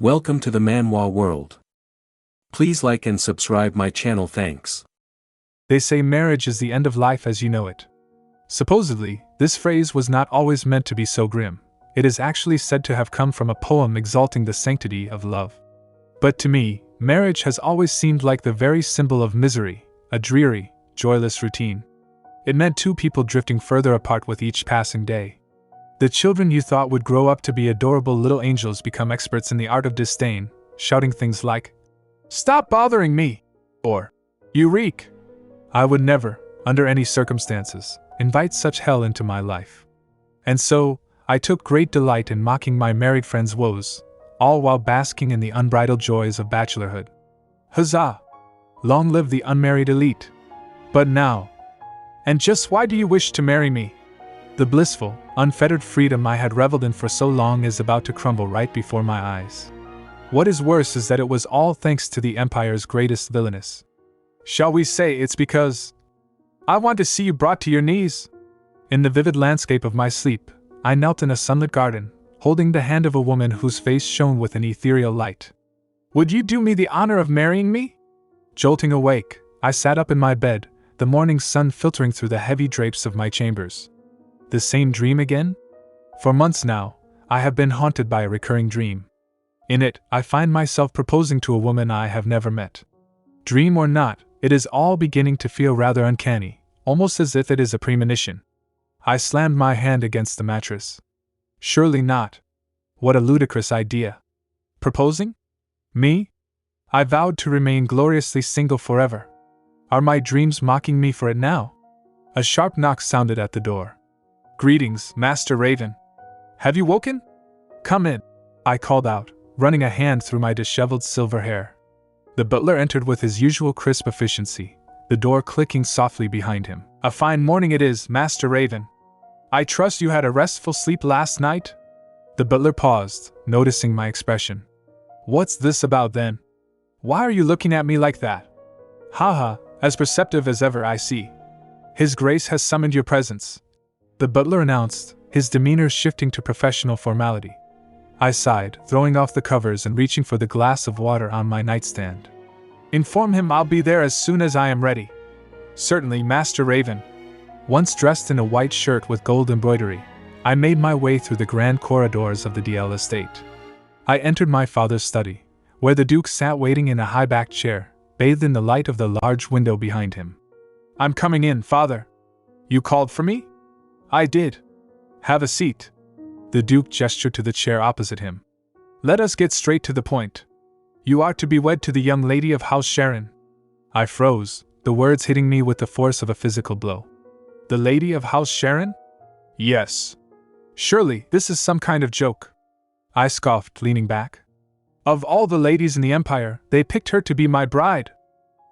Welcome to the Manhwa world. Please like and subscribe my channel, thanks. They say marriage is the end of life as you know it. Supposedly, this phrase was not always meant to be so grim. It is actually said to have come from a poem exalting the sanctity of love. But to me, marriage has always seemed like the very symbol of misery, a dreary, joyless routine. It meant two people drifting further apart with each passing day. The children you thought would grow up to be adorable little angels become experts in the art of disdain, shouting things like, "Stop bothering me!" or, "You reek!" I would never, under any circumstances, invite such hell into my life. And so, I took great delight in mocking my married friends' woes, all while basking in the unbridled joys of bachelorhood. Huzzah! Long live the unmarried elite! But now... And just why do you wish to marry me? The blissful, unfettered freedom I had reveled in for so long is about to crumble right before my eyes. What is worse is that it was all thanks to the Empire's greatest villainess. Shall we say it's because I want to see you brought to your knees? In the vivid landscape of my sleep, I knelt in a sunlit garden, holding the hand of a woman whose face shone with an ethereal light. Would you do me the honor of marrying me? Jolting awake, I sat up in my bed, the morning sun filtering through the heavy drapes of my chambers. The same dream again? For months now, I have been haunted by a recurring dream. In it, I find myself proposing to a woman I have never met. Dream or not, it is all beginning to feel rather uncanny, almost as if it is a premonition. I slammed my hand against the mattress. Surely not. What a ludicrous idea. Proposing? Me? I vowed to remain gloriously single forever. Are my dreams mocking me for it now? A sharp knock sounded at the door. Greetings, Master Raven. Have you woken? Come in, I called out, running a hand through my disheveled silver hair. The butler entered with his usual crisp efficiency, the door clicking softly behind him. A fine morning it is, Master Raven. I trust you had a restful sleep last night? The butler paused, noticing my expression. What's this about then? Why are you looking at me like that? Haha, as perceptive as ever I see. His Grace has summoned your presence, the butler announced, his demeanor shifting to professional formality. I sighed, throwing off the covers and reaching for the glass of water on my nightstand. Inform him I'll be there as soon as I am ready. Certainly, Master Raven. Once dressed in a white shirt with gold embroidery, I made my way through the grand corridors of the DL estate. I entered my father's study, where the Duke sat waiting in a high-backed chair, bathed in the light of the large window behind him. I'm coming in, Father. You called for me? I did. Have a seat. The Duke gestured to the chair opposite him. Let us get straight to the point. You are to be wed to the young lady of House Sharen. I froze, the words hitting me with the force of a physical blow. The lady of House Sharen? Yes. Surely, this is some kind of joke. I scoffed, leaning back. Of all the ladies in the Empire, they picked her to be my bride.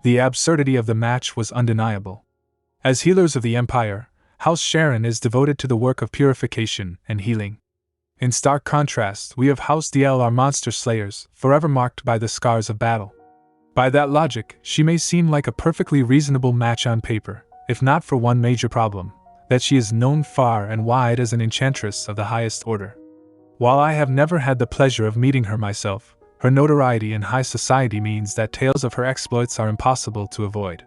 The absurdity of the match was undeniable. As healers of the Empire, House Sharen is devoted to the work of purification and healing. In stark contrast, we of House DL are monster slayers, forever marked by the scars of battle. By that logic, she may seem like a perfectly reasonable match on paper, if not for one major problem, that she is known far and wide as an enchantress of the highest order. While I have never had the pleasure of meeting her myself, her notoriety in high society means that tales of her exploits are impossible to avoid.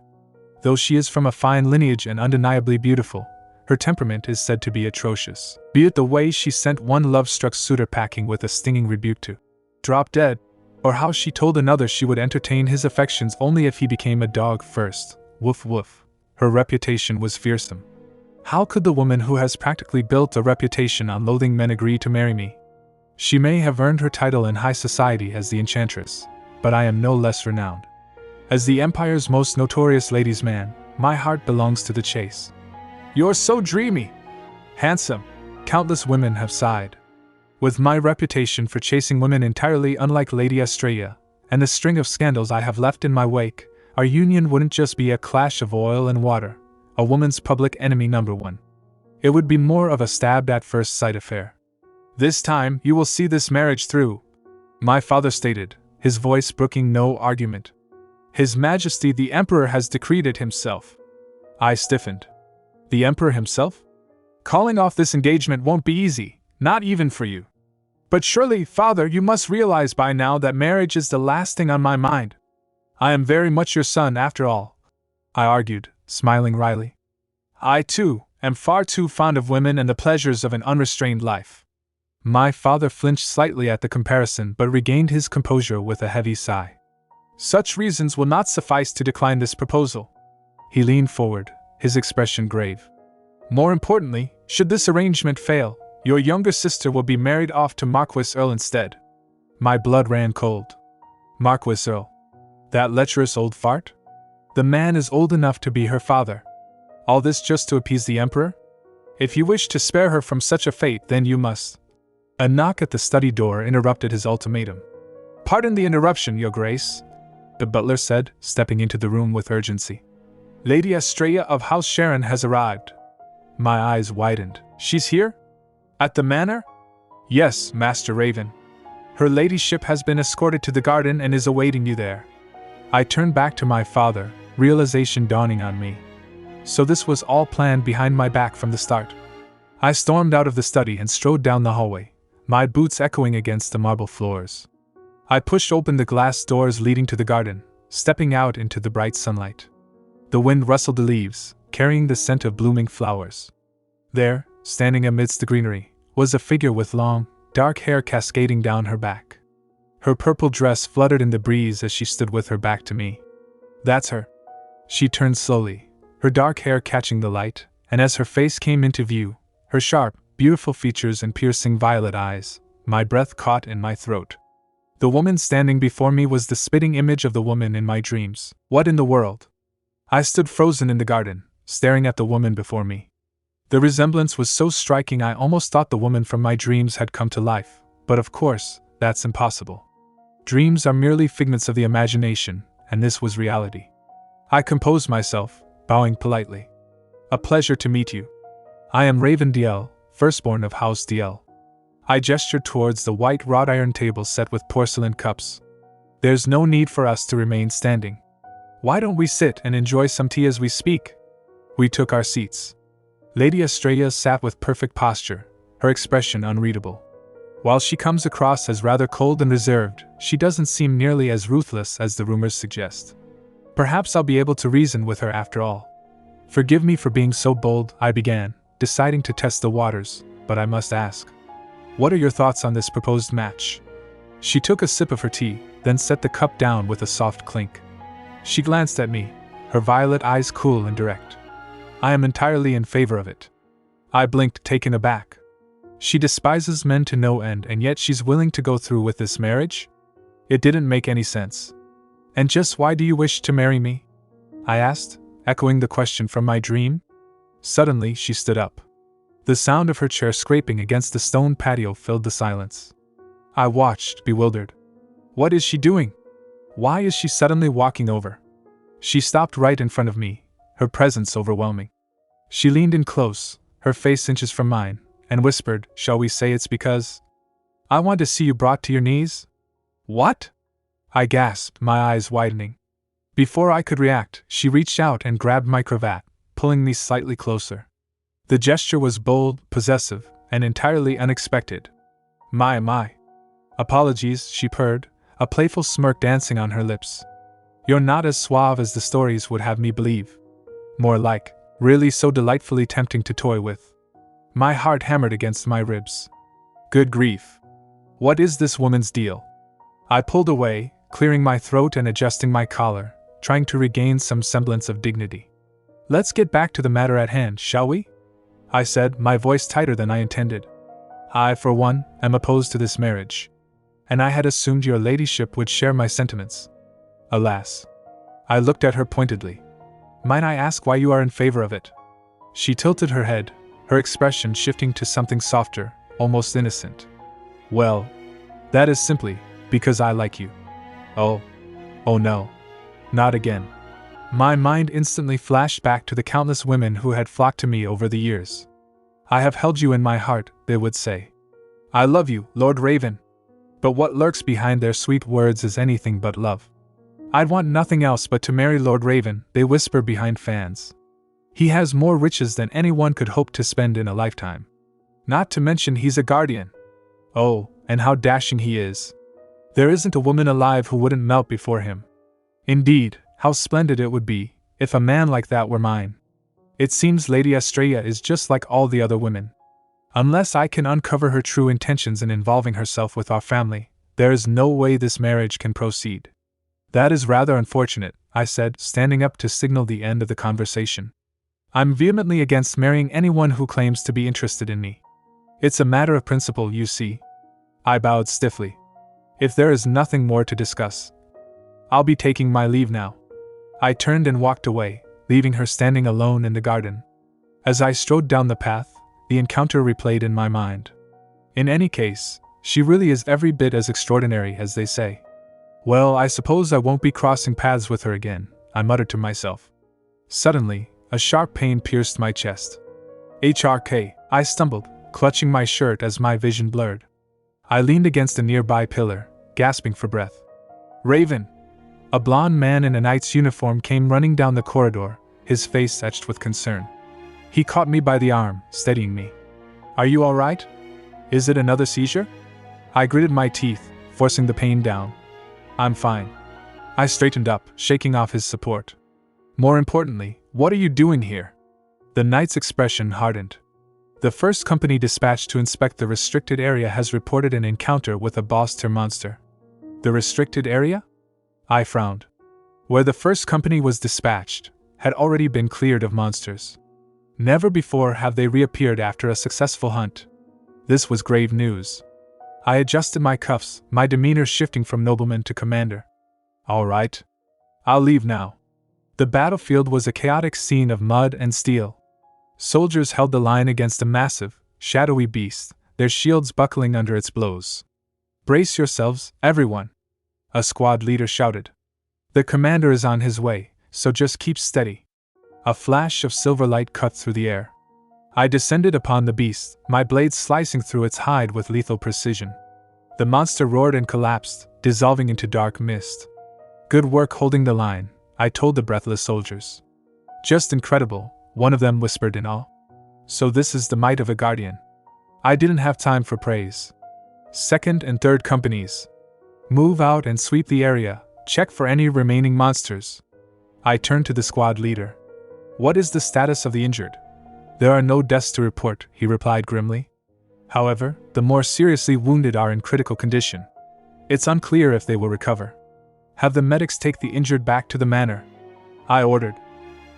Though she is from a fine lineage and undeniably beautiful, her temperament is said to be atrocious, be it the way she sent one love-struck suitor packing with a stinging rebuke to drop dead, or how she told another she would entertain his affections only if he became a dog first. Woof woof. Her reputation was fearsome. How could the woman who has practically built a reputation on loathing men agree to marry me? She may have earned her title in high society as the Enchantress, but I am no less renowned. As the Empire's most notorious ladies' man, my heart belongs to the chase. You're so dreamy. Handsome. Countless women have sighed. With my reputation for chasing women entirely unlike Lady Estrella, and the string of scandals I have left in my wake, our union wouldn't just be a clash of oil and water, a woman's public enemy number one. It would be more of a stabbed-at-first-sight affair. This time, you will see this marriage through, my father stated, his voice brooking no argument. His Majesty the Emperor has decreed it himself. I stiffened. The Emperor himself? Calling off this engagement won't be easy, not even for you. But surely, father, you must realize by now that marriage is the last thing on my mind. I am very much your son, after all, I argued, smiling wryly. I, too, am far too fond of women and the pleasures of an unrestrained life. My father flinched slightly at the comparison but regained his composure with a heavy sigh. Such reasons will not suffice to decline this proposal. He leaned forward, his expression grave. More importantly, should this arrangement fail, your younger sister will be married off to Marquis Earl instead. My blood ran cold. Marquis Earl? That lecherous old fart? The man is old enough to be her father. All this just to appease the emperor? If you wish to spare her from such a fate, then you must. A knock at the study door interrupted his ultimatum. Pardon the interruption, Your Grace, the butler said, stepping into the room with urgency. Lady Estrella of House Sharen has arrived. My eyes widened. She's here? At the manor? Yes, Master Raven. Her ladyship has been escorted to the garden and is awaiting you there. I turned back to my father, realization dawning on me. So this was all planned behind my back from the start. I stormed out of the study and strode down the hallway, my boots echoing against the marble floors. I pushed open the glass doors leading to the garden, stepping out into the bright sunlight. The wind rustled the leaves, carrying the scent of blooming flowers. There, standing amidst the greenery, was a figure with long, dark hair cascading down her back. Her purple dress fluttered in the breeze as she stood with her back to me. That's her. She turned slowly, her dark hair catching the light, and as her face came into view, her sharp, beautiful features and piercing violet eyes, my breath caught in my throat. The woman standing before me was the spitting image of the woman in my dreams. What in the world? I stood frozen in the garden, staring at the woman before me. The resemblance was so striking I almost thought the woman from my dreams had come to life, but of course, that's impossible. Dreams are merely figments of the imagination, and this was reality. I composed myself, bowing politely. A pleasure to meet you. I am Raven DL, firstborn of House DL. I gestured towards the white wrought iron table set with porcelain cups. There's no need for us to remain standing. Why don't we sit and enjoy some tea as we speak? We took our seats. Lady Estrella sat with perfect posture, her expression unreadable. While she comes across as rather cold and reserved, she doesn't seem nearly as ruthless as the rumors suggest. Perhaps I'll be able to reason with her after all. Forgive me for being so bold, I began, deciding to test the waters, but I must ask. What are your thoughts on this proposed match? She took a sip of her tea, then set the cup down with a soft clink. She glanced at me, her violet eyes cool and direct. I am entirely in favor of it. I blinked, taken aback. She despises men to no end, and yet she's willing to go through with this marriage? It didn't make any sense. And just why do you wish to marry me? I asked, echoing the question from my dream. Suddenly, she stood up. The sound of her chair scraping against the stone patio filled the silence. I watched, bewildered. What is she doing? Why is she suddenly walking over? She stopped right in front of me, her presence overwhelming. She leaned in close, her face inches from mine, and whispered, "Shall we say it's because I want to see you brought to your knees?" What? I gasped, my eyes widening. Before I could react, she reached out and grabbed my cravat, pulling me slightly closer. The gesture was bold, possessive, and entirely unexpected. My. Apologies, she purred, a playful smirk dancing on her lips. You're not as suave as the stories would have me believe. More like, really so delightfully tempting to toy with. My heart hammered against my ribs. Good grief. What is this woman's deal? I pulled away, clearing my throat and adjusting my collar, trying to regain some semblance of dignity. Let's get back to the matter at hand, shall we? I said, my voice tighter than I intended. I, for one, am opposed to this marriage. And I had assumed your ladyship would share my sentiments. Alas. I looked at her pointedly. Might I ask why you are in favor of it? She tilted her head, her expression shifting to something softer, almost innocent. Well, that is simply because I like you. Oh no. Not again. My mind instantly flashed back to the countless women who had flocked to me over the years. I have held you in my heart, they would say. I love you, Lord Raven. But what lurks behind their sweet words is anything but love. I'd want nothing else but to marry Lord Raven, they whisper behind fans. He has more riches than anyone could hope to spend in a lifetime. Not to mention he's a guardian. Oh, And how dashing he is. There isn't a woman alive who wouldn't melt before him. Indeed, how splendid it would be, if a man like that were mine. It seems Lady Estrella is just like all the other women. Unless I can uncover her true intentions in involving herself with our family, there is no way this marriage can proceed. That is rather unfortunate, I said, standing up to signal the end of the conversation. I'm vehemently against marrying anyone who claims to be interested in me. It's a matter of principle, you see. I bowed stiffly. If there is nothing more to discuss, I'll be taking my leave now. I turned and walked away, leaving her standing alone in the garden. As I strode down the path, the encounter replayed in my mind. In any case, she really is every bit as extraordinary as they say. Well, I suppose I won't be crossing paths with her again, I muttered to myself. Suddenly, a sharp pain pierced my chest. HRK, I stumbled, clutching my shirt as my vision blurred. I leaned against a nearby pillar, gasping for breath. Raven! A blond man in a knight's uniform came running down the corridor, his face etched with concern. He caught me by the arm, steadying me. Are you all right? Is it another seizure? I gritted my teeth, forcing the pain down. I'm fine. I straightened up, shaking off his support. More importantly, what are you doing here? The knight's expression hardened. The first company dispatched to inspect the restricted area has reported an encounter with a boss-tier monster. The restricted area? I frowned. Where the first company was dispatched had already been cleared of monsters. Never before have they reappeared after a successful hunt. This was grave news. I adjusted my cuffs, my demeanor shifting from nobleman to commander. All right. I'll leave now. The battlefield was a chaotic scene of mud and steel. Soldiers held the line against a massive, shadowy beast, their shields buckling under its blows. Brace yourselves, everyone, a squad leader shouted. The commander is on his way, so just keep steady. A flash of silver light cut through the air. I descended upon the beast, my blades slicing through its hide with lethal precision. The monster roared and collapsed, dissolving into dark mist. Good work holding the line, I told the breathless soldiers. Just incredible, one of them whispered in awe. So this is the might of a guardian. I didn't have time for praise. Second and third companies. Move out and sweep the area, check for any remaining monsters. I turned to the squad leader. What is the status of the injured? There are no deaths to report, he replied grimly. However, the more seriously wounded are in critical condition. It's unclear if they will recover. Have the medics take the injured back to the manor, I ordered.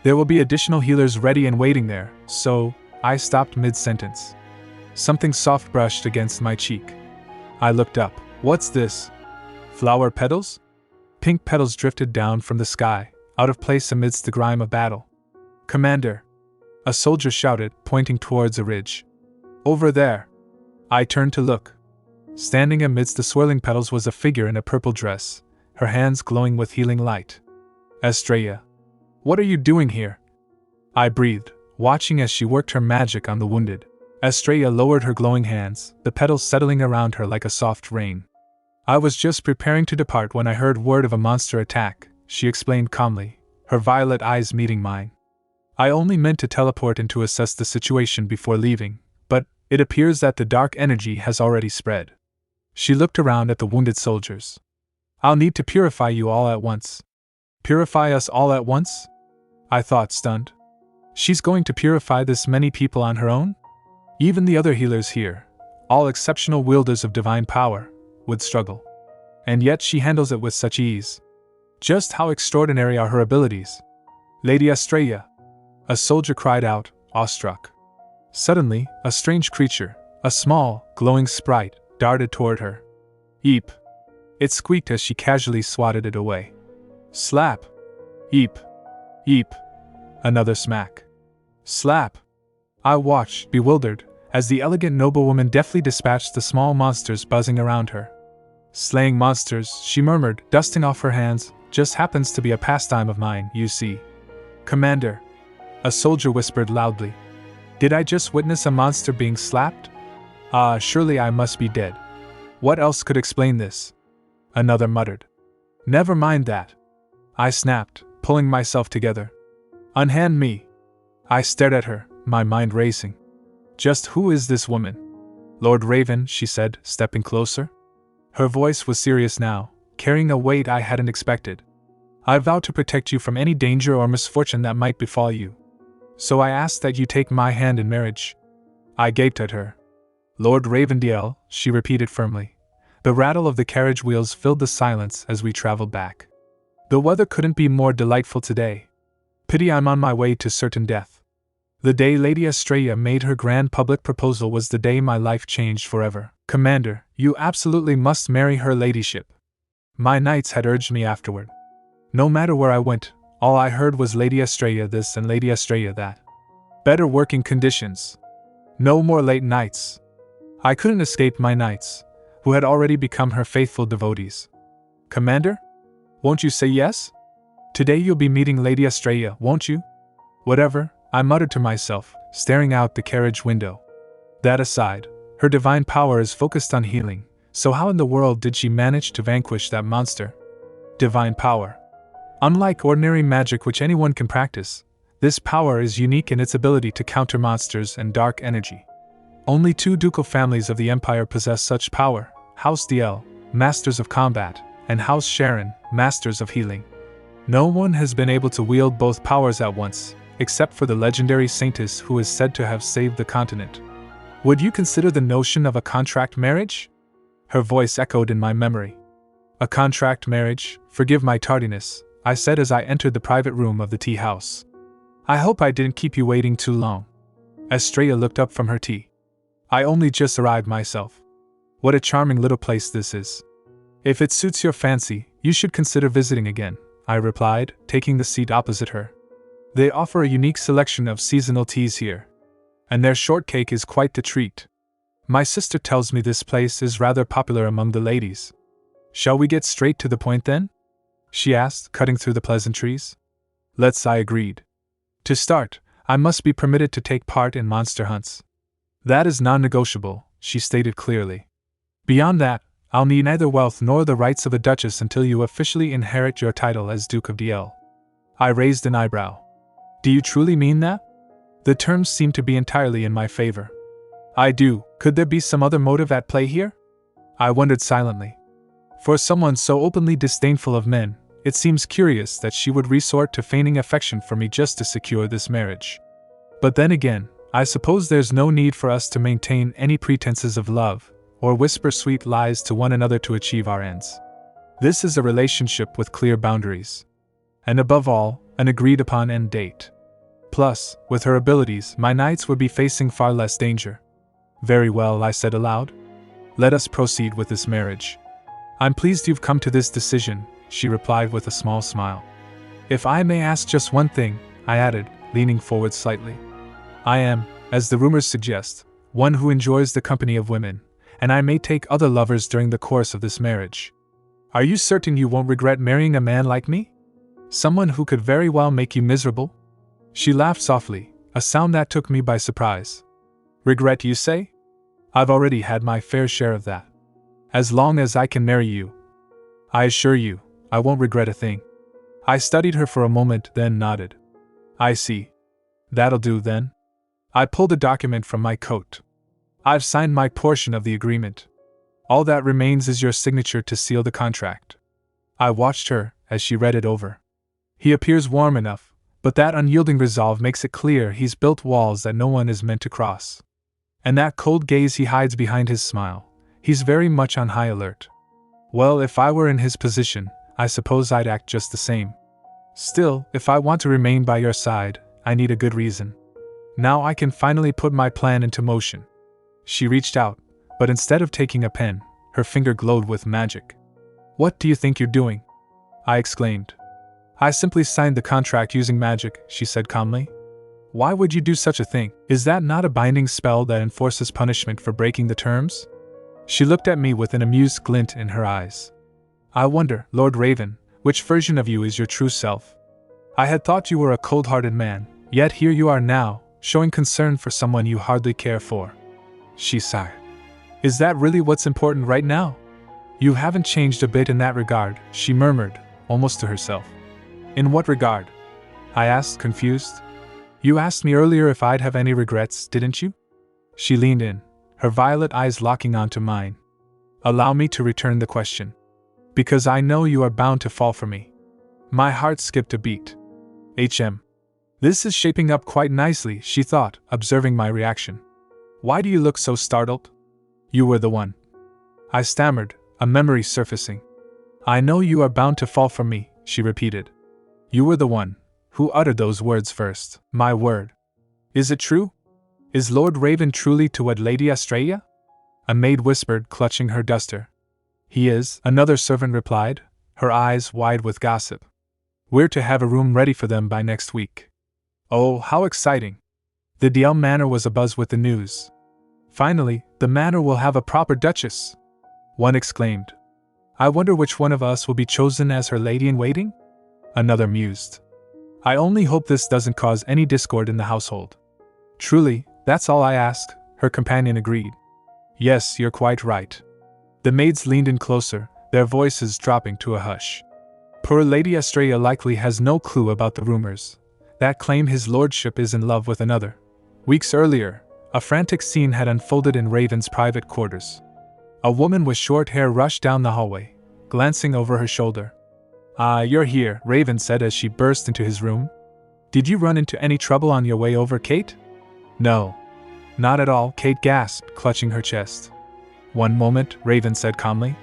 There will be additional healers ready and waiting there, so I stopped mid-sentence. Something soft brushed against my cheek. I looked up. What's this? Flower petals? Pink petals drifted down from the sky, out of place amidst the grime of battle. Commander! A soldier shouted, pointing towards a ridge. Over there! I turned to look. Standing amidst the swirling petals was a figure in a purple dress, her hands glowing with healing light. Estrella! What are you doing here? I breathed, watching as she worked her magic on the wounded. Estrella lowered her glowing hands, the petals settling around her like a soft rain. I was just preparing to depart when I heard word of a monster attack, she explained calmly, her violet eyes meeting mine. I only meant to teleport and to assess the situation before leaving, but it appears that the dark energy has already spread. She looked around at the wounded soldiers. I'll need to purify you all at once. Purify us all at once? I thought, stunned. She's going to purify this many people on her own? Even the other healers here, all exceptional wielders of divine power, would struggle. And yet she handles it with such ease. Just how extraordinary are her abilities? Lady Estrella! A soldier cried out, awestruck. Suddenly, a strange creature, a small, glowing sprite, darted toward her. Eep! It squeaked as she casually swatted it away. Slap! Eep! Eep! Another smack. Slap! I watched, bewildered, as the elegant noblewoman deftly dispatched the small monsters buzzing around her. Slaying monsters, she murmured, dusting off her hands, just happens to be a pastime of mine, you see. Commander! A soldier whispered loudly. Did I just witness a monster being slapped? Ah, surely I must be dead. What else could explain this? Another muttered. Never mind that. I snapped, pulling myself together. Unhand me. I stared at her, my mind racing. Just who is this woman? Lord Raven, she said, stepping closer. Her voice was serious now, carrying a weight I hadn't expected. I vow to protect you from any danger or misfortune that might befall you. So I ask that you take my hand in marriage. I gaped at her. Lord Ravendale, she repeated firmly. The rattle of the carriage wheels filled the silence as we traveled back. The weather couldn't be more delightful today. Pity I'm on my way to certain death. The day Lady Estrella made her grand public proposal was the day my life changed forever. Commander, you absolutely must marry her ladyship. My knights had urged me afterward. No matter where I went, all I heard was Lady Estrella this and Lady Estrella that. Better working conditions. No more late nights. I couldn't escape my knights, who had already become her faithful devotees. Commander? Won't you say yes? Today you'll be meeting Lady Estrella, won't you? Whatever, I muttered to myself, staring out the carriage window. That aside, her divine power is focused on healing, so how in the world did she manage to vanquish that monster? Divine power. Unlike ordinary magic which anyone can practice, this power is unique in its ability to counter monsters and dark energy. Only 2 ducal families of the Empire possess such power, House DL, Masters of Combat, and House Sharen, Masters of Healing. No one has been able to wield both powers at once, except for the legendary Saintess who is said to have saved the continent. Would you consider the notion of a contract marriage? Her voice echoed in my memory. A contract marriage, forgive my tardiness, I said as I entered the private room of the tea house. I hope I didn't keep you waiting too long. Estrella looked up from her tea. I only just arrived myself. What a charming little place this is. If it suits your fancy, you should consider visiting again, I replied, taking the seat opposite her. They offer a unique selection of seasonal teas here. And their shortcake is quite the treat. My sister tells me this place is rather popular among the ladies. Shall we get straight to the point then? She asked, cutting through the pleasantries. Let's, I agreed. To start, I must be permitted to take part in monster hunts. That is non-negotiable, she stated clearly. Beyond that, I'll need neither wealth nor the rights of a duchess until you officially inherit your title as Duke of DL. I raised an eyebrow. Do you truly mean that? The terms seem to be entirely in my favor. I do. Could there be some other motive at play here? I wondered silently. For someone so openly disdainful of men, it seems curious that she would resort to feigning affection for me just to secure this marriage. But then again, I suppose there's no need for us to maintain any pretenses of love, or whisper sweet lies to one another to achieve our ends. This is a relationship with clear boundaries. And above all, an agreed-upon end date. Plus, with her abilities, my knights would be facing far less danger. Very well, I said aloud. Let us proceed with this marriage. I'm pleased you've come to this decision, she replied with a small smile. If I may ask just one thing, I added, leaning forward slightly. I am, as the rumors suggest, one who enjoys the company of women, and I may take other lovers during the course of this marriage. Are you certain you won't regret marrying a man like me? Someone who could very well make you miserable? She laughed softly, a sound that took me by surprise. Regret, you say? I've already had my fair share of that. As long as I can marry you, I assure you, I won't regret a thing. I studied her for a moment, then nodded. I see. That'll do then. I pulled a document from my coat. I've signed my portion of the agreement. All that remains is your signature to seal the contract. I watched her as she read it over. He appears warm enough, but that unyielding resolve makes it clear he's built walls that no one is meant to cross. And that cold gaze he hides behind his smile, he's very much on high alert. Well, if I were in his position, I suppose I'd act just the same. Still, if I want to remain by your side, I need a good reason. Now I can finally put my plan into motion. She reached out, but instead of taking a pen, her finger glowed with magic. What do you think you're doing? I exclaimed. I simply signed the contract using magic, she said calmly. Why would you do such a thing? Is that not a binding spell that enforces punishment for breaking the terms? She looked at me with an amused glint in her eyes. I wonder, Lord Raven, which version of you is your true self? I had thought you were a cold-hearted man, yet here you are now, showing concern for someone you hardly care for. She sighed. Is that really what's important right now? You haven't changed a bit in that regard, she murmured, almost to herself. In what regard? I asked, confused. You asked me earlier if I'd have any regrets, didn't you? She leaned in, her violet eyes locking onto mine. Allow me to return the question. Because I know you are bound to fall for me. My heart skipped a beat. This is shaping up quite nicely, she thought, observing my reaction. Why do you look so startled? You were the one. I stammered, a memory surfacing. I know you are bound to fall for me, she repeated. You were the one who uttered those words first. My word. Is it true? Is Lord Raven truly to wed Lady Estrella? A maid whispered, clutching her duster. He is, another servant replied, her eyes wide with gossip. We're to have a room ready for them by next week. Oh, how exciting! The DL Manor was abuzz with the news. Finally, the manor will have a proper duchess, one exclaimed. I wonder which one of us will be chosen as her lady-in-waiting? Another mused. I only hope this doesn't cause any discord in the household. Truly, that's all I ask, her companion agreed. Yes, you're quite right. The maids leaned in closer, their voices dropping to a hush. Poor Lady Estrella likely has no clue about the rumors that claim his lordship is in love with another. Weeks earlier, a frantic scene had unfolded in Raven's private quarters. A woman with short hair rushed down the hallway, glancing over her shoulder. Ah, you're here, Raven said as she burst into his room. Did you run into any trouble on your way over, Kate? No. Not at all, Kate gasped, clutching her chest. One moment, Raven said calmly.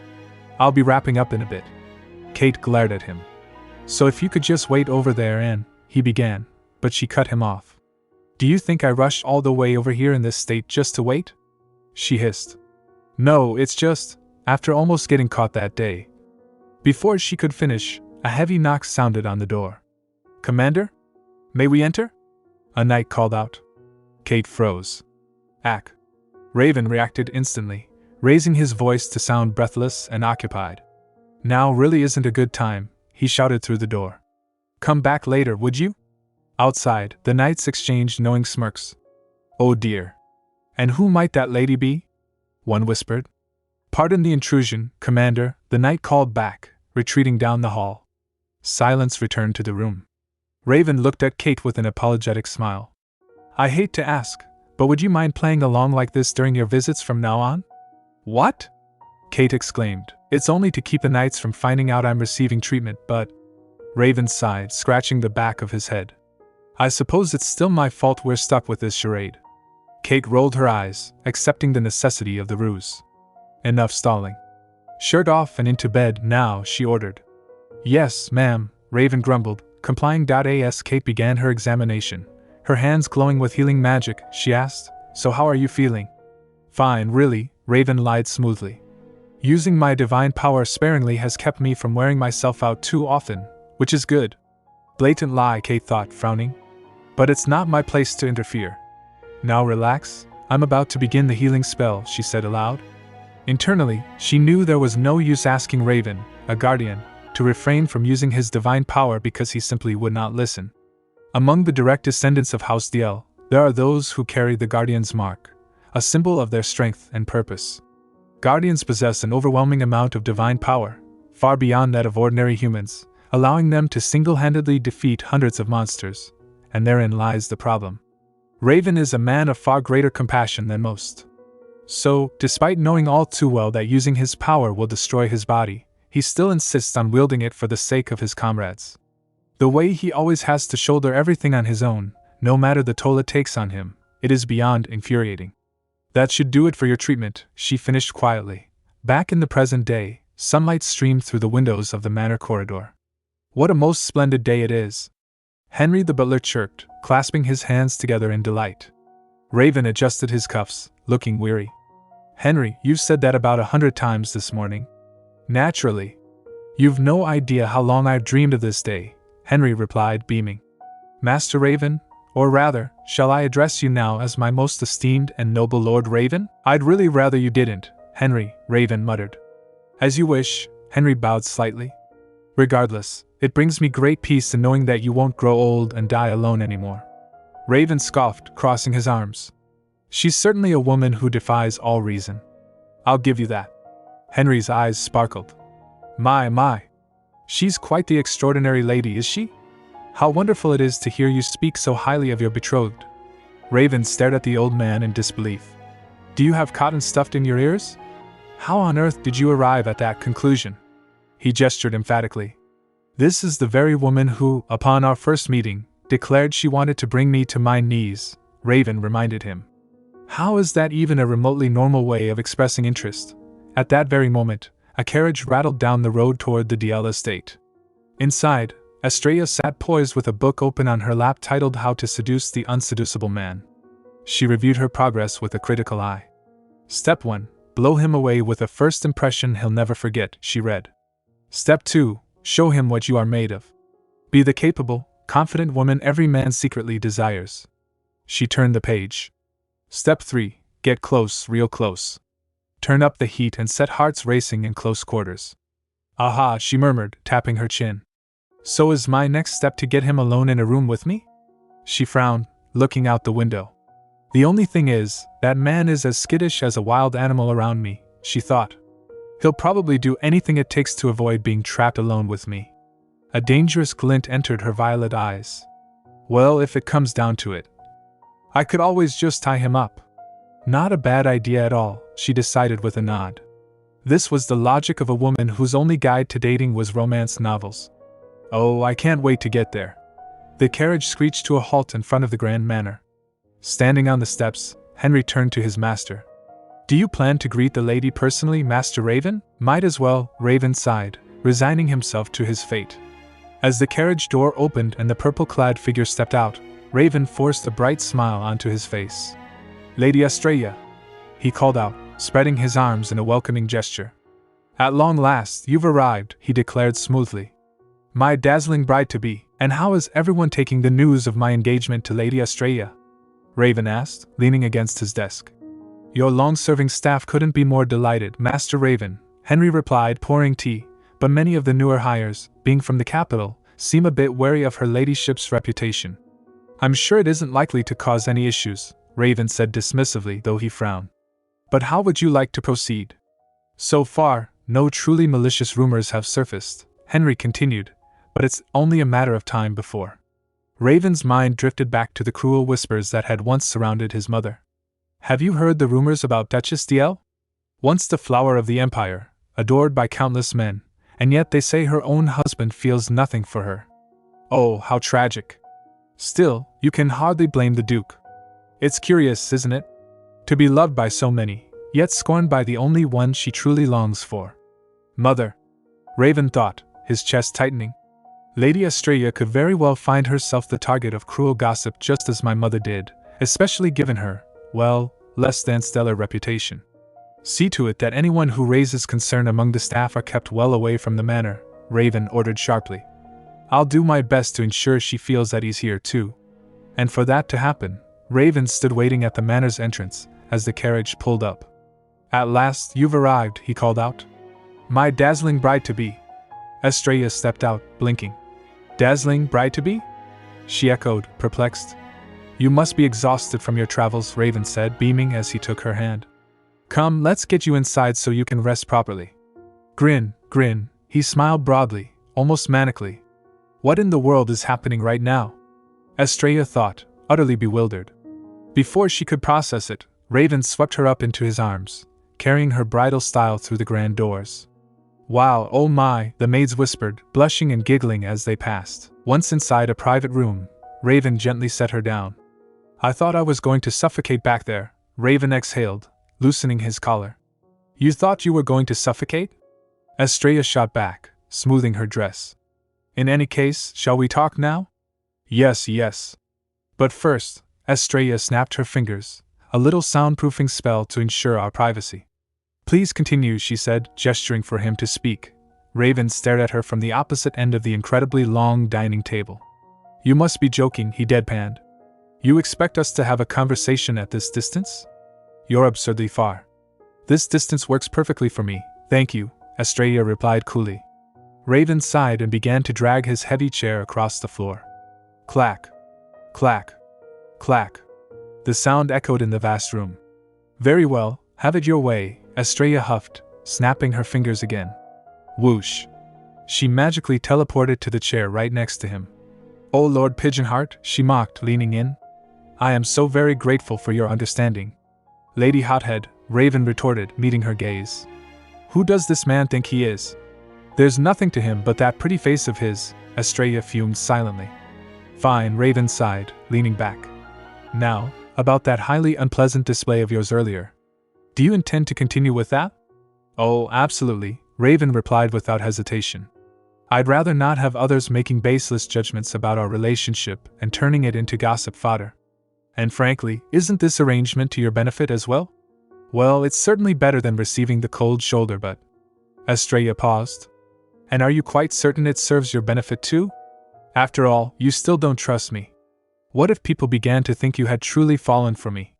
I'll be wrapping up in a bit. Kate glared at him. So if you could just wait over there and, he began, but she cut him off. Do you think I rushed all the way over here in this state just to wait? She hissed. No, it's just, after almost getting caught that day. Before she could finish, a heavy knock sounded on the door. Commander? May we enter? A knight called out. Kate froze. Ack. Raven reacted instantly, raising his voice to sound breathless and occupied. Now really isn't a good time, he shouted through the door. Come back later, would you? Outside, the knights exchanged knowing smirks. Oh dear. And who might that lady be? One whispered. Pardon the intrusion, Commander, the knight called back, retreating down the hall. Silence returned to the room. Raven looked at Kate with an apologetic smile. I hate to ask, but would you mind playing along like this during your visits from now on? What? Kate exclaimed. It's only to keep the knights from finding out I'm receiving treatment, but... Raven sighed, scratching the back of his head. I suppose it's still my fault we're stuck with this charade. Kate rolled her eyes, accepting the necessity of the ruse. Enough stalling. Shirt off and into bed now, she ordered. Yes, ma'am, Raven grumbled, complying. As Kate began her examination, her hands glowing with healing magic, she asked, So how are you feeling? Fine, really, Raven lied smoothly. Using my divine power sparingly has kept me from wearing myself out too often, which is good. Blatant lie, Kate thought, frowning. But it's not my place to interfere. Now relax, I'm about to begin the healing spell, she said aloud. Internally, she knew there was no use asking Raven, a guardian, to refrain from using his divine power because he simply would not listen. Among the direct descendants of House DL, there are those who carry the Guardian's mark, a symbol of their strength and purpose. Guardians possess an overwhelming amount of divine power, far beyond that of ordinary humans, allowing them to single-handedly defeat hundreds of monsters, and therein lies the problem. Raven is a man of far greater compassion than most. So, despite knowing all too well that using his power will destroy his body, he still insists on wielding it for the sake of his comrades. The way he always has to shoulder everything on his own, no matter the toll it takes on him, it is beyond infuriating. That should do it for your treatment, she finished quietly. Back in the present day, sunlight streamed through the windows of the manor corridor. What a most splendid day it is! Henry the butler chirped, clasping his hands together in delight. Raven adjusted his cuffs, looking weary. Henry, you've said that about 100 times this morning. Naturally. You've no idea how long I've dreamed of this day, Henry replied, beaming. Master Raven, or rather, shall I address you now as my most esteemed and noble Lord Raven? I'd really rather you didn't, Henry, Raven muttered. As you wish, Henry bowed slightly. Regardless, it brings me great peace in knowing that you won't grow old and die alone anymore. Raven scoffed, crossing his arms. She's certainly a woman who defies all reason. I'll give you that. Henry's eyes sparkled. My. She's quite the extraordinary lady, is she? How wonderful it is to hear you speak so highly of your betrothed. Raven stared at the old man in disbelief. Do you have cotton stuffed in your ears? How on earth did you arrive at that conclusion? He gestured emphatically. This is the very woman who, upon our first meeting, declared she wanted to bring me to my knees, Raven reminded him. How is that even a remotely normal way of expressing interest? At that very moment, a carriage rattled down the road toward the DL estate. Inside, Estrella sat poised with a book open on her lap titled How to Seduce the Unseducible Man. She reviewed her progress with a critical eye. Step 1. Blow him away with a first impression he'll never forget, she read. Step 2. Show him what you are made of. Be the capable, confident woman every man secretly desires. She turned the page. Step 3. Get close, real close. Turn up the heat and set hearts racing in close quarters. Aha, she murmured, tapping her chin. So is my next step to get him alone in a room with me? She frowned, looking out the window. The only thing is, that man is as skittish as a wild animal around me, she thought. He'll probably do anything it takes to avoid being trapped alone with me. A dangerous glint entered her violet eyes. Well, if it comes down to it, I could always just tie him up. Not a bad idea at all, she decided with a nod. This was the logic of a woman whose only guide to dating was romance novels. Oh, I can't wait to get there. The carriage screeched to a halt in front of the Grand Manor. Standing on the steps, Henry turned to his master. Do you plan to greet the lady personally, Master Raven? Might as well, Raven sighed, resigning himself to his fate. As the carriage door opened and the purple-clad figure stepped out, Raven forced a bright smile onto his face. Lady Estrella, he called out, spreading his arms in a welcoming gesture. At long last, you've arrived, he declared smoothly. My dazzling bride-to-be, and how is everyone taking the news of my engagement to Lady Estrella? Raven asked, leaning against his desk. Your long-serving staff couldn't be more delighted, Master Raven, Henry replied, pouring tea, but many of the newer hires, being from the capital, seem a bit wary of her ladyship's reputation. I'm sure it isn't likely to cause any issues, Raven said dismissively, though he frowned. But how would you like to proceed? So far, no truly malicious rumors have surfaced, Henry continued, but it's only a matter of time before. Raven's mind drifted back to the cruel whispers that had once surrounded his mother. Have you heard the rumors about Duchess DL? Once the flower of the empire, adored by countless men, and yet they say her own husband feels nothing for her. Oh, how tragic. Still, you can hardly blame the Duke. It's curious, isn't it? To be loved by so many, yet scorned by the only one she truly longs for. Mother. Raven thought, his chest tightening. Lady Estrella could very well find herself the target of cruel gossip just as my mother did, especially given her, well, less than stellar reputation. See to it that anyone who raises concern among the staff are kept well away from the manor, Raven ordered sharply. I'll do my best to ensure she feels at ease here too. And for that to happen, Raven stood waiting at the manor's entrance as the carriage pulled up. At last you've arrived, he called out. My dazzling bride-to-be. Estrella stepped out, blinking. Dazzling bride-to-be? She echoed, perplexed. You must be exhausted from your travels, Raven said, beaming as he took her hand. Come, let's get you inside so you can rest properly. Grin, he smiled broadly, almost manically. What in the world is happening right now? Estrella thought, utterly bewildered. Before she could process it, Raven swept her up into his arms, carrying her bridal style through the grand doors. Wow, oh my, the maids whispered, blushing and giggling as they passed. Once inside a private room, Raven gently set her down. I thought I was going to suffocate back there, Raven exhaled, loosening his collar. You thought you were going to suffocate? Estrella shot back, smoothing her dress. In any case, shall we talk now? Yes. But first, Estrella snapped her fingers, a little soundproofing spell to ensure our privacy. Please continue, she said, gesturing for him to speak. Raven stared at her from the opposite end of the incredibly long dining table. You must be joking, he deadpanned. You expect us to have a conversation at this distance? You're absurdly far. This distance works perfectly for me, thank you, Estrella replied coolly. Raven sighed and began to drag his heavy chair across the floor. Clack. Clack. Clack. The sound echoed in the vast room. Very well, have it your way, Estrella huffed, snapping her fingers again. Whoosh. She magically teleported to the chair right next to him. Oh Lord Pigeonheart, she mocked, leaning in. I am so very grateful for your understanding. Lady Hothead, Raven retorted, meeting her gaze. Who does this man think he is? There's nothing to him but that pretty face of his, Estrella fumed silently. Fine, Raven sighed, leaning back. Now, about that highly unpleasant display of yours earlier. Do you intend to continue with that? Oh, absolutely, Raven replied without hesitation. I'd rather not have others making baseless judgments about our relationship and turning it into gossip fodder. And frankly, isn't this arrangement to your benefit as well? Well, it's certainly better than receiving the cold shoulder, but… Estrella paused. And are you quite certain it serves your benefit too? After all, you still don't trust me. What if people began to think you had truly fallen for me?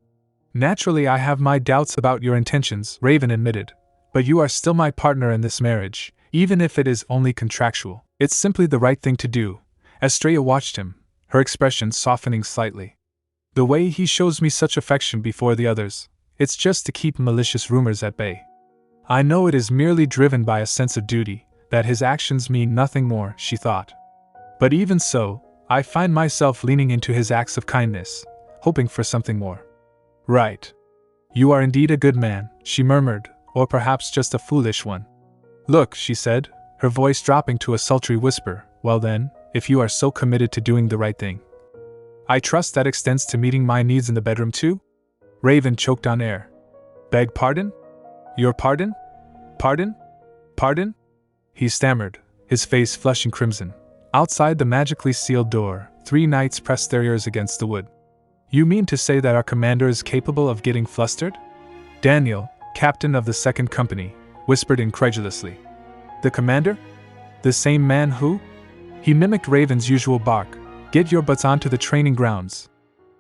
Naturally, I have my doubts about your intentions, Raven admitted, but you are still my partner in this marriage, even if it is only contractual. It's simply the right thing to do. Estrella watched him, her expression softening slightly. The way he shows me such affection before the others, it's just to keep malicious rumors at bay. I know it is merely driven by a sense of duty, that his actions mean nothing more, she thought. But even so, I find myself leaning into his acts of kindness, hoping for something more. Right. You are indeed a good man, she murmured, or perhaps just a foolish one. Look, she said, her voice dropping to a sultry whisper, well then, if you are so committed to doing the right thing. I trust that extends to meeting my needs in the bedroom too? Raven choked on air. Beg pardon? Your pardon? Pardon? Pardon? He stammered, his face flushing crimson. Outside the magically sealed door, 3 knights pressed their ears against the wood. You mean to say that our commander is capable of getting flustered? Daniel, captain of the 2nd Company, whispered incredulously. The commander? The same man who? He mimicked Raven's usual bark. Get your butts onto the training grounds.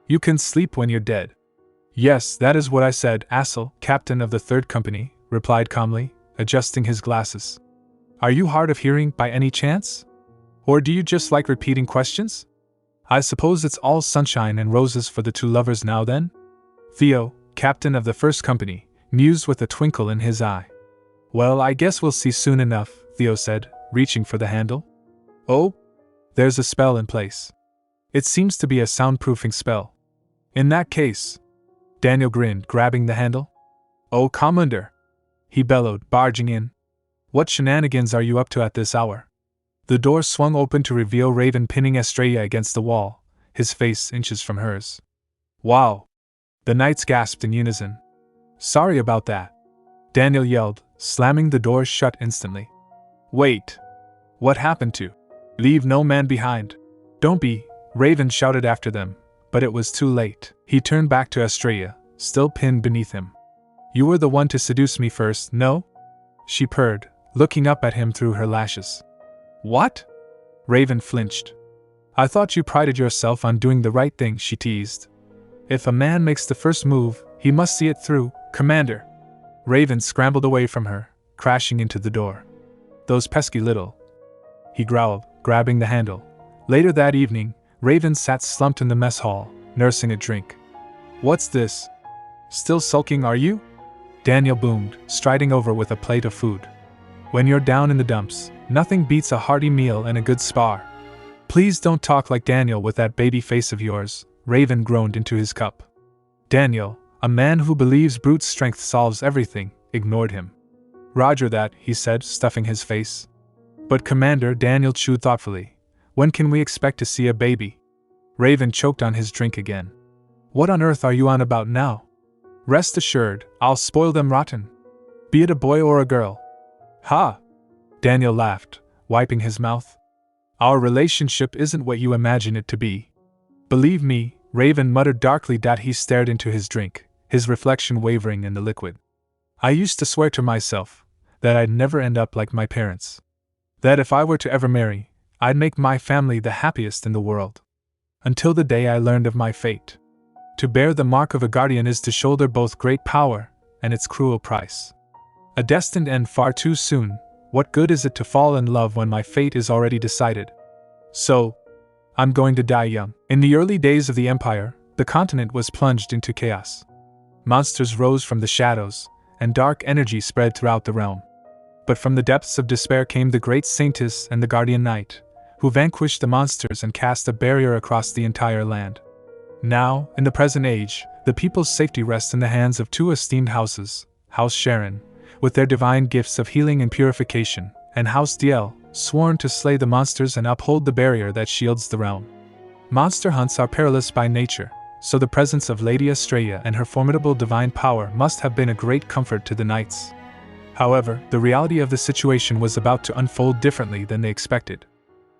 You can sleep when you're dead. Yes, that is what I said, Assel, captain of the 3rd Company, replied calmly, adjusting his glasses. Are you hard of hearing by any chance? Or do you just like repeating questions? I suppose it's all sunshine and roses for the 2 lovers now then? Theo, captain of the 1st Company, mused with a twinkle in his eye. Well, I guess we'll see soon enough, Theo said, reaching for the handle. Oh? There's a spell in place. It seems to be a soundproofing spell. In that case… Daniel grinned, grabbing the handle. Oh, Commander! He bellowed, barging in. What shenanigans are you up to at this hour? The door swung open to reveal Raven pinning Estrella against the wall, his face inches from hers. Wow! The knights gasped in unison. Sorry about that, Daniel yelled, slamming the door shut instantly. Wait! What happened to? Leave no man behind. Don't be, Raven shouted after them, but it was too late. He turned back to Estrella, still pinned beneath him. You were the one to seduce me first, no? She purred, looking up at him through her lashes. What? Raven flinched. I thought you prided yourself on doing the right thing, she teased. If a man makes the first move, he must see it through, Commander. Raven scrambled away from her, crashing into the door. Those pesky little… He growled, grabbing the handle. Later that evening, Raven sat slumped in the mess hall, nursing a drink. What's this? Still sulking, are you? Daniel boomed, striding over with a plate of food. When you're down in the dumps, nothing beats a hearty meal and a good spar. Please don't talk like Daniel with that baby face of yours, Raven groaned into his cup. Daniel, a man who believes brute strength solves everything, ignored him. Roger that, he said, stuffing his face. But Commander, Daniel chewed thoughtfully. When can we expect to see a baby? Raven choked on his drink again. What on earth are you on about now? Rest assured, I'll spoil them rotten. Be it a boy or a girl. Ha! Daniel laughed, wiping his mouth. Our relationship isn't what you imagine it to be. Believe me, Raven muttered darkly that he stared into his drink, his reflection wavering in the liquid. I used to swear to myself that I'd never end up like my parents. That if I were to ever marry, I'd make my family the happiest in the world. Until the day I learned of my fate. To bear the mark of a guardian is to shoulder both great power and its cruel price. A destined end far too soon. What good is it to fall in love when my fate is already decided? So, I'm going to die young. In the early days of the Empire, the continent was plunged into chaos. Monsters rose from the shadows, and dark energy spread throughout the realm. But from the depths of despair came the great Saintess and the Guardian Knight, who vanquished the monsters and cast a barrier across the entire land. Now, in the present age, the people's safety rests in the hands of two esteemed houses, House Sharen, with their divine gifts of healing and purification, and House Diel, sworn to slay the monsters and uphold the barrier that shields the realm. Monster hunts are perilous by nature, so the presence of Lady Estrella and her formidable divine power must have been a great comfort to the knights. However, the reality of the situation was about to unfold differently than they expected.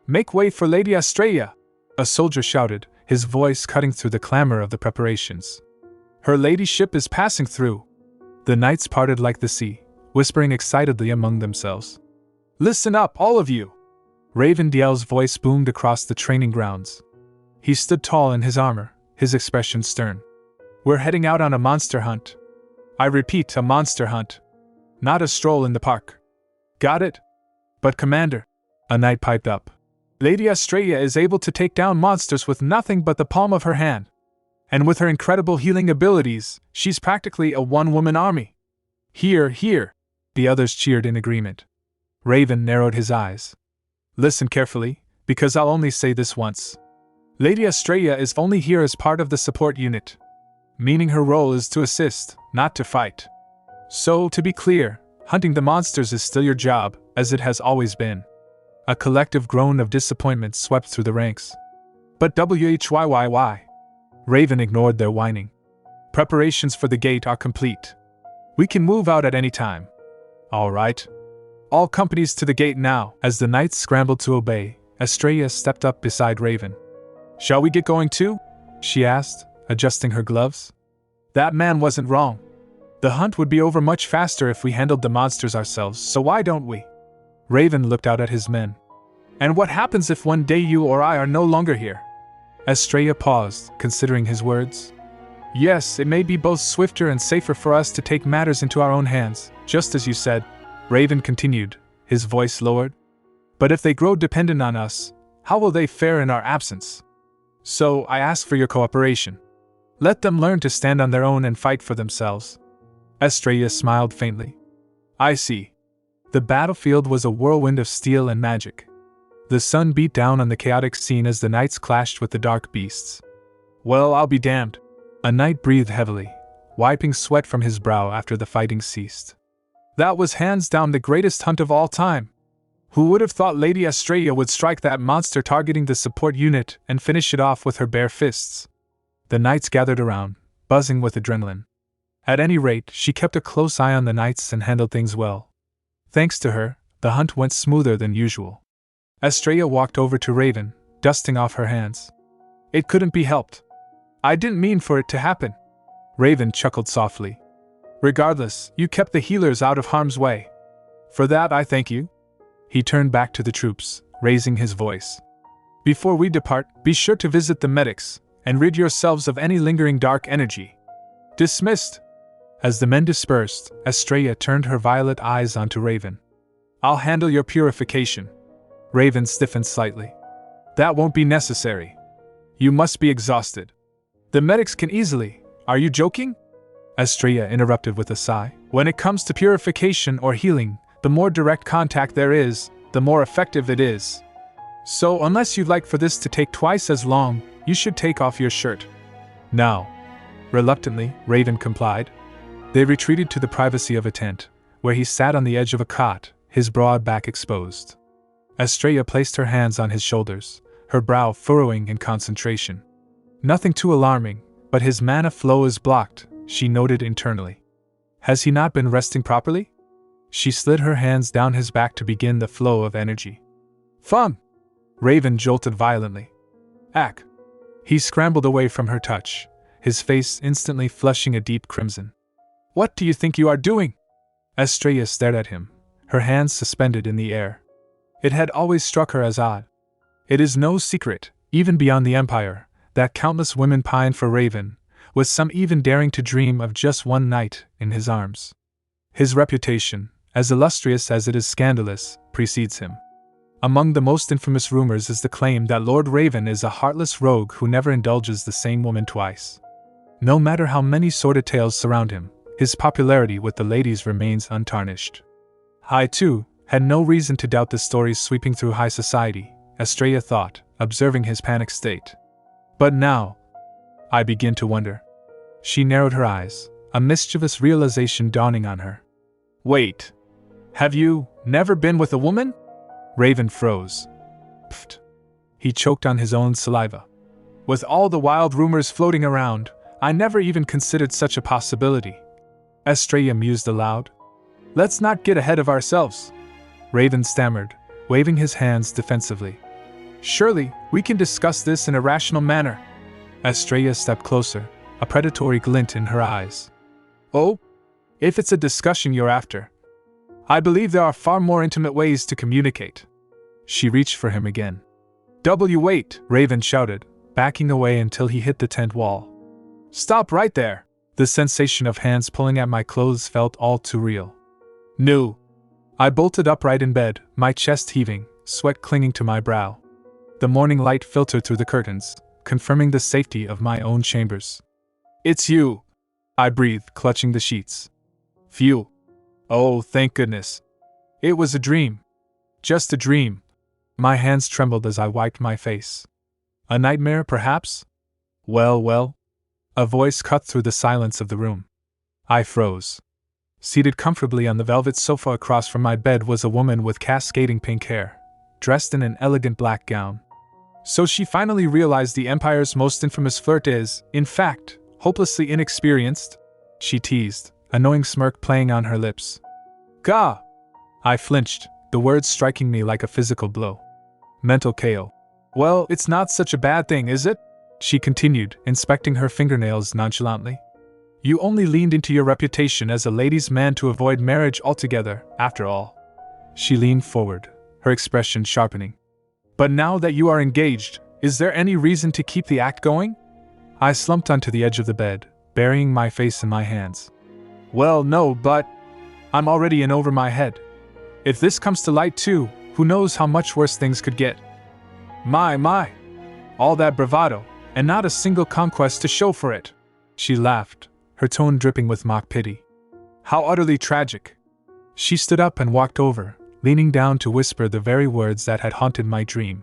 "Make way for Lady Estrella!" a soldier shouted, his voice cutting through the clamor of the preparations. "Her ladyship is passing through." The knights parted like the sea, whispering excitedly among themselves. "Listen up, all of you!" Raven Diel's voice boomed across the training grounds. He stood tall in his armor, his expression stern. "We're heading out on a monster hunt. I repeat, a monster hunt. Not a stroll in the park. Got it?" "But Commander," a knight piped up, "Lady Estrella is able to take down monsters with nothing but the palm of her hand. And with her incredible healing abilities, she's practically a one-woman army." "Hear, hear!" The others cheered in agreement. Raven narrowed his eyes. "Listen carefully, because I'll only say this once. Lady Estrella is only here as part of the support unit, meaning her role is to assist, not to fight. So, to be clear, hunting the monsters is still your job, as it has always been." A collective groan of disappointment swept through the ranks. "But whyy?" Raven ignored their whining. "Preparations for the gate are complete. We can move out at any time." "All right. All companies to the gate now." As the knights scrambled to obey, Estrella stepped up beside Raven. "Shall we get going too?" she asked, adjusting her gloves. "That man wasn't wrong. The hunt would be over much faster if we handled the monsters ourselves, so why don't we?" Raven looked out at his men. "And what happens if one day you or I are no longer here?" Estrella paused, considering his words. "Yes, it may be both swifter and safer for us to take matters into our own hands, just as you said," Raven continued, his voice lowered. "But if they grow dependent on us, how will they fare in our absence? So, I ask for your cooperation. Let them learn to stand on their own and fight for themselves." Estrella smiled faintly. "I see." The battlefield was a whirlwind of steel and magic. The sun beat down on the chaotic scene as the knights clashed with the dark beasts. "Well, I'll be damned." A knight breathed heavily, wiping sweat from his brow after the fighting ceased. "That was hands down the greatest hunt of all time. Who would have thought Lady Estrella would strike that monster targeting the support unit and finish it off with her bare fists?" The knights gathered around, buzzing with adrenaline. At any rate, she kept a close eye on the knights and handled things well. Thanks to her, the hunt went smoother than usual. Estrella walked over to Raven, dusting off her hands. "It couldn't be helped. I didn't mean for it to happen." Raven chuckled softly. "Regardless, you kept the healers out of harm's way. For that I thank you." He turned back to the troops, raising his voice. "Before we depart, be sure to visit the medics, and rid yourselves of any lingering dark energy." "Dismissed." As the men dispersed, Estrella turned her violet eyes onto Raven. "I'll handle your purification." Raven stiffened slightly. "That won't be necessary. You must be exhausted. The medics can easily. Are you joking?" Estrella interrupted with a sigh. "When it comes to purification or healing, the more direct contact there is, the more effective it is. So unless you'd like for this to take twice as long, you should take off your shirt." "Now." Reluctantly, Raven complied. They retreated to the privacy of a tent, where he sat on the edge of a cot, his broad back exposed. Estrella placed her hands on his shoulders, her brow furrowing in concentration. "Nothing too alarming, but his mana flow is blocked," she noted internally. "Has he not been resting properly?" She slid her hands down his back to begin the flow of energy. "Fum!" Raven jolted violently. "Ack!" He scrambled away from her touch, his face instantly flushing a deep crimson. "What do you think you are doing?" Estrella stared at him, her hands suspended in the air. It had always struck her as odd. It is no secret, even beyond the Empire, that countless women pine for Raven, with some even daring to dream of just one night in his arms. His reputation, as illustrious as it is scandalous, precedes him. Among the most infamous rumors is the claim that Lord Raven is a heartless rogue who never indulges the same woman twice. No matter how many sordid tales surround him, his popularity with the ladies remains untarnished. I, too, had no reason to doubt the stories sweeping through high society, Estrella thought, observing his panicked state. But now, I begin to wonder. She narrowed her eyes, a mischievous realization dawning on her. Wait. Have you never been with a woman? Raven froze. Pfft. He choked on his own saliva. With all the wild rumors floating around, I never even considered such a possibility. Estrella mused aloud. Let's not get ahead of ourselves. Raven stammered, waving his hands defensively. Surely, we can discuss this in a rational manner. Estrella stepped closer, a predatory glint in her eyes. Oh? If it's a discussion you're after. I believe there are far more intimate ways to communicate. She reached for him again. Wait, Raven shouted, backing away until he hit the tent wall. Stop right there! The sensation of hands pulling at my clothes felt all too real. No. I bolted upright in bed, my chest heaving, sweat clinging to my brow. The morning light filtered through the curtains, confirming the safety of my own chambers. It's you! I breathed, clutching the sheets. Phew. Oh, thank goodness. It was a dream. Just a dream. My hands trembled as I wiped my face. A nightmare, perhaps? Well. A voice cut through the silence of the room. I froze. Seated comfortably on the velvet sofa across from my bed was a woman with cascading pink hair, dressed in an elegant black gown. So she finally realized the Empire's most infamous flirt is, in fact, hopelessly inexperienced? She teased, a knowing smirk playing on her lips. Gah! I flinched, the words striking me like a physical blow. Mental KO. Well, it's not such a bad thing, is it? She continued, inspecting her fingernails nonchalantly. You only leaned into your reputation as a ladies' man to avoid marriage altogether, after all. She leaned forward, her expression sharpening. But now that you are engaged, is there any reason to keep the act going? I slumped onto the edge of the bed, burying my face in my hands. Well, no, but I'm already in over my head. If this comes to light too, who knows how much worse things could get. My. All that bravado, and not a single conquest to show for it. She laughed, her tone dripping with mock pity. How utterly tragic. She stood up and walked over, leaning down to whisper the very words that had haunted my dream.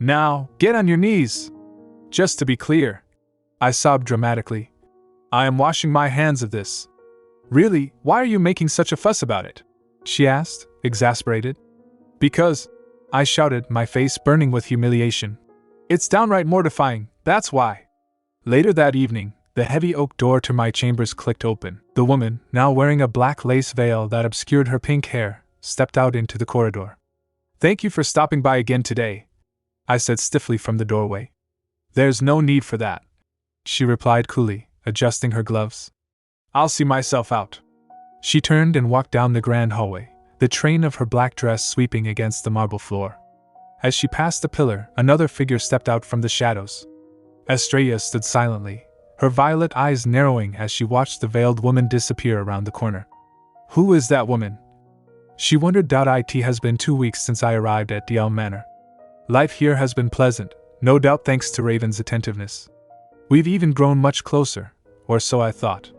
Now, get on your knees. Just to be clear. I sobbed dramatically. I am washing my hands of this. Really, why are you making such a fuss about it? She asked, exasperated. Because, I shouted, my face burning with humiliation. It's downright mortifying, that's why. Later that evening, the heavy oak door to my chambers clicked open. The woman, now wearing a black lace veil that obscured her pink hair, stepped out into the corridor. Thank you for stopping by again today, I said stiffly from the doorway. There's no need for that, she replied coolly, adjusting her gloves. I'll see myself out. She turned and walked down the grand hallway, the train of her black dress sweeping against the marble floor. As she passed the pillar, another figure stepped out from the shadows. Estrella stood silently, her violet eyes narrowing as she watched the veiled woman disappear around the corner. Who is that woman? She wondered. It has been 2 weeks since I arrived at DL Manor. Life here has been pleasant, no doubt thanks to Raven's attentiveness. We've even grown much closer, or so I thought.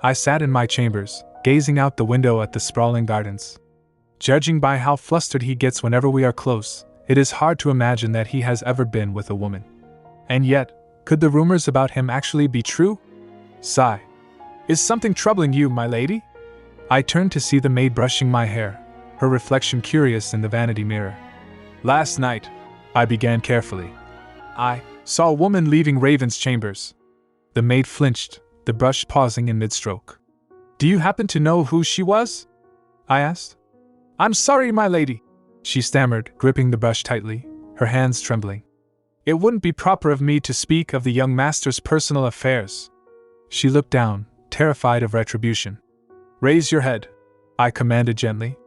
I sat in my chambers, gazing out the window at the sprawling gardens. Judging by how flustered he gets whenever we are close, it is hard to imagine that he has ever been with a woman. And yet, could the rumors about him actually be true? Sigh. Is something troubling you, my lady? I turned to see the maid brushing my hair, her reflection curious in the vanity mirror. Last night, I began carefully. I saw a woman leaving Raven's chambers. The maid flinched, the brush pausing in mid-stroke. Do you happen to know who she was? I asked. I'm sorry, my lady, she stammered, gripping the brush tightly, her hands trembling. It wouldn't be proper of me to speak of the young master's personal affairs. She looked down, terrified of retribution. Raise your head, I commanded gently.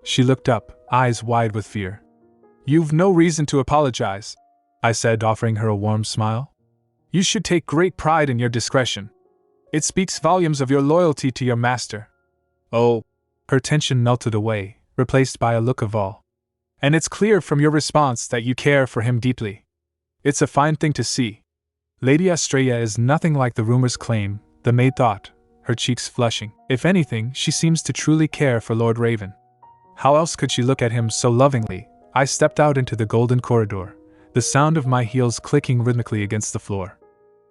She looked up, eyes wide with fear. You've no reason to apologize, I said, offering her a warm smile. You should take great pride in your discretion. It speaks volumes of your loyalty to your master. Oh, her tension melted away, replaced by a look of awe. And it's clear from your response that you care for him deeply. It's a fine thing to see. Lady Estrella is nothing like the rumors claim, the maid thought, her cheeks flushing. If anything, she seems to truly care for Lord Raven. How else could she look at him so lovingly? I stepped out into the golden corridor, the sound of my heels clicking rhythmically against the floor.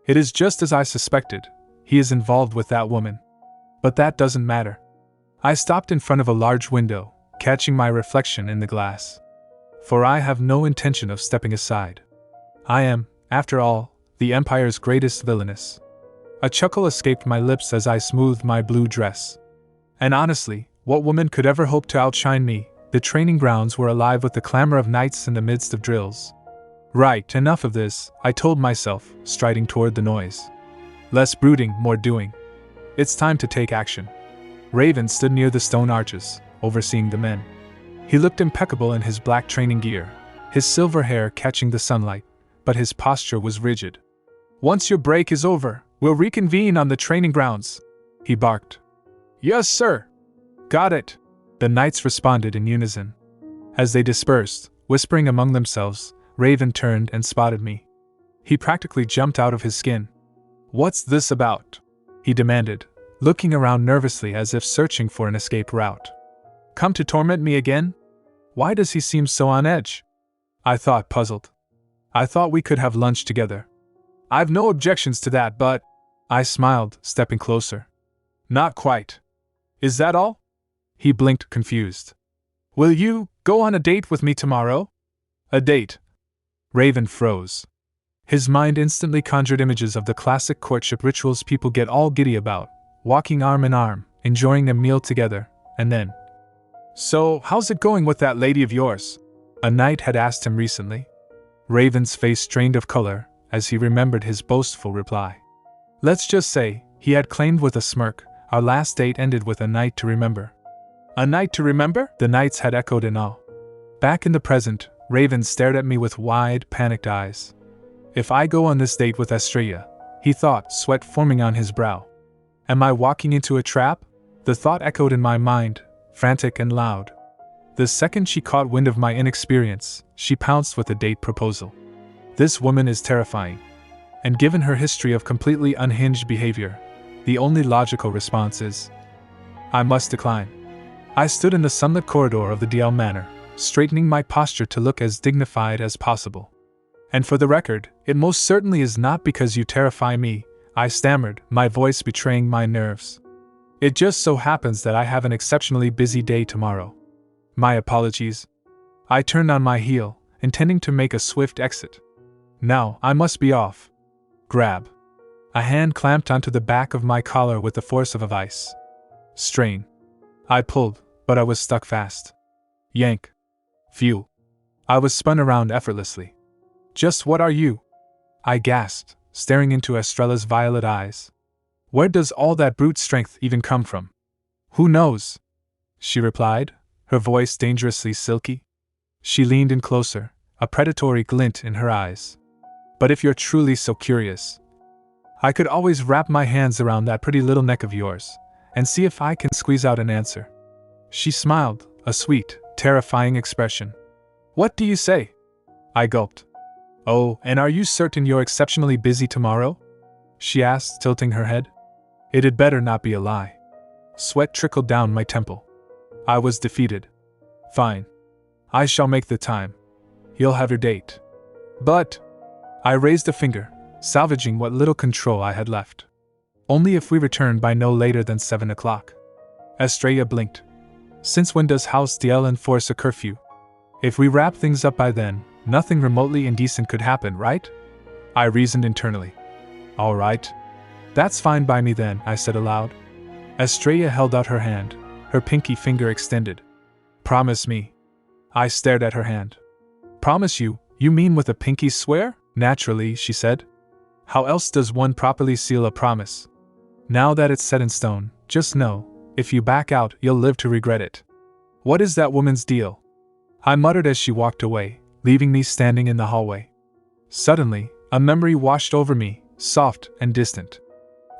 It is just as I suspected. He is involved with that woman. But that doesn't matter. I stopped in front of a large window, catching my reflection in the glass. For I have no intention of stepping aside. I am, after all, the Empire's greatest villainess. A chuckle escaped my lips as I smoothed my blue dress. And honestly, what woman could ever hope to outshine me? The training grounds were alive with the clamor of knights in the midst of drills. Right, enough of this, I told myself, striding toward the noise. Less brooding, more doing. It's time to take action. Raven stood near the stone arches, overseeing the men. He looked impeccable in his black training gear, his silver hair catching the sunlight, but his posture was rigid. Once your break is over, we'll reconvene on the training grounds, he barked. Yes, sir. Got it, the knights responded in unison. As they dispersed, whispering among themselves, Raven turned and spotted me. He practically jumped out of his skin. What's this about? He demanded, looking around nervously as if searching for an escape route. Come to torment me again? Why does he seem so on edge? I thought, puzzled. I thought we could have lunch together. I've no objections to that, but... I smiled, stepping closer. Not quite. Is that all? He blinked, confused. Will you go on a date with me tomorrow? A date? Raven froze. His mind instantly conjured images of the classic courtship rituals people get all giddy about, walking arm in arm, enjoying a meal together, and then... So, how's it going with that lady of yours? A knight had asked him recently. Raven's face strained of color as he remembered his boastful reply. Let's just say, he had claimed with a smirk, our last date ended with a night to remember. A night to remember? The knights had echoed in awe. Back in the present, Raven stared at me with wide, panicked eyes. If I go on this date with Estrella, he thought, sweat forming on his brow. Am I walking into a trap? The thought echoed in my mind, frantic and loud. The second she caught wind of my inexperience, she pounced with a date proposal. This woman is terrifying. And given her history of completely unhinged behavior, the only logical response is, I must decline. I stood in the sunlit corridor of the DL Manor, straightening my posture to look as dignified as possible. And for the record, it most certainly is not because you terrify me, I stammered, my voice betraying my nerves. It just so happens that I have an exceptionally busy day tomorrow. My apologies. I turned on my heel, intending to make a swift exit. Now, I must be off. Grab. A hand clamped onto the back of my collar with the force of a vice. Strain. I pulled, but I was stuck fast. Yank. Phew. I was spun around effortlessly. Just what are you? I gasped, staring into Estrella's violet eyes. Where does all that brute strength even come from? Who knows? She replied, her voice dangerously silky. She leaned in closer, a predatory glint in her eyes. But if you're truly so curious, I could always wrap my hands around that pretty little neck of yours, and see if I can squeeze out an answer. She smiled, a sweet, terrifying expression. What do you say? I gulped. Oh, and are you certain you're exceptionally busy tomorrow? She asked, tilting her head. It had better not be a lie. Sweat trickled down my temple. I was defeated. Fine. I shall make the time. You'll have your date. But... I raised a finger, salvaging what little control I had left. Only if we return by no later than 7 o'clock. Estrella blinked. Since when does House DL enforce a curfew? If we wrap things up by then, nothing remotely indecent could happen, right? I reasoned internally. All right. That's fine by me then, I said aloud. Estrella held out her hand, her pinky finger extended. Promise me. I stared at her hand. Promise you? You mean with a pinky swear? Naturally, she said. How else does one properly seal a promise? Now that it's set in stone, just know, if you back out, you'll live to regret it. What is that woman's deal? I muttered as she walked away, leaving me standing in the hallway. Suddenly, a memory washed over me, soft and distant.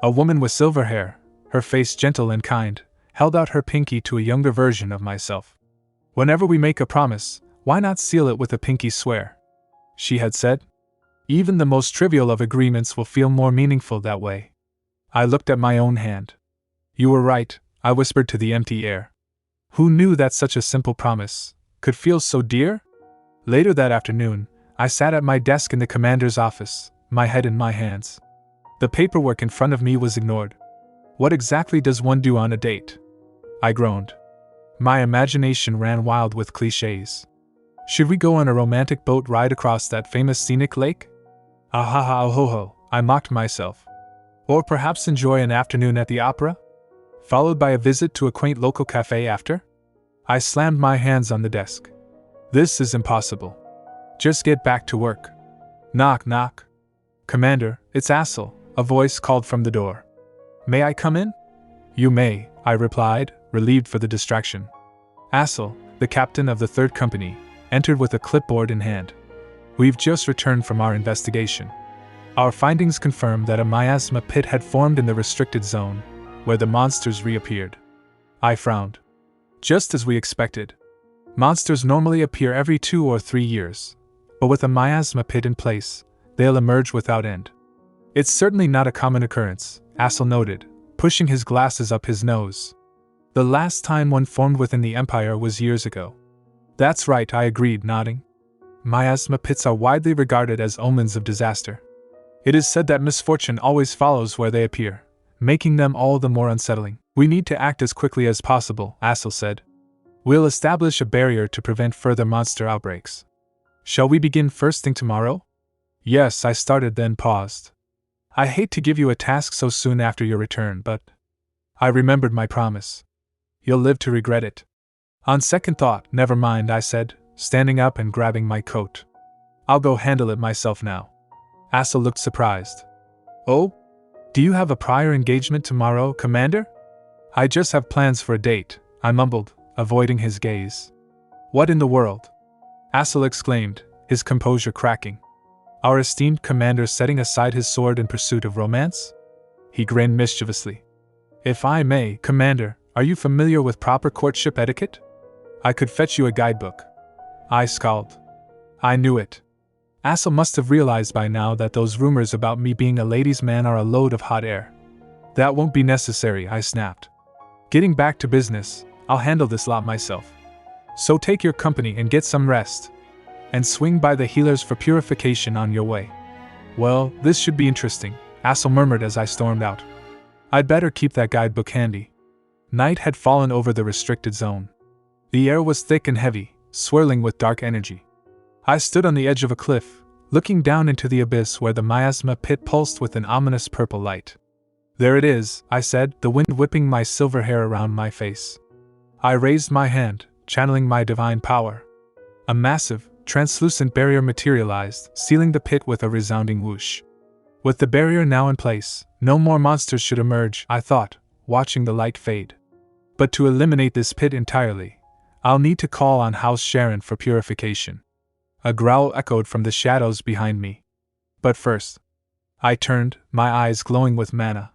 A woman with silver hair, her face gentle and kind, held out her pinky to a younger version of myself. Whenever we make a promise, why not seal it with a pinky swear? She had said. Even the most trivial of agreements will feel more meaningful that way. I looked at my own hand. You were right, I whispered to the empty air. Who knew that such a simple promise could feel so dear? Later that afternoon, I sat at my desk in the commander's office, my head in my hands. The paperwork in front of me was ignored. What exactly does one do on a date? I groaned. My imagination ran wild with cliches. Should we go on a romantic boat ride across that famous scenic lake? Ahaha ho, I mocked myself. Or perhaps enjoy an afternoon at the opera? Followed by a visit to a quaint local cafe after? I slammed my hands on the desk. This is impossible. Just get back to work. Knock, knock. Commander, it's Assel, a voice called from the door. May I come in? You may, I replied, relieved for the distraction. Assel, the captain of the 3rd Company, entered with a clipboard in hand. We've just returned from our investigation. Our findings confirm that a miasma pit had formed in the restricted zone, where the monsters reappeared. I frowned. Just as we expected. Monsters normally appear every 2 or 3 years, but with a miasma pit in place, they'll emerge without end. It's certainly not a common occurrence, Assel noted, pushing his glasses up his nose. The last time one formed within the Empire was years ago. That's right, I agreed, nodding. Miasma pits are widely regarded as omens of disaster. It is said that misfortune always follows where they appear, making them all the more unsettling. We need to act as quickly as possible, Assel said. We'll establish a barrier to prevent further monster outbreaks. Shall we begin first thing tomorrow? Yes, I started then paused. I hate to give you a task so soon after your return, but I remembered my promise. You'll live to regret it. On second thought, never mind, I said, standing up and grabbing my coat. I'll go handle it myself now. Assel looked surprised. Oh? Do you have a prior engagement tomorrow, Commander? I just have plans for a date, I mumbled, avoiding his gaze. What in the world? Assel exclaimed, his composure cracking. Our esteemed commander setting aside his sword in pursuit of romance? He grinned mischievously. If I may, Commander, are you familiar with proper courtship etiquette? I could fetch you a guidebook. I scowled. I knew it. Assel must have realized by now that those rumors about me being a ladies' man are a load of hot air. That won't be necessary, I snapped. Getting back to business, I'll handle this lot myself. So take your company and get some rest. And swing by the healers for purification on your way. Well, this should be interesting, Assel murmured as I stormed out. I'd better keep that guidebook handy. Night had fallen over the restricted zone. The air was thick and heavy, swirling with dark energy. I stood on the edge of a cliff, looking down into the abyss where the miasma pit pulsed with an ominous purple light. There it is, I said, the wind whipping my silver hair around my face. I raised my hand, channeling my divine power. A massive, translucent barrier materialized, sealing the pit with a resounding whoosh. With the barrier now in place, no more monsters should emerge, I thought, watching the light fade. But to eliminate this pit entirely, I'll need to call on House Sharen for purification. A growl echoed from the shadows behind me. But first, I turned, my eyes glowing with mana.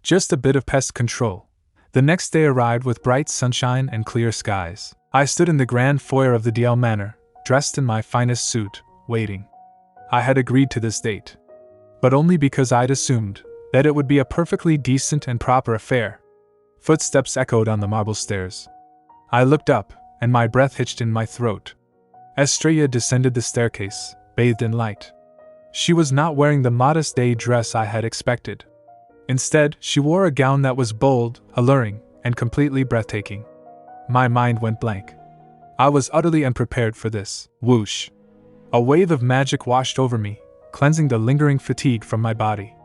Just a bit of pest control. The next day arrived with bright sunshine and clear skies. I stood in the grand foyer of the DL Manor, dressed in my finest suit, waiting. I had agreed to this date. But only because I'd assumed that it would be a perfectly decent and proper affair. Footsteps echoed on the marble stairs. I looked up, and my breath hitched in my throat. Estrella descended the staircase, bathed in light. She was not wearing the modest day dress I had expected. Instead, she wore a gown that was bold, alluring, and completely breathtaking. My mind went blank. I was utterly unprepared for this. Whoosh! A wave of magic washed over me, cleansing the lingering fatigue from my body.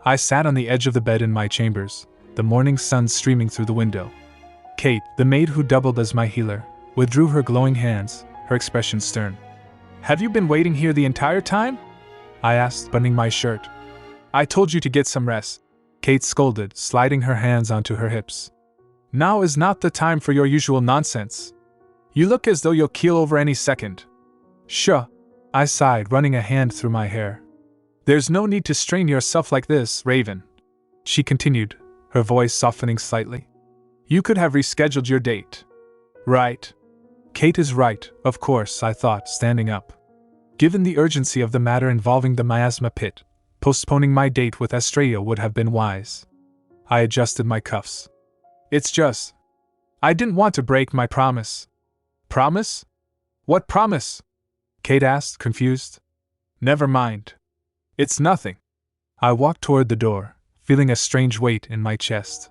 I sat on the edge of the bed in my chambers, the morning sun streaming through the window. Kate, the maid who doubled as my healer, withdrew her glowing hands, her expression stern. Have you been waiting here the entire time? I asked, buttoning my shirt. I told you to get some rest, Kate scolded, sliding her hands onto her hips. Now is not the time for your usual nonsense. You look as though you'll keel over any second. Shuh, I sighed, running a hand through my hair. There's no need to strain yourself like this, Raven, she continued, her voice softening slightly. You could have rescheduled your date. Right. Kate is right, of course, I thought, standing up. Given the urgency of the matter involving the miasma pit, postponing my date with Estrella would have been wise. I adjusted my cuffs. It's just, I didn't want to break my promise. Promise? What promise? Kate asked, confused. Never mind. It's nothing. I walked toward the door, feeling a strange weight in my chest.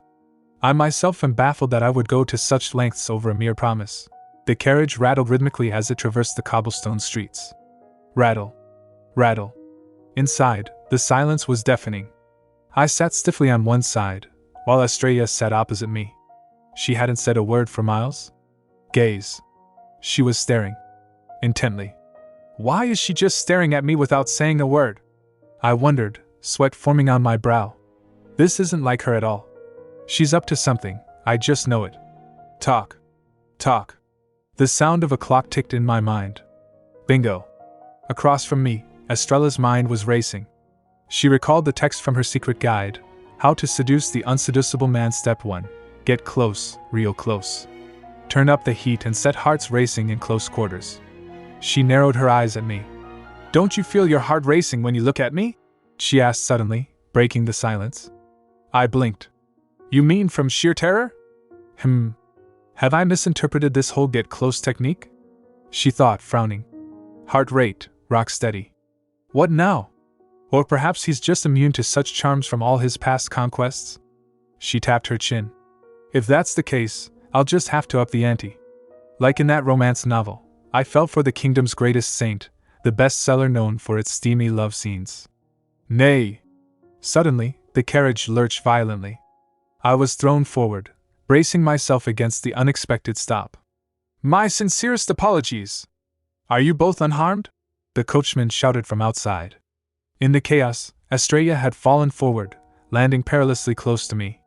I myself am baffled that I would go to such lengths over a mere promise. The carriage rattled rhythmically as it traversed the cobblestone streets. Rattle. Rattle. Inside, the silence was deafening. I sat stiffly on one side, while Estrella sat opposite me. She hadn't said a word for miles. Gaze. She was staring. Intently. Why is she just staring at me without saying a word? I wondered, sweat forming on my brow. This isn't like her at all. She's up to something, I just know it. Talk. Talk. The sound of a clock ticked in my mind. Bingo. Across from me, Estrella's mind was racing. She recalled the text from her secret guide, How to Seduce the Unseducible Man. Step 1. Get close, real close. Turn up the heat and set hearts racing in close quarters. She narrowed her eyes at me. Don't you feel your heart racing when you look at me? She asked suddenly, breaking the silence. I blinked. You mean from sheer terror? Have I misinterpreted this whole get close technique? She thought, frowning. Heart rate, rock steady. What now? Or perhaps he's just immune to such charms from all his past conquests? She tapped her chin. If that's the case, I'll just have to up the ante. Like in that romance novel, I fell for the kingdom's greatest saint, the bestseller known for its steamy love scenes. Nay! Suddenly, the carriage lurched violently. I was thrown forward, bracing myself against the unexpected stop. My sincerest apologies! Are you both unharmed? The coachman shouted from outside. In the chaos, Estrella had fallen forward, landing perilously close to me.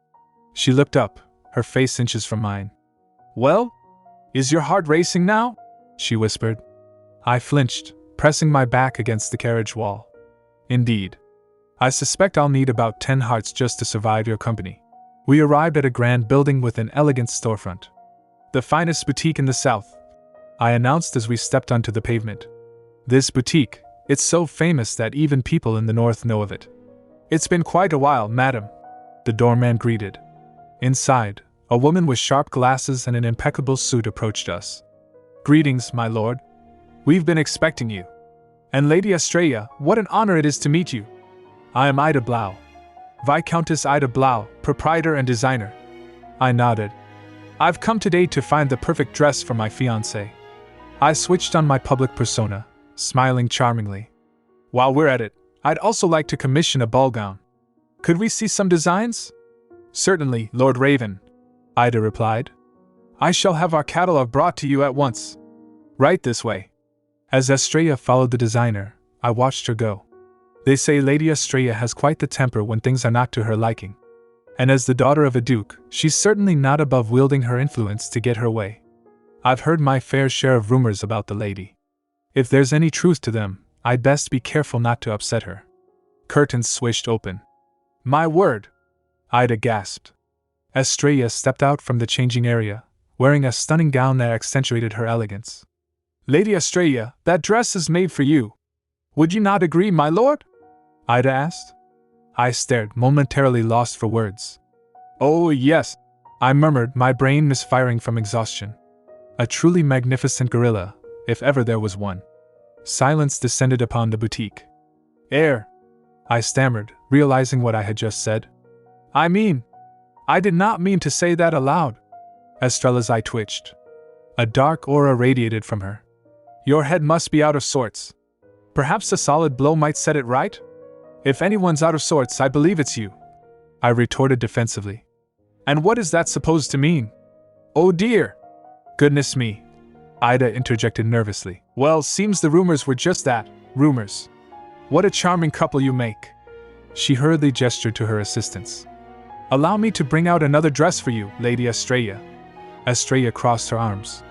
She looked up, her face inches from mine. Well? Is your heart racing now? She whispered. I flinched, pressing my back against the carriage wall. Indeed. I suspect I'll need about 10 hearts just to survive your company. We arrived at a grand building with an elegant storefront. The finest boutique in the south, I announced as we stepped onto the pavement. This boutique, it's so famous that even people in the north know of it. It's been quite a while, madam, the doorman greeted. Inside, a woman with sharp glasses and an impeccable suit approached us. Greetings, my lord. We've been expecting you. And Lady Estrella, what an honor it is to meet you. I am Ida Blau. Viscountess Ida Blau, proprietor and designer. I nodded. I've come today to find the perfect dress for my fiancé. I switched on my public persona, smiling charmingly. While we're at it, I'd also like to commission a ball gown. Could we see some designs? Certainly, Lord Raven, Ida replied. I shall have our catalog brought to you at once. Right this way. As Estrella followed the designer, I watched her go. They say Lady Estrella has quite the temper when things are not to her liking. And as the daughter of a duke, she's certainly not above wielding her influence to get her way. I've heard my fair share of rumors about the lady. If there's any truth to them, I'd best be careful not to upset her. Curtains swished open. My word! Ida gasped. Estrella stepped out from the changing area, wearing a stunning gown that accentuated her elegance. Lady Estrella, that dress is made for you. Would you not agree, my lord? Ida asked. I stared, momentarily lost for words. Oh, yes, I murmured, my brain misfiring from exhaustion. A truly magnificent gorilla, if ever there was one. Silence descended upon the boutique. Heir, I stammered, realizing what I had just said. I did not mean to say that aloud. Estrella's eye twitched. A dark aura radiated from her. Your head must be out of sorts. Perhaps a solid blow might set it right? If anyone's out of sorts, I believe it's you, I retorted defensively. And what is that supposed to mean? Oh dear! Goodness me, Ida interjected nervously. Well, seems the rumors were just that, rumors. What a charming couple you make. She hurriedly gestured to her assistants. Allow me to bring out another dress for you, Lady Estrella. Estrella crossed her arms.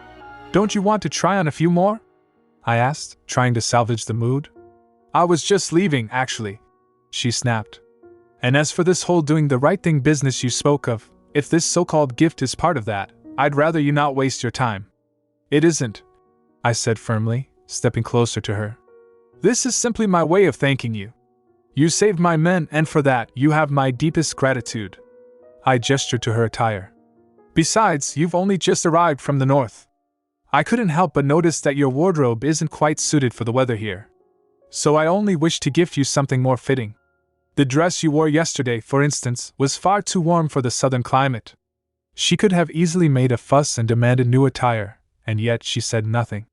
Don't you want to try on a few more? I asked, trying to salvage the mood. I was just leaving, actually, she snapped. And as for this whole doing the right thing business you spoke of, if this so-called gift is part of that, I'd rather you not waste your time. It isn't, I said firmly, stepping closer to her. This is simply my way of thanking you. You saved my men, and for that, you have my deepest gratitude. I gestured to her attire. Besides, you've only just arrived from the north. I couldn't help but notice that your wardrobe isn't quite suited for the weather here. So I only wish to gift you something more fitting. The dress you wore yesterday, for instance, was far too warm for the southern climate. She could have easily made a fuss and demanded new attire, and yet she said nothing.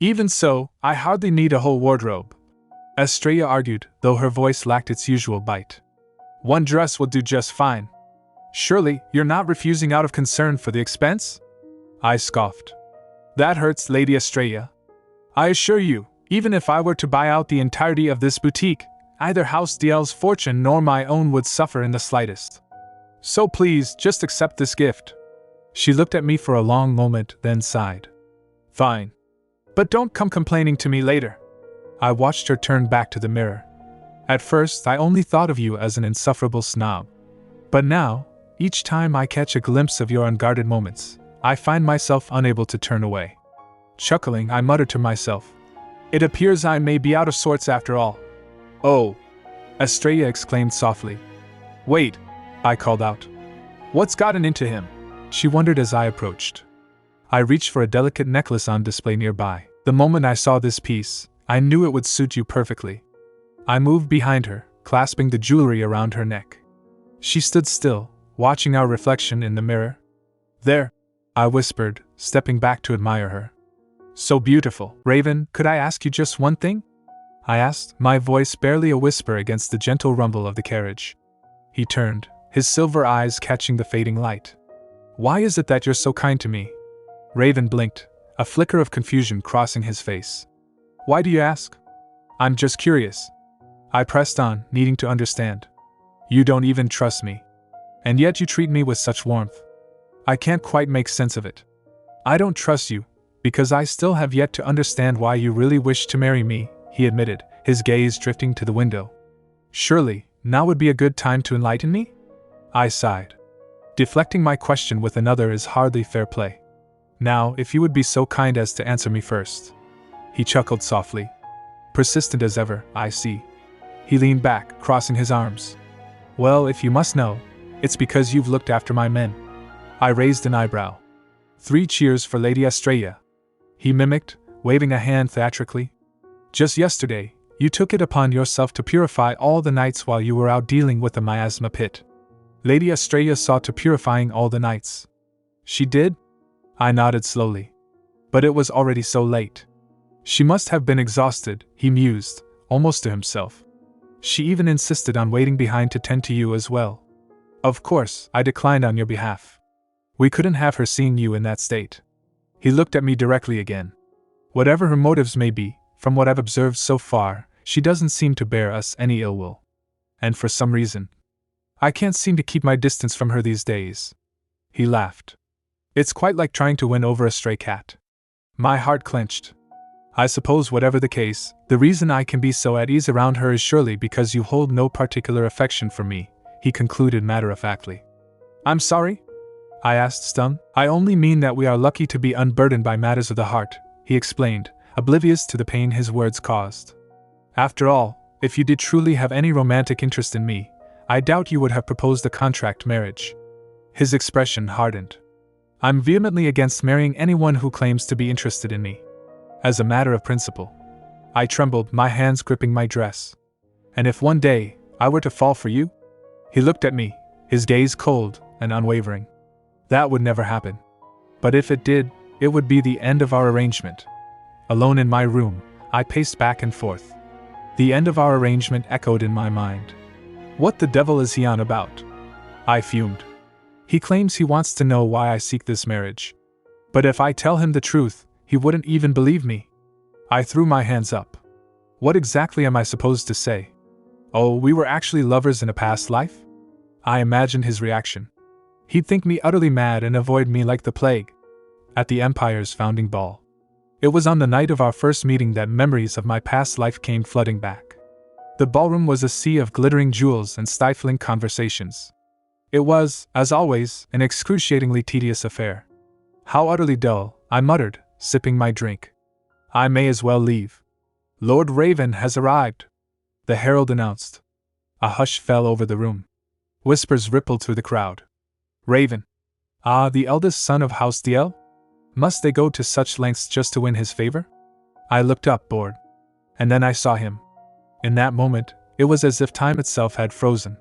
Even so, I hardly need a whole wardrobe, Estrella argued, though her voice lacked its usual bite. One dress will do just fine. Surely, you're not refusing out of concern for the expense? I scoffed. That hurts, Lady Estrella. I assure you, even if I were to buy out the entirety of this boutique, neither House DL's fortune nor my own would suffer in the slightest. So please, just accept this gift. She looked at me for a long moment, then sighed. Fine. But don't come complaining to me later. I watched her turn back to the mirror. At first, I only thought of you as an insufferable snob. But now, each time I catch a glimpse of your unguarded moments, I find myself unable to turn away. Chuckling, I muttered to myself, it appears I may be out of sorts after all. Oh! Estrella exclaimed softly. Wait! I called out. What's gotten into him? She wondered as I approached. I reached for a delicate necklace on display nearby. The moment I saw this piece, I knew it would suit you perfectly. I moved behind her, clasping the jewelry around her neck. She stood still, watching our reflection in the mirror. There, I whispered, stepping back to admire her. So beautiful. Raven, could I ask you just one thing? I asked, my voice barely a whisper against the gentle rumble of the carriage. He turned, his silver eyes catching the fading light. Why is it that you're so kind to me? Raven blinked, a flicker of confusion crossing his face. Why do you ask? I'm just curious. I pressed on, needing to understand. You don't even trust me. And yet you treat me with such warmth. I can't quite make sense of it. I don't trust you, because I still have yet to understand why you really wish to marry me, he admitted, his gaze drifting to the window. Surely, now would be a good time to enlighten me? I sighed. Deflecting my question with another is hardly fair play. Now, if you would be so kind as to answer me first. He chuckled softly. Persistent as ever, I see. He leaned back, crossing his arms. Well, if you must know, it's because you've looked after my men. I raised an eyebrow. 3 cheers for Lady Estrella. He mimicked, waving a hand theatrically. Just yesterday, you took it upon yourself to purify all the nights while you were out dealing with the miasma pit. Lady Estrella saw to purifying all the nights. She did? I nodded slowly. But it was already so late. She must have been exhausted, he mused, almost to himself. She even insisted on waiting behind to tend to you as well. Of course, I declined on your behalf. We couldn't have her seeing you in that state. He looked at me directly again. Whatever her motives may be, from what I've observed so far, she doesn't seem to bear us any ill will. And for some reason, I can't seem to keep my distance from her these days. He laughed. It's quite like trying to win over a stray cat. My heart clenched. I suppose whatever the case, the reason I can be so at ease around her is surely because you hold no particular affection for me, he concluded matter-of-factly. I'm sorry? I asked, stung. I only mean that we are lucky to be unburdened by matters of the heart, he explained, oblivious to the pain his words caused. After all, if you did truly have any romantic interest in me, I doubt you would have proposed a contract marriage. His expression hardened. I'm vehemently against marrying anyone who claims to be interested in me. As a matter of principle. I trembled, my hands gripping my dress. And if one day, I were to fall for you? He looked at me, his gaze cold and unwavering. That would never happen. But if it did, it would be the end of our arrangement. Alone in my room, I paced back and forth. The end of our arrangement echoed in my mind. What the devil is he on about? I fumed. He claims he wants to know why I seek this marriage. But if I tell him the truth, he wouldn't even believe me. I threw my hands up. What exactly am I supposed to say? Oh, we were actually lovers in a past life? I imagined his reaction. He'd think me utterly mad and avoid me like the plague. At the Empire's founding ball. It was on the night of our first meeting that memories of my past life came flooding back. The ballroom was a sea of glittering jewels and stifling conversations. It was, as always, an excruciatingly tedious affair. How utterly dull, I muttered, sipping my drink. I may as well leave. Lord Raven has arrived, the herald announced. A hush fell over the room. Whispers rippled through the crowd. Raven. Ah, the eldest son of House DL? Must they go to such lengths just to win his favor? I looked up, bored. And then I saw him. In that moment, It was as if time itself had frozen.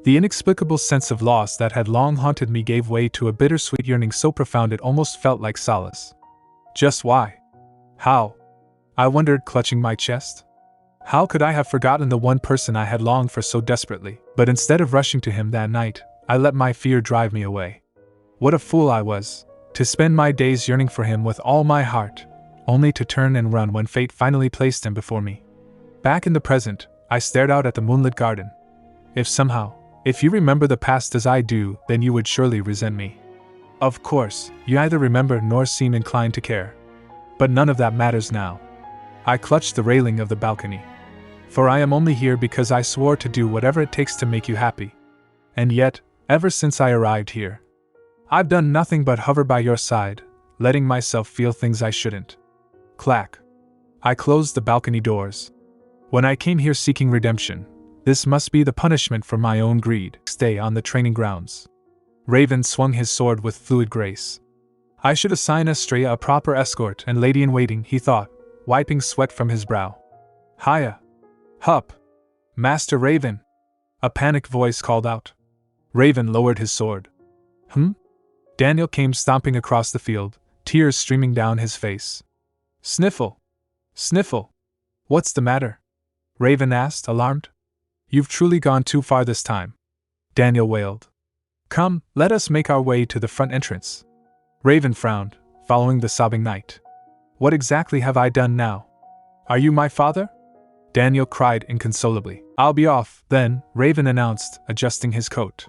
The inexplicable sense of loss that had long haunted me gave way to a bittersweet yearning so profound it almost felt like solace. Just why? How? I wondered, clutching my chest. How could I have forgotten the one person I had longed for so desperately? But instead of rushing to him that night, I let my fear drive me away. What a fool I was, to spend my days yearning for him with all my heart, only to turn and run when fate finally placed him before me. Back in the present, I stared out at the moonlit garden. If you remember the past as I do, then you would surely resent me. Of course, you neither remember nor seem inclined to care. But none of that matters now. I clutched the railing of the balcony. For I am only here because I swore to do whatever it takes to make you happy. And yet, ever since I arrived here, I've done nothing but hover by your side, letting myself feel things I shouldn't. Clack. I closed the balcony doors. When I came here seeking redemption, this must be the punishment for my own greed. Stay on the training grounds. Raven swung his sword with fluid grace. I should assign Estrella a proper escort and lady-in-waiting, he thought, wiping sweat from his brow. Hiya! Hup! Master Raven! A panicked voice called out. Raven lowered his sword. Daniel came stomping across the field, tears streaming down his face. Sniffle! Sniffle! What's the matter? Raven asked, alarmed. You've truly gone too far this time, Daniel wailed. Come, let us make our way to the front entrance. Raven frowned, following the sobbing knight. What exactly have I done now? Are you my father? Daniel cried inconsolably. I'll be off, then, Raven announced, adjusting his coat.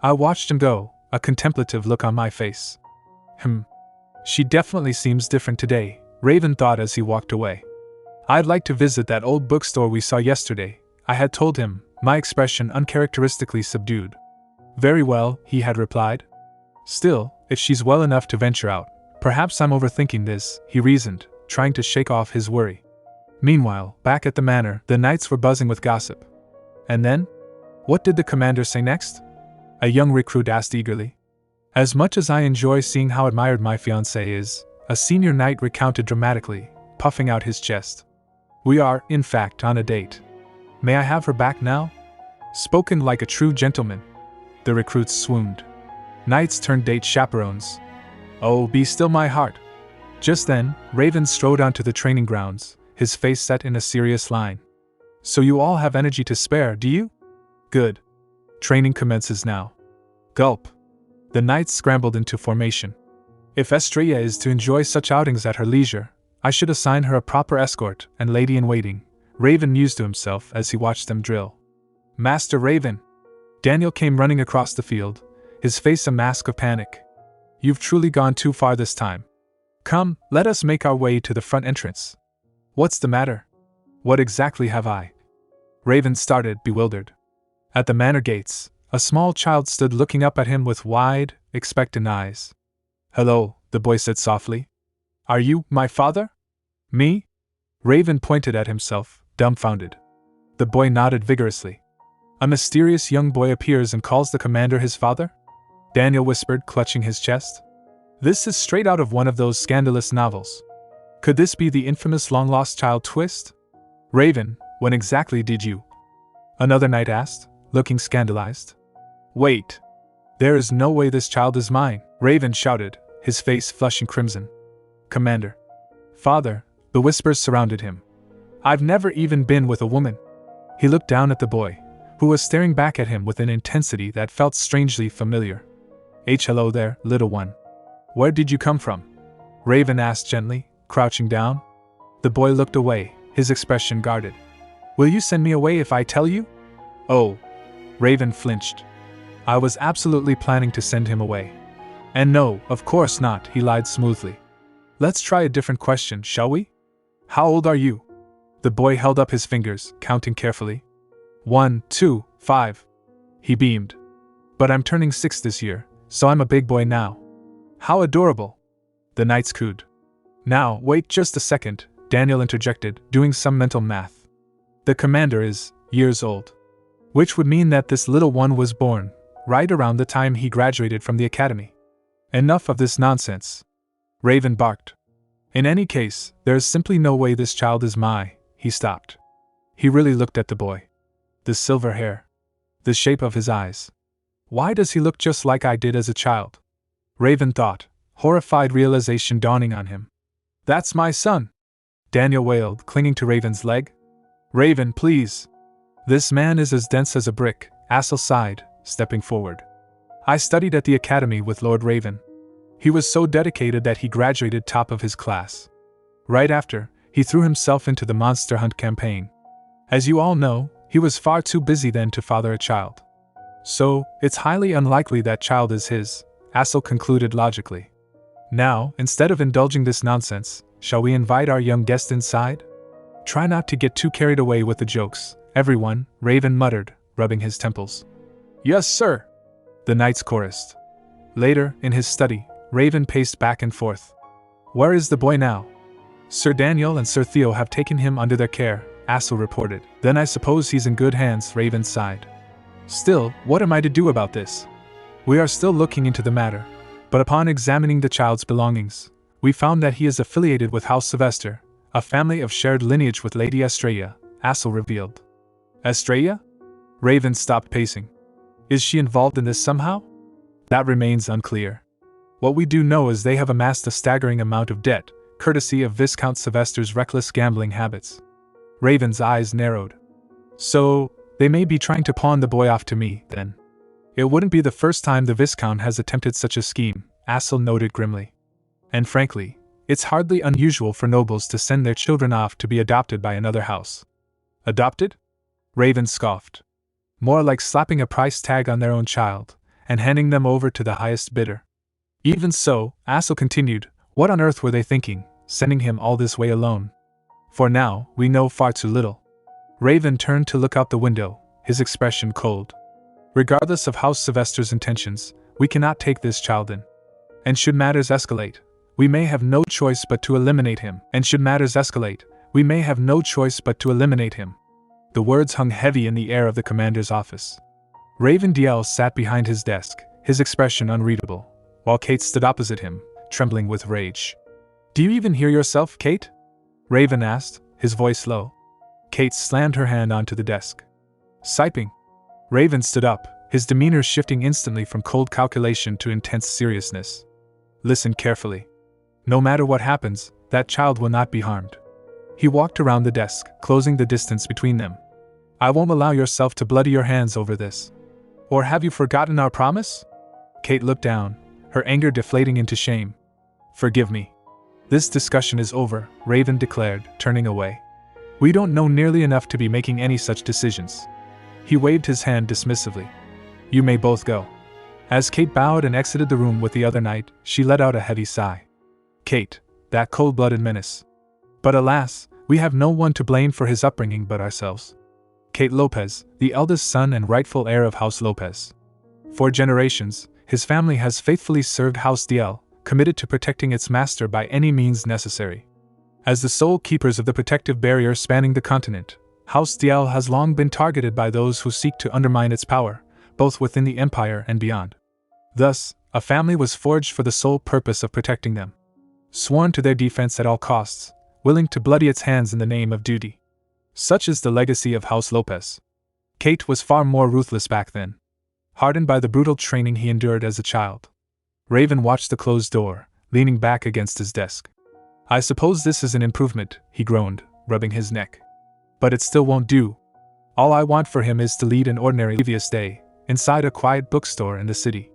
I watched him go, a contemplative look on my face. She definitely seems different today, Raven thought as he walked away. I'd like to visit that old bookstore we saw yesterday, I had told him, my expression uncharacteristically subdued. Very well, he had replied. Still, if she's well enough to venture out, perhaps I'm overthinking this, he reasoned, trying to shake off his worry. Meanwhile, back at the manor, the knights were buzzing with gossip. And then? What did the commander say next? A young recruit asked eagerly. As much as I enjoy seeing how admired my fiancé is, a senior knight recounted dramatically, puffing out his chest. We are, in fact, on a date. May I have her back now? Spoken like a true gentleman. The recruits swooned. Knights turned date chaperones. Oh, be still my heart. Just then, Raven strode onto the training grounds, his face set in a serious line. So you all have energy to spare, do you? Good. Training commences now. Gulp. The knights scrambled into formation. If Estrella is to enjoy such outings at her leisure, I should assign her a proper escort and lady-in-waiting, Raven mused to himself as he watched them drill. Master Raven! Daniel came running across the field, his face a mask of panic. You've truly gone too far this time. Come, let us make our way to the front entrance. What's the matter? What exactly have I? Raven started, bewildered. At the manor gates, a small child stood looking up at him with wide, expectant eyes. Hello, the boy said softly. Are you my father? Me? Raven pointed at himself, dumbfounded. The boy nodded vigorously. A mysterious young boy appears and calls the commander his father? Daniel whispered, clutching his chest. This is straight out of one of those scandalous novels. Could this be the infamous long-lost child twist? Raven, when exactly did you? Another knight asked, looking scandalized. Wait. There is no way this child is mine, Raven shouted, his face flushing crimson. Commander. Father, the whispers surrounded him. I've never even been with a woman. He looked down at the boy, who was staring back at him with an intensity that felt strangely familiar. Hello there, little one. Where did you come from? Raven asked gently, crouching down. The boy looked away, his expression guarded. Will you send me away if I tell you? Oh. Raven flinched. I was absolutely planning to send him away. And no, of course not, he lied smoothly. Let's try a different question, shall we? How old are you? The boy held up his fingers, counting carefully. 1, 2, 5. He beamed. But I'm turning 6 this year, so I'm a big boy now. How adorable. The knights cooed. Now, wait just a second, Daniel interjected, doing some mental math. The commander is years old. Which would mean that this little one was born right around the time he graduated from the academy. Enough of this nonsense. Raven barked. In any case, there is simply no way this child is he stopped. He really looked at the boy. The silver hair. The shape of his eyes. Why does he look just like I did as a child? Raven thought, horrified realization dawning on him. That's my son! Daniel wailed, clinging to Raven's leg. Raven, please! This man is as dense as a brick, Assel sighed, stepping forward. I studied at the academy with Lord Raven. He was so dedicated that he graduated top of his class. Right after, he threw himself into the monster hunt campaign. As you all know, he was far too busy then to father a child. So, it's highly unlikely that child is his, Assel concluded logically. Now, instead of indulging this nonsense, shall we invite our young guest inside? Try not to get too carried away with the jokes, everyone, Raven muttered, rubbing his temples. Yes, sir! The knights chorused. Later, in his study, Raven paced back and forth. Where is the boy now? Sir Daniel and Sir Theo have taken him under their care, Assel reported. Then I suppose he's in good hands, Raven sighed. Still, what am I to do about this? We are still looking into the matter, but upon examining the child's belongings, we found that he is affiliated with House Sylvester, a family of shared lineage with Lady Estrella, Assel revealed. Estrella? Raven stopped pacing. Is she involved in this somehow? That remains unclear. What we do know is they have amassed a staggering amount of debt, courtesy of Viscount Sylvester's reckless gambling habits. Raven's eyes narrowed. So, they may be trying to pawn the boy off to me, then. It wouldn't be the first time the Viscount has attempted such a scheme, Assel noted grimly. And frankly, it's hardly unusual for nobles to send their children off to be adopted by another house. Adopted? Raven scoffed. More like slapping a price tag on their own child, and handing them over to the highest bidder. Even so, Assel continued, what on earth were they thinking, sending him all this way alone? For now, we know far too little. Raven turned to look out the window, his expression cold. Regardless of House Sylvester's intentions, we cannot take this child in. And should matters escalate, we may have no choice but to eliminate him. The words hung heavy in the air of the commander's office. Raven DL sat behind his desk, his expression unreadable, while Kate stood opposite him, trembling with rage. Do you even hear yourself, Kate? Raven asked, his voice low. Kate slammed her hand onto the desk. Siping. Raven stood up, his demeanor shifting instantly from cold calculation to intense seriousness. Listen carefully. No matter what happens, that child will not be harmed. He walked around the desk, closing the distance between them. I won't allow yourself to bloody your hands over this. Or have you forgotten our promise? Kate looked down, her anger deflating into shame. Forgive me. This discussion is over, Raven declared, turning away. We don't know nearly enough to be making any such decisions. He waved his hand dismissively. You may both go. As Kate bowed and exited the room with the other knight, she let out a heavy sigh. Kate, that cold-blooded menace. But alas, we have no one to blame for his upbringing but ourselves. Kate Lopez, the eldest son and rightful heir of House Lopez. For generations, his family has faithfully served House DL, committed to protecting its master by any means necessary. As the sole keepers of the protective barrier spanning the continent, House DL has long been targeted by those who seek to undermine its power, both within the empire and beyond. Thus, a family was forged for the sole purpose of protecting them. Sworn to their defense at all costs, willing to bloody its hands in the name of duty. Such is the legacy of House Lopez. Kate was far more ruthless back then, hardened by the brutal training he endured as a child. Raven watched the closed door, leaning back against his desk. I suppose this is an improvement, he groaned, rubbing his neck. But it still won't do. All I want for him is to lead an ordinary previous day, inside a quiet bookstore in the city.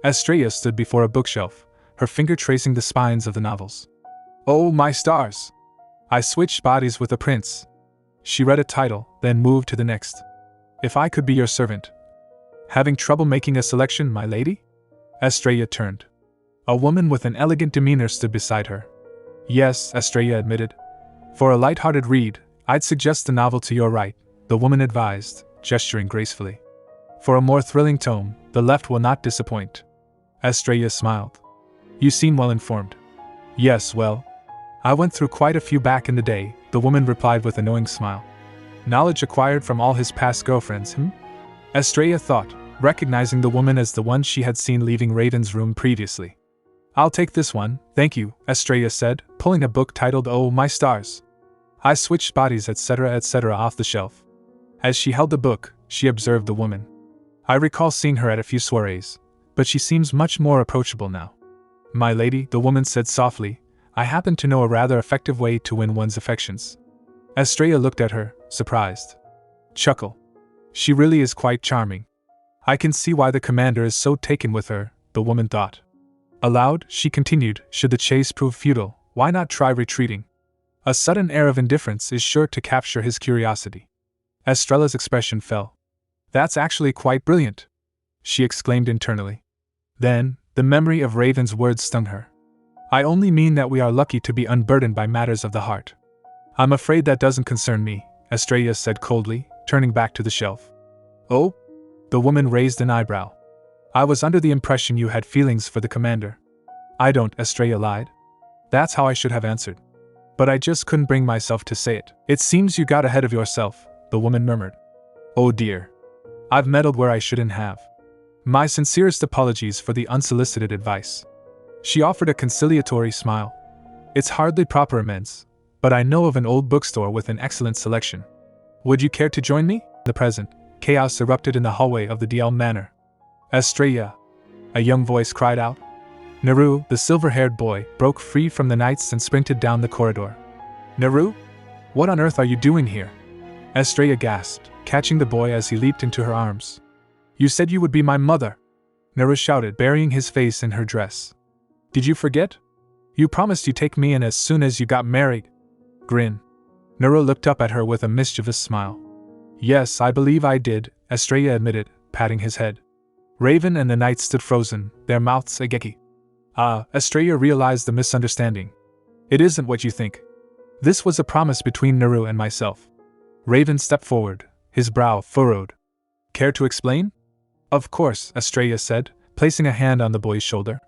Estrella stood before a bookshelf, her finger tracing the spines of the novels. Oh my stars! I switched bodies with a prince. She read a title, then moved to the next. If I could be your servant. Having trouble making a selection, my lady? Estrella turned. A woman with an elegant demeanor stood beside her. Yes, Estrella admitted. For a light-hearted read, I'd suggest the novel to your right, the woman advised, gesturing gracefully. For a more thrilling tome, the left will not disappoint. Estrella smiled. You seem well informed. Yes, well. I went through quite a few back in the day, the woman replied with a knowing smile. Knowledge acquired from all his past girlfriends, Estrella thought, recognizing the woman as the one she had seen leaving Raven's room previously. I'll take this one, thank you, Estrella said, pulling a book titled Oh My Stars. I switched bodies etc. off the shelf. As she held the book, she observed the woman. I recall seeing her at a few soirees, but she seems much more approachable now. My lady, the woman said softly, I happen to know a rather effective way to win one's affections. Estrella looked at her, surprised. Chuckle. She really is quite charming. I can see why the commander is so taken with her, the woman thought. Aloud, she continued, should the chase prove futile, why not try retreating? A sudden air of indifference is sure to capture his curiosity. Estrella's expression fell. That's actually quite brilliant, she exclaimed internally. Then, the memory of Raven's words stung her. I only mean that we are lucky to be unburdened by matters of the heart. I'm afraid that doesn't concern me, Estrella said coldly, turning back to the shelf. Oh? The woman raised an eyebrow. I was under the impression you had feelings for the commander. I don't, Estrella lied. That's how I should have answered. But I just couldn't bring myself to say it. It seems you got ahead of yourself, the woman murmured. Oh dear. I've meddled where I shouldn't have. My sincerest apologies for the unsolicited advice. She offered a conciliatory smile. It's hardly proper amends, but I know of an old bookstore with an excellent selection. Would you care to join me? The present chaos erupted in the hallway of the DL Manor. Estrella! A young voice cried out. Naru, the silver-haired boy, broke free from the knights and sprinted down the corridor. Naru? What on earth are you doing here? Estrella gasped, catching the boy as he leaped into her arms. You said you would be my mother! Naru shouted, burying his face in her dress. Did you forget? You promised you'd take me in as soon as you got married. Grin. Naru looked up at her with a mischievous smile. Yes, I believe I did, Estrella admitted, patting his head. Raven and the knight stood frozen, their mouths agape. Estrella realized the misunderstanding. It isn't what you think. This was a promise between Naru and myself. Raven stepped forward, his brow furrowed. Care to explain? Of course, Estrella said, placing a hand on the boy's shoulder.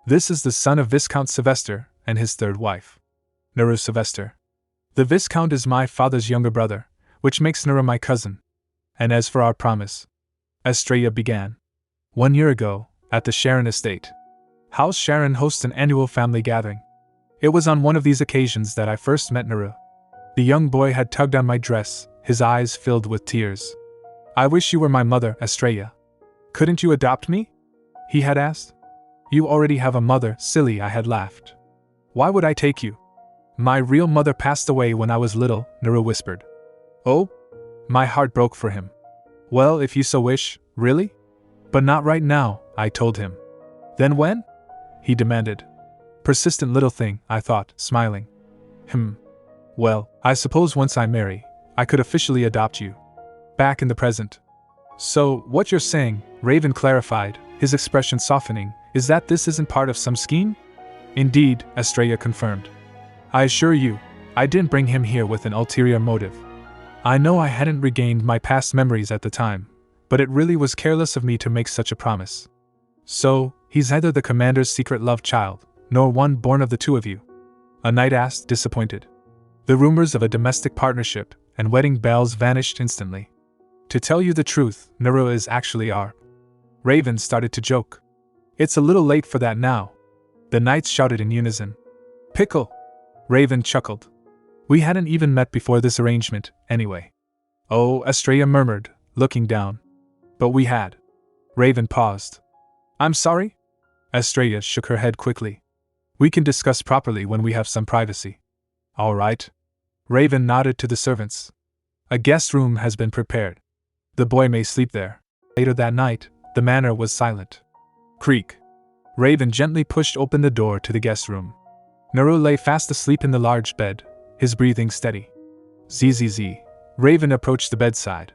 This is the son of Viscount Sylvester and his third wife, Naru Sylvester. The Viscount is my father's younger brother, which makes Naru my cousin. And as for our promise, Estrella began. 1 year ago, at the Sharen estate. House Sharen hosts an annual family gathering. It was on one of these occasions that I first met Naru. The young boy had tugged on my dress, his eyes filled with tears. I wish you were my mother, Estrella. Couldn't you adopt me? He had asked. You already have a mother, silly, I had laughed. Why would I take you? My real mother passed away when I was little, Naru whispered. Oh? My heart broke for him. Well, if you so wish, really? But not right now, I told him. Then when? He demanded. Persistent little thing, I thought, smiling. Well, I suppose once I marry, I could officially adopt you. Back in the present. So, what you're saying, Raven clarified, his expression softening, is that this isn't part of some scheme? Indeed, Estrella confirmed. I assure you, I didn't bring him here with an ulterior motive. I know I hadn't regained my past memories at the time, but it really was careless of me to make such a promise. So, he's neither the commander's secret love child, nor one born of the two of you? A knight asked, disappointed. The rumors of a domestic partnership and wedding bells vanished instantly. To tell you the truth, Naru is actually our. Raven started to joke. It's a little late for that now. The knights shouted in unison. Pickle! Raven chuckled. We hadn't even met before this arrangement, anyway. Oh, Estrella murmured, looking down. But we had. Raven paused. I'm sorry? Estrella shook her head quickly. We can discuss properly when we have some privacy. All right. Raven nodded to the servants. A guest room has been prepared. The boy may sleep there. Later that night, the manor was silent. Creak. Raven gently pushed open the door to the guest room. Naru lay fast asleep in the large bed, his breathing steady. Zzz. Raven approached the bedside.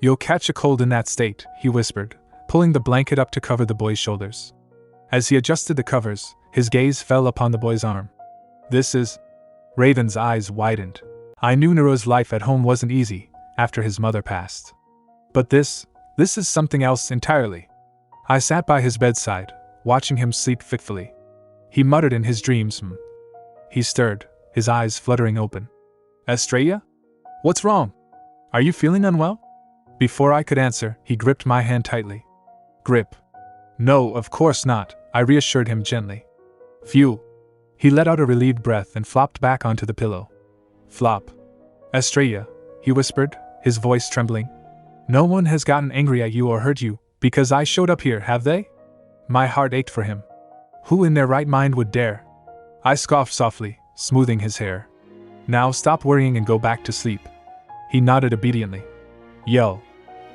You'll catch a cold in that state, he whispered, pulling the blanket up to cover the boy's shoulders. As he adjusted the covers, his gaze fell upon the boy's arm. This is... Raven's eyes widened. I knew Naru's life at home wasn't easy, after his mother passed. But this is something else entirely. I sat by his bedside, watching him sleep fitfully. He muttered in his dreams, He stirred, his eyes fluttering open. Estrella? What's wrong? Are you feeling unwell? Before I could answer, he gripped my hand tightly. Grip. No, of course not, I reassured him gently. Phew. He let out a relieved breath and flopped back onto the pillow. Flop. Estrella, he whispered, his voice trembling. No one has gotten angry at you or hurt you because I showed up here, have they? My heart ached for him. Who in their right mind would dare? I scoffed softly, smoothing his hair. Now stop worrying and go back to sleep. He nodded obediently. Yo.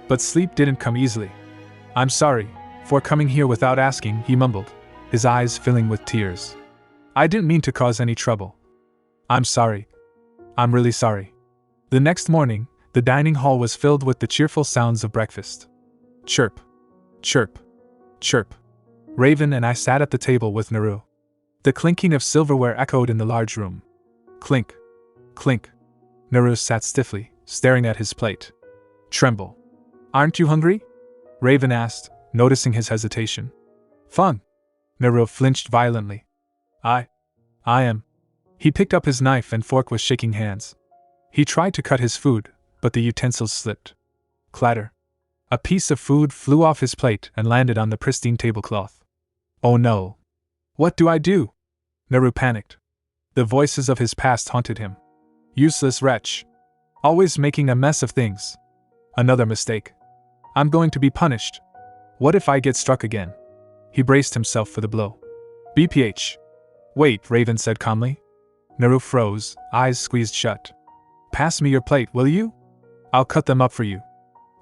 But sleep didn't come easily. I'm sorry for coming here without asking, he mumbled, his eyes filling with tears. I didn't mean to cause any trouble. I'm sorry. I'm really sorry. The next morning, the dining hall was filled with the cheerful sounds of breakfast. Chirp. Chirp. Chirp. Raven and I sat at the table with Naru. The clinking of silverware echoed in the large room. Clink. Clink. Naru sat stiffly, staring at his plate. Tremble. Aren't you hungry? Raven asked, noticing his hesitation. Fun. Naru flinched violently. I am. He picked up his knife and fork with shaking hands. He tried to cut his food, but the utensils slipped. Clatter. A piece of food flew off his plate and landed on the pristine tablecloth. Oh no. What do I do? Naru panicked. The voices of his past haunted him. Useless wretch. Always making a mess of things. Another mistake. I'm going to be punished. What if I get struck again? He braced himself for the blow. BPH. Wait, Raven said calmly. Naru froze, eyes squeezed shut. Pass me your plate, will you? I'll cut them up for you.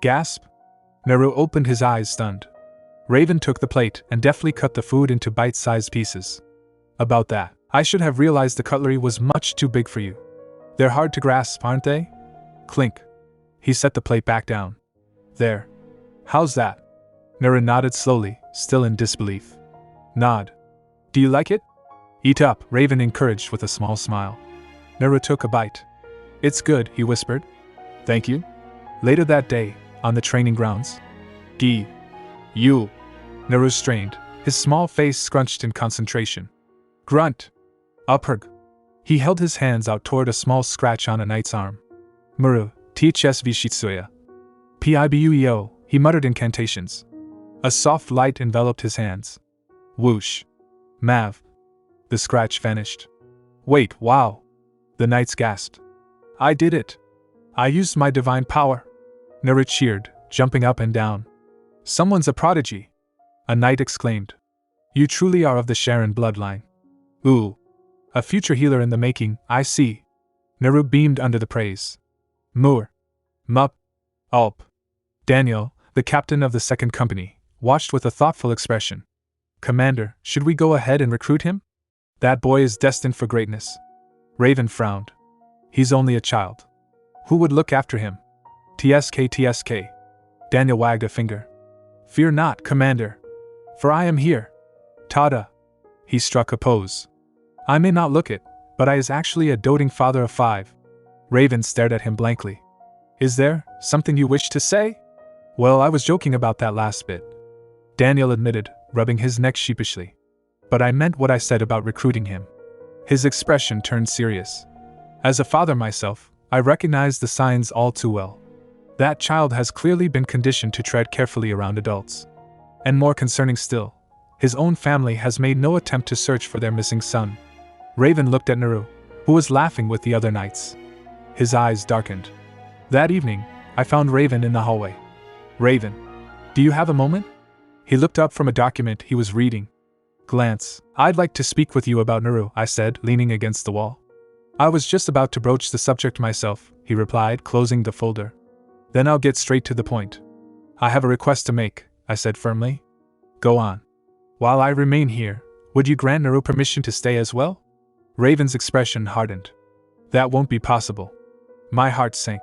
Gasp. Naru opened his eyes stunned. Raven took the plate and deftly cut the food into bite-sized pieces. About that, I should have realized the cutlery was much too big for you. They're hard to grasp, aren't they? Clink. He set the plate back down. There. How's that? Naru nodded slowly, still in disbelief. Nod. Do you like it? Eat up, Raven encouraged with a small smile. Naru took a bite. It's good, he whispered. Thank you. Later that day, on the training grounds. Gi. You. Naru strained, his small face scrunched in concentration. Grunt. Upherg. He held his hands out toward a small scratch on a knight's arm. Muru, THS Vishitsuya. Pibueo, he muttered incantations. A soft light enveloped his hands. Whoosh. Mav. The scratch vanished. Wait, wow. The knights gasped. I did it. I used my divine power. Naru cheered, jumping up and down. Someone's a prodigy. A knight exclaimed. You truly are of the Sharen bloodline. Ooh. A future healer in the making, I see. Naru beamed under the praise. Moor. Mup. Ulp. Daniel, the captain of the second company, watched with a thoughtful expression. Commander, should we go ahead and recruit him? That boy is destined for greatness. Raven frowned. He's only a child. Who would look after him? TSK. Daniel wagged a finger. Fear not, Commander. For I am here. Tada. He struck a pose. I may not look it, but I is actually a doting father of 5. Raven stared at him blankly. Is there something you wish to say? Well, I was joking about that last bit. Daniel admitted, rubbing his neck sheepishly. But I meant what I said about recruiting him. His expression turned serious. As a father myself, I recognize the signs all too well. That child has clearly been conditioned to tread carefully around adults. And more concerning still, his own family has made no attempt to search for their missing son. Raven looked at Naru, who was laughing with the other knights. His eyes darkened. That evening, I found Raven in the hallway. Raven, do you have a moment? He looked up from a document he was reading. Glance. I'd like to speak with you about Naru, I said, leaning against the wall. I was just about to broach the subject myself, he replied, closing the folder. Then I'll get straight to the point. I have a request to make, I said firmly. Go on. While I remain here, would you grant Naru permission to stay as well? Raven's expression hardened. That won't be possible. My heart sank.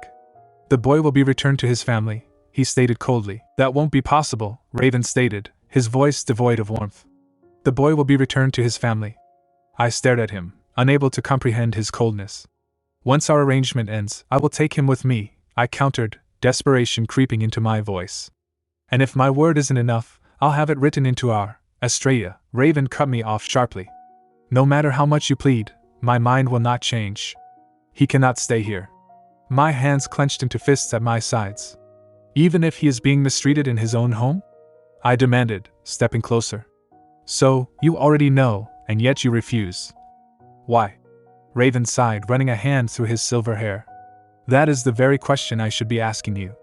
The boy will be returned to his family, he stated coldly. That won't be possible, Raven stated, his voice devoid of warmth. The boy will be returned to his family. I stared at him, unable to comprehend his coldness. Once our arrangement ends, I will take him with me, I countered, desperation creeping into my voice. And if my word isn't enough, I'll have it written into our Estrella. Raven cut me off sharply. No matter how much you plead, my mind will not change. He cannot stay here. My hands clenched into fists at my sides. Even if he is being mistreated in his own home? I demanded, stepping closer. So, you already know, and yet you refuse. Why? Raven sighed, running a hand through his silver hair. That is the very question I should be asking you.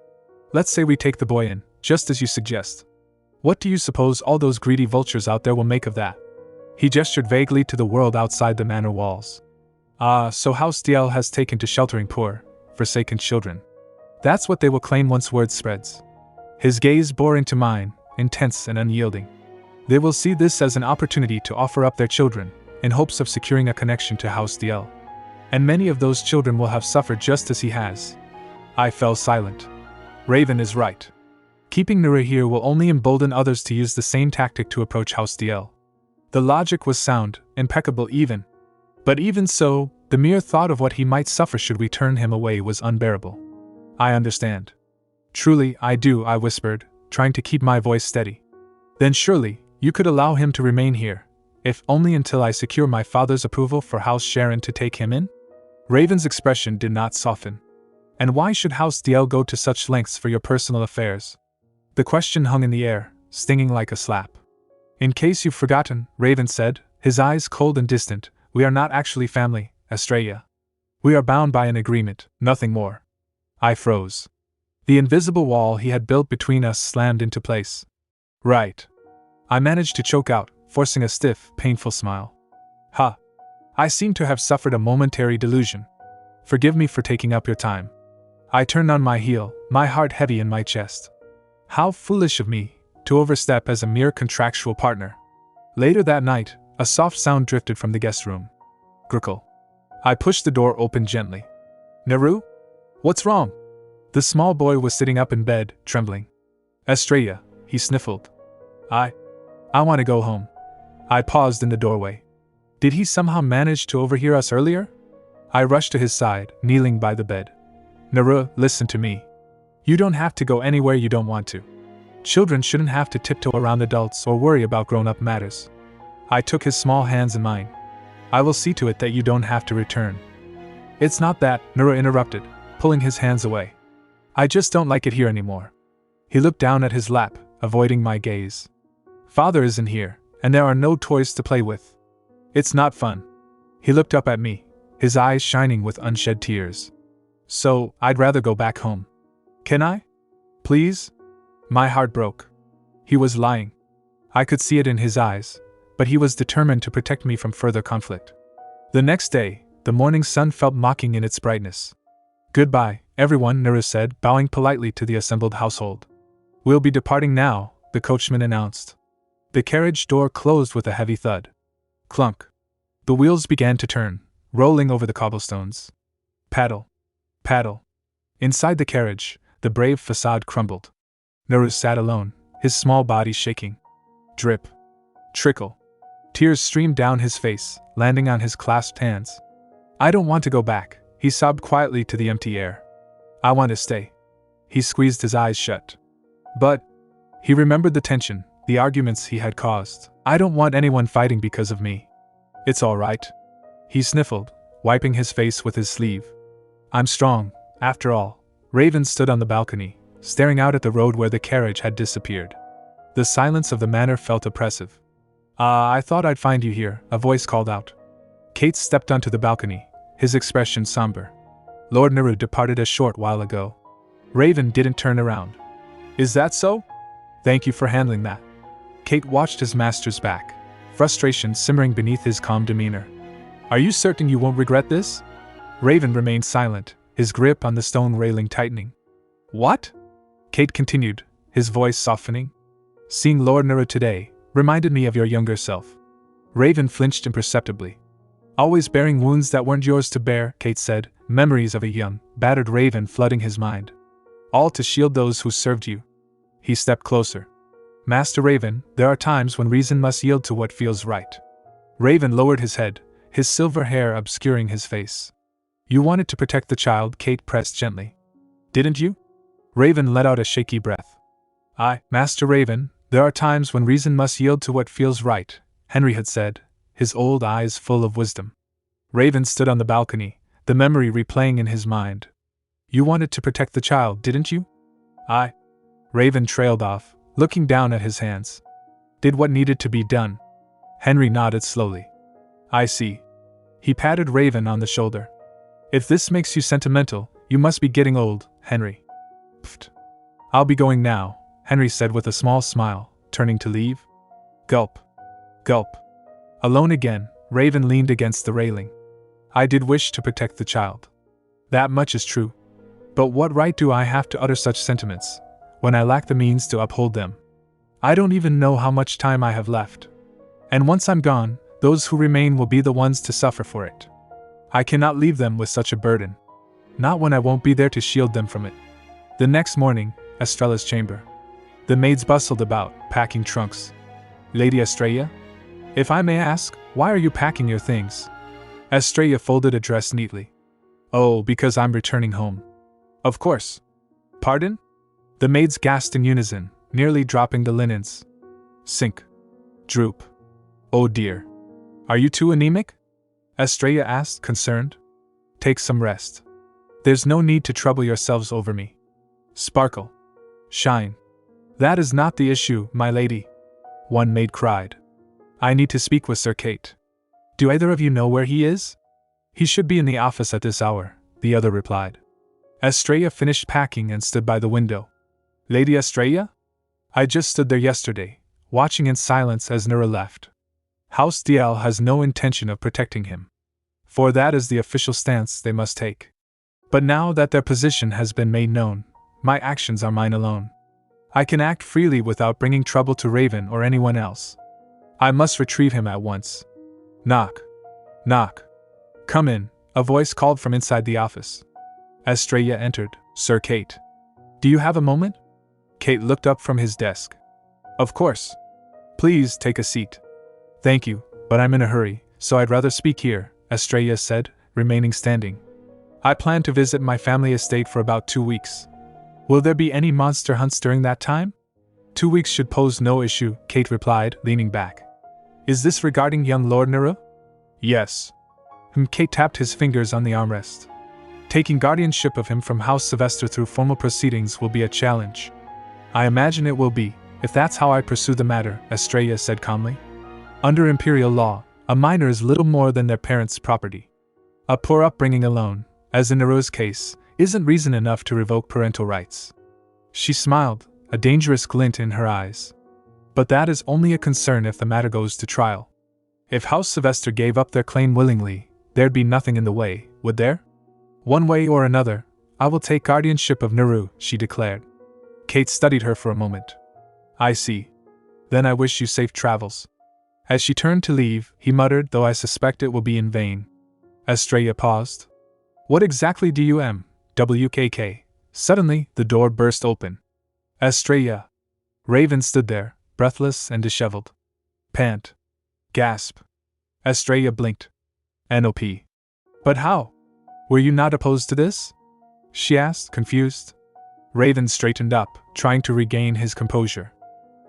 Let's say we take the boy in, just as you suggest. What do you suppose all those greedy vultures out there will make of that? He gestured vaguely to the world outside the manor walls. Ah, so House DL has taken to sheltering poor, forsaken children. That's what they will claim once word spreads. His gaze bore into mine, intense and unyielding. They will see this as an opportunity to offer up their children, in hopes of securing a connection to House DL. And many of those children will have suffered just as he has. I fell silent. Raven is right. Keeping Nura here will only embolden others to use the same tactic to approach House DL. The logic was sound, impeccable even. But even so, the mere thought of what he might suffer should we turn him away was unbearable. I understand. Truly, I do, I whispered, trying to keep my voice steady. Then surely, you could allow him to remain here, if only until I secure my father's approval for House Sharen to take him in? Raven's expression did not soften. And why should House DL go to such lengths for your personal affairs? The question hung in the air, stinging like a slap. In case you've forgotten, Raven said, his eyes cold and distant, we are not actually family, Estrella. We are bound by an agreement, nothing more. I froze. The invisible wall he had built between us slammed into place. Right. I managed to choke out, forcing a stiff, painful smile. Ha! I seem to have suffered a momentary delusion. Forgive me for taking up your time. I turned on my heel, my heart heavy in my chest. How foolish of me, to overstep as a mere contractual partner. Later that night, a soft sound drifted from the guest room. Gurgle. I pushed the door open gently. Naru? What's wrong? The small boy was sitting up in bed, trembling. Estrella, he sniffled. I want to go home. I paused in the doorway. Did he somehow manage to overhear us earlier? I rushed to his side, kneeling by the bed. Naru, listen to me. You don't have to go anywhere you don't want to. Children shouldn't have to tiptoe around adults or worry about grown-up matters. I took his small hands in mine. I will see to it that you don't have to return. It's not that, Naru interrupted, pulling his hands away. I just don't like it here anymore. He looked down at his lap, avoiding my gaze. Father isn't here, and there are no toys to play with. It's not fun. He looked up at me, his eyes shining with unshed tears. So, I'd rather go back home. Can I? Please? My heart broke. He was lying. I could see it in his eyes, but he was determined to protect me from further conflict. The next day, the morning sun felt mocking in its brightness. Goodbye, everyone, Naru said, bowing politely to the assembled household. We'll be departing now, the coachman announced. The carriage door closed with a heavy thud. Clunk. The wheels began to turn, rolling over the cobblestones. Paddle. Paddle. Inside the carriage, the brave facade crumbled. Naru sat alone, his small body shaking. Drip. Trickle. Tears streamed down his face, landing on his clasped hands. I don't want to go back, he sobbed quietly to the empty air. I want to stay. He squeezed his eyes shut. But he remembered the tension, the arguments he had caused. I don't want anyone fighting because of me. It's all right. He sniffled, wiping his face with his sleeve. I'm strong, after all. Raven stood on the balcony, staring out at the road where the carriage had disappeared. The silence of the manor felt oppressive. I thought I'd find you here, a voice called out. Kate stepped onto the balcony, his expression somber. Lord Naru departed a short while ago. Raven didn't turn around. Is that so? Thank you for handling that. Kate watched his master's back, frustration simmering beneath his calm demeanor. Are you certain you won't regret this? Raven remained silent, his grip on the stone railing tightening. What? Kate continued, his voice softening. Seeing Lord Naru today reminded me of your younger self. Raven flinched imperceptibly. Always bearing wounds that weren't yours to bear, Kate said, memories of a young, battered Raven flooding his mind. All to shield those who served you. He stepped closer. Master Raven, there are times when reason must yield to what feels right. Raven lowered his head, his silver hair obscuring his face. You wanted to protect the child, Kate pressed gently. Didn't you? Raven let out a shaky breath. Master Raven, there are times when reason must yield to what feels right, Henry had said, his old eyes full of wisdom. Raven stood on the balcony, the memory replaying in his mind. You wanted to protect the child, didn't you? Raven trailed off, looking down at his hands. Did what needed to be done. Henry nodded slowly. I see. He patted Raven on the shoulder. If this makes you sentimental, You must be getting old, Henry. Pfft. I'll be going now, Henry said with a small smile, turning to leave. Gulp. Gulp. Alone again, Raven leaned against the railing. I did wish to protect the child. That much is true. But what right do I have to utter such sentiments, when I lack the means to uphold them? I don't even know how much time I have left. And once I'm gone, those who remain will be the ones to suffer for it. I cannot leave them with such a burden. Not when I won't be there to shield them from it. The next morning, Estrella's chamber. The maids bustled about, packing trunks. Lady Estrella? If I may ask, why are you packing your things? Estrella folded a dress neatly. Oh, because I'm returning home. Of course. Pardon? The maids gasped in unison, nearly dropping the linens. Sink. Droop. Oh dear. Are you too anemic? Estrella asked, concerned. Take some rest. There's no need to trouble yourselves over me. Sparkle. Shine. That is not the issue, my lady. One maid cried. I need to speak with Sir Kate. Do either of you know where he is? He should be in the office at this hour, the other replied. Estrella finished packing and stood by the window. Lady Estrella? I just stood there yesterday, watching in silence as Nura left. House DL has no intention of protecting him. For that is the official stance they must take. But now that their position has been made known, my actions are mine alone. I can act freely without bringing trouble to Raven or anyone else. I must retrieve him at once. Knock. Knock. Come in, a voice called from inside the office. Estrella entered. Sir Kate. Do you have a moment? Kate looked up from his desk. Of course. Please take a seat. Thank you, but I'm in a hurry, so I'd rather speak here, Estrella said, remaining standing. I plan to visit my family estate for about 2 weeks. Will there be any monster hunts during that time? 2 weeks should pose no issue, Kate replied, leaning back. Is this regarding young Lord Nuru? Yes. Kate tapped his fingers on the armrest. Taking guardianship of him from House Sylvester through formal proceedings will be a challenge. I imagine it will be, if that's how I pursue the matter, Estrella said calmly. Under imperial law, a minor is little more than their parents' property. A poor upbringing alone, as in Naru's case, isn't reason enough to revoke parental rights. She smiled, a dangerous glint in her eyes. But that is only a concern if the matter goes to trial. If House Sylvester gave up their claim willingly, there'd be nothing in the way, would there? One way or another, I will take guardianship of Naru, she declared. Kate studied her for a moment. I see. Then I wish you safe travels. As she turned to leave, he muttered, though I suspect it will be in vain. Estrella paused. What exactly do you WKK? Suddenly, the door burst open. Estrella. Raven stood there, breathless and disheveled. Pant. Gasp. Estrella blinked. NOP. But how? Were you not opposed to this? She asked, confused. Raven straightened up, trying to regain his composure.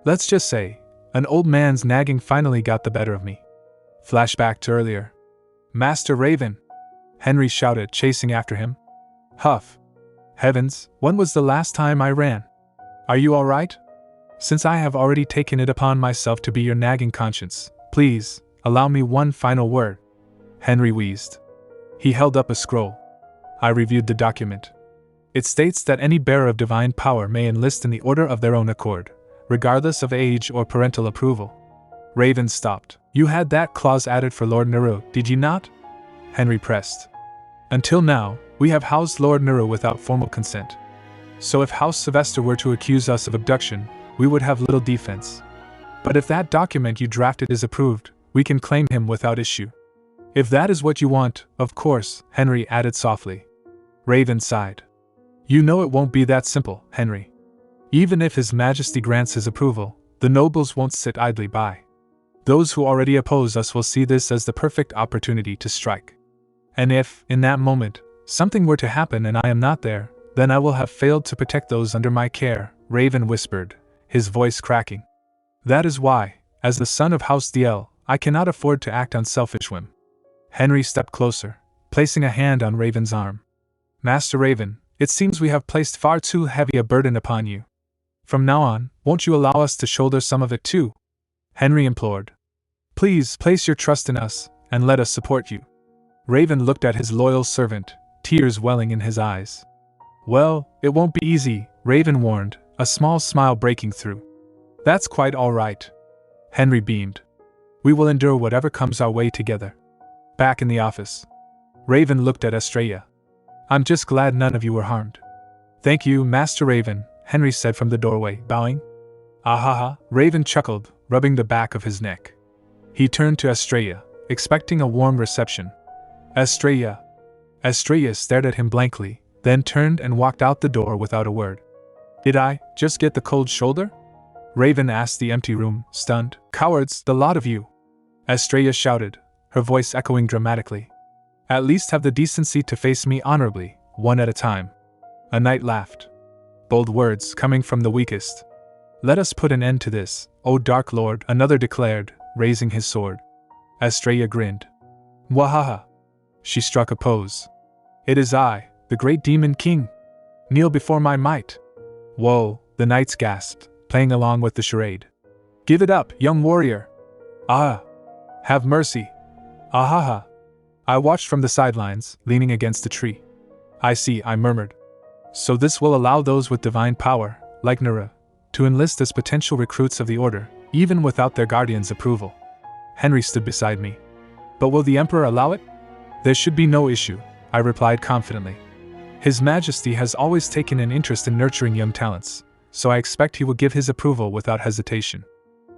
Let's just say, an old man's nagging finally got the better of me. Flashback to earlier. Master Raven! Henry shouted, chasing after him. Huff. Heavens, when was the last time I ran? Are you all right? Since I have already taken it upon myself to be your nagging conscience, please, allow me one final word. Henry wheezed. He held up a scroll. I reviewed the document. It states that any bearer of divine power may enlist in the order of their own accord, regardless of age or parental approval. Raven stopped. You had that clause added for Lord Naru, did you not? Henry pressed. Until now, we have housed Lord Naru without formal consent. So if House Sylvester were to accuse us of abduction, we would have little defense. But if that document you drafted is approved, we can claim him without issue. If that is what you want, of course, Henry added softly. Raven sighed. You know it won't be that simple, Henry. Even if His Majesty grants his approval, the nobles won't sit idly by. Those who already oppose us will see this as the perfect opportunity to strike. And if, in that moment, something were to happen and I am not there, then I will have failed to protect those under my care, Raven whispered, his voice cracking. That is why, as the son of House DL, I cannot afford to act on selfish whim. Henry stepped closer, placing a hand on Raven's arm. Master Raven, it seems we have placed far too heavy a burden upon you. From now on, won't you allow us to shoulder some of it too? Henry implored. Please place your trust in us, and let us support you. Raven looked at his loyal servant, tears welling in his eyes. Well, it won't be easy, Raven warned, a small smile breaking through. That's quite all right. Henry beamed. We will endure whatever comes our way together. Back in the office, Raven looked at Estrella. I'm just glad none of you were harmed. Thank you, Master Raven, Henry said from the doorway, bowing. Ahaha, Raven chuckled, rubbing the back of his neck. He turned to Estrella, expecting a warm reception. Estrella. Estrella stared at him blankly, then turned and walked out the door without a word. Did I just get the cold shoulder? Raven asked the empty room, stunned. Cowards, the lot of you! Estrella shouted, her voice echoing dramatically. At least have the decency to face me honorably, one at a time. A knight laughed. Bold words coming from the weakest. Let us put an end to this, O Dark Lord, another declared, raising his sword. Estrella grinned. Mwahaha. She struck a pose. It is I, the great demon king. Kneel before my might. Whoa, the knights gasped, playing along with the charade. Give it up, young warrior. Ah! Have mercy. Ahaha. I watched from the sidelines, leaning against a tree. I see, I murmured. So this will allow those with divine power, like Nara, to enlist as potential recruits of the Order, even without their guardian's approval. Henry stood beside me. But will the Emperor allow it? There should be no issue, I replied confidently. His Majesty has always taken an interest in nurturing young talents, so I expect he will give his approval without hesitation.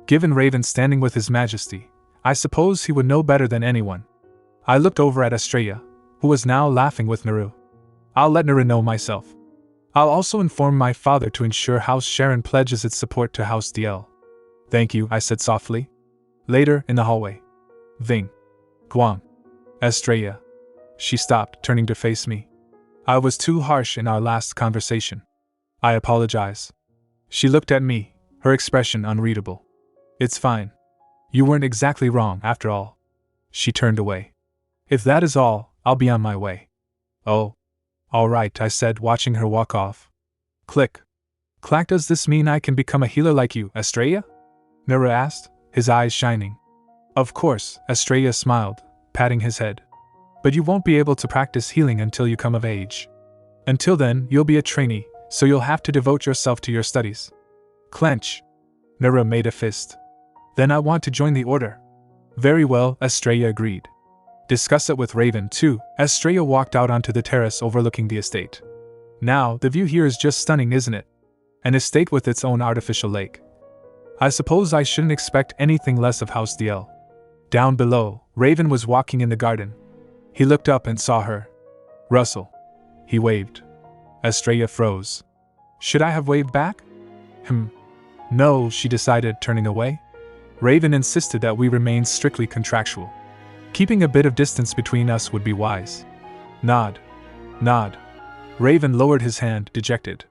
Given Raven standing with His Majesty, I suppose he would know better than anyone. I looked over at Estrella, who was now laughing with Naru. I'll let Naru know myself. I'll also inform my father to ensure House Sharen pledges its support to House DL. Thank you, I said softly. Later, in the hallway. Ving. Guang. Estrella. She stopped, turning to face me. I was too harsh in our last conversation. I apologize. She looked at me, her expression unreadable. It's fine. You weren't exactly wrong, after all. She turned away. If that is all, I'll be on my way. Oh. All right, I said, watching her walk off. Click. Clack, does this mean I can become a healer like you, Estrella? Nara asked, his eyes shining. Of course, Estrella smiled, patting his head. But you won't be able to practice healing until you come of age. Until then, you'll be a trainee, so you'll have to devote yourself to your studies. Clench. Nara made a fist. Then I want to join the Order. Very well, Estrella agreed. Discuss it with Raven, too. Estrella walked out onto the terrace overlooking the estate. Now, the view here is just stunning, isn't it? An estate with its own artificial lake. I suppose I shouldn't expect anything less of House DL. Down below, Raven was walking in the garden. He looked up and saw her. Russell. He waved. Estrella froze. Should I have waved back? No, she decided, turning away. Raven insisted that we remain strictly contractual. Keeping a bit of distance between us would be wise. Nod. Nod. Raven lowered his hand, dejected.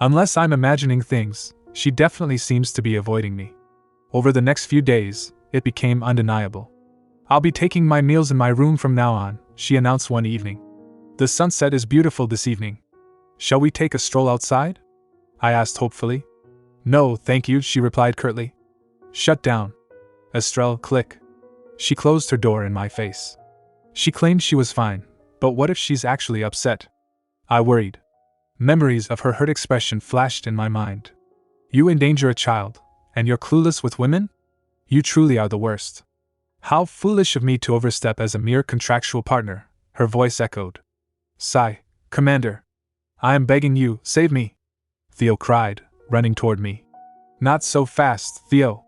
Unless I'm imagining things, she definitely seems to be avoiding me. Over the next few days, it became undeniable. I'll be taking my meals in my room from now on, she announced one evening. The sunset is beautiful this evening. Shall we take a stroll outside? I asked hopefully. No, thank you, she replied curtly. Shut down. Estrella, click. She closed her door in my face. She claimed she was fine, but what if she's actually upset? I worried. Memories of her hurt expression flashed in my mind. You endanger a child, and you're clueless with women? You truly are the worst. How foolish of me to overstep as a mere contractual partner, her voice echoed. Sigh, Commander. I am begging you, save me. Theo cried, running toward me. Not so fast, Theo.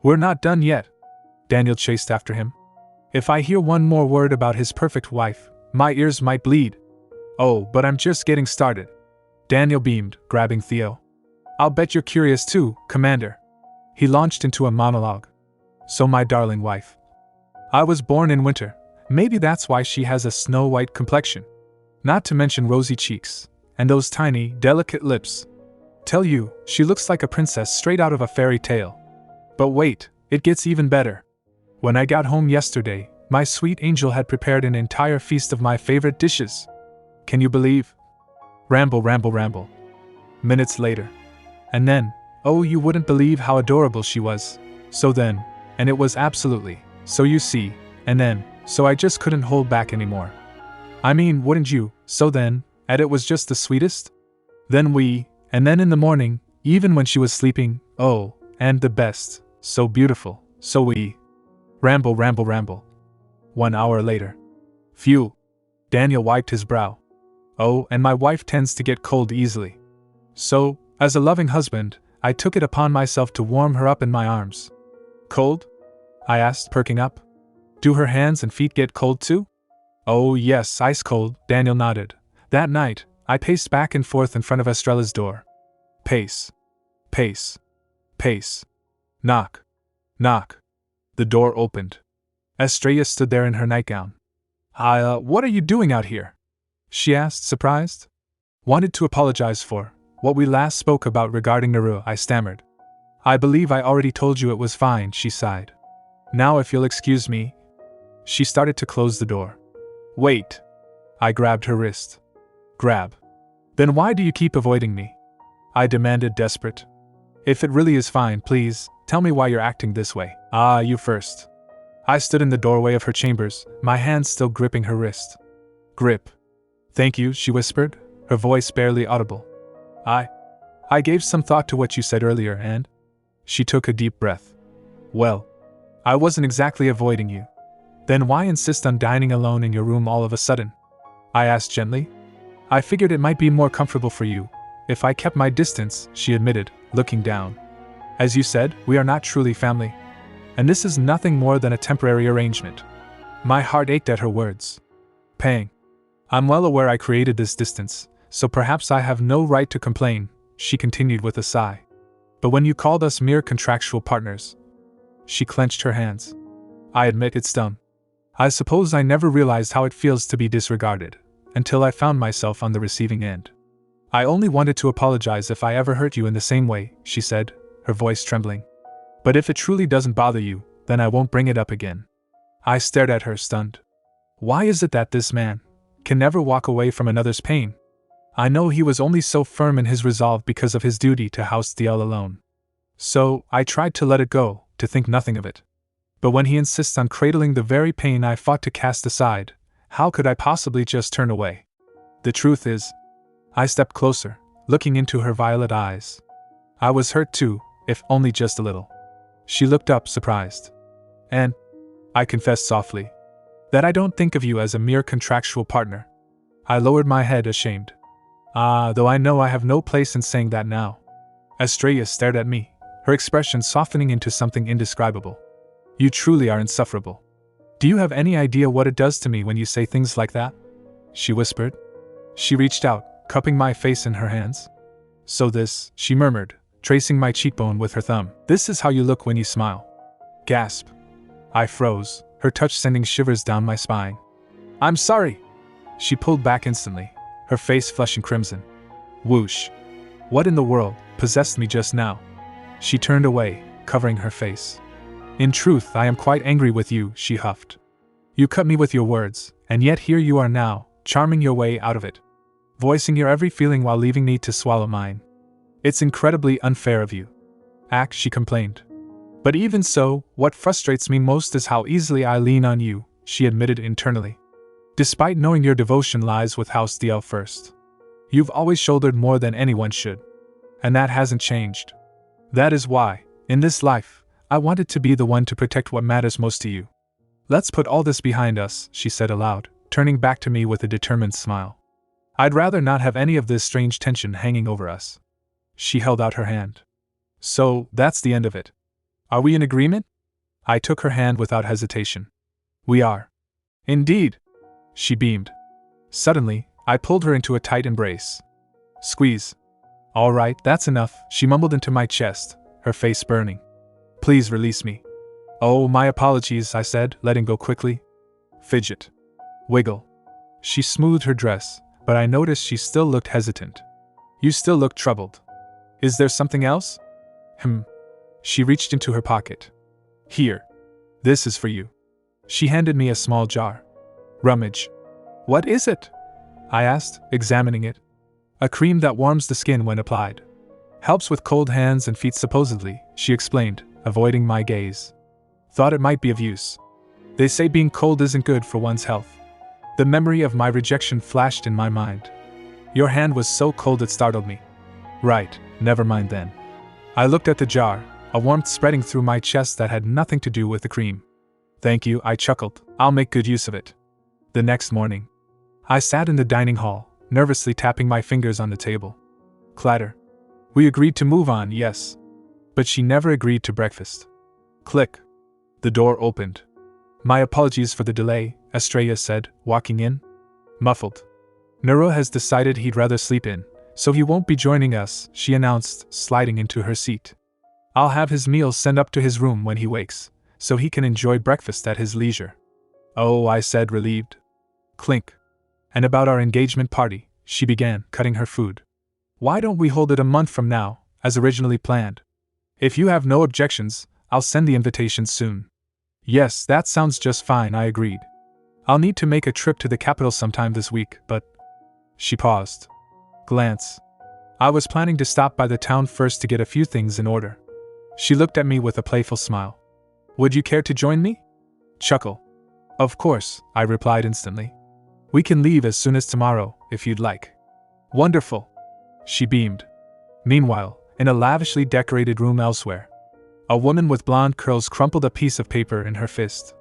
We're not done yet. Daniel chased after him. If I hear one more word about his perfect wife, my ears might bleed. Oh, but I'm just getting started. Daniel beamed, grabbing Theo. I'll bet you're curious too, Commander. He launched into a monologue. So my darling wife. I was born in winter. Maybe that's why she has a snow-white complexion. Not to mention rosy cheeks, and those tiny, delicate lips. Tell you, she looks like a princess straight out of a fairy tale. But wait, it gets even better. When I got home yesterday, my sweet angel had prepared an entire feast of my favorite dishes. Can you believe? Ramble, ramble, ramble. Minutes later. And then, oh, you wouldn't believe how adorable she was. So then, and it was absolutely, so you see, and then, so I just couldn't hold back anymore. I mean, wouldn't you? So then, and it was just the sweetest? And then in the morning, even when she was sleeping, oh, and the best, so beautiful, so we. Ramble. 1 hour later. Phew. Daniel wiped his brow. Oh, and my wife tends to get cold easily. So, as a loving husband, I took it upon myself to warm her up in my arms. Cold? I asked, perking up. Do her hands and feet get cold too? Oh yes, ice cold, Daniel nodded. That night, I paced back and forth in front of Estrella's door. Pace. Knock. The door opened. Estrella stood there in her nightgown. What are you doing out here? She asked, surprised. Wanted to apologize for what we last spoke about regarding Naru, I stammered. I believe I already told you it was fine, she sighed. Now if you'll excuse me. She started to close the door. Wait. I grabbed her wrist. Grab. Then why do you keep avoiding me? I demanded, desperate. If it really is fine, please, tell me why you're acting this way. You first. I stood in the doorway of her chambers, my hand still gripping her wrist. Grip. Thank you, she whispered, her voice barely audible. I gave some thought to what you said earlier and… She took a deep breath. Well, I wasn't exactly avoiding you. Then why insist on dining alone in your room all of a sudden? I asked gently. I figured it might be more comfortable for you if I kept my distance, she admitted, looking down. As you said, we are not truly family. And this is nothing more than a temporary arrangement. My heart ached at her words. Pang. I'm well aware I created this distance, so perhaps I have no right to complain, she continued with a sigh. But when you called us mere contractual partners… She clenched her hands. I admit it stung. I suppose I never realized how it feels to be disregarded, until I found myself on the receiving end. I only wanted to apologize if I ever hurt you in the same way, she said, her voice trembling. But if it truly doesn't bother you, then I won't bring it up again. I stared at her, stunned. Why is it that this man can never walk away from another's pain? I know he was only so firm in his resolve because of his duty to House DL alone. So, I tried to let it go, to think nothing of it. But when he insists on cradling the very pain I fought to cast aside, how could I possibly just turn away? The truth is… I stepped closer, looking into her violet eyes. I was hurt too, if only just a little. She looked up, surprised. And… I confessed softly. That I don't think of you as a mere contractual partner. I lowered my head, ashamed. Though I know I have no place in saying that now. Estrella stared at me, her expression softening into something indescribable. You truly are insufferable. Do you have any idea what it does to me when you say things like that? She whispered. She reached out, cupping my face in her hands. So this, she murmured, tracing my cheekbone with her thumb. This is how you look when you smile. Gasp. I froze, her touch sending shivers down my spine. I'm sorry. She pulled back instantly, her face flushing crimson. Whoosh. What in the world possessed me just now? She turned away, covering her face. In truth, I am quite angry with you, she huffed. You cut me with your words, and yet here you are now, charming your way out of it. Voicing your every feeling while leaving me to swallow mine. It's incredibly unfair of you. She complained. But even so, what frustrates me most is how easily I lean on you, she admitted internally. Despite knowing your devotion lies with House DL first. You've always shouldered more than anyone should. And that hasn't changed. That is why, in this life, I wanted to be the one to protect what matters most to you. Let's put all this behind us, she said aloud, turning back to me with a determined smile. I'd rather not have any of this strange tension hanging over us. She held out her hand. So, that's the end of it. Are we in agreement? I took her hand without hesitation. We are. Indeed. She beamed. Suddenly, I pulled her into a tight embrace. Squeeze. All right, that's enough, she mumbled into my chest, her face burning. Please release me. Oh, my apologies, I said, letting go quickly. Fidget. Wiggle. She smoothed her dress, but I noticed she still looked hesitant. You still look troubled. Is there something else? She reached into her pocket. Here. This is for you. She handed me a small jar. Rummage. What is it? I asked, examining it. A cream that warms the skin when applied. Helps with cold hands and feet supposedly, she explained, avoiding my gaze. Thought it might be of use. They say being cold isn't good for one's health. The memory of my rejection flashed in my mind. Your hand was so cold it startled me. Right, never mind then. I looked at the jar, a warmth spreading through my chest that had nothing to do with the cream. Thank you, I chuckled. I'll make good use of it. The next morning, I sat in the dining hall, nervously tapping my fingers on the table. Clatter. We agreed to move on, yes. But she never agreed to breakfast. Click. The door opened. My apologies for the delay, Estrella said, walking in. Muffled. Nero has decided he'd rather sleep in, so he won't be joining us, she announced, sliding into her seat. I'll have his meals sent up to his room when he wakes, so he can enjoy breakfast at his leisure. Oh, I said, relieved. Clink. And about our engagement party, she began, cutting her food. Why don't we hold it a month from now, as originally planned? If you have no objections, I'll send the invitation soon. Yes, that sounds just fine, I agreed. I'll need to make a trip to the capital sometime this week, but... She paused. Glance. I was planning to stop by the town first to get a few things in order. She looked at me with a playful smile. Would you care to join me? Chuckle. Of course, I replied instantly. We can leave as soon as tomorrow, if you'd like. Wonderful. She beamed. Meanwhile, in a lavishly decorated room elsewhere, a woman with blonde curls crumpled a piece of paper in her fist.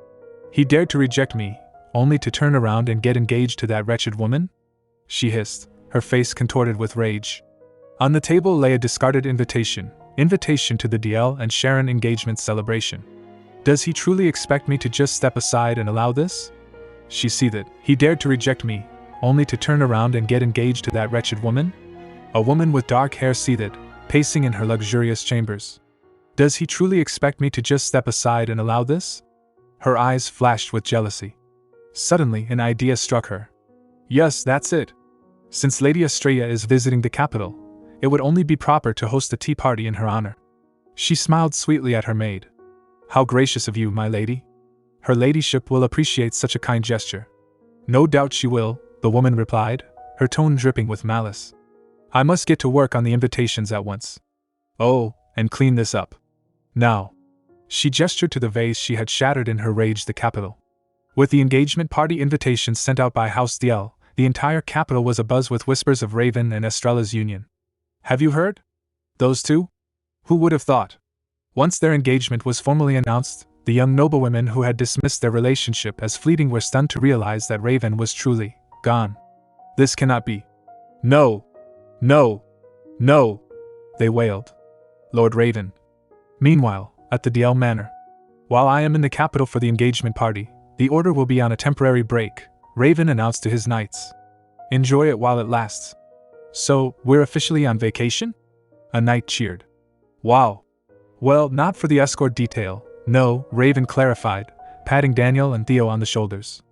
He dared to reject me, only to turn around and get engaged to that wretched woman? She hissed, her face contorted with rage. On the table lay a discarded invitation to the DL and Sharen engagement celebration. Does he truly expect me to just step aside and allow this? She seethed. He dared to reject me, only to turn around and get engaged to that wretched woman? A woman with dark hair seethed, pacing in her luxurious chambers. Does he truly expect me to just step aside and allow this? Her eyes flashed with jealousy. Suddenly, an idea struck her. Yes, that's it. Since Lady Estrella is visiting the capital, it would only be proper to host a tea party in her honor. She smiled sweetly at her maid. How gracious of you, my lady. Her ladyship will appreciate such a kind gesture. No doubt she will, the woman replied, her tone dripping with malice. I must get to work on the invitations at once. Oh, and clean this up. Now. She gestured to the vase she had shattered in her rage. The capital. With the engagement party invitations sent out by House DL, the entire capital was abuzz with whispers of Raven and Estrella's union. Have you heard? Those two? Who would have thought? Once their engagement was formally announced, the young noblewomen who had dismissed their relationship as fleeting were stunned to realize that Raven was truly gone. This cannot be. No! No! No! They wailed. Lord Raven. Meanwhile, at the DL Manor. While I am in the capital for the engagement party, the order will be on a temporary break, Raven announced to his knights. Enjoy it while it lasts. So, we're officially on vacation? A knight cheered. Wow. Well, not for the escort detail, no, Raven clarified, patting Daniel and Theo on the shoulders.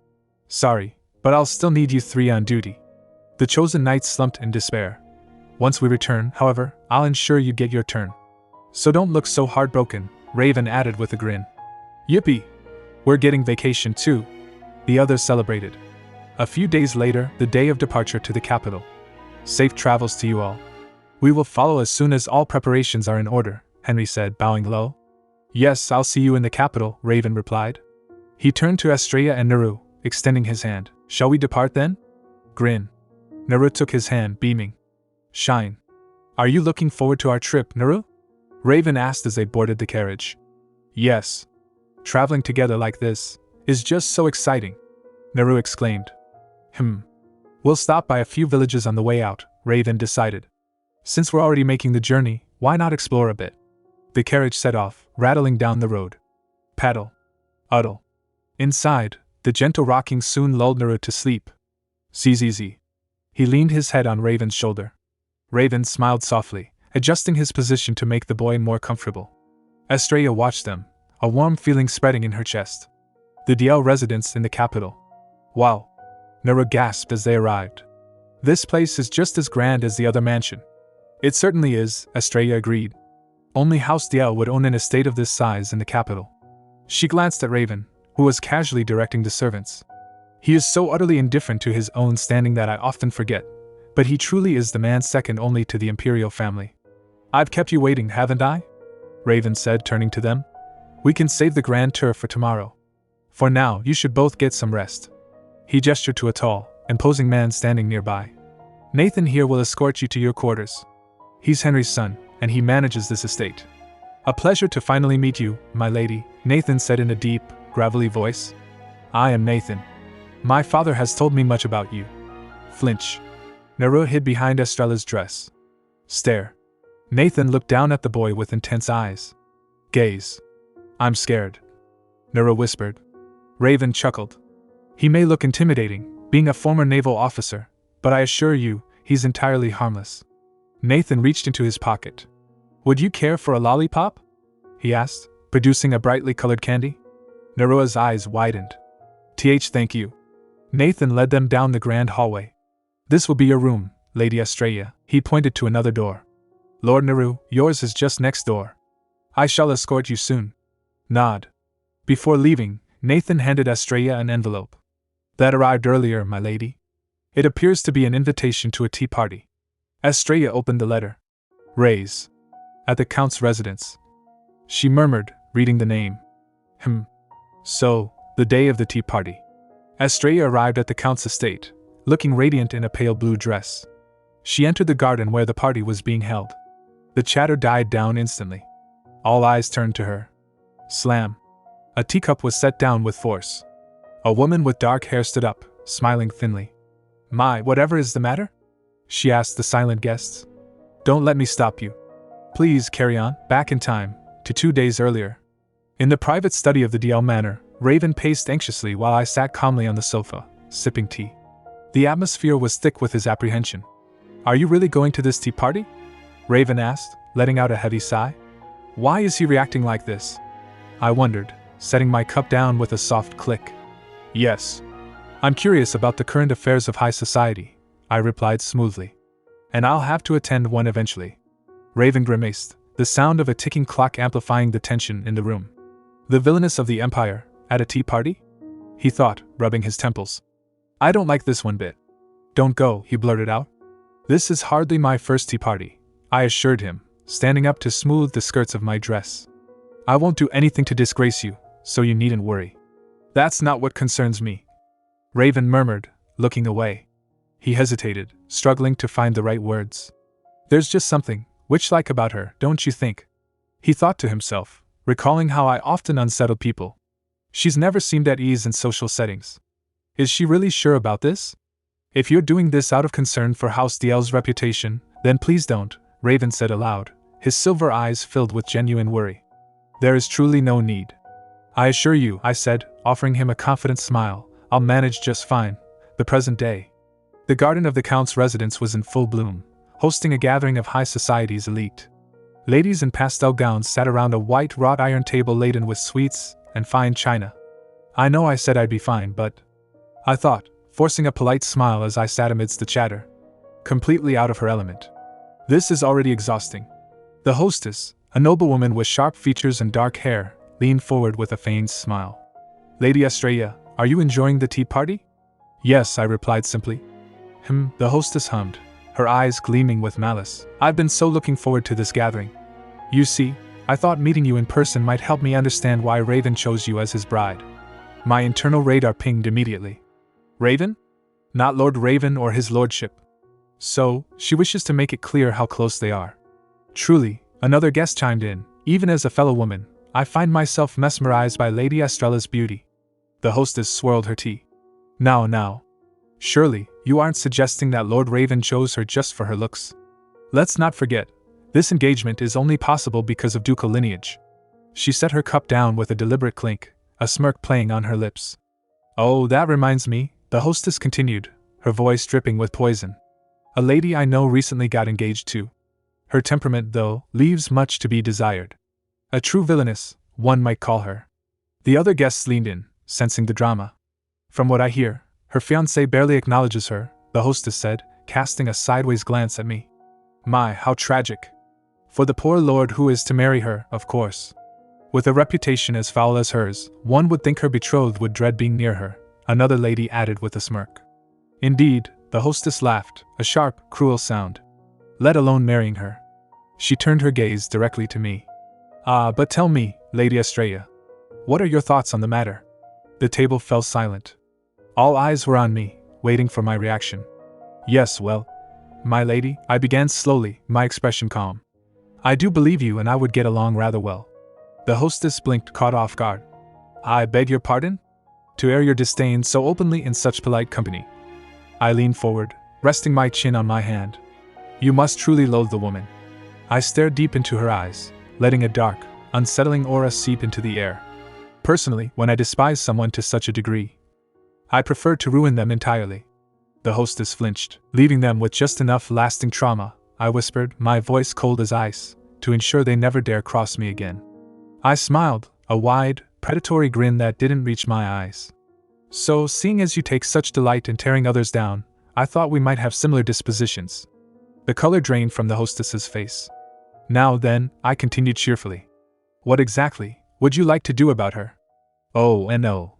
Sorry, but I'll still need you three on duty. The chosen knights slumped in despair. Once we return, however, I'll ensure you get your turn. So don't look so heartbroken, Raven added with a grin. Yippee! We're getting vacation too. The others celebrated. A few days later, the day of departure to the capital. Safe travels to you all. We will follow as soon as all preparations are in order, Henry said, bowing low. Yes, I'll see you in the capital, Raven replied. He turned to Estrella and Naru, extending his hand. Shall we depart then? Grin. Naru took his hand, beaming. Shine. Are you looking forward to our trip, Naru? Raven asked as they boarded the carriage. Yes. Traveling together like this is just so exciting, Naru exclaimed. We'll stop by a few villages on the way out, Raven decided. Since we're already making the journey, why not explore a bit? The carriage set off, rattling down the road. Paddle. Uddle. Inside, the gentle rocking soon lulled Naru to sleep. Zzz. He leaned his head on Raven's shoulder. Raven smiled softly, adjusting his position to make the boy more comfortable. Estrella watched them, a warm feeling spreading in her chest. The DL residence in the capital. Wow. Naru gasped as they arrived. This place is just as grand as the other mansion. It certainly is, Estrella agreed. Only House DL would own an estate of this size in the capital. She glanced at Raven, who was casually directing the servants. He is so utterly indifferent to his own standing that I often forget, but he truly is the man second only to the imperial family. I've kept you waiting, haven't I? Raven said, turning to them. We can save the grand tour for tomorrow. For now, you should both get some rest. He gestured to a tall, imposing man standing nearby. Nathan here will escort you to your quarters. He's Henry's son, and he manages this estate. A pleasure to finally meet you, my lady, Nathan said in a deep, gravelly voice. I am Nathan. My father has told me much about you. Flinch. Nerua hid behind Estrella's dress. Stare. Nathan looked down at the boy with intense eyes. Gaze. I'm scared. Nerua whispered. Raven chuckled. He may look intimidating, being a former naval officer, but I assure you, he's entirely harmless. Nathan reached into his pocket. Would you care for a lollipop? He asked, producing a brightly colored candy. Nerua's eyes widened. Thank you. Nathan led them down the grand hallway. This will be your room, Lady Estrella. He pointed to another door. Lord Neru, yours is just next door. I shall escort you soon. Nod. Before leaving, Nathan handed Estrella an envelope. That arrived earlier, my lady. It appears to be an invitation to a tea party. Estrella opened the letter. Rays. At the Count's residence. She murmured, reading the name. So, the day of the tea party. Estrella arrived at the Count's estate, looking radiant in a pale blue dress. She entered the garden where the party was being held. The chatter died down instantly. All eyes turned to her. Slam. A teacup was set down with force. A woman with dark hair stood up, smiling thinly. My, whatever is the matter? She asked the silent guests. Don't let me stop you. Please carry on, back in time, to 2 days earlier. In the private study of the DL Manor, Raven paced anxiously while I sat calmly on the sofa, sipping tea. The atmosphere was thick with his apprehension. Are you really going to this tea party? Raven asked, letting out a heavy sigh. Why is he reacting like this? I wondered, setting my cup down with a soft click. Yes. I'm curious about the current affairs of high society, I replied smoothly. And I'll have to attend one eventually. Raven grimaced, the sound of a ticking clock amplifying the tension in the room. The villainess of the Empire, at a tea party? He thought, rubbing his temples. I don't like this one bit. Don't go, he blurted out. This is hardly my first tea party, I assured him, standing up to smooth the skirts of my dress. I won't do anything to disgrace you, so you needn't worry. That's not what concerns me. Raven murmured, looking away. He hesitated, struggling to find the right words. There's just something witch-like about her, don't you think? He thought to himself, recalling how I often unsettle people. She's never seemed at ease in social settings. Is she really sure about this? If you're doing this out of concern for House DL's reputation, then please don't, Raven said aloud, his silver eyes filled with genuine worry. There is truly no need. I assure you, I said, offering him a confident smile, I'll manage just fine. The present day. The garden of the Count's residence was in full bloom, hosting a gathering of high society's elite. Ladies in pastel gowns sat around a white wrought iron table laden with sweets and fine china. I know I said I'd be fine, but I thought, forcing a polite smile as I sat amidst the chatter. Completely out of her element. This is already exhausting. The hostess, a noblewoman with sharp features and dark hair, leaned forward with a feigned smile. Lady Estrella, are you enjoying the tea party? Yes, I replied simply. The hostess hummed, her eyes gleaming with malice. I've been so looking forward to this gathering. You see, I thought meeting you in person might help me understand why Raven chose you as his bride. My internal radar pinged immediately. Raven? Not Lord Raven or his lordship. So, she wishes to make it clear how close they are. Truly, another guest chimed in, even as a fellow woman, I find myself mesmerized by Lady Estrella's beauty. The hostess swirled her tea. Now. Surely, you aren't suggesting that Lord Raven chose her just for her looks. Let's not forget, this engagement is only possible because of ducal lineage. She set her cup down with a deliberate clink, a smirk playing on her lips. Oh, that reminds me, the hostess continued, her voice dripping with poison. A lady I know recently got engaged too. Her temperament, though, leaves much to be desired. A true villainess, one might call her. The other guests leaned in, sensing the drama. From what I hear, her fiancé barely acknowledges her, the hostess said, casting a sideways glance at me. My, how tragic. For the poor lord who is to marry her, of course. With a reputation as foul as hers, one would think her betrothed would dread being near her, another lady added with a smirk. Indeed, the hostess laughed, a sharp, cruel sound. Let alone marrying her. She turned her gaze directly to me. But tell me, Lady Estrella, what are your thoughts on the matter? The table fell silent. All eyes were on me, waiting for my reaction. Yes, well, my lady, I began slowly, my expression calm. I do believe you and I would get along rather well. The hostess blinked, caught off guard. I beg your pardon? To air your disdain so openly in such polite company. I leaned forward, resting my chin on my hand. You must truly loathe the woman. I stared deep into her eyes, letting a dark, unsettling aura seep into the air. Personally, when I despise someone to such a degree, I prefer to ruin them entirely. The hostess flinched, leaving them with just enough lasting trauma, I whispered, my voice cold as ice, to ensure they never dare cross me again. I smiled, a wide, predatory grin that didn't reach my eyes. So, seeing as you take such delight in tearing others down, I thought we might have similar dispositions. The color drained from the hostess's face. Now then, I continued cheerfully. What exactly would you like to do about her? Oh, and no.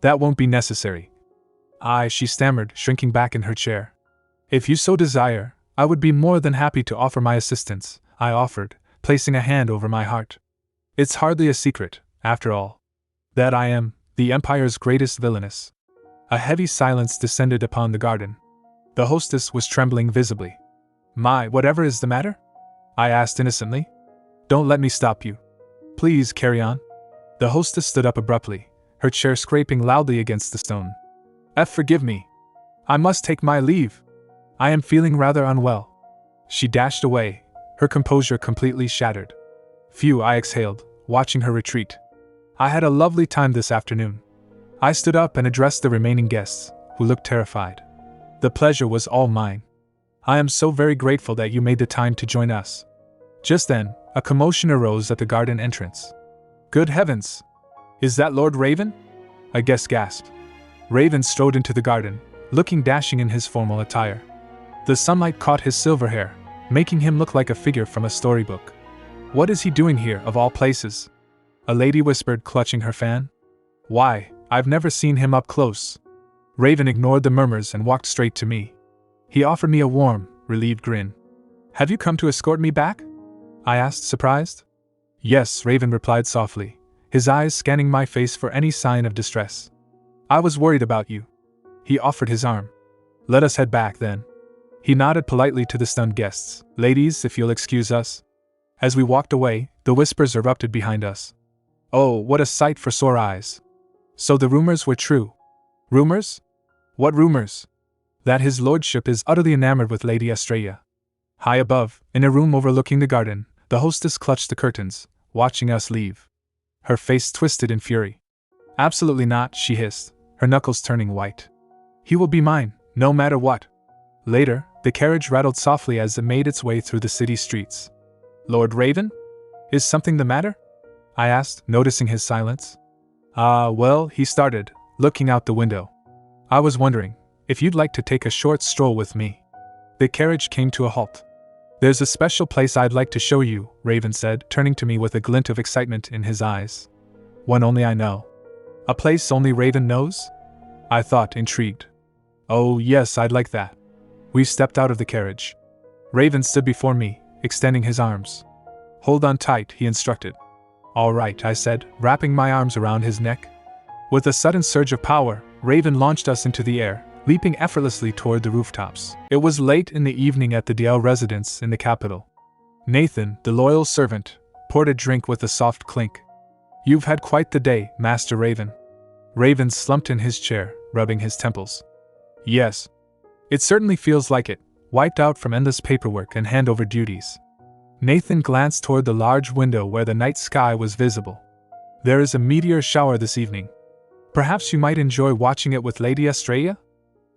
That won't be necessary. She stammered, shrinking back in her chair. If you so desire, I would be more than happy to offer my assistance, I offered, placing a hand over my heart. It's hardly a secret, after all, that I am the Empire's greatest villainess. A heavy silence descended upon the garden. The hostess was trembling visibly. Whatever is the matter? I asked innocently. Don't let me stop you. Please carry on. The hostess stood up abruptly, her chair scraping loudly against the stone. Forgive me. I must take my leave. I am feeling rather unwell. She dashed away, her composure completely shattered. Phew, I exhaled, watching her retreat. I had a lovely time this afternoon. I stood up and addressed the remaining guests, who looked terrified. The pleasure was all mine. I am so very grateful that you made the time to join us. Just then, a commotion arose at the garden entrance. Good heavens! Is that Lord Raven? A guest gasped. Raven strode into the garden, looking dashing in his formal attire. The sunlight caught his silver hair, making him look like a figure from a storybook. What is he doing here, of all places? A lady whispered, clutching her fan. Why, I've never seen him up close. Raven ignored the murmurs and walked straight to me. He offered me a warm, relieved grin. Have you come to escort me back? I asked, surprised. Yes, Raven replied softly, his eyes scanning my face for any sign of distress. I was worried about you. He offered his arm. Let us head back, then. He nodded politely to the stunned guests. Ladies, if you'll excuse us. As we walked away, the whispers erupted behind us. Oh, what a sight for sore eyes. So the rumors were true. Rumors? What rumors? That his lordship is utterly enamored with Lady Estrella. High above, in a room overlooking the garden, the hostess clutched the curtains, watching us leave. Her face twisted in fury. Absolutely not, she hissed, her knuckles turning white. He will be mine, no matter what. Later, the carriage rattled softly as it made its way through the city streets. Lord Raven? Is something the matter? I asked, noticing his silence. Well, he started, looking out the window. I was wondering if you'd like to take a short stroll with me. The carriage came to a halt. There's a special place I'd like to show you, Raven said, turning to me with a glint of excitement in his eyes. One only I know. A place only Raven knows? I thought, intrigued. Oh, yes, I'd like that. We stepped out of the carriage. Raven stood before me, extending his arms. Hold on tight, he instructed. All right, I said, wrapping my arms around his neck. With a sudden surge of power, Raven launched us into the air, leaping effortlessly toward the rooftops. It was late in the evening at the DL residence in the capital. Nathan, the loyal servant, poured a drink with a soft clink. You've had quite the day, Master Raven. Raven slumped in his chair, rubbing his temples. Yes. It certainly feels like it, wiped out from endless paperwork and handover duties. Nathan glanced toward the large window where the night sky was visible. There is a meteor shower this evening. Perhaps you might enjoy watching it with Lady Estrella?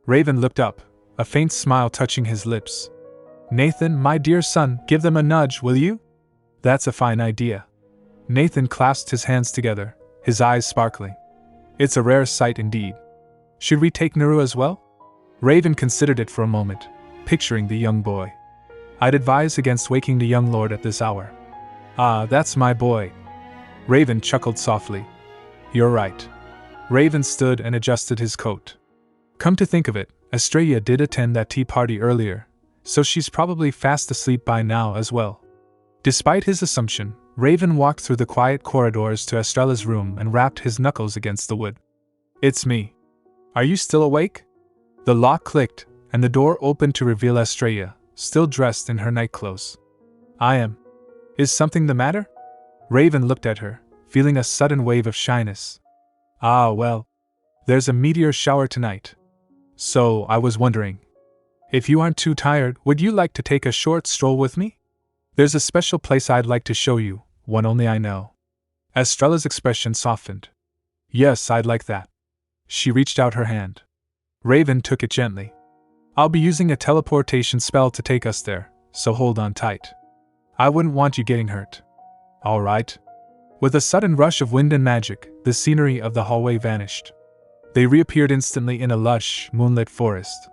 Raven looked up, a faint smile touching his lips. Nathan, my dear son, give them a nudge, will you? That's a fine idea. Nathan clasped his hands together, his eyes sparkling. It's a rare sight indeed. Should we take Naru as well? Raven considered it for a moment, picturing the young boy. I'd advise against waking the young lord at this hour. That's my boy. Raven chuckled softly. You're right. Raven stood and adjusted his coat. Come to think of it, Estrella did attend that tea party earlier, so she's probably fast asleep by now as well. Despite his assumption, Raven walked through the quiet corridors to Estrella's room and rapped his knuckles against the wood. It's me. Are you still awake? The lock clicked, and the door opened to reveal Estrella, still dressed in her nightclothes. I am. Is something the matter? Raven looked at her, feeling a sudden wave of shyness. Ah, well. There's a meteor shower tonight. So, I was wondering. If you aren't too tired, would you like to take a short stroll with me? There's a special place I'd like to show you, one only I know. Estrella's expression softened. Yes, I'd like that. She reached out her hand. Raven took it gently. I'll be using a teleportation spell to take us there, so hold on tight. I wouldn't want you getting hurt. All right. With a sudden rush of wind and magic, the scenery of the hallway vanished. They reappeared instantly in a lush, moonlit forest.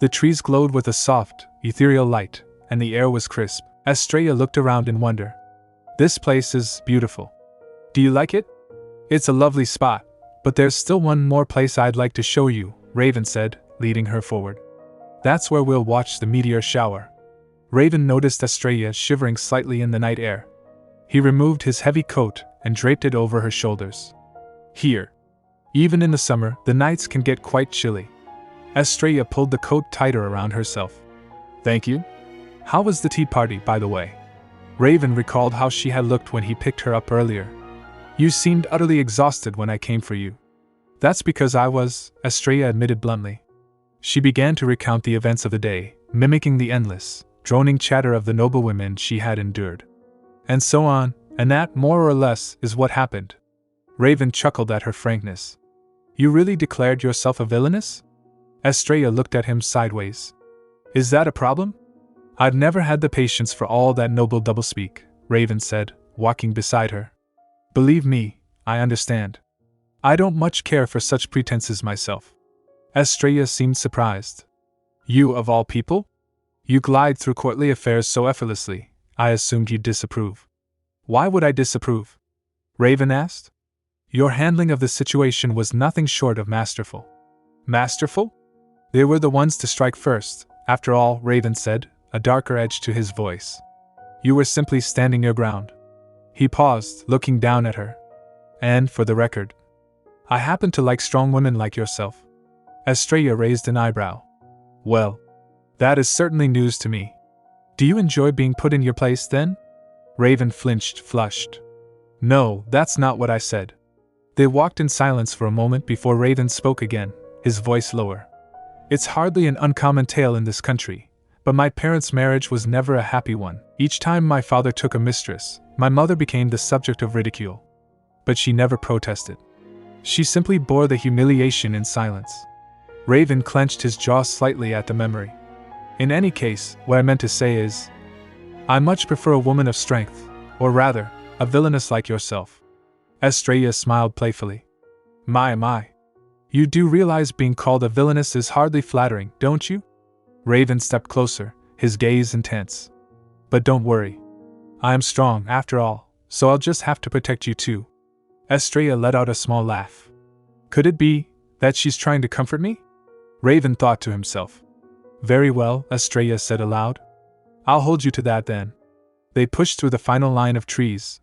The trees glowed with a soft, ethereal light, and the air was crisp. Estrella looked around in wonder. This place is beautiful. Do you like it? It's a lovely spot, but there's still one more place I'd like to show you, Raven said, leading her forward. That's where we'll watch the meteor shower. Raven noticed Estrella shivering slightly in the night air. He removed his heavy coat and draped it over her shoulders. Here. Even in the summer, the nights can get quite chilly. Estrella pulled the coat tighter around herself. Thank you. How was the tea party, by the way? Raven recalled how she had looked when he picked her up earlier. You seemed utterly exhausted when I came for you. That's because I was, Estrella admitted bluntly. She began to recount the events of the day, mimicking the endless, droning chatter of the noblewomen she had endured. And so on, and that, more or less, is what happened. Raven chuckled at her frankness. You really declared yourself a villainess? Estrella looked at him sideways. Is that a problem? I've never had the patience for all that noble doublespeak, Raven said, walking beside her. Believe me, I understand. I don't much care for such pretenses myself. Estrella seemed surprised. You of all people? You glide through courtly affairs so effortlessly, I assumed you'd disapprove. Why would I disapprove? Raven asked. Your handling of the situation was nothing short of masterful. Masterful? They were the ones to strike first, after all, Raven said, a darker edge to his voice. You were simply standing your ground. He paused, looking down at her. And, for the record, I happen to like strong women like yourself. Estrella raised an eyebrow. Well, that is certainly news to me. Do you enjoy being put in your place, then? Raven flinched, flushed. No, that's not what I said. They walked in silence for a moment before Raven spoke again, his voice lower. It's hardly an uncommon tale in this country, but my parents' marriage was never a happy one. Each time my father took a mistress, my mother became the subject of ridicule. But she never protested. She simply bore the humiliation in silence. Raven clenched his jaw slightly at the memory. In any case, what I meant to say is, I much prefer a woman of strength, or rather, a villainess like yourself. Estrella smiled playfully. My. You do realize being called a villainess is hardly flattering, don't you? Raven stepped closer, his gaze intense. But don't worry. I am strong, after all, so I'll just have to protect you too. Estrella let out a small laugh. Could it be that she's trying to comfort me? Raven thought to himself. Very well, Estrella said aloud. I'll hold you to that then. They pushed through the final line of trees.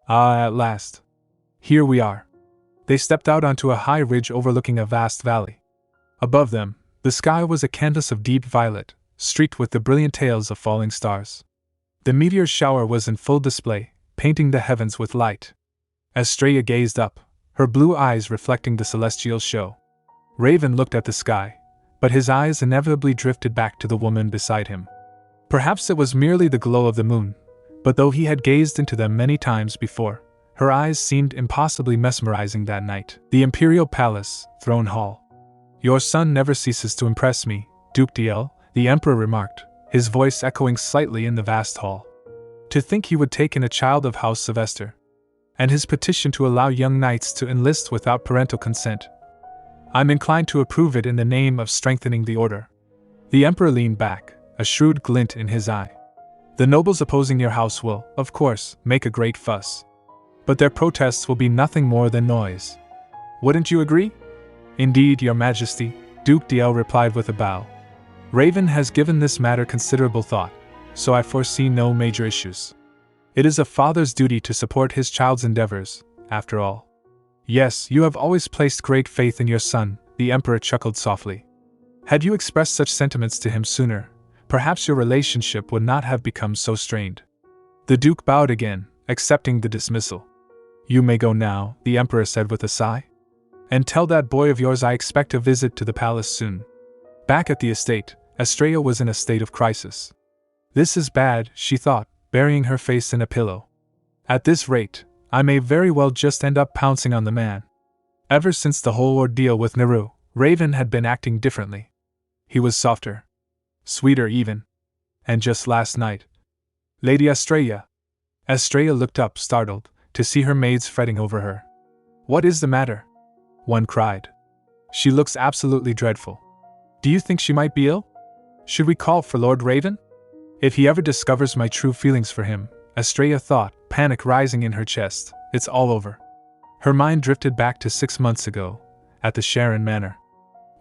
Ah, at last. Here we are. They stepped out onto a high ridge overlooking a vast valley. Above them, the sky was a canvas of deep violet, streaked with the brilliant tails of falling stars. The meteor shower was in full display, painting the heavens with light. Estrella gazed up, her blue eyes reflecting the celestial show. Raven looked at the sky, but his eyes inevitably drifted back to the woman beside him. Perhaps it was merely the glow of the moon, but though he had gazed into them many times before, her eyes seemed impossibly mesmerizing that night. The Imperial Palace, Throne Hall. Your son never ceases to impress me, Duke Diel, the Emperor remarked, his voice echoing slightly in the vast hall. To think he would take in a child of House Sylvester. And his petition to allow young knights to enlist without parental consent. I'm inclined to approve it in the name of strengthening the order. The Emperor leaned back, a shrewd glint in his eye. The nobles opposing your house will, of course, make a great fuss. But their protests will be nothing more than noise. Wouldn't you agree? Indeed, Your Majesty, Duke Diel replied with a bow. Raven has given this matter considerable thought, so I foresee no major issues. It is a father's duty to support his child's endeavors, after all. Yes, you have always placed great faith in your son, the Emperor chuckled softly. Had you expressed such sentiments to him sooner, perhaps your relationship would not have become so strained. The Duke bowed again, accepting the dismissal. You may go now, the Emperor said with a sigh. And tell that boy of yours I expect a visit to the palace soon. Back at the estate, Estrella was in a state of crisis. This is bad, she thought, burying her face in a pillow. At this rate, I may very well just end up pouncing on the man. Ever since the whole ordeal with Naru, Raven had been acting differently. He was softer. Sweeter even. And just last night. Lady Estrella. Estrella looked up, startled, to see her maids fretting over her. What is the matter? One cried. She looks absolutely dreadful. Do you think she might be ill? Should we call for Lord Raven? If he ever discovers my true feelings for him, Estrella thought, panic rising in her chest, it's all over. Her mind drifted back to 6 months ago, at the Sharen Manor.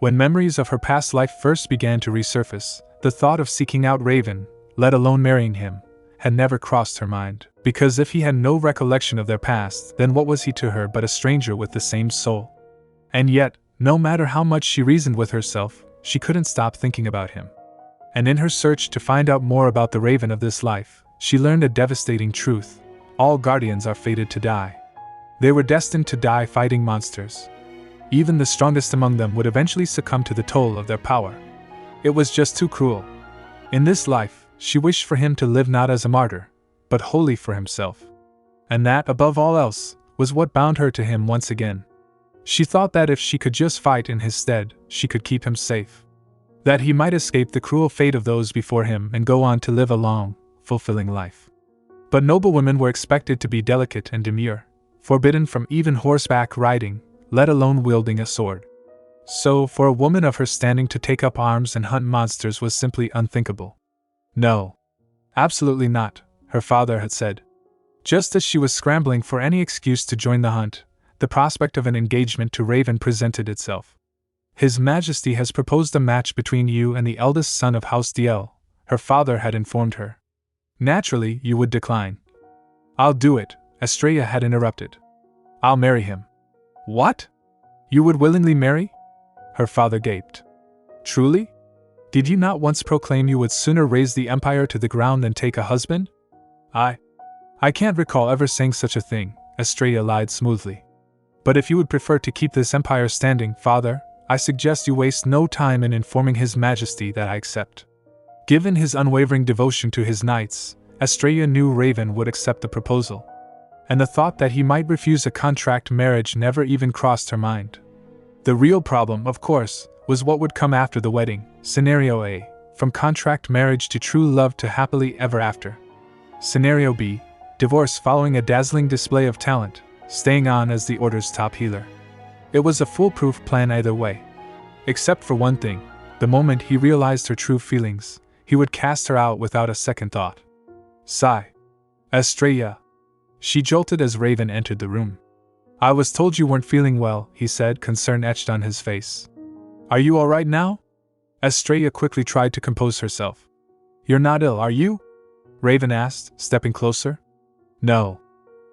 When memories of her past life first began to resurface, the thought of seeking out Raven, let alone marrying him, had never crossed her mind, because if he had no recollection of their past, then what was he to her but a stranger with the same soul? And yet, no matter how much she reasoned with herself, she couldn't stop thinking about him. And in her search to find out more about the Raven of this life, she learned a devastating truth. All guardians are fated to die. They were destined to die fighting monsters. Even the strongest among them would eventually succumb to the toll of their power. It was just too cruel. In this life, she wished for him to live not as a martyr, but wholly for himself. And that, above all else, was what bound her to him once again. She thought that if she could just fight in his stead, she could keep him safe. That he might escape the cruel fate of those before him and go on to live a long, fulfilling life. But noblewomen were expected to be delicate and demure, forbidden from even horseback riding, let alone wielding a sword. So, for a woman of her standing to take up arms and hunt monsters was simply unthinkable. No. Absolutely not, her father had said. Just as she was scrambling for any excuse to join the hunt, the prospect of an engagement to Raven presented itself. His Majesty has proposed a match between you and the eldest son of House Diel, her father had informed her. Naturally, you would decline. I'll do it, Estrella had interrupted. I'll marry him. What? You would willingly marry? Her father gaped. Truly? Did you not once proclaim you would sooner raze the empire to the ground than take a husband? I can't recall ever saying such a thing, Estrella lied smoothly. But if you would prefer to keep this empire standing, father, I suggest you waste no time in informing His Majesty that I accept. Given his unwavering devotion to his knights, Estrella knew Raven would accept the proposal. And the thought that he might refuse a contract marriage never even crossed her mind. The real problem, of course, was what would come after the wedding. Scenario A, from contract marriage to true love to happily ever after. Scenario B, divorce following a dazzling display of talent, staying on as the Order's top healer. It was a foolproof plan either way. Except for one thing, the moment he realized her true feelings, he would cast her out without a second thought. Sigh. Estrella. She jolted as Raven entered the room. I was told you weren't feeling well, he said, concern etched on his face. Are you all right now? Estrella quickly tried to compose herself. You're not ill, are you? Raven asked, stepping closer. No.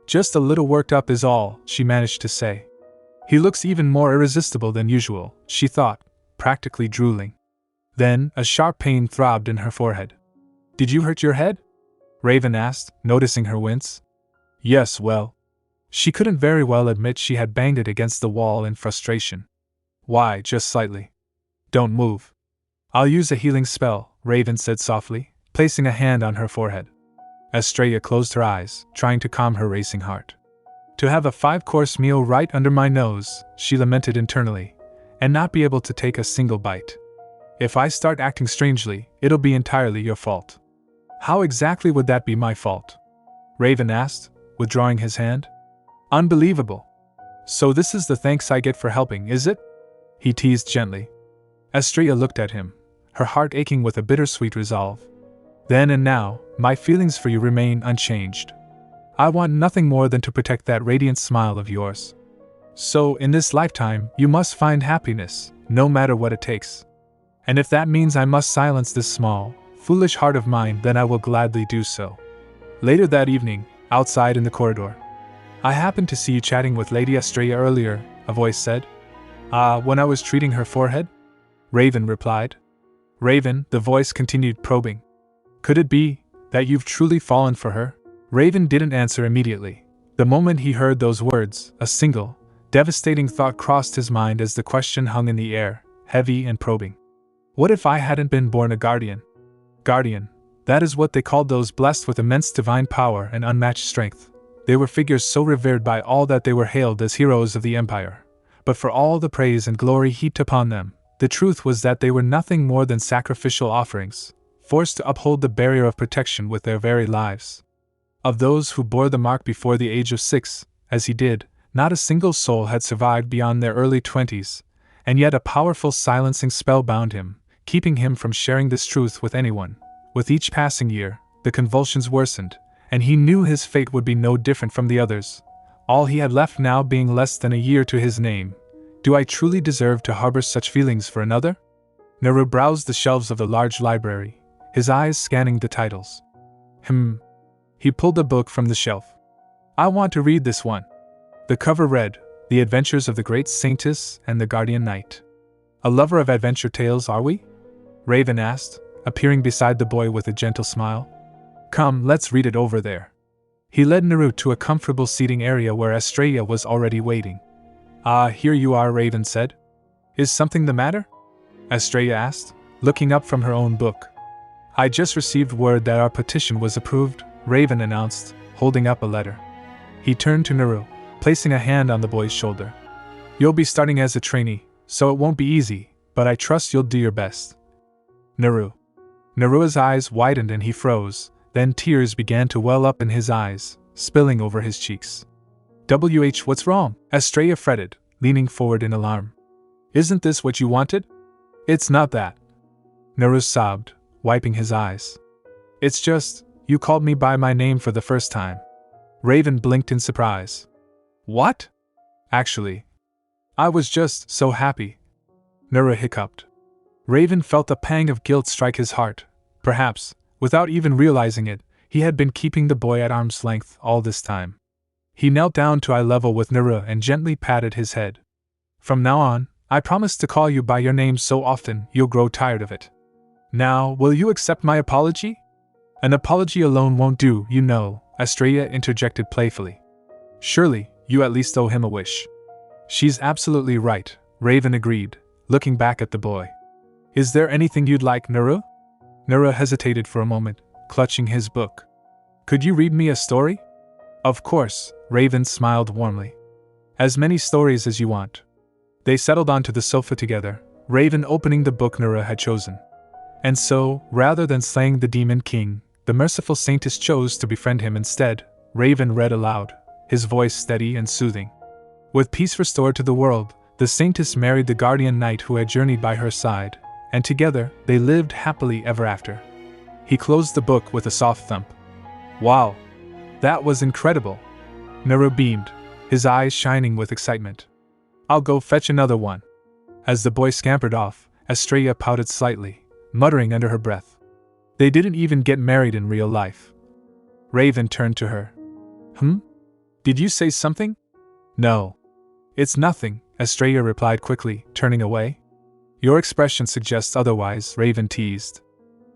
Just a little worked up is all, she managed to say. He looks even more irresistible than usual, she thought, practically drooling. Then, a sharp pain throbbed in her forehead. Did you hurt your head? Raven asked, noticing her wince. Yes, well. She couldn't very well admit she had banged it against the wall in frustration. Why, just slightly. Don't move. I'll use a healing spell, Raven said softly, placing a hand on her forehead. Estrella closed her eyes, trying to calm her racing heart. To have a 5-course meal right under my nose, she lamented internally, and not be able to take a single bite. If I start acting strangely, it'll be entirely your fault. How exactly would that be my fault? Raven asked, withdrawing his hand. Unbelievable. So this is the thanks I get for helping, is it? He teased gently. Estrella looked at him, her heart aching with a bittersweet resolve. Then and now, my feelings for you remain unchanged. I want nothing more than to protect that radiant smile of yours. So, in this lifetime, you must find happiness, no matter what it takes. And if that means I must silence this small, foolish heart of mine, then I will gladly do so. Later that evening, outside in the corridor. I happened to see you chatting with Lady Estrella earlier, a voice said. When I was treating her forehead? Raven replied. Raven, the voice continued probing. Could it be that you've truly fallen for her? Raven didn't answer immediately. The moment he heard those words, a single, devastating thought crossed his mind as the question hung in the air, heavy and probing. What if I hadn't been born a guardian? Guardian, that is what they called those blessed with immense divine power and unmatched strength. They were figures so revered by all that they were hailed as heroes of the empire. But for all the praise and glory heaped upon them, the truth was that they were nothing more than sacrificial offerings, forced to uphold the barrier of protection with their very lives. Of those who bore the mark before the age of 6, as he did, not a single soul had survived beyond their early 20s, and yet a powerful silencing spell bound him, keeping him from sharing this truth with anyone. With each passing year, the convulsions worsened, and he knew his fate would be no different from the others, all he had left now being less than a year to his name. Do I truly deserve to harbor such feelings for another? Naru browsed the shelves of the large library, his eyes scanning the titles. He pulled a book from the shelf. I want to read this one. The cover read, The Adventures of the Great Saintess and the Guardian Knight. A lover of adventure tales, are we? Raven asked, appearing beside the boy with a gentle smile. Come, let's read it over there. He led Naru to a comfortable seating area where Estrella was already waiting. Here you are, Raven said. Is something the matter? Estrella asked, looking up from her own book. I just received word that our petition was approved, Raven announced, holding up a letter. He turned to Naru, placing a hand on the boy's shoulder. You'll be starting as a trainee, so it won't be easy, but I trust you'll do your best. Naru's eyes widened and he froze, then tears began to well up in his eyes, spilling over his cheeks. What's wrong? Estrella fretted, leaning forward in alarm. Isn't this what you wanted? It's not that. Naru sobbed, wiping his eyes. It's just, you called me by my name for the first time. Raven blinked in surprise. What? Actually, I was just so happy. Naru hiccuped. Raven felt a pang of guilt strike his heart. Perhaps, without even realizing it, he had been keeping the boy at arm's length all this time. He knelt down to eye level with Naru and gently patted his head. From now on, I promise to call you by your name so often you'll grow tired of it. Now, will you accept my apology? An apology alone won't do, you know, Estrella interjected playfully. Surely, you at least owe him a wish. She's absolutely right, Raven agreed, looking back at the boy. Is there anything you'd like, Naru? Naru hesitated for a moment, clutching his book. Could you read me a story? Of course, Raven smiled warmly. As many stories as you want. They settled onto the sofa together, Raven opening the book Naru had chosen. And so, rather than slaying the demon king, the merciful saintess chose to befriend him instead, Raven read aloud, his voice steady and soothing. With peace restored to the world, the saintess married the guardian knight who had journeyed by her side, and together they lived happily ever after. He closed the book with a soft thump. Wow! That was incredible! Naru beamed, his eyes shining with excitement. I'll go fetch another one. As the boy scampered off, Estrella pouted slightly, muttering under her breath. They didn't even get married in real life. Raven turned to her. Did you say something? No. It's nothing, Estrella replied quickly, turning away. Your expression suggests otherwise, Raven teased.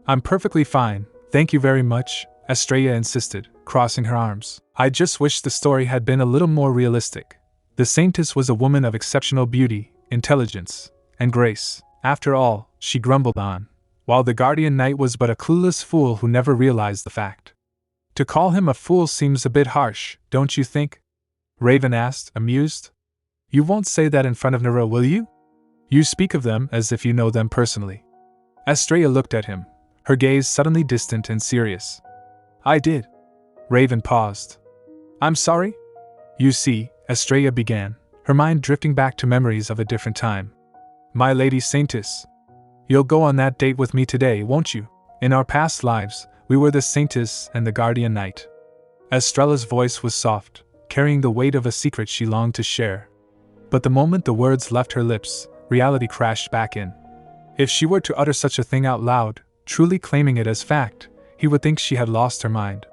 I'm perfectly fine, thank you very much, Estrella insisted, crossing her arms. I just wish the story had been a little more realistic. The saintess was a woman of exceptional beauty, intelligence, and grace. After all, she grumbled on, while the guardian knight was but a clueless fool who never realized the fact. To call him a fool seems a bit harsh, don't you think? Raven asked, amused. You won't say that in front of Naru, will you? You speak of them as if you know them personally. Estrella looked at him, her gaze suddenly distant and serious. I did. Raven paused. I'm sorry? You see, Estrella began, her mind drifting back to memories of a different time. My lady saintess. You'll go on that date with me today, won't you? In our past lives, we were the saintess and the guardian knight. Estrella's voice was soft, carrying the weight of a secret she longed to share. But the moment the words left her lips, reality crashed back in. If she were to utter such a thing out loud, truly claiming it as fact, he would think she had lost her mind.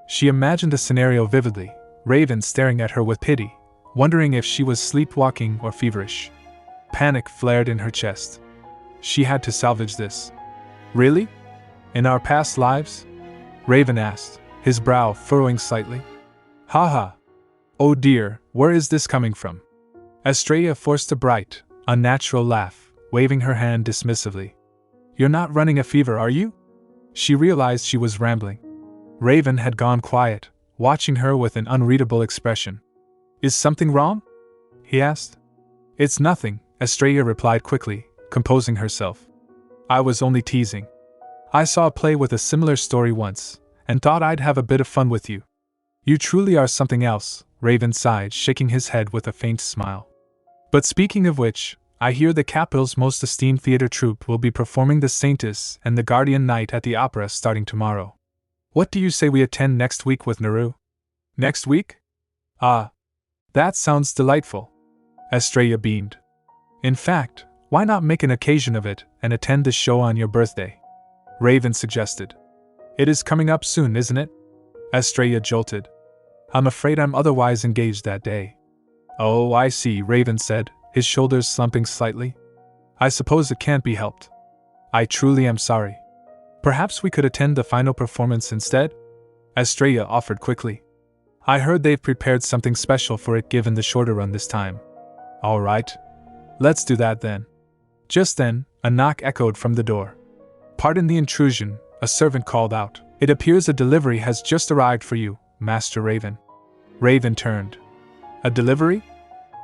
She imagined the scenario vividly, Raven staring at her with pity, wondering if she was sleepwalking or feverish. Panic flared in her chest. She had to salvage this. Really? In our past lives? Raven asked, his brow furrowing slightly. Ha. Oh dear, where is this coming from? Estrella forced a bright, unnatural laugh, waving her hand dismissively. You're not running a fever, are you? She realized she was rambling. Raven had gone quiet, watching her with an unreadable expression. Is something wrong? He asked. It's nothing, Estrella replied quickly, composing herself. I was only teasing. I saw a play with a similar story once, and thought I'd have a bit of fun with you. You truly are something else, Raven sighed, shaking his head with a faint smile. But speaking of which, I hear the capital's most esteemed theater troupe will be performing The Saintess and the Guardian Knight at the opera starting tomorrow. What do you say we attend next week with Naru? Next week? Ah, that sounds delightful. Estrella beamed. In fact, why not make an occasion of it and attend the show on your birthday? Raven suggested. It is coming up soon, isn't it? Estrella jolted. I'm afraid I'm otherwise engaged that day. Oh, I see, Raven said, his shoulders slumping slightly. I suppose it can't be helped. I truly am sorry. Perhaps we could attend the final performance instead? Estrella offered quickly. I heard they've prepared something special for it given the shorter run this time. All right. Let's do that then. Just then, a knock echoed from the door. Pardon the intrusion, a servant called out. It appears a delivery has just arrived for you, Master Raven. Raven turned. A delivery?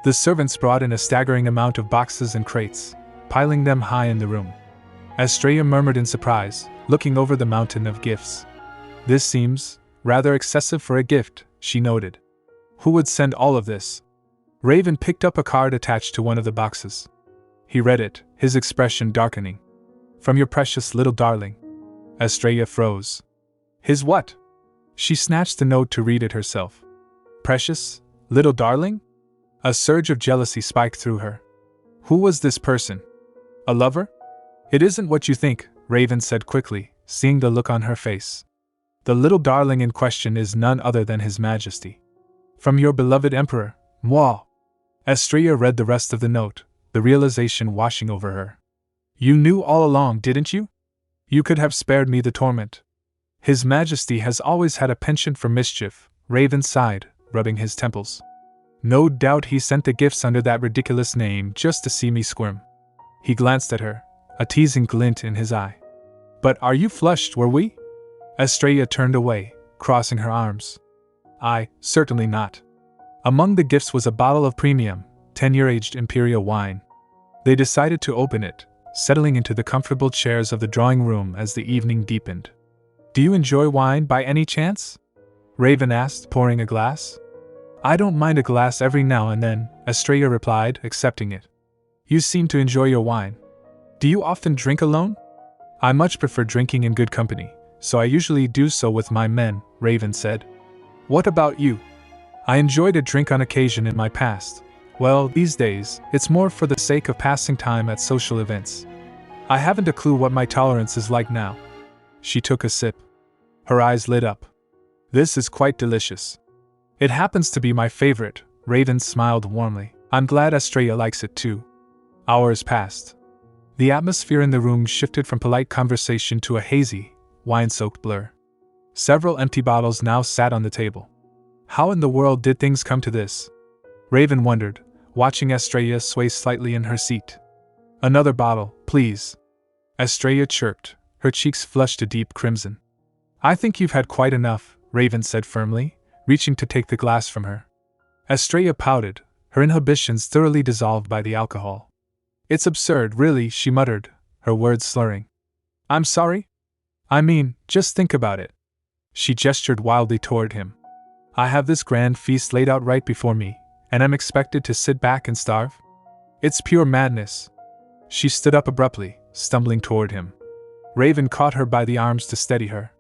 The servants brought in a staggering amount of boxes and crates, piling them high in the room. Estrella murmured in surprise, looking over the mountain of gifts. This seems rather excessive for a gift, she noted. Who would send all of this? Raven picked up a card attached to one of the boxes. He read it, his expression darkening. From your precious little darling. Estrella froze. His what? She snatched the note to read it herself. Precious? Little darling? A surge of jealousy spiked through her. Who was this person? A lover? It isn't what you think, Raven said quickly, seeing the look on her face. The little darling in question is none other than His Majesty. From your beloved Emperor, Moi. Estrella read the rest of the note, the realization washing over her. You knew all along, didn't you? You could have spared me the torment. His Majesty has always had a penchant for mischief, Raven sighed, rubbing his temples. No doubt he sent the gifts under that ridiculous name just to see me squirm. He glanced at her, a teasing glint in his eye. But are you flushed, were we? Estrella turned away, crossing her arms. Certainly not. Among the gifts was a bottle of premium, 10-year-aged imperial wine. They decided to open it, settling into the comfortable chairs of the drawing room as the evening deepened. Do you enjoy wine by any chance? Raven asked, pouring a glass. I don't mind a glass every now and then, Estrella replied, accepting it. You seem to enjoy your wine. Do you often drink alone? I much prefer drinking in good company, so I usually do so with my men, Raven said. What about you? I enjoyed a drink on occasion in my past. Well, these days, it's more for the sake of passing time at social events. I haven't a clue what my tolerance is like now. She took a sip. Her eyes lit up. This is quite delicious. It happens to be my favorite, Raven smiled warmly. I'm glad Estrella likes it too. Hours passed. The atmosphere in the room shifted from polite conversation to a hazy, wine-soaked blur. Several empty bottles now sat on the table. How in the world did things come to this? Raven wondered, watching Estrella sway slightly in her seat. Another bottle, please. Estrella chirped, her cheeks flushed a deep crimson. I think you've had quite enough, Raven said firmly, reaching to take the glass from her. Estrella pouted, her inhibitions thoroughly dissolved by the alcohol. It's absurd, really, she muttered, her words slurring. I'm sorry? I mean, just think about it. She gestured wildly toward him. I have this grand feast laid out right before me, and I'm expected to sit back and starve? It's pure madness. She stood up abruptly, stumbling toward him. Raven caught her by the arms to steady her.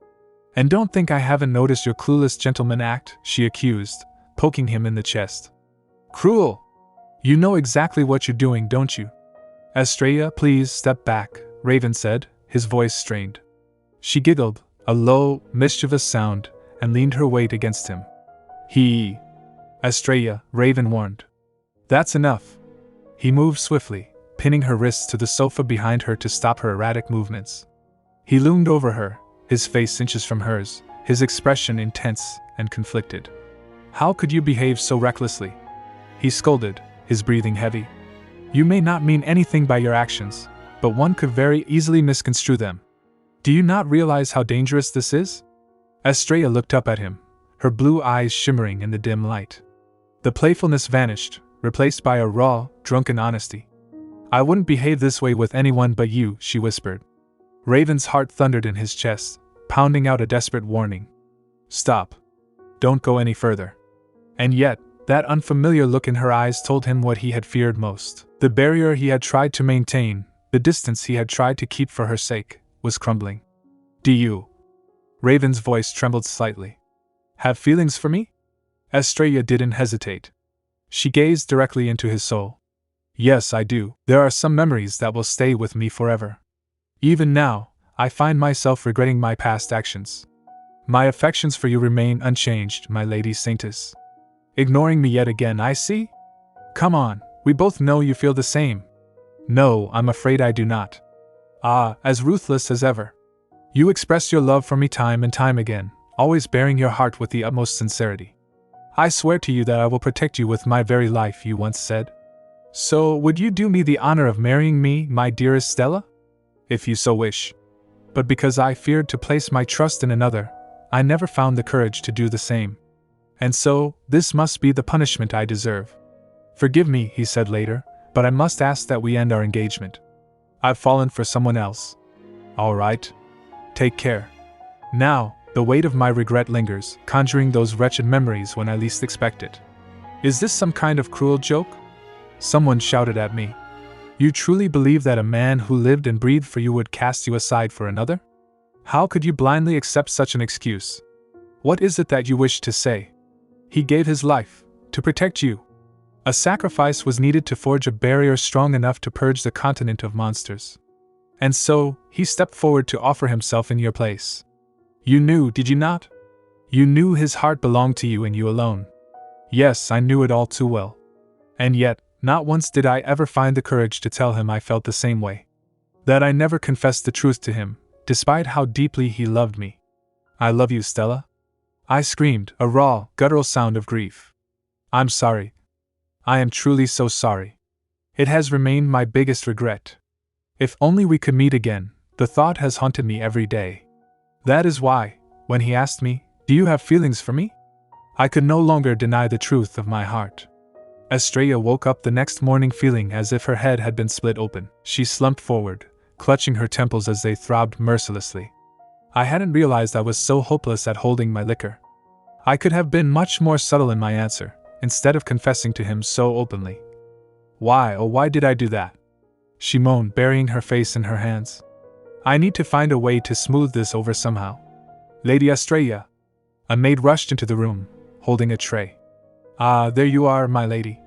And don't think I haven't noticed your clueless gentleman act, she accused, poking him in the chest. Cruel! You know exactly what you're doing, don't you? Estrella, please step back, Raven said, his voice strained. She giggled, a low, mischievous sound, and leaned her weight against him. Estrella, Raven warned. That's enough. He moved swiftly, pinning her wrists to the sofa behind her to stop her erratic movements. He loomed over her, his face inches from hers, his expression intense and conflicted. "How could you behave so recklessly?" he scolded, his breathing heavy. "You may not mean anything by your actions, but one could very easily misconstrue them. Do you not realize how dangerous this is?" Estrella looked up at him, her blue eyes shimmering in the dim light. The playfulness vanished, replaced by a raw, drunken honesty. "I wouldn't behave this way with anyone but you," she whispered. Raven's heart thundered in his chest, pounding out a desperate warning. "Stop. Don't go any further." And yet, that unfamiliar look in her eyes told him what he had feared most. The barrier he had tried to maintain, the distance he had tried to keep for her sake, was crumbling. "Do you?" Raven's voice trembled slightly. "Have feelings for me?" Estrella didn't hesitate. She gazed directly into his soul. "Yes, I do. There are some memories that will stay with me forever. Even now, I find myself regretting my past actions. My affections for you remain unchanged, my lady saintess. Ignoring me yet again, I see? Come on, we both know you feel the same." "No, I'm afraid I do not." "Ah, as ruthless as ever. You express your love for me time and time again, always bearing your heart with the utmost sincerity. I swear to you that I will protect you with my very life," you once said. "So, would you do me the honor of marrying me, my dearest Stella?" "If you so wish." "But because I feared to place my trust in another, I never found the courage to do the same. And so, this must be the punishment I deserve. Forgive me," he said later, "but I must ask that we end our engagement. I've fallen for someone else." "All right. Take care." Now, the weight of my regret lingers, conjuring those wretched memories when I least expect it. "Is this some kind of cruel joke?" Someone shouted at me. "You truly believe that a man who lived and breathed for you would cast you aside for another? How could you blindly accept such an excuse? What is it that you wish to say? He gave his life, to protect you. A sacrifice was needed to forge a barrier strong enough to purge the continent of monsters. And so, he stepped forward to offer himself in your place. You knew, did you not? You knew his heart belonged to you and you alone." "Yes, I knew it all too well. And yet, not once did I ever find the courage to tell him I felt the same way. That I never confessed the truth to him, despite how deeply he loved me. I love you, Stella." I screamed, a raw, guttural sound of grief. "I'm sorry. I am truly so sorry. It has remained my biggest regret. If only we could meet again, the thought has haunted me every day. That is why, when he asked me, 'Do you have feelings for me?' I could no longer deny the truth of my heart." Estrella woke up the next morning feeling as if her head had been split open. She slumped forward, clutching her temples as they throbbed mercilessly. I hadn't realized I was so hopeless at holding my liquor. I could have been much more subtle in my answer, instead of confessing to him so openly. "Why, oh why did I do that?" she moaned, burying her face in her hands. "I need to find a way to smooth this over somehow." "Lady Estrella!" A maid rushed into the room, holding a tray. "Ah, there you are, my lady.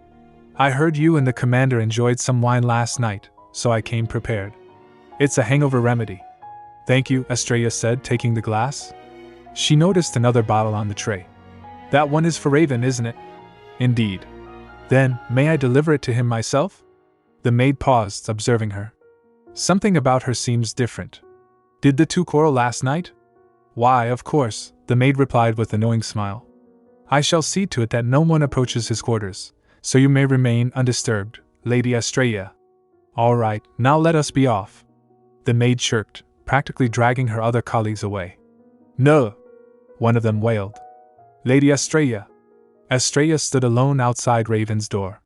I heard you and the commander enjoyed some wine last night, so I came prepared. It's a hangover remedy." "Thank you," Estrella said, taking the glass. She noticed another bottle on the tray. "That one is for Raven, isn't it?" "Indeed." "Then, may I deliver it to him myself?" The maid paused, observing her. Something about her seems different. "Did the two quarrel last night?" "Why, of course," the maid replied with a knowing smile. "I shall see to it that no one approaches his quarters, so you may remain undisturbed, Lady Estrella." "All right, now let us be off," the maid chirped, practically dragging her other colleagues away. "No!" one of them wailed. "Lady Estrella!" Estrella stood alone outside Raven's door.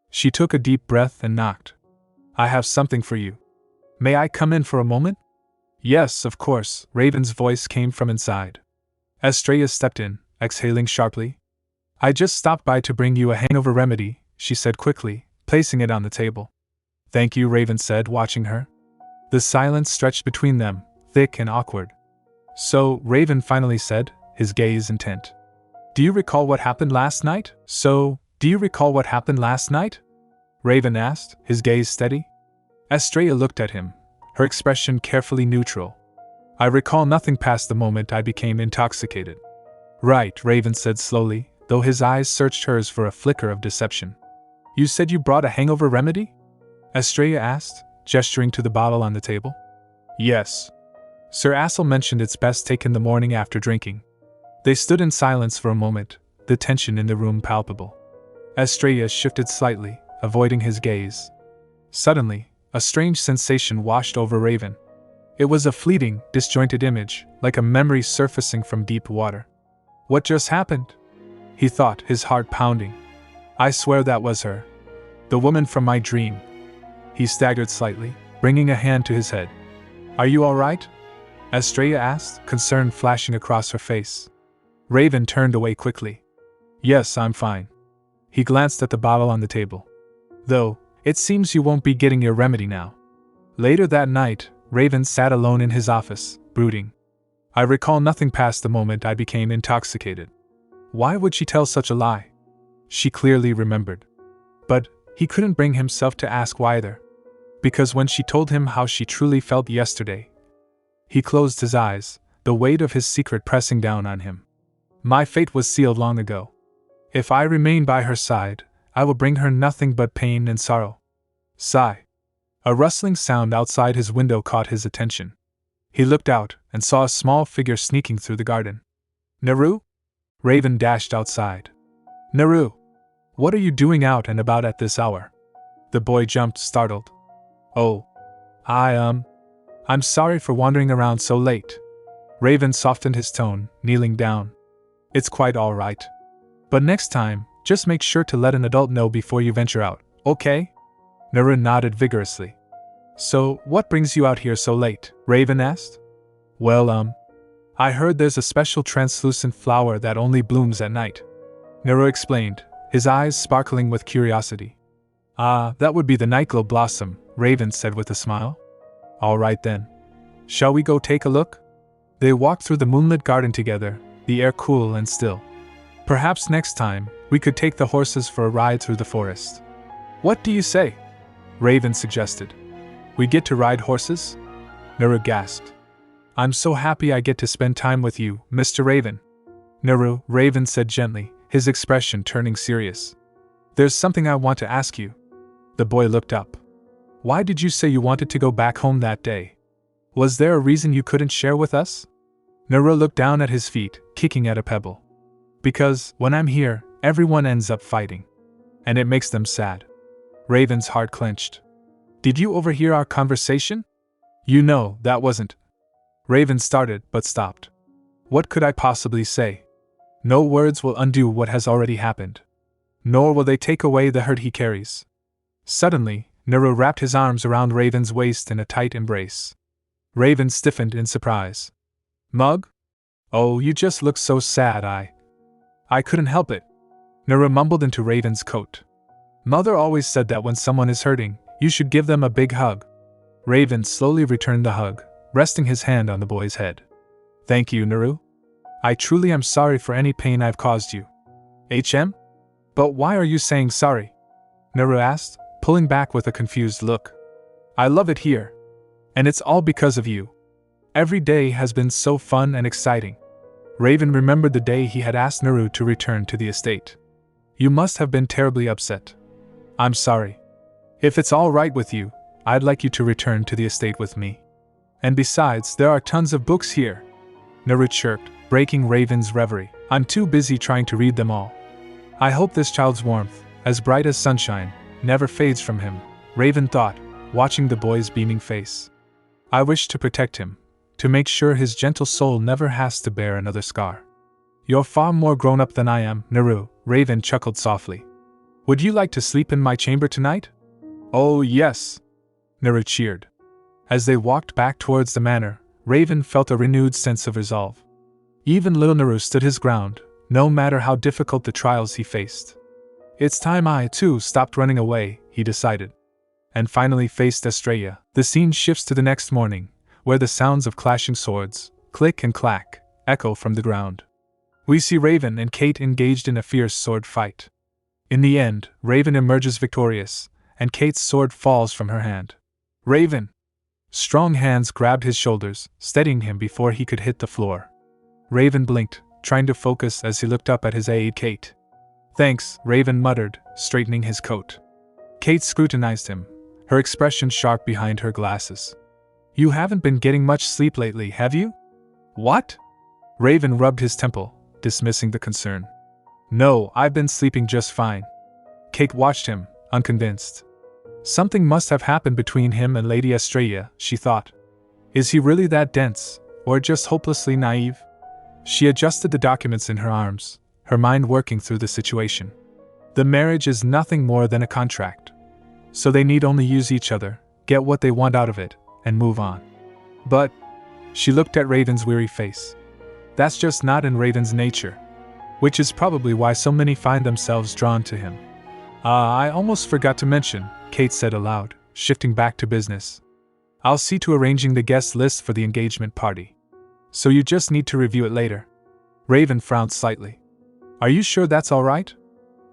She took a deep breath and knocked. "I have something for you. May I come in for a moment?" "Yes, of course," Raven's voice came from inside. Estrella stepped in, exhaling sharply. "I just stopped by to bring you a hangover remedy," she said quickly, placing it on the table. "Thank you," Raven said, watching her. The silence stretched between them, thick and awkward. "So," Raven finally said, his gaze intent. "Do you recall what happened last night?" Do you recall what happened last night?" Raven asked, his gaze steady. Estrella looked at him, her expression carefully neutral. "I recall nothing past the moment I became intoxicated." "Right," Raven said slowly, though his eyes searched hers for a flicker of deception. "You said you brought a hangover remedy?" Estrella asked, gesturing to the bottle on the table. Yes. Sir Assel mentioned it's best taken the morning after drinking. They stood in silence for a moment, the tension in the room palpable. Estrella shifted slightly, avoiding his gaze. Suddenly, a strange sensation washed over Raven. It was a fleeting, disjointed image, like a memory surfacing from deep water. What just happened? He thought, his heart pounding. I swear that was her. The woman from my dream. He staggered slightly, bringing a hand to his head. Are you all right? Estrella asked, concern flashing across her face. Raven turned away quickly. Yes, I'm fine. He glanced at the bottle on the table. Though, it seems you won't be getting your remedy now. Later that night, Raven sat alone in his office, brooding. I recall nothing past the moment I became intoxicated. Why would she tell such a lie? She clearly remembered. But he couldn't bring himself to ask why either. Because when she told him how she truly felt yesterday, he closed his eyes, the weight of his secret pressing down on him. My fate was sealed long ago. If I remain by her side, I will bring her nothing but pain and sorrow. Sigh. A rustling sound outside his window caught his attention. He looked out and saw a small figure sneaking through the garden. Naru? Raven dashed outside. Naru! What are you doing out and about at this hour? The boy jumped, startled. Oh. I'm sorry for wandering around so late. Raven softened his tone, kneeling down. It's quite all right. But next time, just make sure to let an adult know before you venture out, okay? Naru nodded vigorously. So, what brings you out here so late? Raven asked. Well, I heard there's a special translucent flower that only blooms at night. Naru explained, his eyes sparkling with curiosity. Ah, that would be the nightglow blossom, Raven said with a smile. All right then. Shall we go take a look? They walked through the moonlit garden together, the air cool and still. Perhaps next time, we could take the horses for a ride through the forest. What do you say? Raven suggested. We get to ride horses? Naru gasped. I'm so happy I get to spend time with you, Mr. Raven. Naru, Raven said gently, his expression turning serious. There's something I want to ask you. The boy looked up. Why did you say you wanted to go back home that day? Was there a reason you couldn't share with us? Naru looked down at his feet, kicking at a pebble. Because, when I'm here, everyone ends up fighting. And it makes them sad. Raven's heart clenched. Did you overhear our conversation? You know, that wasn't. Raven started, but stopped. What could I possibly say? No words will undo what has already happened. Nor will they take away the hurt he carries. Suddenly, Naru wrapped his arms around Raven's waist in a tight embrace. Raven stiffened in surprise. Mug? Oh, you just look so sad. I couldn't help it. Naru mumbled into Raven's coat. Mother always said that when someone is hurting, you should give them a big hug. Raven slowly returned the hug, resting his hand on the boy's head. Thank you, Naru. I truly am sorry for any pain I've caused you. But why are you saying sorry? Naru asked, pulling back with a confused look. I love it here. And it's all because of you. Every day has been so fun and exciting. Raven remembered the day he had asked Naru to return to the estate. You must have been terribly upset. I'm sorry. If it's all right with you, I'd like you to return to the estate with me. And besides, there are tons of books here. Naru chirped, breaking Raven's reverie. I'm too busy trying to read them all. I hope this child's warmth, as bright as sunshine, never fades from him, Raven thought, watching the boy's beaming face. I wish to protect him, to make sure his gentle soul never has to bear another scar. You're far more grown up than I am, Naru, Raven chuckled softly. Would you like to sleep in my chamber tonight? Oh, yes, Naru cheered. As they walked back towards the manor, Raven felt a renewed sense of resolve. Even little Naru stood his ground, no matter how difficult the trials he faced. It's time I, too, stopped running away, he decided. And finally faced Estrella. The scene shifts to the next morning, where the sounds of clashing swords, click and clack, echo from the ground. We see Raven and Kate engaged in a fierce sword fight. In the end, Raven emerges victorious, and Kate's sword falls from her hand. Raven! Strong hands grabbed his shoulders, steadying him before he could hit the floor. Raven blinked, trying to focus as he looked up at his aide Kate. Thanks, Raven muttered, straightening his coat. Kate scrutinized him, her expression sharp behind her glasses. You haven't been getting much sleep lately, have you? What? Raven rubbed his temple, dismissing the concern. No, I've been sleeping just fine. Kate watched him, unconvinced. Something must have happened between him and Lady Estrella, she thought. Is he really that dense, or just hopelessly naive? She adjusted the documents in her arms, her mind working through the situation. The marriage is nothing more than a contract. So they need only use each other, get what they want out of it, and move on. But, she looked at Raven's weary face. That's just not in Raven's nature. Which is probably why so many find themselves drawn to him. I almost forgot to mention, Kate said aloud, shifting back to business. I'll see to arranging the guest list for the engagement party. So you just need to review it later. Raven frowned slightly. Are you sure that's all right?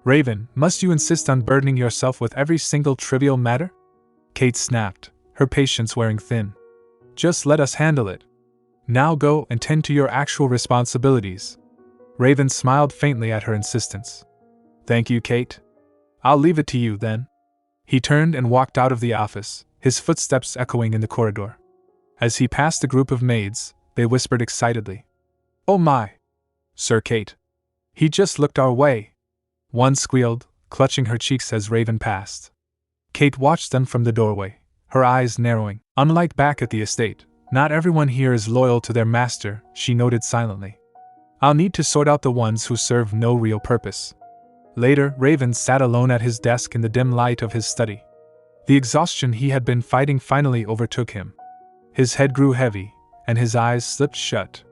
Raven, must you insist on burdening yourself with every single trivial matter? Kate snapped, her patience wearing thin. Just let us handle it. Now go and tend to your actual responsibilities. Raven smiled faintly at her insistence. Thank you, Kate. I'll leave it to you, then. He turned and walked out of the office, his footsteps echoing in the corridor. As he passed a group of maids, they whispered excitedly. Oh my! Sir Kate. He just looked our way. One squealed, clutching her cheeks as Raven passed. Kate watched them from the doorway, her eyes narrowing. Unlike back at the estate, not everyone here is loyal to their master, she noted silently. I'll need to sort out the ones who serve no real purpose. Later, Raven sat alone at his desk in the dim light of his study. The exhaustion he had been fighting finally overtook him. His head grew heavy, and his eyes slipped shut.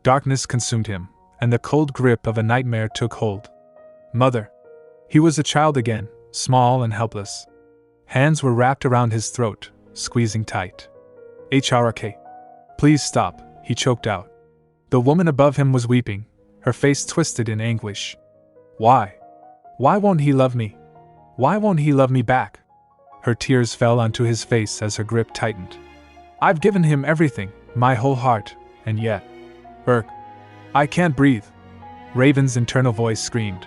Darkness consumed him, and the cold grip of a nightmare took hold. Mother. He was a child again, small and helpless. Hands were wrapped around his throat, squeezing tight. HRK. Please stop, he choked out. The woman above him was weeping, her face twisted in anguish. Why? Why won't he love me? Why won't he love me back? Her tears fell onto his face as her grip tightened. I've given him everything, my whole heart, and yet... I can't breathe. Raven's internal voice screamed.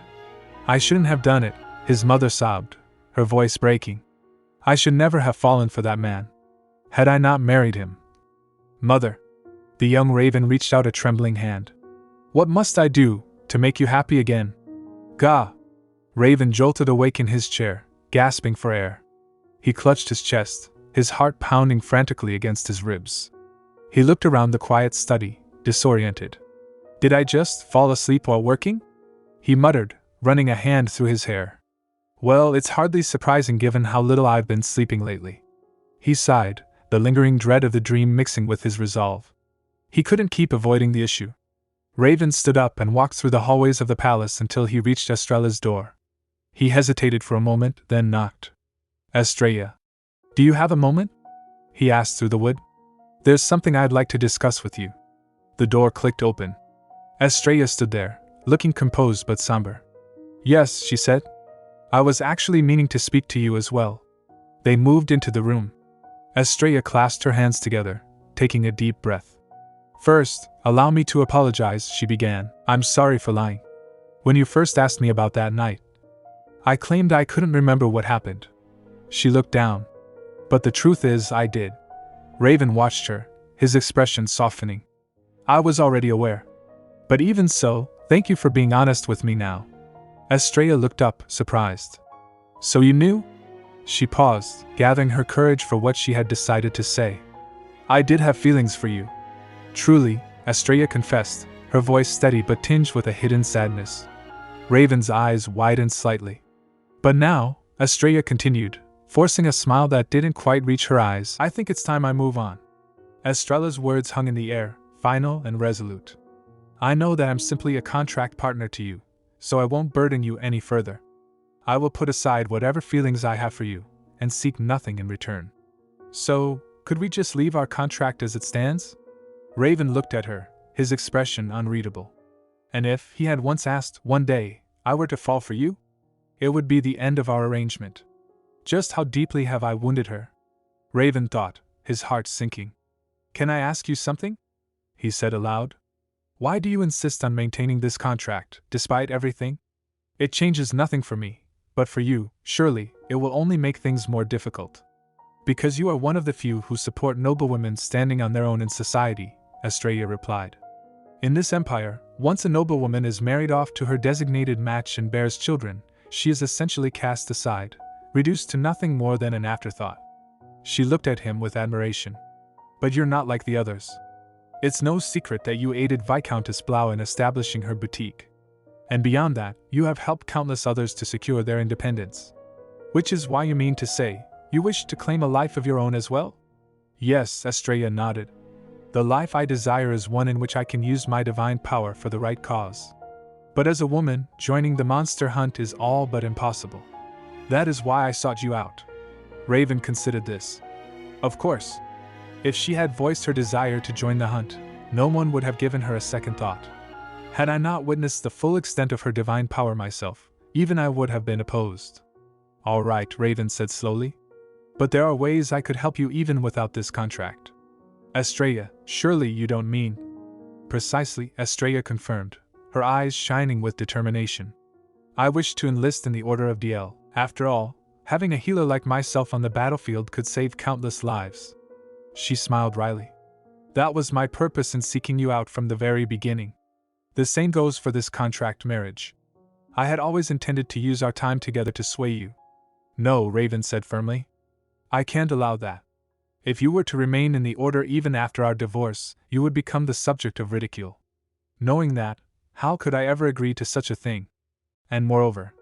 I shouldn't have done it, his mother sobbed, her voice breaking. I should never have fallen for that man. Had I not married him. Mother. The young Raven reached out a trembling hand. What must I do to make you happy again? Gah! Raven jolted awake in his chair, gasping for air. He clutched his chest, his heart pounding frantically against his ribs. He looked around the quiet study, disoriented. Did I just fall asleep while working? He muttered, running a hand through his hair. Well, it's hardly surprising given how little I've been sleeping lately. He sighed, the lingering dread of the dream mixing with his resolve. He couldn't keep avoiding the issue. Raven stood up and walked through the hallways of the palace until he reached Estrella's door. He hesitated for a moment, then knocked. Estrella. Do you have a moment? He asked through the wood. There's something I'd like to discuss with you. The door clicked open. Estrella stood there, looking composed but somber. Yes, she said. I was actually meaning to speak to you as well. They moved into the room. Estrella clasped her hands together, taking a deep breath. First, allow me to apologize, she began. I'm sorry for lying. When you first asked me about that night, I claimed I couldn't remember what happened. She looked down. But the truth is, I did. Raven watched her, his expression softening. I was already aware. But even so, thank you for being honest with me now. Estrella looked up, surprised. So you knew? She paused, gathering her courage for what she had decided to say. I did have feelings for you. Truly, Estrella confessed, her voice steady but tinged with a hidden sadness. Raven's eyes widened slightly. But now, Estrella continued, forcing a smile that didn't quite reach her eyes. I think it's time I move on. Estrella's words hung in the air, final and resolute. I know that I'm simply a contract partner to you, so I won't burden you any further. I will put aside whatever feelings I have for you, and seek nothing in return. So, could we just leave our contract as it stands? Raven looked at her, his expression unreadable. And if, he had once asked, one day, I were to fall for you? It would be the end of our arrangement. Just how deeply have I wounded her? Raven thought, his heart sinking. Can I ask you something? He said aloud. Why do you insist on maintaining this contract, despite everything? It changes nothing for me, but for you, surely, it will only make things more difficult. Because you are one of the few who support noblewomen standing on their own in society, Estrella replied. In this empire, once a noblewoman is married off to her designated match and bears children, she is essentially cast aside, reduced to nothing more than an afterthought. She looked at him with admiration. But you're not like the others. It's no secret that you aided Viscountess Blau in establishing her boutique. And beyond that, you have helped countless others to secure their independence. Which is why you mean to say, you wish to claim a life of your own as well? Yes, Estrella nodded. The life I desire is one in which I can use my divine power for the right cause. But as a woman, joining the monster hunt is all but impossible. That is why I sought you out. Raven considered this. Of course. If she had voiced her desire to join the hunt, no one would have given her a second thought. Had I not witnessed the full extent of her divine power myself, even I would have been opposed. All right, Raven said slowly. But there are ways I could help you even without this contract. Estrella, surely you don't mean. Precisely, Estrella confirmed, her eyes shining with determination. I wish to enlist in the Order of DL. After all, having a healer like myself on the battlefield could save countless lives. She smiled wryly. That was my purpose in seeking you out from the very beginning. The same goes for this contract marriage. I had always intended to use our time together to sway you. No, Raven said firmly. I can't allow that. If you were to remain in the order even after our divorce, you would become the subject of ridicule. Knowing that, how could I ever agree to such a thing? And moreover,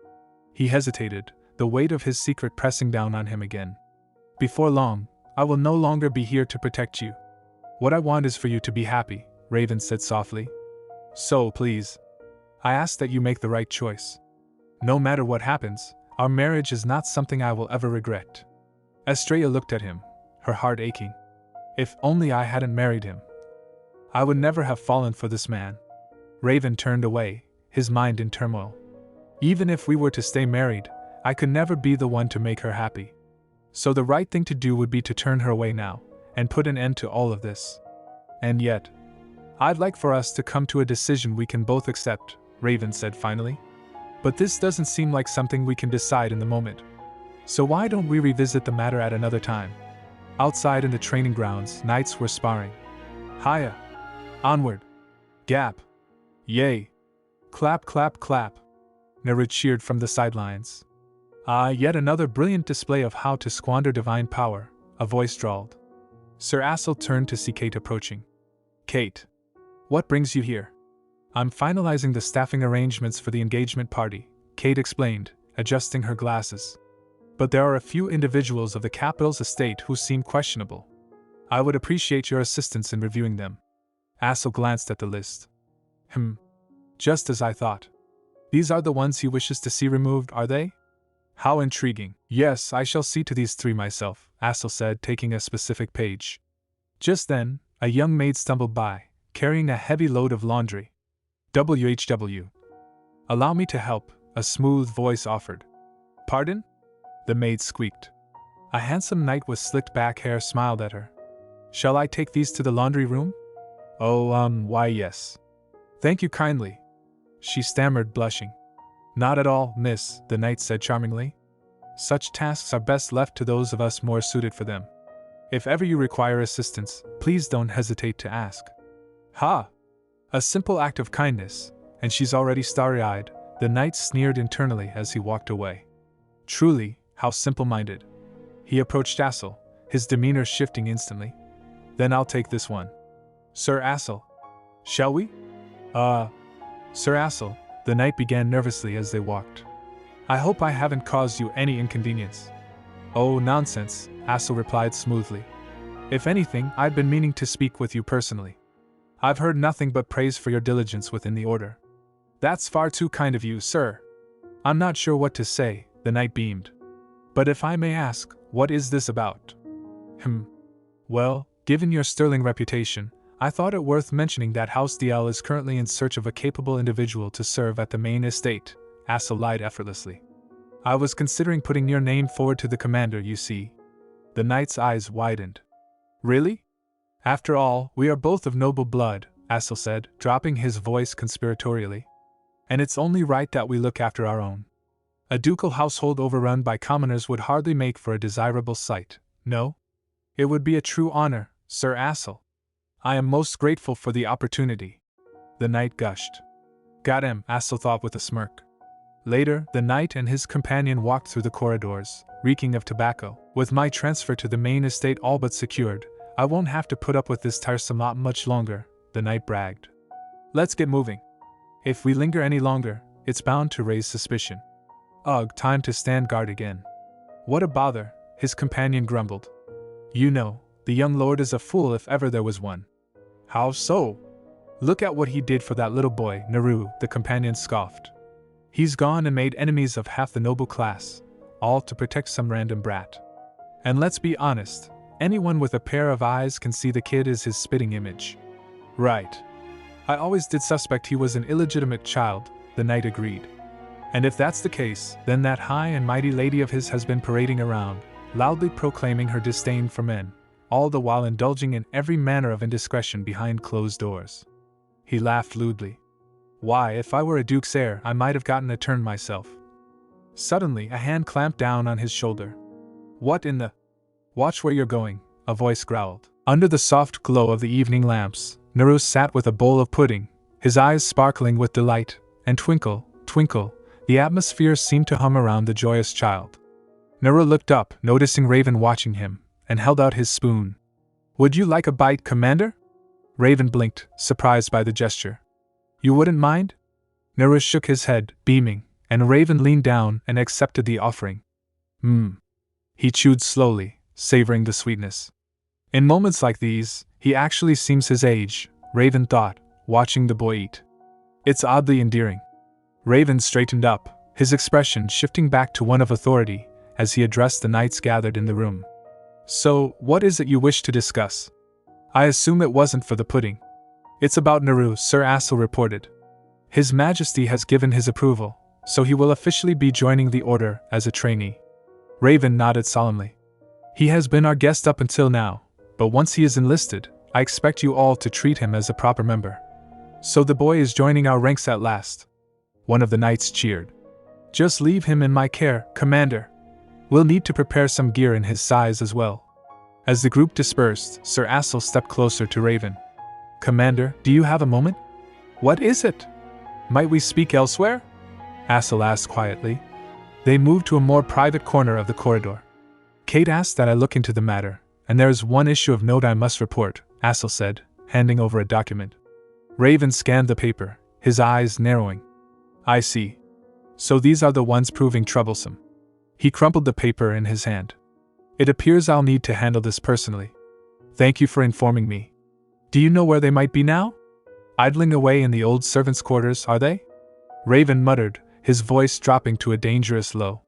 he hesitated, the weight of his secret pressing down on him again. Before long, I will no longer be here to protect you. What I want is for you to be happy, Raven said softly. So, please, I ask that you make the right choice. No matter what happens, our marriage is not something I will ever regret. Estrella looked at him, her heart aching. If only I hadn't married him. I would never have fallen for this man. Raven turned away, his mind in turmoil. Even if we were to stay married, I could never be the one to make her happy. So the right thing to do would be to turn her away now, and put an end to all of this. And yet, I'd like for us to come to a decision we can both accept, Raven said finally. But this doesn't seem like something we can decide in the moment. So why don't we revisit the matter at another time? Outside in the training grounds, knights were sparring. Hiya! Onward! Gap! Yay! Clap, clap, clap! Neru cheered from the sidelines. Yet another brilliant display of how to squander divine power, a voice drawled. Sir Assel turned to see Kate approaching. Kate. What brings you here? I'm finalizing the staffing arrangements for the engagement party, Kate explained, adjusting her glasses. But there are a few individuals of the capital's estate who seem questionable. I would appreciate your assistance in reviewing them. Assel glanced at the list. Just as I thought. These are the ones he wishes to see removed, are they? How intriguing. Yes, I shall see to these three myself, Assel said, taking a specific page. Just then, a young maid stumbled by, carrying a heavy load of laundry. WHW. Allow me to help, a smooth voice offered. Pardon? The maid squeaked. A handsome knight with slicked back hair smiled at her. Shall I take these to the laundry room? Oh, why yes. Thank you kindly. She stammered, blushing. Not at all, miss, the knight said charmingly. Such tasks are best left to those of us more suited for them. If ever you require assistance, please don't hesitate to ask. Ha! A simple act of kindness, and she's already starry-eyed, the knight sneered internally as he walked away. Truly, how simple-minded. He approached Assel, his demeanor shifting instantly. Then I'll take this one. Sir Assel. Shall we? Sir Assel, the knight began nervously as they walked. I hope I haven't caused you any inconvenience. Oh, nonsense, Assel replied smoothly. If anything, I'd been meaning to speak with you personally. I've heard nothing but praise for your diligence within the order. That's far too kind of you, sir. I'm not sure what to say, the knight beamed. But if I may ask, what is this about? Well, given your sterling reputation, I thought it worth mentioning that House DL is currently in search of a capable individual to serve at the main estate, Assel lied effortlessly. I was considering putting your name forward to the commander, you see. The knight's eyes widened. Really? After all, we are both of noble blood, Assel said, dropping his voice conspiratorially. And it's only right that we look after our own. A ducal household overrun by commoners would hardly make for a desirable sight, No? It would be a true honor, Sir Assel. I am most grateful for the opportunity. The knight gushed. Got him, Assel thought with a smirk. Later, the knight and his companion walked through the corridors, reeking of tobacco. With my transfer to the main estate all but secured, I won't have to put up with this tiresome lot much longer, the knight bragged. Let's get moving. If we linger any longer, it's bound to raise suspicion. Ugh, time to stand guard again. What a bother, his companion grumbled. You know, the young lord is a fool if ever there was one. How so? Look at what he did for that little boy, Naru, the companion scoffed. He's gone and made enemies of half the noble class, all to protect some random brat. And let's be honest, anyone with a pair of eyes can see the kid is his spitting image. Right. I always did suspect he was an illegitimate child, the knight agreed. And if that's the case, then that high and mighty lady of his has been parading around, loudly proclaiming her disdain for men, all the while indulging in every manner of indiscretion behind closed doors. He laughed lewdly. Why, if I were a duke's heir, I might have gotten a turn myself. Suddenly, a hand clamped down on his shoulder. What in the... Watch where you're going, a voice growled. Under the soft glow of the evening lamps, Naru sat with a bowl of pudding, his eyes sparkling with delight, and twinkle, twinkle, the atmosphere seemed to hum around the joyous child. Naru looked up, noticing Raven watching him, and held out his spoon. Would you like a bite, Commander? Raven blinked, surprised by the gesture. You wouldn't mind? Naru shook his head, beaming, and Raven leaned down and accepted the offering. He chewed slowly, savoring the sweetness. In moments like these, he actually seems his age, Raven thought, watching the boy eat. It's oddly endearing. Raven straightened up, his expression shifting back to one of authority, as he addressed the knights gathered in the room. So, what is it you wish to discuss? I assume it wasn't for the pudding. It's about Naru, Sir Assel reported. His Majesty has given his approval, so he will officially be joining the order as a trainee. Raven nodded solemnly. He has been our guest up until now, but once he is enlisted, I expect you all to treat him as a proper member. So the boy is joining our ranks at last. One of the knights cheered. Just leave him in my care, Commander. We'll need to prepare some gear in his size as well. As the group dispersed, Sir Assel stepped closer to Raven. Commander, do you have a moment? What is it? Might we speak elsewhere? Assel asked quietly. They moved to a more private corner of the corridor. Kate asked that I look into the matter, and there is one issue of note I must report, Assel said, handing over a document. Raven scanned the paper, his eyes narrowing. I see. So these are the ones proving troublesome. He crumpled the paper in his hand. It appears I'll need to handle this personally. Thank you for informing me. Do you know where they might be now? Idling away in the old servants' quarters, are they? Raven muttered, his voice dropping to a dangerous low.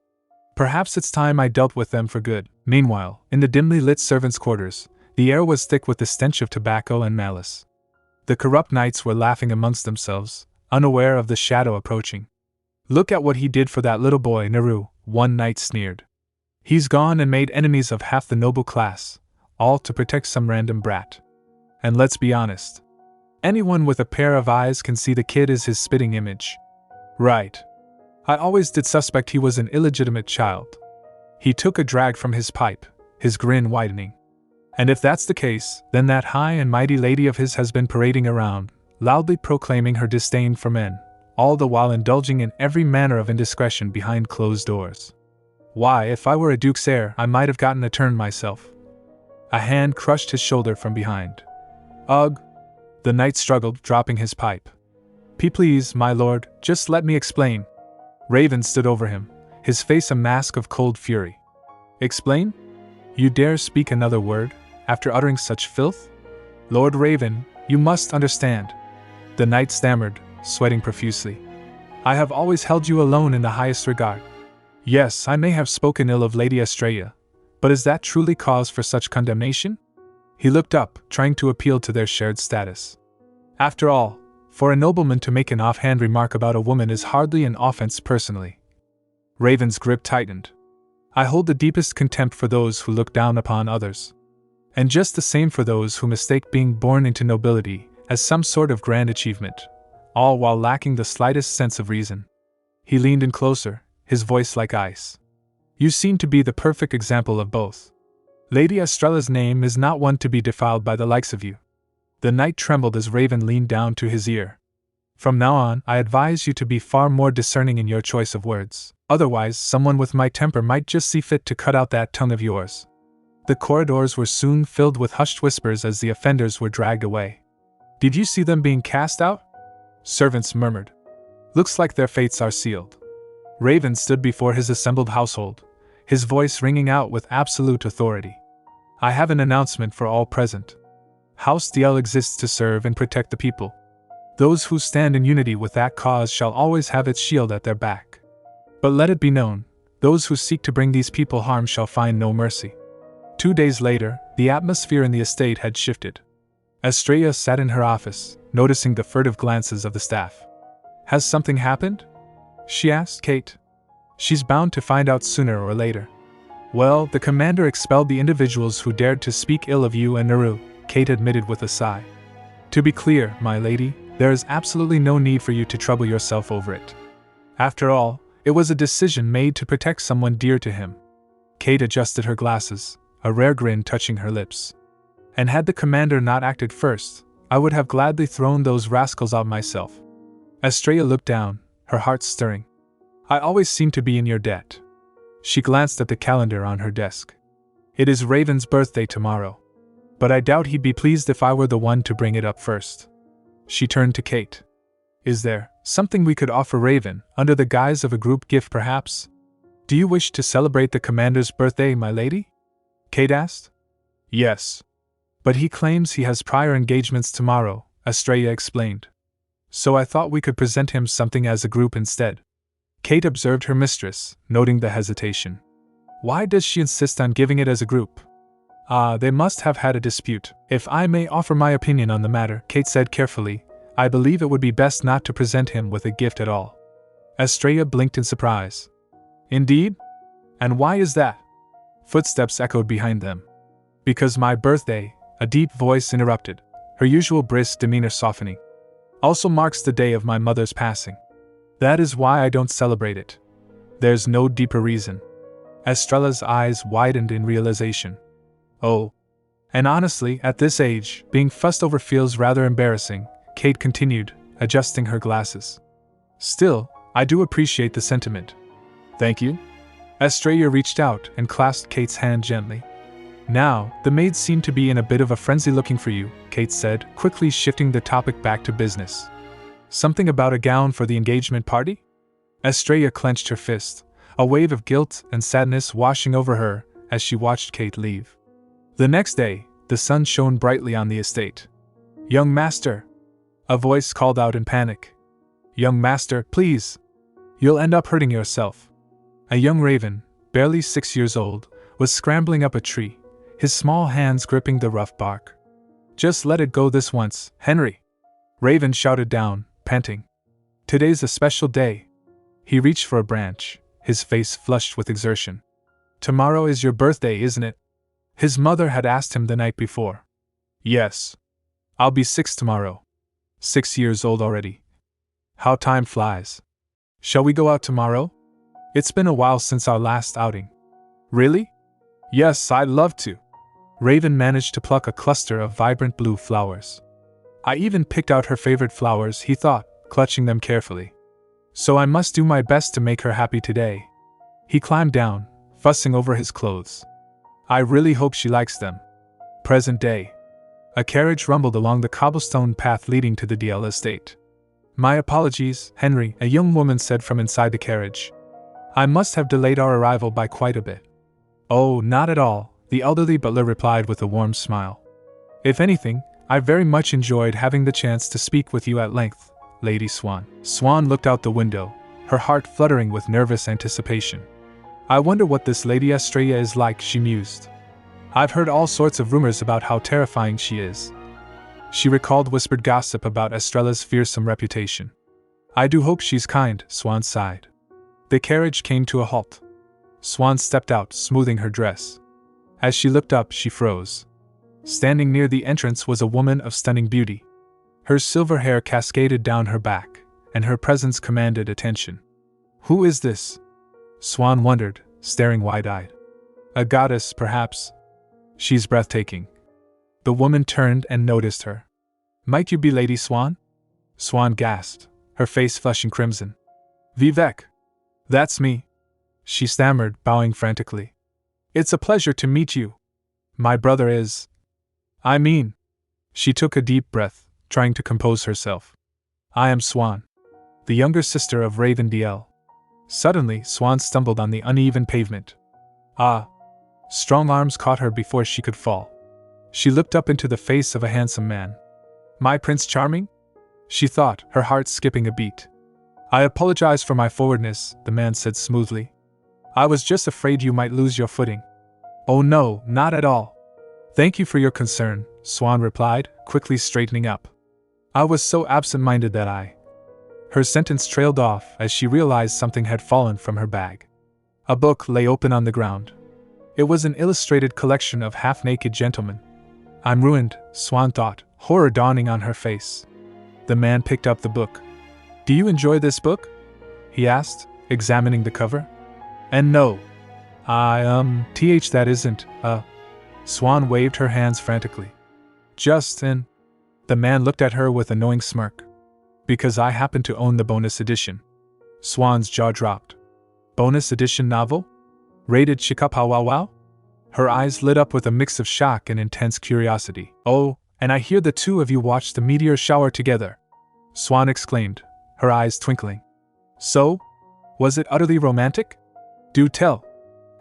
Perhaps it's time I dealt with them for good. Meanwhile, in the dimly lit servants' quarters, the air was thick with the stench of tobacco and malice. The corrupt knights were laughing amongst themselves, unaware of the shadow approaching. Look at what he did for that little boy, Naru, one knight sneered. He's gone and made enemies of half the noble class, all to protect some random brat. And let's be honest. Anyone with a pair of eyes can see the kid is his spitting image. Right. I always did suspect he was an illegitimate child. He took a drag from his pipe, his grin widening. And if that's the case, then that high and mighty lady of his has been parading around, loudly proclaiming her disdain for men, all the while indulging in every manner of indiscretion behind closed doors. Why, if I were a duke's heir, I might have gotten a turn myself. A hand crushed his shoulder from behind. Ugh! The knight struggled, dropping his pipe. Please, my lord, just let me explain. Raven stood over him, his face a mask of cold fury. Explain? You dare speak another word, after uttering such filth? Lord Raven, you must understand. The knight stammered, sweating profusely. I have always held you alone in the highest regard. Yes, I may have spoken ill of Lady Estrella, but is that truly cause for such condemnation? He looked up, trying to appeal to their shared status. After all, for a nobleman to make an offhand remark about a woman is hardly an offense personally. Raven's grip tightened. I hold the deepest contempt for those who look down upon others. And just the same for those who mistake being born into nobility as some sort of grand achievement, all while lacking the slightest sense of reason. He leaned in closer, his voice like ice. You seem to be the perfect example of both. Lady Estrella's name is not one to be defiled by the likes of you. The knight trembled as Raven leaned down to his ear. From now on, I advise you to be far more discerning in your choice of words. Otherwise, someone with my temper might just see fit to cut out that tongue of yours. The corridors were soon filled with hushed whispers as the offenders were dragged away. Did you see them being cast out? Servants murmured. Looks like their fates are sealed. Raven stood before his assembled household, his voice ringing out with absolute authority. I have an announcement for all present. House DL exists to serve and protect the people. Those who stand in unity with that cause shall always have its shield at their back. But let it be known, those who seek to bring these people harm shall find no mercy. 2 days later, the atmosphere in the estate had shifted. Estrella sat in her office, noticing the furtive glances of the staff. Has something happened? She asked Kate. She's bound to find out sooner or later. Well, the commander expelled the individuals who dared to speak ill of you and Naru, Kate admitted with a sigh. To be clear, my lady, there is absolutely no need for you to trouble yourself over it. After all, it was a decision made to protect someone dear to him. Kate adjusted her glasses, a rare grin touching her lips. And had the commander not acted first, I would have gladly thrown those rascals out myself. Estrella looked down, her heart stirring. I always seem to be in your debt. She glanced at the calendar on her desk. It is Raven's birthday tomorrow. But I doubt he'd be pleased if I were the one to bring it up first. She turned to Kate. Is there something we could offer Raven, under the guise of a group gift perhaps? Do you wish to celebrate the commander's birthday, my lady? Kate asked. Yes. But he claims he has prior engagements tomorrow, Estrella explained. So I thought we could present him something as a group instead. Kate observed her mistress, noting the hesitation. Why does she insist on giving it as a group? They must have had a dispute. If I may offer my opinion on the matter, Kate said carefully, I believe it would be best not to present him with a gift at all. Estrella blinked in surprise. Indeed? And why is that? Footsteps echoed behind them. Because my birthday, a deep voice interrupted, her usual brisk demeanor softening. Also marks the day of my mother's passing. That is why I don't celebrate it. There's no deeper reason. Estrella's eyes widened in realization. Oh. And honestly, at this age, being fussed over feels rather embarrassing, Kate continued, adjusting her glasses. Still, I do appreciate the sentiment. Thank you. Estrella reached out and clasped Kate's hand gently. Now, the maids seem to be in a bit of a frenzy looking for you, Kate said, quickly shifting the topic back to business. Something about a gown for the engagement party? Estrella clenched her fist, a wave of guilt and sadness washing over her as she watched Kate leave. The next day, the sun shone brightly on the estate. Young master! A voice called out in panic. Young master, please! You'll end up hurting yourself. A young raven, barely 6 years old, was scrambling up a tree, his small hands gripping the rough bark. Just let it go this once, Henry! Raven shouted down, panting. Today's a special day. He reached for a branch, his face flushed with exertion. Tomorrow is your birthday, isn't it? His mother had asked him the night before. Yes. I'll be 6 tomorrow. 6 years old already. How time flies. Shall we go out tomorrow? It's been a while since our last outing. Really? Yes, I'd love to. Raven managed to pluck a cluster of vibrant blue flowers. I even picked out her favorite flowers, he thought, clutching them carefully. So I must do my best to make her happy today. He climbed down, fussing over his clothes. I really hope she likes them. Present day. A carriage rumbled along the cobblestone path leading to the DL estate. My apologies, Henry, a young woman said from inside the carriage. I must have delayed our arrival by quite a bit. Oh, not at all, the elderly butler replied with a warm smile. If anything, I very much enjoyed having the chance to speak with you at length, Lady Swan. Swan looked out the window, her heart fluttering with nervous anticipation. I wonder what this Lady Estrella is like, she mused. I've heard all sorts of rumors about how terrifying she is. She recalled whispered gossip about Estrella's fearsome reputation. I do hope she's kind, Swan sighed. The carriage came to a halt. Swan stepped out, smoothing her dress. As she looked up, she froze. Standing near the entrance was a woman of stunning beauty. Her silver hair cascaded down her back, and her presence commanded attention. Who is this? Swan wondered, staring wide-eyed. A goddess, perhaps? She's breathtaking. The woman turned and noticed her. Might you be Lady Swan? Swan gasped, her face flushing crimson. Vivek. That's me. She stammered, bowing frantically. It's a pleasure to meet you. My brother is. I mean. She took a deep breath, trying to compose herself. I am Swan, the younger sister of Raven DL. Suddenly, Swan stumbled on the uneven pavement. Ah! Strong arms caught her before she could fall. She looked up into the face of a handsome man. My Prince Charming? She thought, her heart skipping a beat. I apologize for my forwardness, the man said smoothly. I was just afraid you might lose your footing. Oh no, not at all. Thank you for your concern, Swan replied, quickly straightening up. I was so absent-minded that I. Her sentence trailed off as she realized something had fallen from her bag. A book lay open on the ground. It was an illustrated collection of half-naked gentlemen. I'm ruined, Swan thought, horror dawning on her face. The man picked up the book. Do you enjoy this book? He asked, examining the cover. And no. That isn't, Swan waved her hands frantically. Just in. The man looked at her with a knowing smirk. Because I happen to own the bonus edition. Swan's jaw dropped. Bonus edition novel? Rated Shikapawawow? Her eyes lit up with a mix of shock and intense curiosity. Oh, and I hear the two of you watched the meteor shower together. Swan exclaimed, her eyes twinkling. So? Was it utterly romantic? Do tell.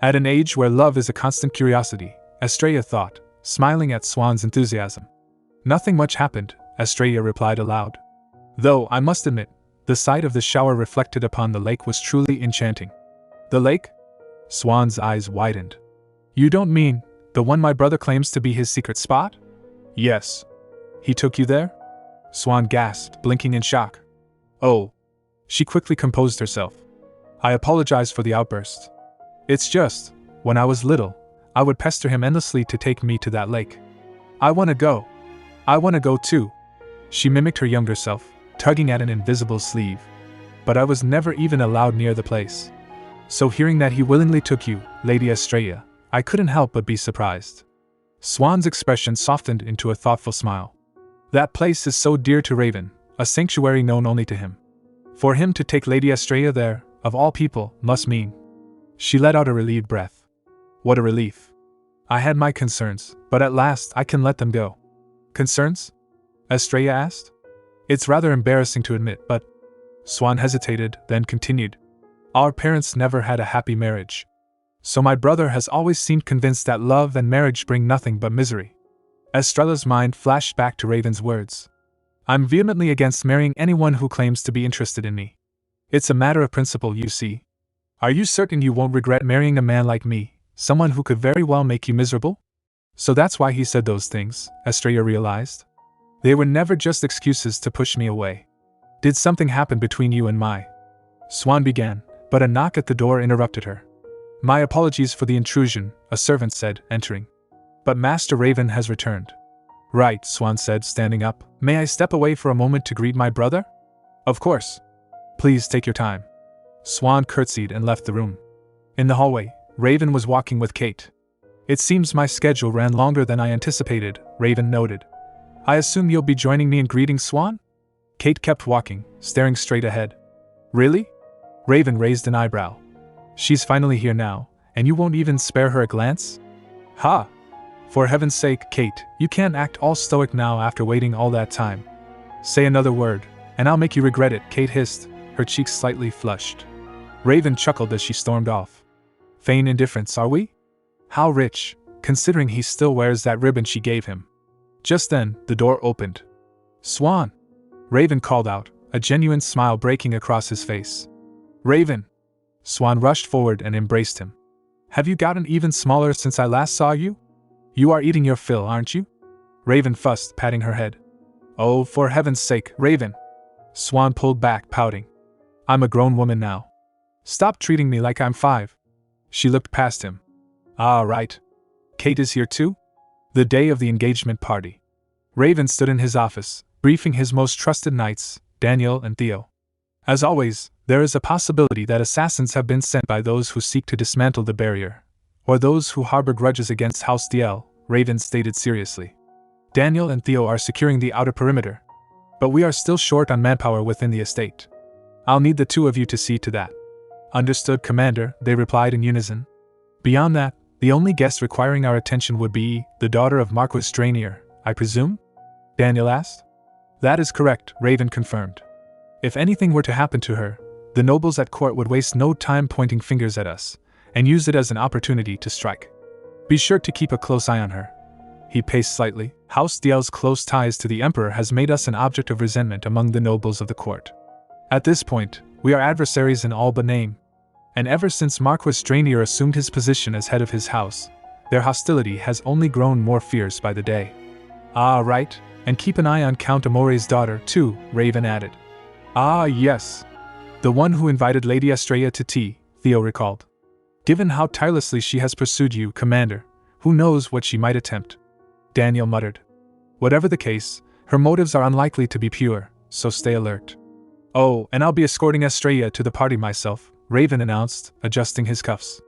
At an age where love is a constant curiosity, Estrella thought, smiling at Swan's enthusiasm. Nothing much happened, Estrella replied aloud. Though, I must admit, the sight of the shower reflected upon the lake was truly enchanting. The lake? Swan's eyes widened. You don't mean, the one my brother claims to be his secret spot? Yes. He took you there? Swan gasped, blinking in shock. Oh. She quickly composed herself. I apologize for the outburst. It's just, when I was little, I would pester him endlessly to take me to that lake. I want to go. I want to go too. She mimicked her younger self, tugging at an invisible sleeve. But I was never even allowed near the place. So hearing that he willingly took you, Lady Estrella, I couldn't help but be surprised. Swan's expression softened into a thoughtful smile. That place is so dear to Raven, a sanctuary known only to him. For him to take Lady Estrella there, of all people, must mean. She let out a relieved breath. What a relief. I had my concerns, but at last I can let them go. Concerns? Estrella asked. It's rather embarrassing to admit, but. Swan hesitated, then continued. Our parents never had a happy marriage. So my brother has always seemed convinced that love and marriage bring nothing but misery. Estrella's mind flashed back to Raven's words. I'm vehemently against marrying anyone who claims to be interested in me. It's a matter of principle, you see. Are you certain you won't regret marrying a man like me, someone who could very well make you miserable? So that's why he said those things, Estrella realized. They were never just excuses to push me away. Did something happen between you and my? Swan began, but a knock at the door interrupted her. My apologies for the intrusion, a servant said, entering. But Master Raven has returned. Right, Swan said, standing up. May I step away for a moment to greet my brother? Of course. Please take your time. Swan curtsied and left the room. In the hallway, Raven was walking with Kate. It seems my schedule ran longer than I anticipated, Raven noted. I assume you'll be joining me in greeting Swan? Kate kept walking, staring straight ahead. Really? Raven raised an eyebrow. She's finally here now, and you won't even spare her a glance? Ha! For heaven's sake, Kate, you can't act all stoic now after waiting all that time. Say another word, and I'll make you regret it, Kate hissed, her cheeks slightly flushed. Raven chuckled as she stormed off. Feign indifference, are we? How rich, considering he still wears that ribbon she gave him. Just then, the door opened. Swan! Raven called out, a genuine smile breaking across his face. Raven! Swan rushed forward and embraced him. Have you gotten even smaller since I last saw you? You are eating your fill, aren't you? Raven fussed, patting her head. Oh, for heaven's sake, Raven! Swan pulled back, pouting. I'm a grown woman now. Stop treating me like I'm 5. She looked past him. Ah, right. Kate is here too? The day of the engagement party. Raven stood in his office, briefing his most trusted knights, Daniel and Theo. As always, there is a possibility that assassins have been sent by those who seek to dismantle the barrier, or those who harbor grudges against House DL, Raven stated seriously. Daniel and Theo are securing the outer perimeter. But we are still short on manpower within the estate. I'll need the two of you to see to that. Understood, Commander, they replied in unison. Beyond that, the only guest requiring our attention would be the daughter of Marquis Strainier, I presume? Daniel asked. That is correct, Raven confirmed. If anything were to happen to her, the nobles at court would waste no time pointing fingers at us, and use it as an opportunity to strike. Be sure to keep a close eye on her. He paced slightly. House Diel's close ties to the Emperor has made us an object of resentment among the nobles of the court. At this point, we are adversaries in all but name. And ever since Marquis Strainier assumed his position as head of his house, their hostility has only grown more fierce by the day. Ah, right, and keep an eye on Count Amore's daughter, too, Raven added. Ah, yes. The one who invited Lady Estrella to tea, Theo recalled. Given how tirelessly she has pursued you, Commander, who knows what she might attempt? Daniel muttered. Whatever the case, her motives are unlikely to be pure, so stay alert. Oh, and I'll be escorting Estrella to the party myself, Raven announced, adjusting his cuffs.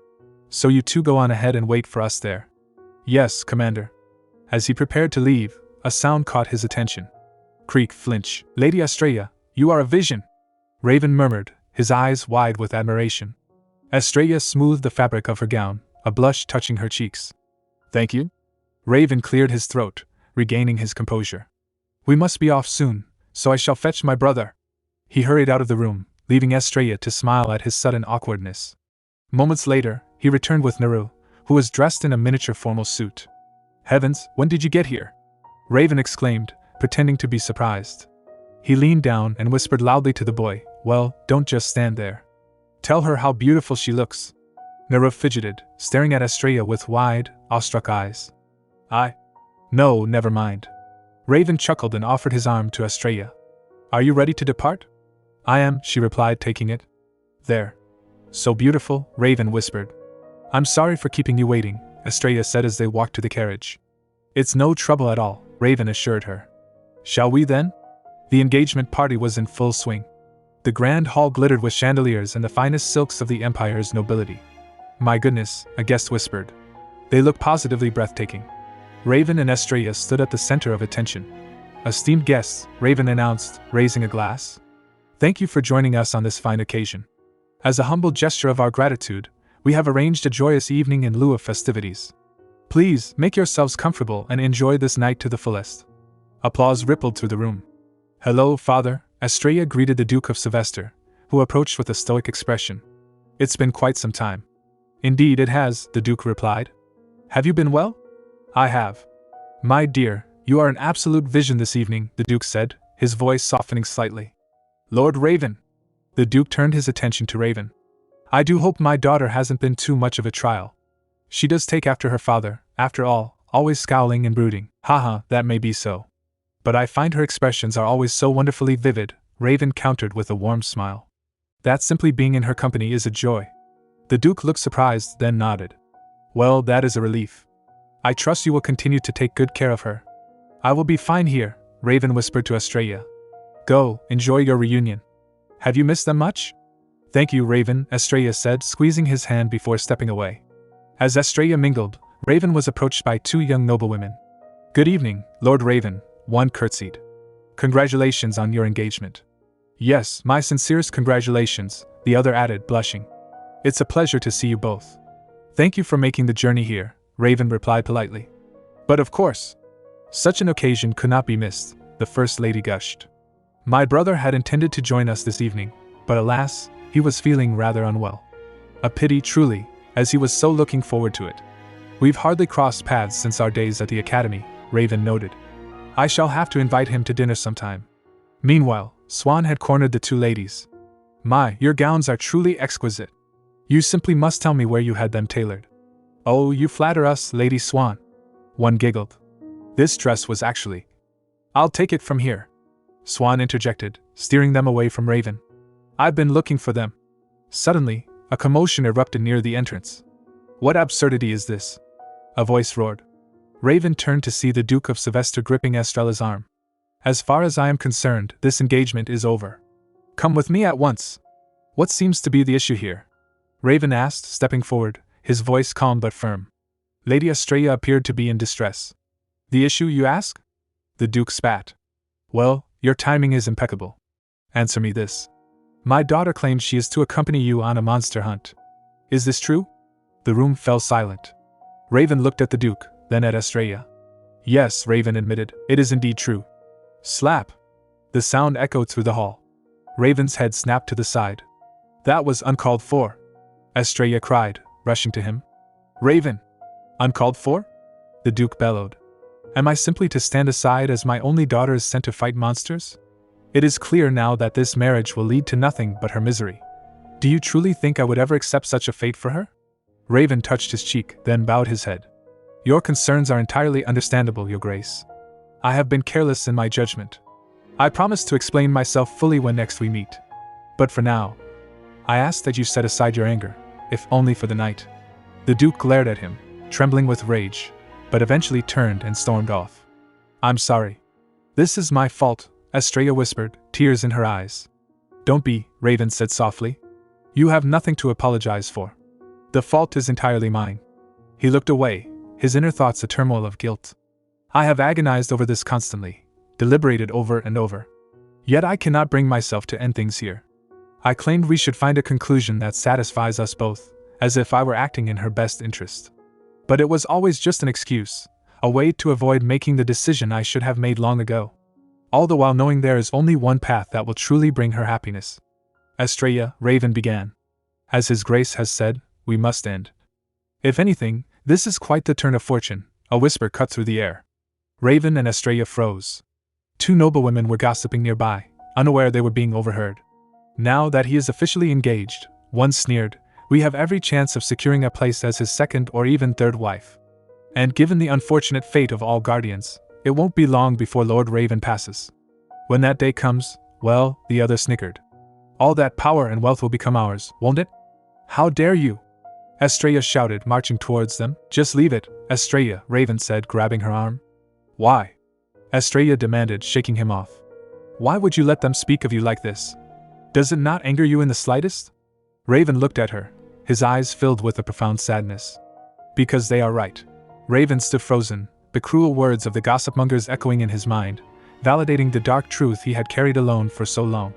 So you two go on ahead and wait for us there. Yes, Commander. As he prepared to leave, a sound caught his attention. Creak flinch. Lady Estrella, you are a vision! Raven murmured, his eyes wide with admiration. Estrella smoothed the fabric of her gown, a blush touching her cheeks. Thank you? Raven cleared his throat, regaining his composure. We must be off soon, so I shall fetch my brother. He hurried out of the room, leaving Estrella to smile at his sudden awkwardness. Moments later, he returned with Naru, who was dressed in a miniature formal suit. Heavens, when did you get here? Raven exclaimed, pretending to be surprised. He leaned down and whispered loudly to the boy, Well, don't just stand there. Tell her how beautiful she looks. Naru fidgeted, staring at Estrella with wide, awestruck eyes. No, never mind. Raven chuckled and offered his arm to Estrella. Are you ready to depart? I am, she replied, taking it. There. So beautiful, Raven whispered. I'm sorry for keeping you waiting, Estrella said as they walked to the carriage. It's no trouble at all, Raven assured her. Shall we then? The engagement party was in full swing. The grand hall glittered with chandeliers and the finest silks of the Empire's nobility. My goodness, a guest whispered. They look positively breathtaking. Raven and Estrella stood at the center of attention. Esteemed guests, Raven announced, raising a glass. Thank you for joining us on this fine occasion. As a humble gesture of our gratitude, we have arranged a joyous evening in lieu of festivities. Please, make yourselves comfortable and enjoy this night to the fullest. Applause rippled through the room. Hello, Father, Estrella greeted the Duke of Sylvester, who approached with a stoic expression. It's been quite some time. Indeed it has, the Duke replied. Have you been well? I have. My dear, you are an absolute vision this evening, the Duke said, his voice softening slightly. Lord Raven. The Duke turned his attention to Raven. I do hope my daughter hasn't been too much of a trial. She does take after her father, after all, always scowling and brooding. Haha, that may be so. But I find her expressions are always so wonderfully vivid, Raven countered with a warm smile. That simply being in her company is a joy. The Duke looked surprised, then nodded. Well, that is a relief. I trust you will continue to take good care of her. I will be fine here, Raven whispered to Estrella. Go, enjoy your reunion. Have you missed them much? Thank you, Raven, Estrella said, squeezing his hand before stepping away. As Estrella mingled, Raven was approached by two young noblewomen. Good evening, Lord Raven, one curtsied. Congratulations on your engagement. Yes, my sincerest congratulations, the other added, blushing. It's a pleasure to see you both. Thank you for making the journey here, Raven replied politely. But of course. Such an occasion could not be missed, the First Lady gushed. My brother had intended to join us this evening, but alas, he was feeling rather unwell. A pity truly, as he was so looking forward to it. We've hardly crossed paths since our days at the academy, Raven noted. I shall have to invite him to dinner sometime. Meanwhile, Swan had cornered the two ladies. My, your gowns are truly exquisite. You simply must tell me where you had them tailored. Oh, you flatter us, Lady Swan. One giggled. This dress was actually... I'll take it from here. Swan interjected, steering them away from Raven. I've been looking for them. Suddenly, a commotion erupted near the entrance. What absurdity is this? A voice roared. Raven turned to see the Duke of Sylvester gripping Estrella's arm. As far as I am concerned, this engagement is over. Come with me at once. What seems to be the issue here? Raven asked, stepping forward, his voice calm but firm. Lady Estrella appeared to be in distress. The issue, you ask? The Duke spat. Well, your timing is impeccable. Answer me this. My daughter claims she is to accompany you on a monster hunt. Is this true? The room fell silent. Raven looked at the Duke, then at Estrella. Yes, Raven admitted, it is indeed true. Slap! The sound echoed through the hall. Raven's head snapped to the side. That was uncalled for, Estrella cried, rushing to him. Raven! Uncalled for? The Duke bellowed. Am I simply to stand aside as my only daughter is sent to fight monsters? It is clear now that this marriage will lead to nothing but her misery. Do you truly think I would ever accept such a fate for her? Raven touched his cheek, then bowed his head. Your concerns are entirely understandable, Your Grace. I have been careless in my judgment. I promise to explain myself fully when next we meet. But for now, I ask that you set aside your anger, if only for the night. The Duke glared at him, trembling with rage, but eventually turned and stormed off. I'm sorry. This is my fault, Estrella whispered, tears in her eyes. Don't be, Raven said softly. You have nothing to apologize for. The fault is entirely mine. He looked away, his inner thoughts a turmoil of guilt. I have agonized over this constantly, deliberated over and over. Yet I cannot bring myself to end things here. I claimed we should find a conclusion that satisfies us both, as if I were acting in her best interest. But it was always just an excuse, a way to avoid making the decision I should have made long ago. All the while knowing there is only one path that will truly bring her happiness. Estrella, Raven began. As His Grace has said, we must end. If anything, this is quite the turn of fortune, a whisper cut through the air. Raven and Estrella froze. Two noblewomen were gossiping nearby, unaware they were being overheard. Now that he is officially engaged, one sneered, we have every chance of securing a place as his second or even third wife. And given the unfortunate fate of all guardians, it won't be long before Lord Raven passes. When that day comes, well, the other snickered. All that power and wealth will become ours, won't it? How dare you? Estrella shouted, marching towards them. Just leave it, Estrella, Raven said, grabbing her arm. Why? Estrella demanded, shaking him off. Why would you let them speak of you like this? Does it not anger you in the slightest? Raven looked at her, his eyes filled with a profound sadness. Because they are right. Raven stood frozen, the cruel words of the gossipmongers echoing in his mind, validating the dark truth he had carried alone for so long.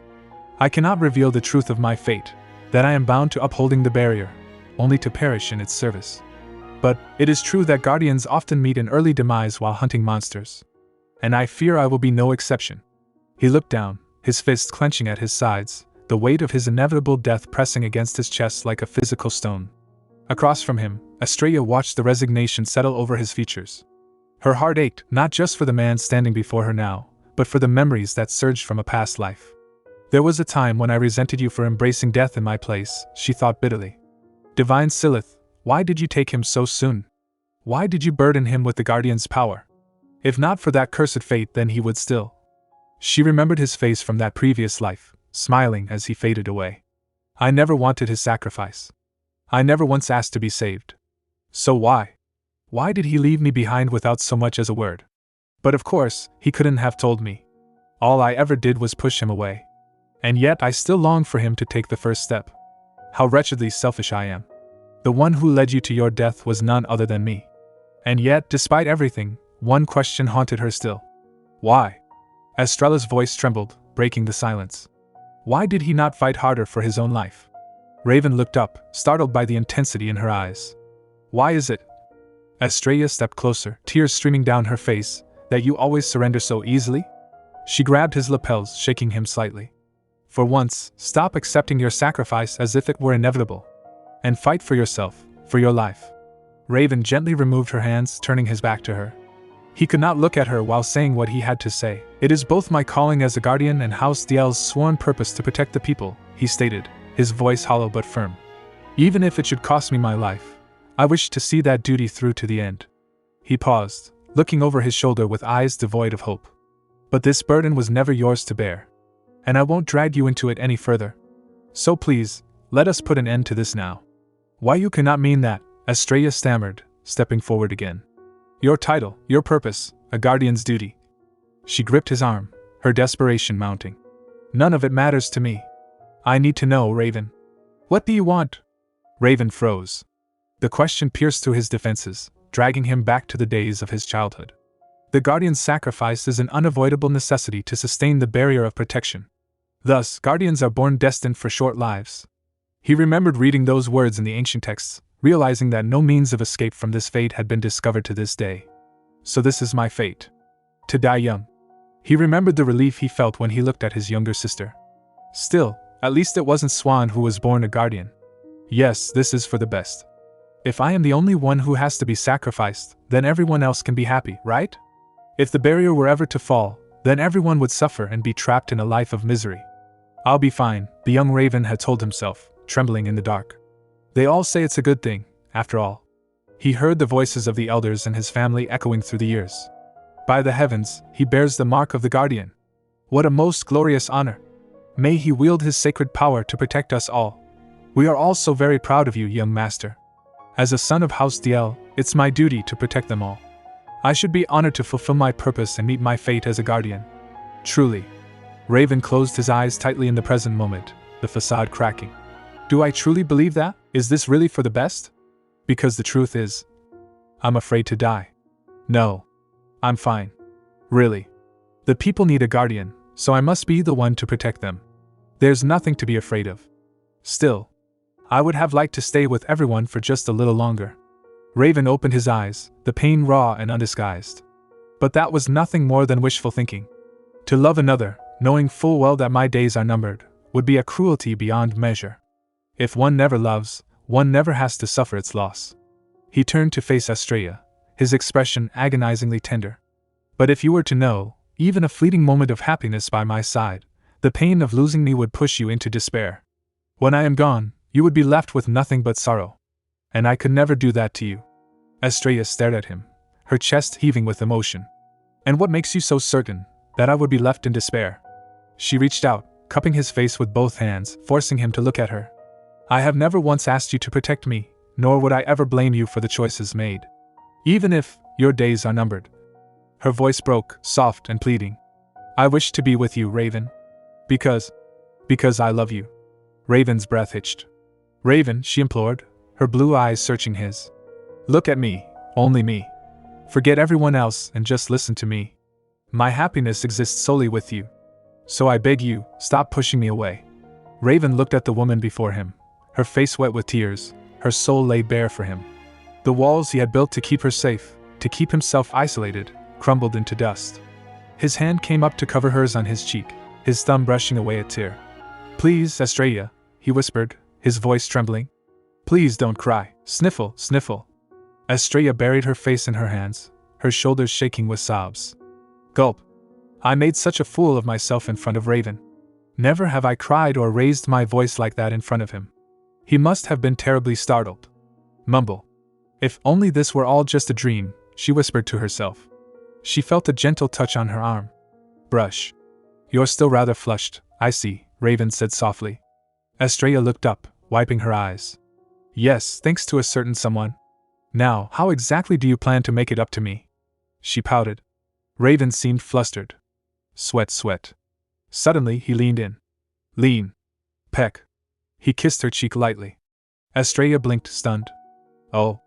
I cannot reveal the truth of my fate, that I am bound to upholding the barrier, only to perish in its service. But it is true that guardians often meet an early demise while hunting monsters. And I fear I will be no exception. He looked down, his fists clenching at his sides, the weight of his inevitable death pressing against his chest like a physical stone. Across from him, Estrella watched the resignation settle over his features. Her heart ached, not just for the man standing before her now, but for the memories that surged from a past life. There was a time when I resented you for embracing death in my place, she thought bitterly. Divine Silith, why did you take him so soon? Why did you burden him with the Guardian's power? If not for that cursed fate, then he would still. She remembered his face from that previous life, smiling as he faded away. I never wanted his sacrifice. I never once asked to be saved. So why? Why did he leave me behind without so much as a word? But of course, he couldn't have told me. All I ever did was push him away. And yet I still long for him to take the first step. How wretchedly selfish I am. The one who led you to your death was none other than me. And yet, despite everything, one question haunted her still. Why? Estrella's voice trembled, breaking the silence. Why did he not fight harder for his own life? Raven looked up, startled by the intensity in her eyes. Why is it? Estrella stepped closer, tears streaming down her face, that you always surrender so easily? She grabbed his lapels, shaking him slightly. For once, stop accepting your sacrifice as if it were inevitable. And fight for yourself, for your life. Raven gently removed her hands, turning his back to her. He could not look at her while saying what he had to say. It is both my calling as a guardian and House Diel's sworn purpose to protect the people, he stated, his voice hollow but firm. Even if it should cost me my life, I wish to see that duty through to the end. He paused, looking over his shoulder with eyes devoid of hope. But this burden was never yours to bear. And I won't drag you into it any further. So please, let us put an end to this now. Why you cannot mean that, Estrella stammered, stepping forward again. Your title, your purpose, a guardian's duty. She gripped his arm, her desperation mounting. None of it matters to me. I need to know, Raven. What do you want? Raven froze. The question pierced through his defenses, dragging him back to the days of his childhood. The guardian's sacrifice is an unavoidable necessity to sustain the barrier of protection. Thus, guardians are born destined for short lives. He remembered reading those words in the ancient texts, realizing that no means of escape from this fate had been discovered to this day. So this is my fate. To die young. He remembered the relief he felt when he looked at his younger sister. Still, at least it wasn't Swan who was born a guardian. Yes, this is for the best. If I am the only one who has to be sacrificed, then everyone else can be happy, right? If the barrier were ever to fall, then everyone would suffer and be trapped in a life of misery. I'll be fine, the young raven had told himself, trembling in the dark. They all say it's a good thing, after all. He heard the voices of the elders and his family echoing through the years. By the heavens, he bears the mark of the guardian. What a most glorious honor! May he wield his sacred power to protect us all. We are all so very proud of you, young master. As a son of House Diel, it's my duty to protect them all. I should be honored to fulfill my purpose and meet my fate as a guardian. Truly. Raven closed his eyes tightly in the present moment, the facade cracking. Do I truly believe that? Is this really for the best? Because the truth is, I'm afraid to die. No. I'm fine. Really. The people need a guardian, so I must be the one to protect them. There's nothing to be afraid of. Still, I would have liked to stay with everyone for just a little longer. Raven opened his eyes, the pain raw and undisguised. But that was nothing more than wishful thinking. To love another, knowing full well that my days are numbered, would be a cruelty beyond measure. If one never loves, one never has to suffer its loss. He turned to face Estrella, his expression agonizingly tender. But if you were to know, even a fleeting moment of happiness by my side, the pain of losing me would push you into despair. When I am gone, you would be left with nothing but sorrow. And I could never do that to you. Estrella stared at him, her chest heaving with emotion. And what makes you so certain that I would be left in despair? She reached out, cupping his face with both hands, forcing him to look at her. I have never once asked you to protect me, nor would I ever blame you for the choices made. Even if your days are numbered. Her voice broke, soft and pleading. I wish to be with you, Raven. Because I love you. Raven's breath hitched. Raven, she implored, her blue eyes searching his. Look at me, only me. Forget everyone else and just listen to me. My happiness exists solely with you. So I beg you, stop pushing me away. Raven looked at the woman before him, her face wet with tears, her soul laid bare for him. The walls he had built to keep her safe, to keep himself isolated, crumbled into dust. His hand came up to cover hers on his cheek, his thumb brushing away a tear. Please, Estrella, he whispered, his voice trembling. Please don't cry. Sniffle, sniffle. Estrella buried her face in her hands, her shoulders shaking with sobs. Gulp. I made such a fool of myself in front of Raven. Never have I cried or raised my voice like that in front of him. He must have been terribly startled. Mumble. If only this were all just a dream, she whispered to herself. She felt a gentle touch on her arm. Brush. You're still rather flushed, I see, Raven said softly. Estrella looked up, wiping her eyes. Yes, thanks to a certain someone. Now, how exactly do you plan to make it up to me? She pouted. Raven seemed flustered. Sweat, sweat. Suddenly, he leaned in. Lean. Peck. He kissed her cheek lightly. Estrella blinked, stunned. Oh.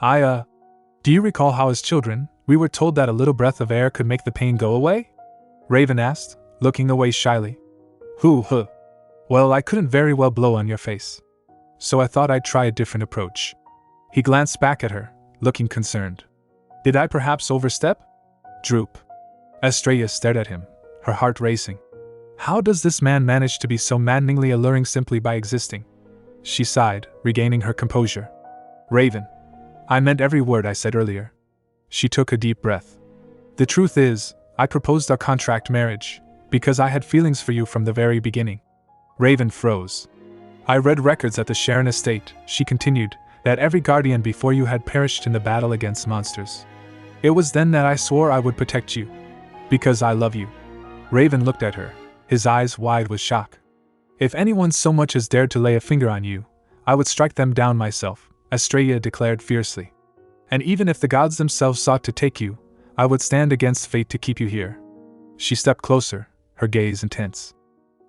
Do you recall how as children, we were told that a little breath of air could make the pain go away? Raven asked, looking away shyly. Huh. Well, I couldn't very well blow on your face. So I thought I'd try a different approach. He glanced back at her, looking concerned. Did I perhaps overstep? Droop. Estrella stared at him, her heart racing. How does this man manage to be so maddeningly alluring simply by existing? She sighed, regaining her composure. Raven. I meant every word I said earlier. She took a deep breath. The truth is, I proposed our contract marriage, because I had feelings for you from the very beginning. Raven froze. I read records at the Sharen estate, she continued, that every guardian before you had perished in the battle against monsters. It was then that I swore I would protect you. Because I love you. Raven looked at her, his eyes wide with shock. If anyone so much as dared to lay a finger on you, I would strike them down myself, Estrella declared fiercely. And even if the gods themselves sought to take you, I would stand against fate to keep you here. She stepped closer, her gaze intense.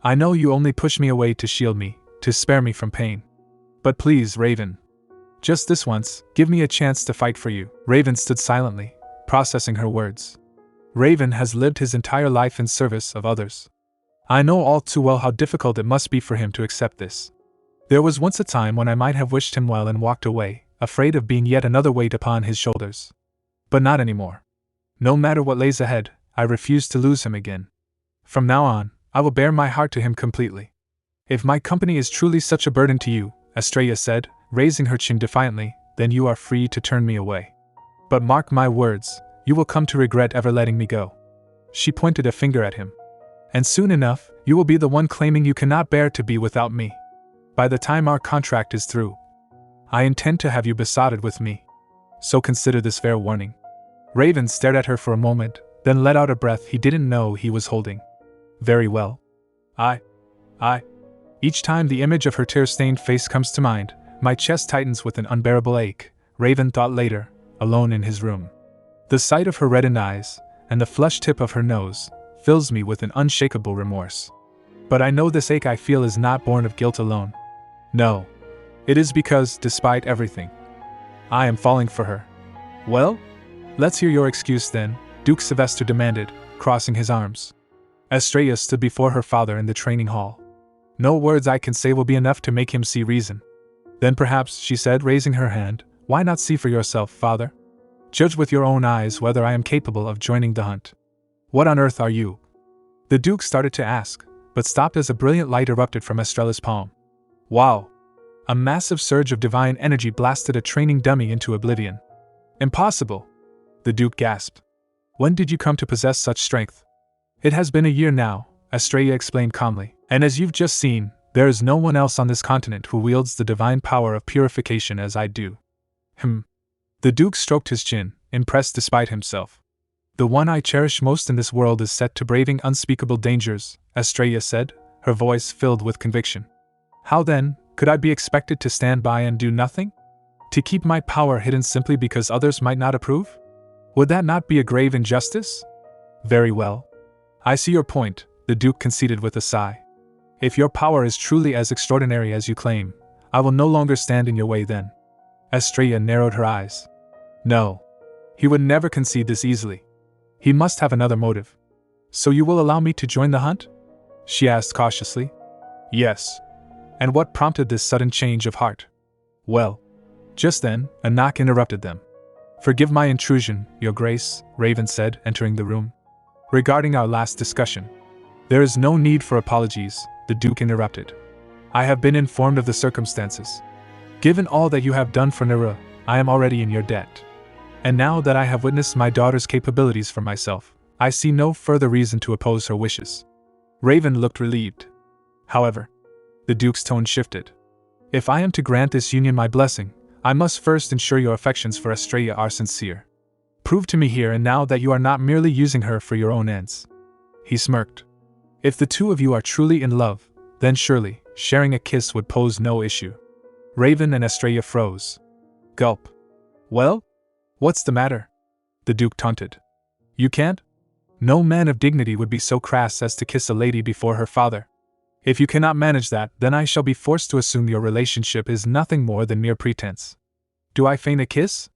I know you only push me away to shield me, to spare me from pain. But please, Raven. Just this once, give me a chance to fight for you. Raven stood silently, processing her words. Raven has lived his entire life in service of others. I know all too well how difficult it must be for him to accept this. There was once a time when I might have wished him well and walked away, afraid of being yet another weight upon his shoulders. But not anymore. No matter what lays ahead, I refuse to lose him again. From now on, I will bare my heart to him completely. If my company is truly such a burden to you, Estrella said, raising her chin defiantly, then you are free to turn me away. But mark my words, you will come to regret ever letting me go. She pointed a finger at him. And soon enough, you will be the one claiming you cannot bear to be without me. By the time our contract is through, I intend to have you besotted with me. So consider this fair warning. Raven stared at her for a moment, then let out a breath he didn't know he was holding. Very well. I. Each time the image of her tear-stained face comes to mind, my chest tightens with an unbearable ache, Raven thought later, alone in his room. The sight of her reddened eyes, and the flushed tip of her nose, fills me with an unshakable remorse. But I know this ache I feel is not born of guilt alone. No. It is because, despite everything, I am falling for her. Well? Let's hear your excuse then, Duke Sylvester demanded, crossing his arms. Estrella stood before her father in the training hall. No words I can say will be enough to make him see reason. Then perhaps, she said, raising her hand, why not see for yourself, father? Judge with your own eyes whether I am capable of joining the hunt. What on earth are you? The Duke started to ask, but stopped as a brilliant light erupted from Estrella's palm. Wow! A massive surge of divine energy blasted a training dummy into oblivion. Impossible! The Duke gasped. When did you come to possess such strength? It has been a year now, Estrella explained calmly, and as you've just seen, there is no one else on this continent who wields the divine power of purification as I do. The Duke stroked his chin, impressed despite himself. The one I cherish most in this world is set to braving unspeakable dangers, Estrella said, her voice filled with conviction. How then, could I be expected to stand by and do nothing? To keep my power hidden simply because others might not approve? Would that not be a grave injustice? Very well. I see your point, the Duke conceded with a sigh. If your power is truly as extraordinary as you claim, I will no longer stand in your way then. Estrella narrowed her eyes. No. He would never concede this easily. He must have another motive. So you will allow me to join the hunt? She asked cautiously. Yes. And what prompted this sudden change of heart? Well. Just then, a knock interrupted them. Forgive my intrusion, Your Grace, Raven said, entering the room. Regarding our last discussion. There is no need for apologies, the Duke interrupted. I have been informed of the circumstances. Given all that you have done for Nera, I am already in your debt. And now that I have witnessed my daughter's capabilities for myself, I see no further reason to oppose her wishes. Raven looked relieved. However, the Duke's tone shifted. If I am to grant this union my blessing, I must first ensure your affections for Estrella are sincere. Prove to me here and now that you are not merely using her for your own ends. He smirked. If the two of you are truly in love, then surely, sharing a kiss would pose no issue. Raven and Estrella froze. Gulp. Well? What's the matter? The Duke taunted. You can't? No man of dignity would be so crass as to kiss a lady before her father. If you cannot manage that, then I shall be forced to assume your relationship is nothing more than mere pretense. Do I feign a kiss?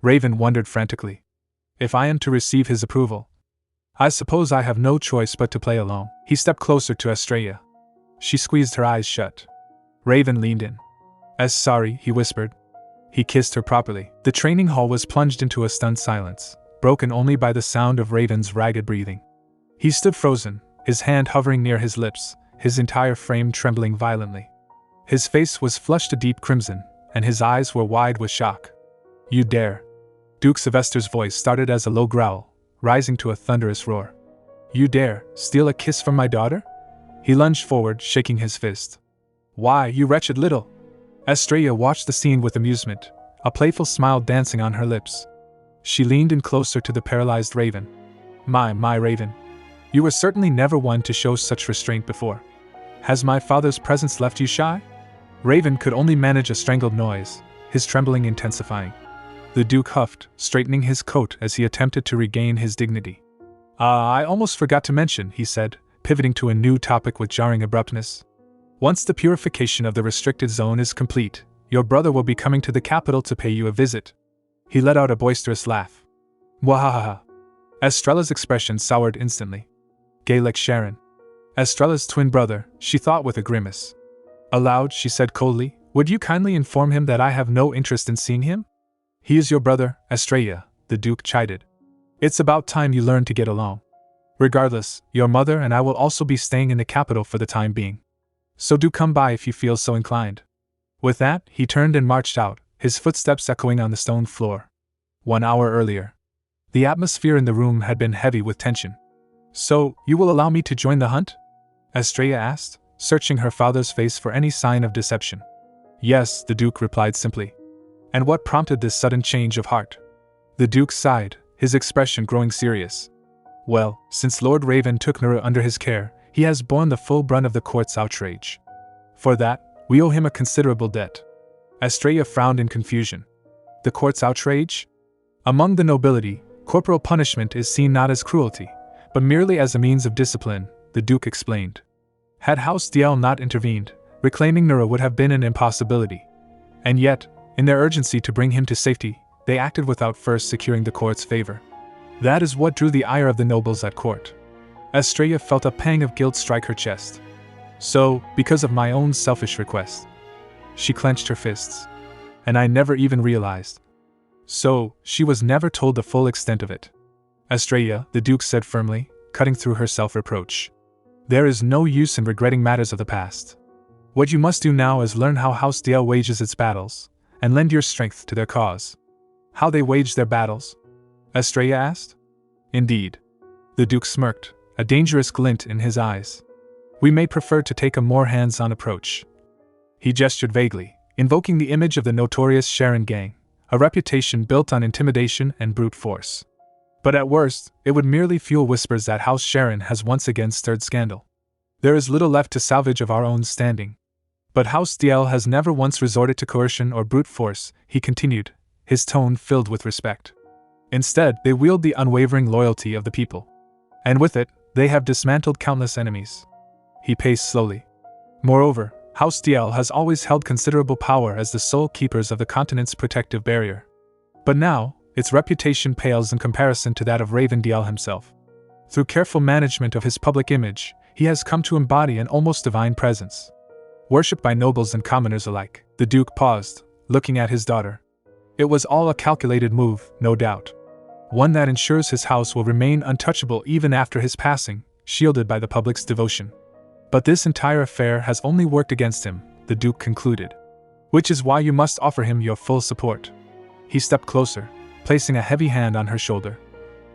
Raven wondered frantically. If I am to receive his approval, I suppose I have no choice but to play along. He stepped closer to Estrella. She squeezed her eyes shut. Raven leaned in. As sorry, he whispered. He kissed her properly. The training hall was plunged into a stunned silence, broken only by the sound of Raven's ragged breathing. He stood frozen, his hand hovering near his lips, his entire frame trembling violently. His face was flushed a deep crimson, and his eyes were wide with shock. You dare. Duke Sylvester's voice started as a low growl, rising to a thunderous roar. You dare steal a kiss from my daughter? He lunged forward, shaking his fist. Why, you wretched little... Estrella watched the scene with amusement, a playful smile dancing on her lips. She leaned in closer to the paralyzed Raven. My Raven. You were certainly never one to show such restraint before. Has my father's presence left you shy? Raven could only manage a strangled noise, his trembling intensifying. The Duke huffed, straightening his coat as he attempted to regain his dignity. I almost forgot to mention, he said, pivoting to a new topic with jarring abruptness. Once the purification of the restricted zone is complete, your brother will be coming to the capital to pay you a visit." He let out a boisterous laugh. "Wahahaha." Estrella's expression soured instantly. Estrella Sharen. Estrella's twin brother, she thought with a grimace. Aloud, she said coldly, "Would you kindly inform him that I have no interest in seeing him?" "He is your brother, Estrella," the Duke chided. "It's about time you learned to get along. Regardless, your mother and I will also be staying in the capital for the time being. So do come by if you feel so inclined." With that, he turned and marched out, his footsteps echoing on the stone floor. 1 hour earlier, the atmosphere in the room had been heavy with tension. "So, you will allow me to join the hunt?" Estrella asked, searching her father's face for any sign of deception. "Yes," the Duke replied simply. "And what prompted this sudden change of heart?" The Duke sighed, his expression growing serious. "Well, since Lord Raven took Nura under his care, he has borne the full brunt of the court's outrage. For that, we owe him a considerable debt." Estrella frowned in confusion. "The court's outrage?" "Among the nobility, corporal punishment is seen not as cruelty, but merely as a means of discipline," the Duke explained. "Had House Diel not intervened, reclaiming Nura would have been an impossibility. And yet, in their urgency to bring him to safety, they acted without first securing the court's favor. That is what drew the ire of the nobles at court." Estrella felt a pang of guilt strike her chest. "So, because of my own selfish request." She clenched her fists. "And I never even realized." So, she was never told the full extent of it. "Estrella," the Duke said firmly, cutting through her self-reproach. "There is no use in regretting matters of the past. What you must do now is learn how House Diel wages its battles, and lend your strength to their cause." "How they wage their battles?" Estrella asked. "Indeed." The Duke smirked, a dangerous glint in his eyes. "We may prefer to take a more hands-on approach." He gestured vaguely, invoking the image of the notorious Sharen gang, a reputation built on intimidation and brute force. But at worst, it would merely fuel whispers that House Sharen has once again stirred scandal. There is little left to salvage of our own standing. But House Diel has never once resorted to coercion or brute force, he continued, his tone filled with respect. Instead, they wield the unwavering loyalty of the people. And with it, they have dismantled countless enemies. He paced slowly. Moreover, House Diel has always held considerable power as the sole keepers of the continent's protective barrier. But now, its reputation pales in comparison to that of Raven Diel himself. Through careful management of his public image, he has come to embody an almost divine presence. Worshipped by nobles and commoners alike, the Duke paused, looking at his daughter. It was all a calculated move, no doubt. One that ensures his house will remain untouchable even after his passing, shielded by the public's devotion. But this entire affair has only worked against him, the Duke concluded. Which is why you must offer him your full support. He stepped closer, placing a heavy hand on her shoulder.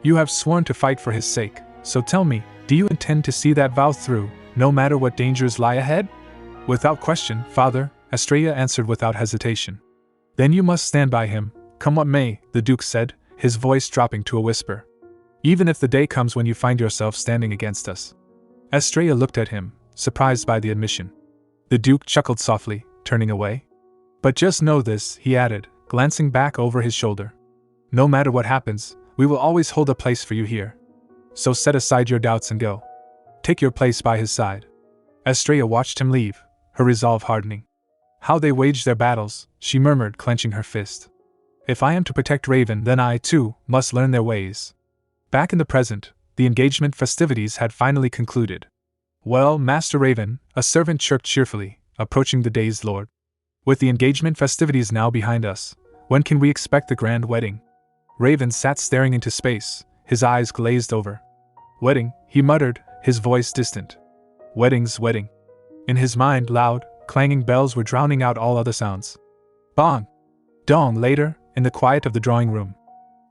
You have sworn to fight for his sake, so tell me, do you intend to see that vow through, no matter what dangers lie ahead? Without question, Father, Estrella answered without hesitation. Then you must stand by him, come what may, the Duke said, his voice dropping to a whisper. Even if the day comes when you find yourself standing against us. Estrella looked at him, surprised by the admission. The Duke chuckled softly, turning away. But just know this, he added, glancing back over his shoulder. No matter what happens, we will always hold a place for you here. So set aside your doubts and go. Take your place by his side. Estrella watched him leave, her resolve hardening. How they waged their battles, she murmured, clenching her fist. If I am to protect Raven, then I, too, must learn their ways. Back in the present, the engagement festivities had finally concluded. Well, Master Raven, a servant chirped cheerfully, approaching the dazed lord. With the engagement festivities now behind us, when can we expect the grand wedding? Raven sat staring into space, his eyes glazed over. Wedding, he muttered, his voice distant. Wedding's wedding. In his mind, loud, clanging bells were drowning out all other sounds. Bong! Dong! Later, in the quiet of the drawing room.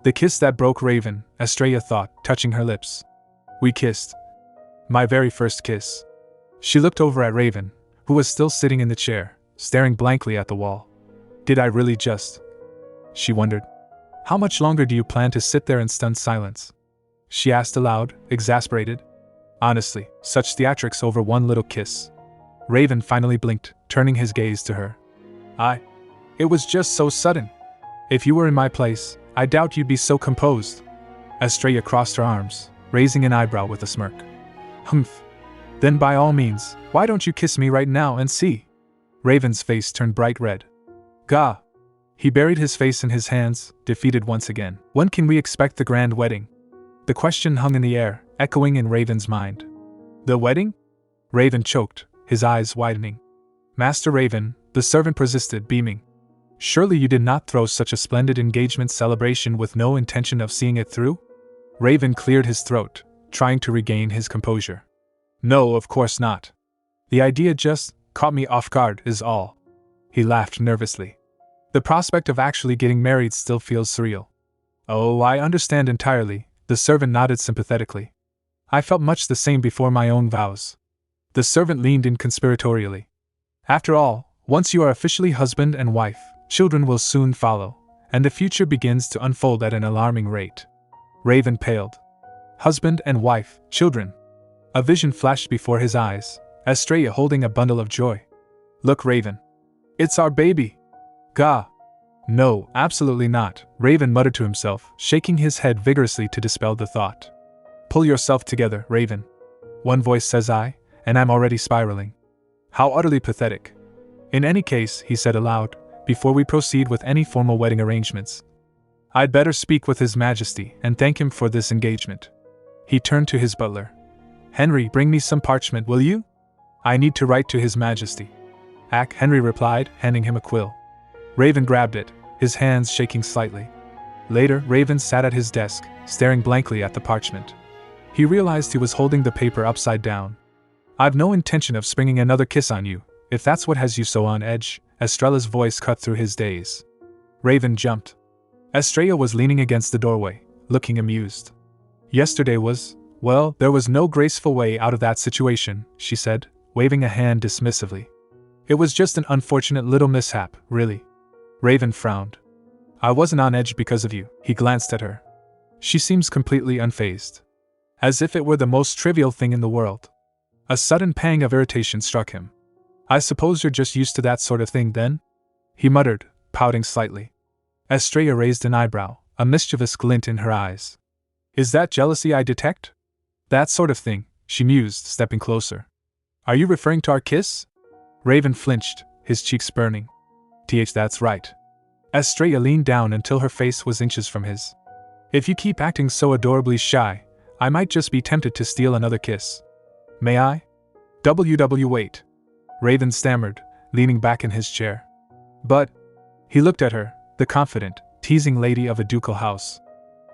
The kiss that broke Raven, Estrella thought, touching her lips. We kissed. My very first kiss. She looked over at Raven, who was still sitting in the chair, staring blankly at the wall. Did I really just? She wondered. How much longer do you plan to sit there in stunned silence? She asked aloud, exasperated. Honestly, such theatrics over one little kiss. Raven finally blinked, turning his gaze to her. It was just so sudden. If you were in my place, I doubt you'd be so composed. Estrella crossed her arms, raising an eyebrow with a smirk. Humph. Then by all means, why don't you kiss me right now and see? Raven's face turned bright red. Gah! He buried his face in his hands, defeated once again. When can we expect the grand wedding? The question hung in the air, echoing in Raven's mind. The wedding? Raven choked, his eyes widening. Master Raven, the servant persisted, beaming. Surely you did not throw such a splendid engagement celebration with no intention of seeing it through? Raven cleared his throat, trying to regain his composure. No, of course not. The idea just caught me off guard, is all. He laughed nervously. The prospect of actually getting married still feels surreal. Oh, I understand entirely, the servant nodded sympathetically. I felt much the same before my own vows. The servant leaned in conspiratorially. After all, once you are officially husband and wife, children will soon follow, and the future begins to unfold at an alarming rate. Raven paled. Husband and wife, children. A vision flashed before his eyes, Estrella holding a bundle of joy. Look, Raven. It's our baby. Gah! No, absolutely not, Raven muttered to himself, shaking his head vigorously to dispel the thought. Pull yourself together, Raven. One voice says I, and I'm already spiraling. How utterly pathetic. In any case, he said aloud, before we proceed with any formal wedding arrangements, I'd better speak with His Majesty and thank him for this engagement. He turned to his butler. Henry, bring me some parchment, will you? I need to write to His Majesty. Ack, Henry replied, handing him a quill. Raven grabbed it, his hands shaking slightly. Later, Raven sat at his desk, staring blankly at the parchment. He realized he was holding the paper upside down. I've no intention of springing another kiss on you, if that's what has you so on edge, Estrella's voice cut through his daze. Raven jumped. Estrella was leaning against the doorway, looking amused. Yesterday was, well, there was no graceful way out of that situation, she said, waving a hand dismissively. It was just an unfortunate little mishap, really. Raven frowned. I wasn't on edge because of you, he glanced at her. She seems completely unfazed. As if it were the most trivial thing in the world. A sudden pang of irritation struck him. I suppose you're just used to that sort of thing then? He muttered, pouting slightly. Estrella raised an eyebrow, a mischievous glint in her eyes. Is that jealousy I detect? That sort of thing, she mused, stepping closer. Are you referring to our kiss? Raven flinched, his cheeks burning. That's right. Estrella leaned down until her face was inches from his. If you keep acting so adorably shy, I might just be tempted to steal another kiss. May I? Wait. Raven stammered, leaning back in his chair. But, he looked at her, the confident, teasing lady of a ducal house.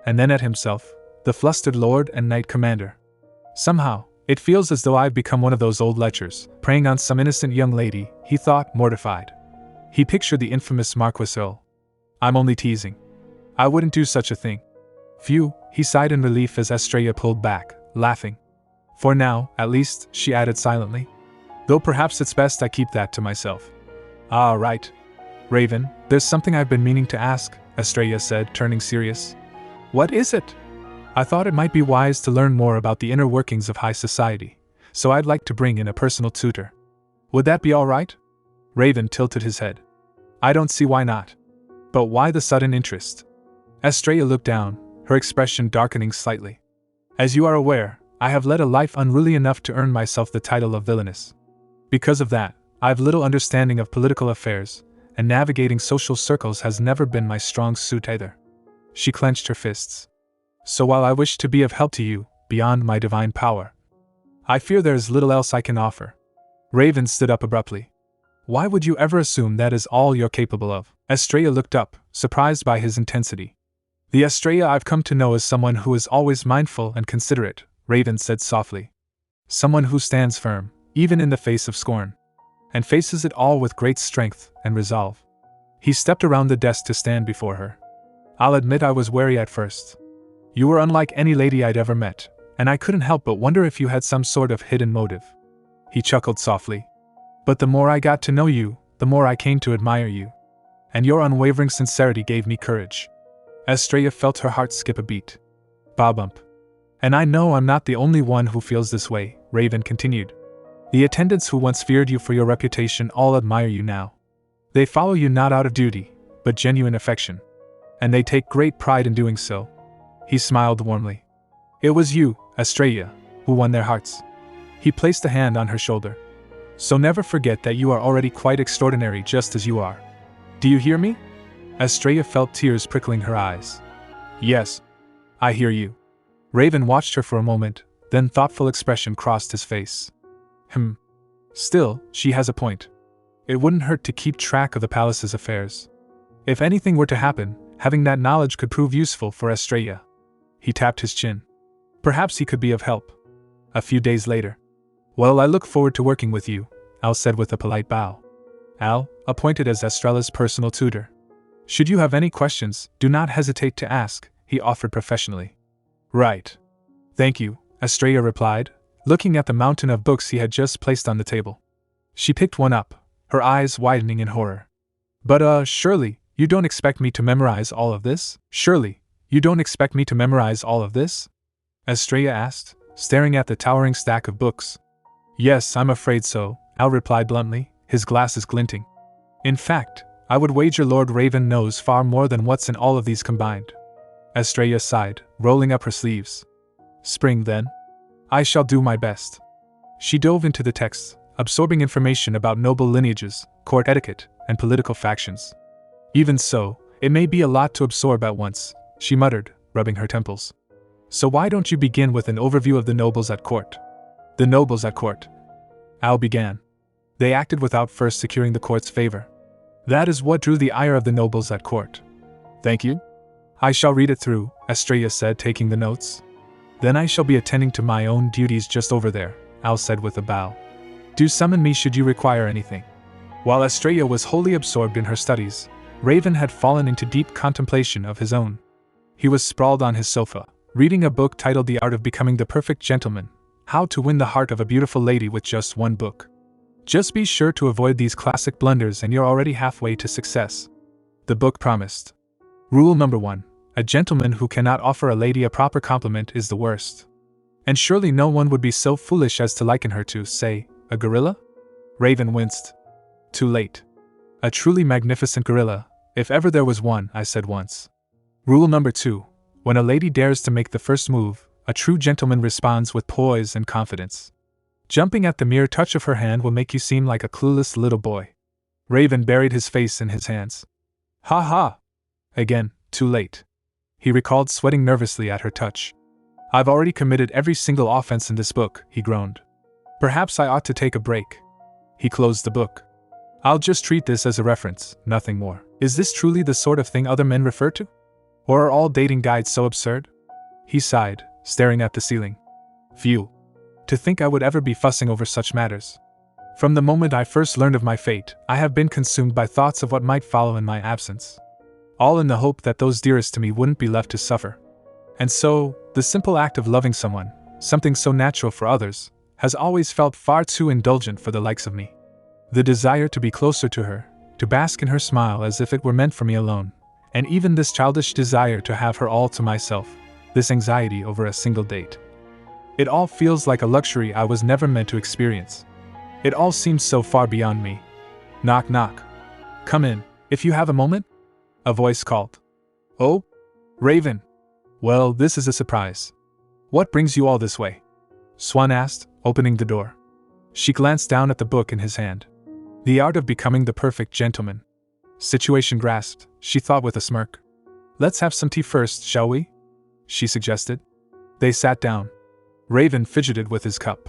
And then at himself, the flustered lord and knight commander. Somehow, it feels as though I've become one of those old lechers, preying on some innocent young lady, he thought, mortified. He pictured the infamous Marquis Earl. I'm only teasing. I wouldn't do such a thing. Phew, he sighed in relief as Estrella pulled back, laughing. For now, at least, she added silently. Though perhaps it's best I keep that to myself. Ah, right. Raven, there's something I've been meaning to ask, Estrella said, turning serious. What is it? I thought it might be wise to learn more about the inner workings of high society, so I'd like to bring in a personal tutor. Would that be all right? Raven tilted his head. I don't see why not. But why the sudden interest? Estrella looked down, her expression darkening slightly. As you are aware, I have led a life unruly enough to earn myself the title of Villainess. Because of that, I've little understanding of political affairs, and navigating social circles has never been my strong suit either. She clenched her fists. So while I wish to be of help to you, beyond my divine power, I fear there is little else I can offer. Raven stood up abruptly. Why would you ever assume that is all you're capable of? Estrella looked up, surprised by his intensity. The Estrella I've come to know is someone who is always mindful and considerate, Raven said softly. Someone who stands firm, even in the face of scorn, and faces it all with great strength and resolve. He stepped around the desk to stand before her. I'll admit I was wary at first. You were unlike any lady I'd ever met, and I couldn't help but wonder if you had some sort of hidden motive. He chuckled softly. But the more I got to know you, the more I came to admire you. And your unwavering sincerity gave me courage. Estrella felt her heart skip a beat. Ba-bump. And I know I'm not the only one who feels this way, Raven continued. The attendants who once feared you for your reputation all admire you now. They follow you not out of duty, but genuine affection. And they take great pride in doing so. He smiled warmly. It was you, Estrella, who won their hearts. He placed a hand on her shoulder. So never forget that you are already quite extraordinary just as you are. Do you hear me? Estrella felt tears prickling her eyes. Yes. I hear you. Raven watched her for a moment, then thoughtful expression crossed his face. Still, she has a point. It wouldn't hurt to keep track of the palace's affairs. If anything were to happen, having that knowledge could prove useful for Estrella. He tapped his chin. Perhaps he could be of help. A few days later. Well, I look forward to working with you, Al said with a polite bow. Al, appointed as Estrella's personal tutor. Should you have any questions, do not hesitate to ask, he offered professionally. Right. Thank you, Estrella replied, looking at the mountain of books he had just placed on the table. She picked one up, her eyes widening in horror. But surely, you don't expect me to memorize all of this? Surely, you don't expect me to memorize all of this? Estrella asked, staring at the towering stack of books. Yes, I'm afraid so, Al replied bluntly, his glasses glinting. In fact, I would wager Lord Raven knows far more than what's in all of these combined. Estrella sighed, rolling up her sleeves. Spring, then. I shall do my best. She dove into the texts, absorbing information about noble lineages, court etiquette, and political factions. Even so, it may be a lot to absorb at once, she muttered, rubbing her temples. So why don't you begin with an overview of the nobles at court? The nobles at court. Al began. They acted without first securing the court's favor. That is what drew the ire of the nobles at court. Thank you. I shall read it through, Estrella said, taking the notes. Then I shall be attending to my own duties just over there, Al said with a bow. Do summon me should you require anything. While Estrella was wholly absorbed in her studies, Raven had fallen into deep contemplation of his own. He was sprawled on his sofa, reading a book titled The Art of Becoming the Perfect Gentleman, How to Win the Heart of a Beautiful Lady with Just One Book. Just be sure to avoid these classic blunders and you're already halfway to success. The book promised. Rule number 1. A gentleman who cannot offer a lady a proper compliment is the worst. And surely no one would be so foolish as to liken her to, say, a gorilla? Raven winced. Too late. A truly magnificent gorilla, if ever there was one, I said once. Rule number 2. When a lady dares to make the first move, a true gentleman responds with poise and confidence. Jumping at the mere touch of her hand will make you seem like a clueless little boy. Raven buried his face in his hands. Ha ha! Again, too late. He recalled, sweating nervously at her touch. I've already committed every single offense in this book, he groaned. Perhaps I ought to take a break. He closed the book. I'll just treat this as a reference, nothing more. Is this truly the sort of thing other men refer to? Or are all dating guides so absurd? He sighed, staring at the ceiling. Phew. To think I would ever be fussing over such matters. From the moment I first learned of my fate, I have been consumed by thoughts of what might follow in my absence. All in the hope that those dearest to me wouldn't be left to suffer. And so, the simple act of loving someone, something so natural for others, has always felt far too indulgent for the likes of me. The desire to be closer to her, to bask in her smile as if it were meant for me alone, and even this childish desire to have her all to myself, this anxiety over a single date. It all feels like a luxury I was never meant to experience. It all seems so far beyond me. Knock knock. Come in, if you have a moment? A voice called. Oh? Raven. Well, this is a surprise. What brings you all this way? Swan asked, opening the door. She glanced down at the book in his hand. The Art of Becoming the Perfect Gentleman. Situation grasped, she thought with a smirk. Let's have some tea first, shall we? She suggested. They sat down. Raven fidgeted with his cup.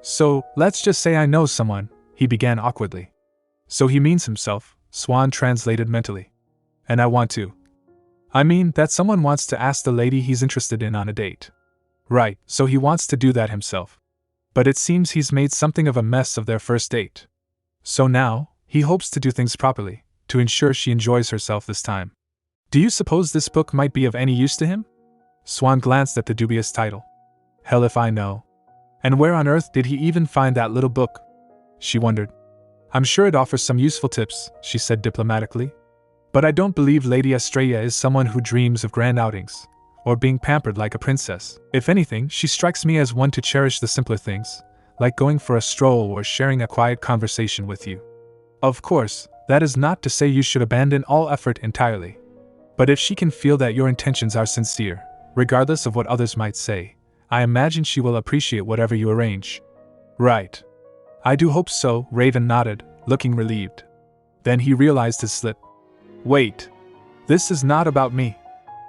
So, let's just say I know someone, he began awkwardly. So he means himself, Swan translated mentally. And I want to. I mean that someone wants to ask the lady he's interested in on a date. Right, so he wants to do that himself. But it seems he's made something of a mess of their first date. So now, he hopes to do things properly, to ensure she enjoys herself this time. Do you suppose this book might be of any use to him? Swan glanced at the dubious title. Hell if I know. And where on earth did he even find that little book? She wondered. I'm sure it offers some useful tips, she said diplomatically. But I don't believe Lady Estrella is someone who dreams of grand outings, or being pampered like a princess. If anything, she strikes me as one to cherish the simpler things, like going for a stroll or sharing a quiet conversation with you. Of course, that is not to say you should abandon all effort entirely. But if she can feel that your intentions are sincere, regardless of what others might say, I imagine she will appreciate whatever you arrange. Right. I do hope so, Raven nodded, looking relieved. Then he realized his slip. Wait. This is not about me.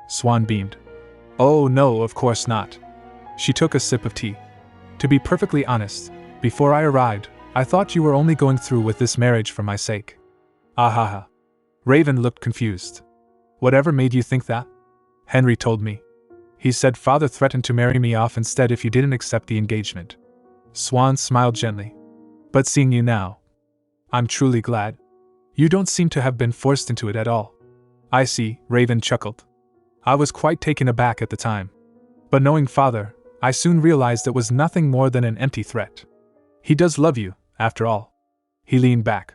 Swan beamed. Oh no, of course not. She took a sip of tea. To be perfectly honest, before I arrived, I thought you were only going through with this marriage for my sake. Ahaha. Raven looked confused. Whatever made you think that? Henry told me. He said father threatened to marry me off instead if you didn't accept the engagement. Swan smiled gently. But seeing you now, I'm truly glad. You don't seem to have been forced into it at all. I see, Raven chuckled. I was quite taken aback at the time. But knowing father, I soon realized it was nothing more than an empty threat. He does love you, after all. He leaned back.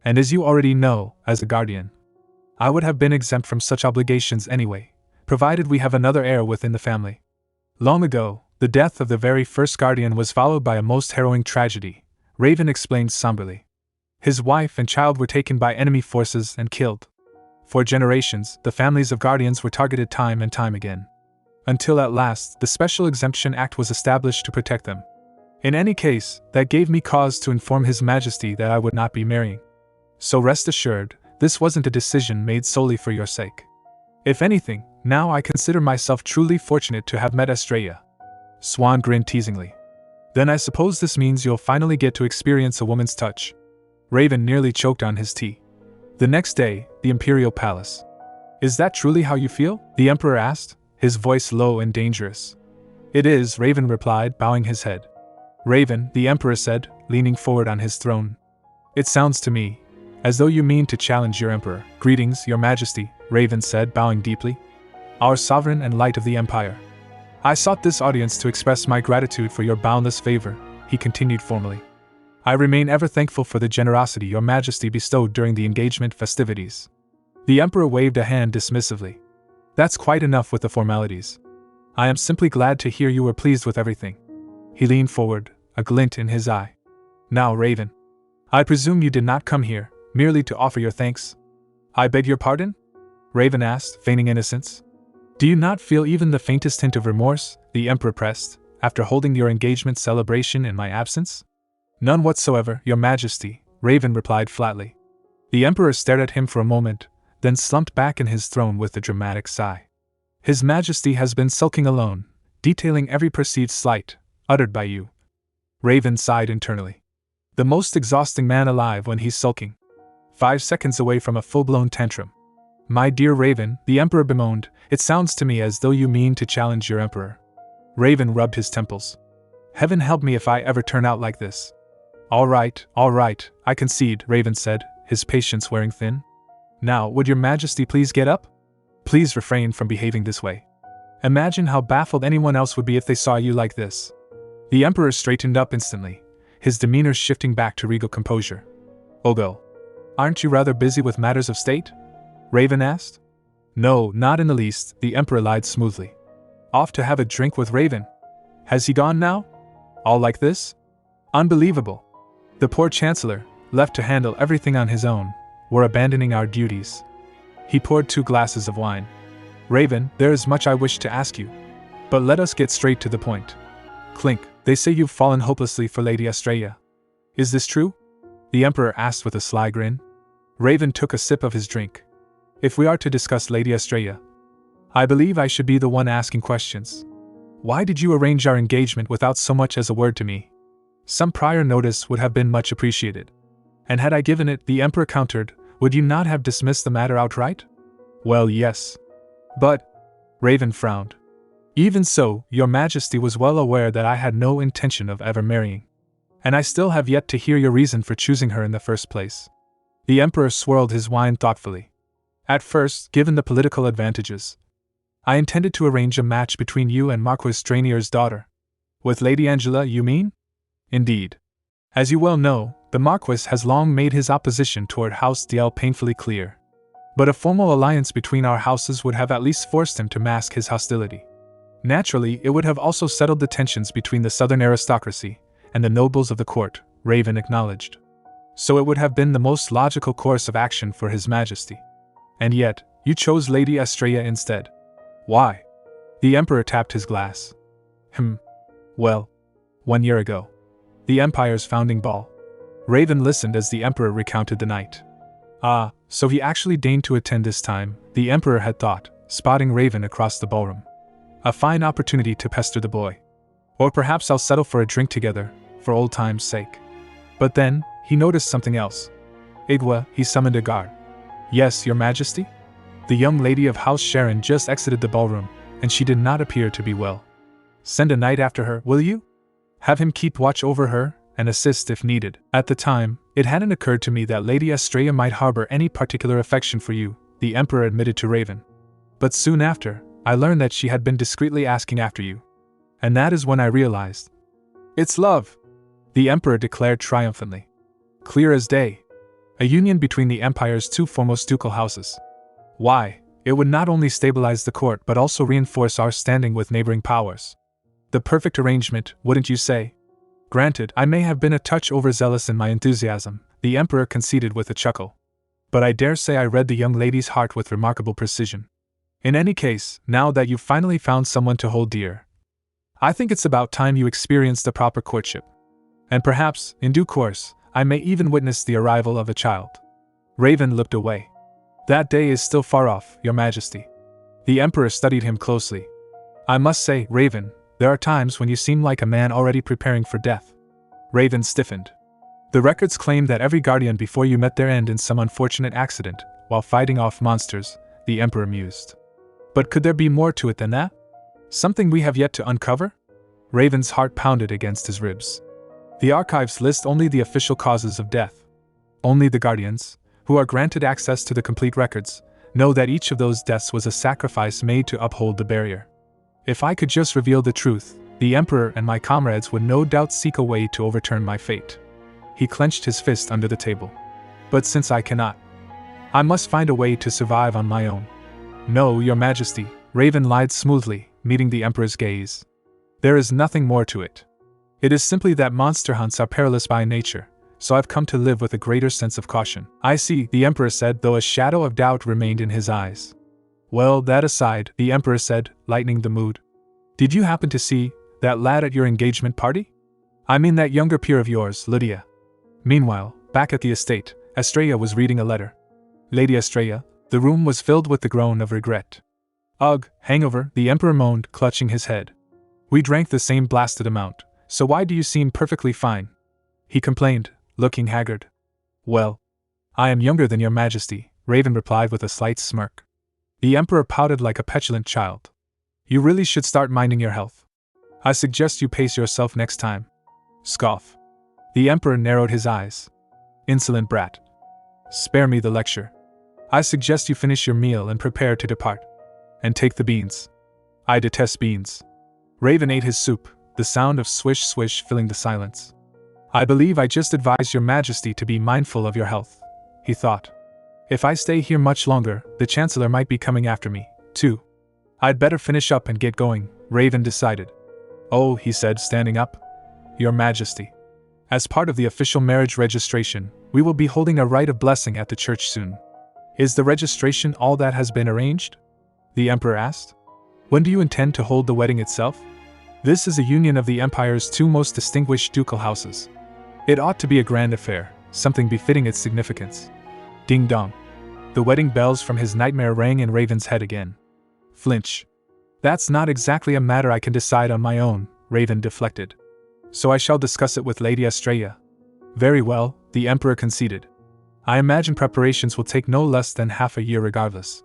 And as you already know, as a guardian, I would have been exempt from such obligations anyway, provided we have another heir within the family. Long ago, the death of the very first guardian was followed by a most harrowing tragedy, Raven explained somberly. His wife and child were taken by enemy forces and killed. For generations, the families of guardians were targeted time and time again. Until at last, the Special Exemption Act was established to protect them. In any case, that gave me cause to inform His Majesty that I would not be marrying. So rest assured, this wasn't a decision made solely for your sake. If anything, now I consider myself truly fortunate to have met Estrella. Swan grinned teasingly. Then I suppose this means you'll finally get to experience a woman's touch. Raven nearly choked on his tea. The next day, the Imperial Palace. Is that truly how you feel? The Emperor asked, his voice low and dangerous. It is, Raven replied, bowing his head. Raven, the Emperor said, leaning forward on his throne. It sounds to me as though you mean to challenge your Emperor. Greetings, Your Majesty, Raven said, bowing deeply. Our sovereign and light of the Empire. I sought this audience to express my gratitude for your boundless favor, he continued formally. I remain ever thankful for the generosity Your Majesty bestowed during the engagement festivities. The Emperor waved a hand dismissively. That's quite enough with the formalities. I am simply glad to hear you were pleased with everything. He leaned forward, a glint in his eye. Now, Raven, I presume you did not come here merely to offer your thanks? I beg your pardon? Raven asked, feigning innocence. Do you not feel even the faintest hint of remorse, the Emperor pressed, after holding your engagement celebration in my absence? None whatsoever, Your Majesty, Raven replied flatly. The Emperor stared at him for a moment, then slumped back in his throne with a dramatic sigh. His Majesty has been sulking alone, detailing every perceived slight uttered by you. Raven sighed internally. The most exhausting man alive when he's sulking. 5 seconds away from a full-blown tantrum. My dear Raven, the Emperor bemoaned, it sounds to me as though you mean to challenge your Emperor. Raven rubbed his temples. Heaven help me if I ever turn out like this. All right, I concede, Raven said, his patience wearing thin. Now, would Your Majesty please get up? Please refrain from behaving this way. Imagine how baffled anyone else would be if they saw you like this. The Emperor straightened up instantly, his demeanor shifting back to regal composure. Ogo. Aren't you rather busy with matters of state? Raven asked. No, not in the least, the Emperor lied smoothly. Off to have a drink with Raven. Has he gone now? All like this? Unbelievable. The poor Chancellor, left to handle everything on his own, we're abandoning our duties. He poured 2 glasses of wine. Raven, there is much I wish to ask you. But let us get straight to the point. Clink, they say you've fallen hopelessly for Lady Estrella. Is this true? The Emperor asked with a sly grin. Raven took a sip of his drink. If we are to discuss Lady Estrella, I believe I should be the one asking questions. Why did you arrange our engagement without so much as a word to me? Some prior notice would have been much appreciated. And had I given it, the Emperor countered, would you not have dismissed the matter outright? Well, yes. But, Raven frowned. Even so, Your Majesty was well aware that I had no intention of ever marrying. And I still have yet to hear your reason for choosing her in the first place. The Emperor swirled his wine thoughtfully. At first, given the political advantages, I intended to arrange a match between you and Marquis Strainier's daughter. With Lady Angela, you mean? Indeed. As you well know, the Marquis has long made his opposition toward House DL painfully clear. But a formal alliance between our houses would have at least forced him to mask his hostility. Naturally, it would have also settled the tensions between the southern aristocracy and the nobles of the court, Raven acknowledged. So it would have been the most logical course of action for His Majesty. And yet, you chose Lady Estrella instead. Why? The Emperor tapped his glass. Well, 1 year ago. The Empire's founding ball. Raven listened as the Emperor recounted the night. Ah, so he actually deigned to attend this time, the Emperor had thought, spotting Raven across the ballroom. A fine opportunity to pester the boy. Or perhaps I'll settle for a drink together, for old time's sake. But then, he noticed something else. Igwa, he summoned a guard. Yes, your majesty? The young lady of House Sharen just exited the ballroom, and she did not appear to be well. Send a knight after her, will you? Have him keep watch over her, and assist if needed. At the time, it hadn't occurred to me that Lady Estrella might harbor any particular affection for you, the Emperor admitted to Raven. But soon after, I learned that she had been discreetly asking after you. And that is when I realized. It's love, the Emperor declared triumphantly. Clear as day. A union between the Empire's two foremost ducal houses. Why, it would not only stabilize the court but also reinforce our standing with neighboring powers. The perfect arrangement, wouldn't you say? Granted, I may have been a touch overzealous in my enthusiasm, the Emperor conceded with a chuckle. But I dare say I read the young lady's heart with remarkable precision. In any case, now that you've finally found someone to hold dear, I think it's about time you experienced a proper courtship. And perhaps, in due course, I may even witness the arrival of a child. Raven looked away. That day is still far off, your majesty. The Emperor studied him closely. I must say, Raven, there are times when you seem like a man already preparing for death. Raven stiffened. The records claim that every guardian before you met their end in some unfortunate accident, while fighting off monsters, the Emperor mused. But could there be more to it than that? Something we have yet to uncover? Raven's heart pounded against his ribs. The archives list only the official causes of death. Only the guardians, who are granted access to the complete records, know that each of those deaths was a sacrifice made to uphold the barrier. If I could just reveal the truth, the Emperor and my comrades would no doubt seek a way to overturn my fate. He clenched his fist under the table. But since I cannot, I must find a way to survive on my own. No, your majesty, Raven lied smoothly, meeting the Emperor's gaze. There is nothing more to it. It is simply that monster hunts are perilous by nature, so I've come to live with a greater sense of caution. I see, the Emperor said, though a shadow of doubt remained in his eyes. Well, that aside, the Emperor said, lightening the mood. Did you happen to see that lad at your engagement party? I mean that younger peer of yours, Lydia. Meanwhile, back at the estate, Estrella was reading a letter. Lady Estrella, the room was filled with the groan of regret. Ugh, hangover, the Emperor moaned, clutching his head. We drank the same blasted amount, so why do you seem perfectly fine? He complained, looking haggard. Well, I am younger than your majesty, Raven replied with a slight smirk. The Emperor pouted like a petulant child. You really should start minding your health. I suggest you pace yourself next time. Scoff. The Emperor narrowed his eyes. Insolent brat. Spare me the lecture. I suggest you finish your meal and prepare to depart. And take the beans. I detest beans. Raven ate his soup, the sound of swish swish filling the silence. I believe I just advise your majesty to be mindful of your health, he thought. If I stay here much longer, the Chancellor might be coming after me, too. I'd better finish up and get going, Raven decided. Oh, he said, standing up. Your majesty. As part of the official marriage registration, we will be holding a rite of blessing at the church soon. Is the registration all that has been arranged? The Emperor asked. When do you intend to hold the wedding itself? This is a union of the Empire's two most distinguished ducal houses. It ought to be a grand affair, something befitting its significance. Ding dong. The wedding bells from his nightmare rang in Raven's head again. Flinch. That's not exactly a matter I can decide on my own, Raven deflected. So I shall discuss it with Lady Estrella. Very well, the Emperor conceded. I imagine preparations will take no less than half a year regardless.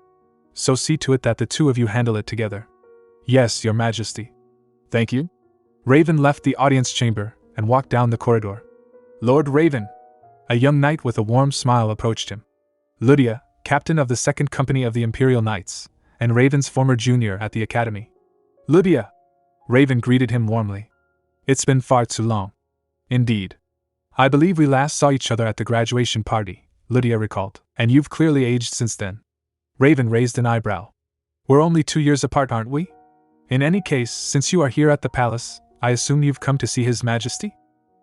So see to it that the two of you handle it together. Yes, your majesty. Thank you. Raven left the audience chamber and walked down the corridor. Lord Raven. A young knight with a warm smile approached him. Lydia, captain of the 2nd Company of the Imperial Knights, and Raven's former junior at the academy. Lydia. Raven greeted him warmly. It's been far too long. Indeed. I believe we last saw each other at the graduation party, Lydia recalled, and you've clearly aged since then. Raven raised an eyebrow. We're only 2 years apart, aren't we? In any case, since you are here at the palace, I assume you've come to see His Majesty?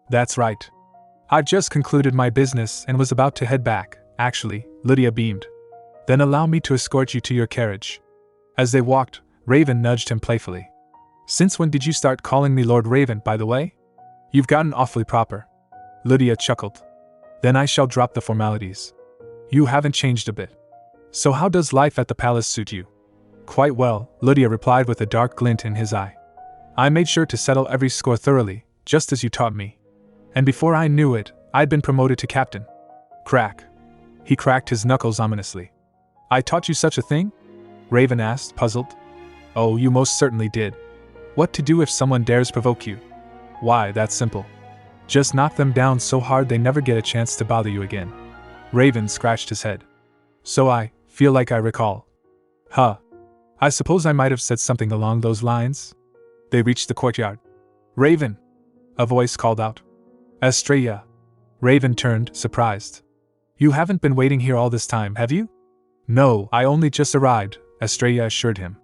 That's right. I've just concluded my business and was about to head back, actually, Lydia beamed. Then allow me to escort you to your carriage. As they walked, Raven nudged him playfully. Since when did you start calling me Lord Raven, by the way? You've gotten awfully proper. Lydia chuckled. Then I shall drop the formalities. You haven't changed a bit. So how does life at the palace suit you? Quite well, Lydia replied with a dark glint in his eye. I made sure to settle every score thoroughly, just as you taught me. And before I knew it, I'd been promoted to captain. Crack. He cracked his knuckles ominously. I taught you such a thing? Raven asked, puzzled. Oh, you most certainly did. What to do if someone dares provoke you? Why, that's simple. Just knock them down so hard they never get a chance to bother you again. Raven scratched his head. So I feel like I recall. Huh. I suppose I might have said something along those lines. They reached the courtyard. Raven! A voice called out. Estrella. Raven turned, surprised. You haven't been waiting here all this time, have you? No, I only just arrived, Estrella assured him.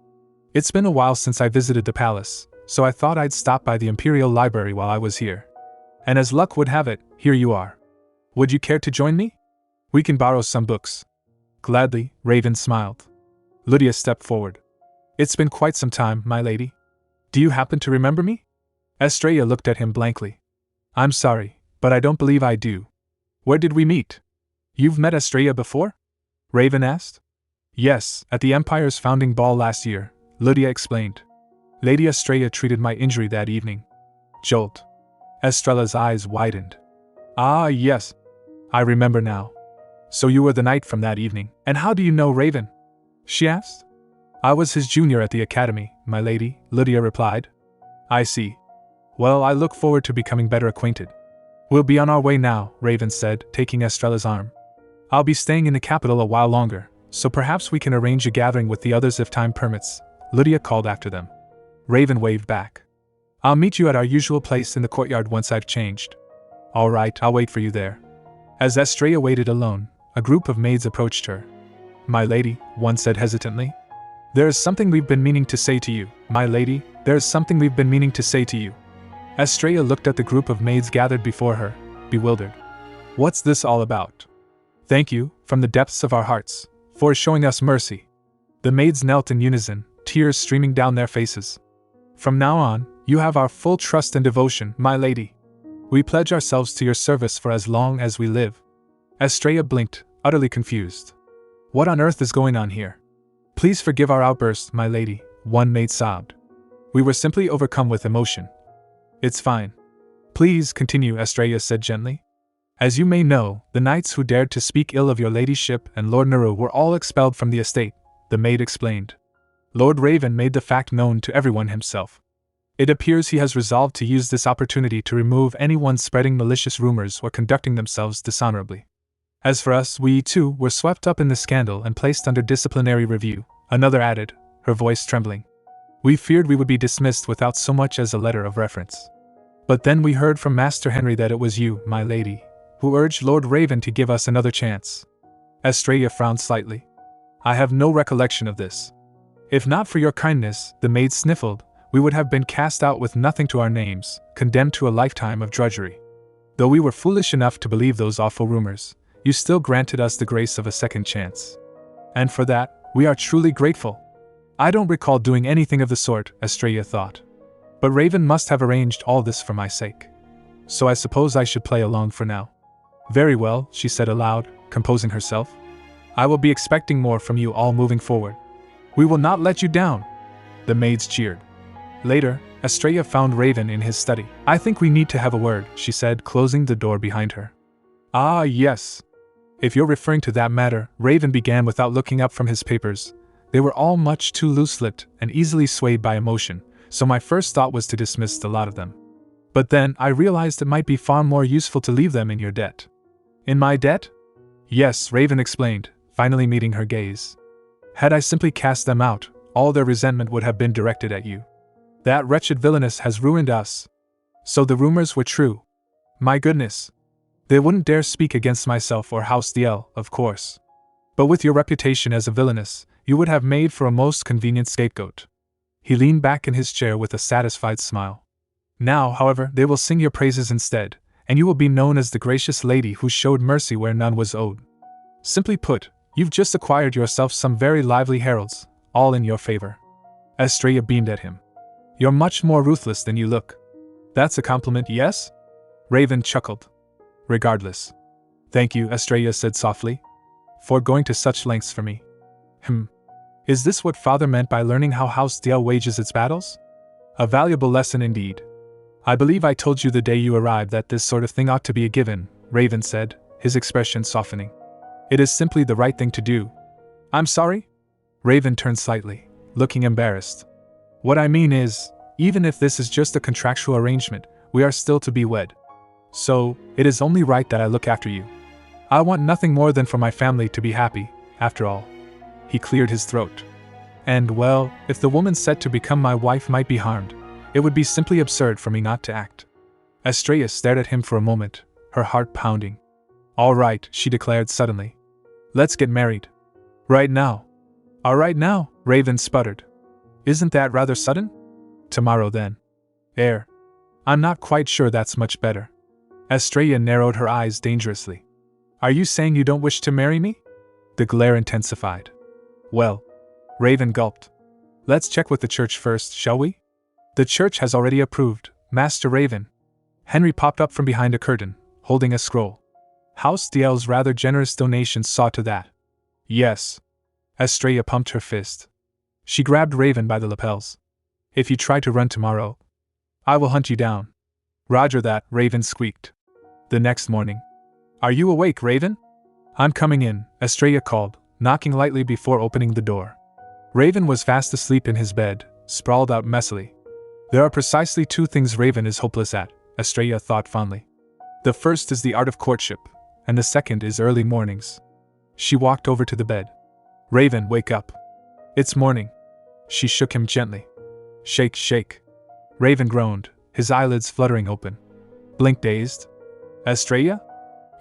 It's been a while since I visited the palace, so I thought I'd stop by the Imperial Library while I was here. And as luck would have it, here you are. Would you care to join me? We can borrow some books. Gladly, Raven smiled. Lydia stepped forward. It's been quite some time, my lady. Do you happen to remember me? Estrella looked at him blankly. I'm sorry, but I don't believe I do. Where did we meet? You've met Estrella before? Raven asked. Yes, at the Empire's founding ball last year, Lydia explained. Lady Estrella treated my injury that evening. Jolt. Estrella's eyes widened. Ah, yes. I remember now. So you were the knight from that evening, and how do you know Raven? She asked. I was his junior at the academy, my lady, Lydia replied. I see. Well, I look forward to becoming better acquainted. We'll be on our way now, Raven said, taking Estrella's arm. I'll be staying in the capital a while longer, so perhaps we can arrange a gathering with the others if time permits, Lydia called after them. Raven waved back. I'll meet you at our usual place in the courtyard once I've changed. All right, I'll wait for you there. As Estrella waited alone, a group of maids approached her. My lady, one said hesitantly. There is something we've been meaning to say to you, my lady, there is something we've been meaning to say to you. Estrella looked at the group of maids gathered before her, bewildered. What's this all about? Thank you, from the depths of our hearts, for showing us mercy. The maids knelt in unison, tears streaming down their faces. From now on, you have our full trust and devotion, my lady. We pledge ourselves to your service for as long as we live. Estrella blinked, utterly confused. What on earth is going on here? Please forgive our outburst, my lady, one maid sobbed. We were simply overcome with emotion. It's fine. Please continue, Estrella said gently. As you may know, the knights who dared to speak ill of your ladyship and Lord Naru were all expelled from the estate, the maid explained. Lord Raven made the fact known to everyone himself. It appears he has resolved to use this opportunity to remove anyone spreading malicious rumors or conducting themselves dishonorably. As for us, we, too, were swept up in the scandal and placed under disciplinary review, another added, her voice trembling. We feared we would be dismissed without so much as a letter of reference. But then we heard from Master Henry that it was you, my lady, who urged Lord Raven to give us another chance. Estrella frowned slightly. I have no recollection of this. If not for your kindness, the maid sniffled, we would have been cast out with nothing to our names, condemned to a lifetime of drudgery. Though we were foolish enough to believe those awful rumors, you still granted us the grace of a second chance. And for that, we are truly grateful. I don't recall doing anything of the sort, Estrella thought. But Raven must have arranged all this for my sake. So I suppose I should play along for now. Very well, she said aloud, composing herself. I will be expecting more from you all moving forward. We will not let you down. The maids cheered. Later, Estrella found Raven in his study. I think we need to have a word, she said, closing the door behind her. Ah, yes. If you're referring to that matter, Raven began without looking up from his papers. They were all much too loose-lipped and easily swayed by emotion, so my first thought was to dismiss the lot of them. But then I realized it might be far more useful to leave them in your debt. In my debt? Yes, Raven explained, finally meeting her gaze. Had I simply cast them out, all their resentment would have been directed at you. That wretched Villainess has ruined us. So the rumors were true. My goodness. They wouldn't dare speak against myself or House DL, of course. But with your reputation as a villainess, you would have made for a most convenient scapegoat. He leaned back in his chair with a satisfied smile. Now, however, they will sing your praises instead, and you will be known as the gracious lady who showed mercy where none was owed. Simply put, you've just acquired yourself some very lively heralds, all in your favor. Estrella beamed at him. You're much more ruthless than you look. That's a compliment, yes? Raven chuckled. Regardless. Thank you, Estrella said softly. for going to such lengths for me. Is this what father meant by learning how House Diel wages its battles? A valuable lesson indeed. I believe I told you the day you arrived that this sort of thing ought to be a given, Raven said, his expression softening. It is simply the right thing to do. I'm sorry? Raven turned slightly, looking embarrassed. What I mean is, even if this is just a contractual arrangement, we are still to be wed. So, it is only right that I look after you. I want nothing more than for my family to be happy, after all. He cleared his throat. And, well, if the woman set to become my wife might be harmed, it would be simply absurd for me not to act. Estrella stared at him for a moment, her heart pounding. All right, she declared suddenly. Let's get married. Right now. All right now, Raven sputtered. Isn't that rather sudden? Tomorrow then. Heir. I'm not quite sure that's much better. Estrella narrowed her eyes dangerously. Are you saying you don't wish to marry me? The glare intensified. Well. Raven gulped. Let's check with the church first, shall we? The church has already approved, Master Raven. Henry popped up from behind a curtain, holding a scroll. House Diel's rather generous donations saw to that. Yes. Estrella pumped her fist. She grabbed Raven by the lapels. If you try to run tomorrow, I will hunt you down. Roger that, Raven squeaked. The next morning. Are you awake, Raven? I'm coming in, Estrella called, knocking lightly before opening the door. Raven was fast asleep in his bed, sprawled out messily. There are precisely two things Raven is hopeless at, Estrella thought fondly. The first is the art of courtship, and the second is early mornings. She walked over to the bed. Raven, wake up. It's morning. She shook him gently. Shake, shake. Raven groaned, his eyelids fluttering open. Blink dazed. Estrella?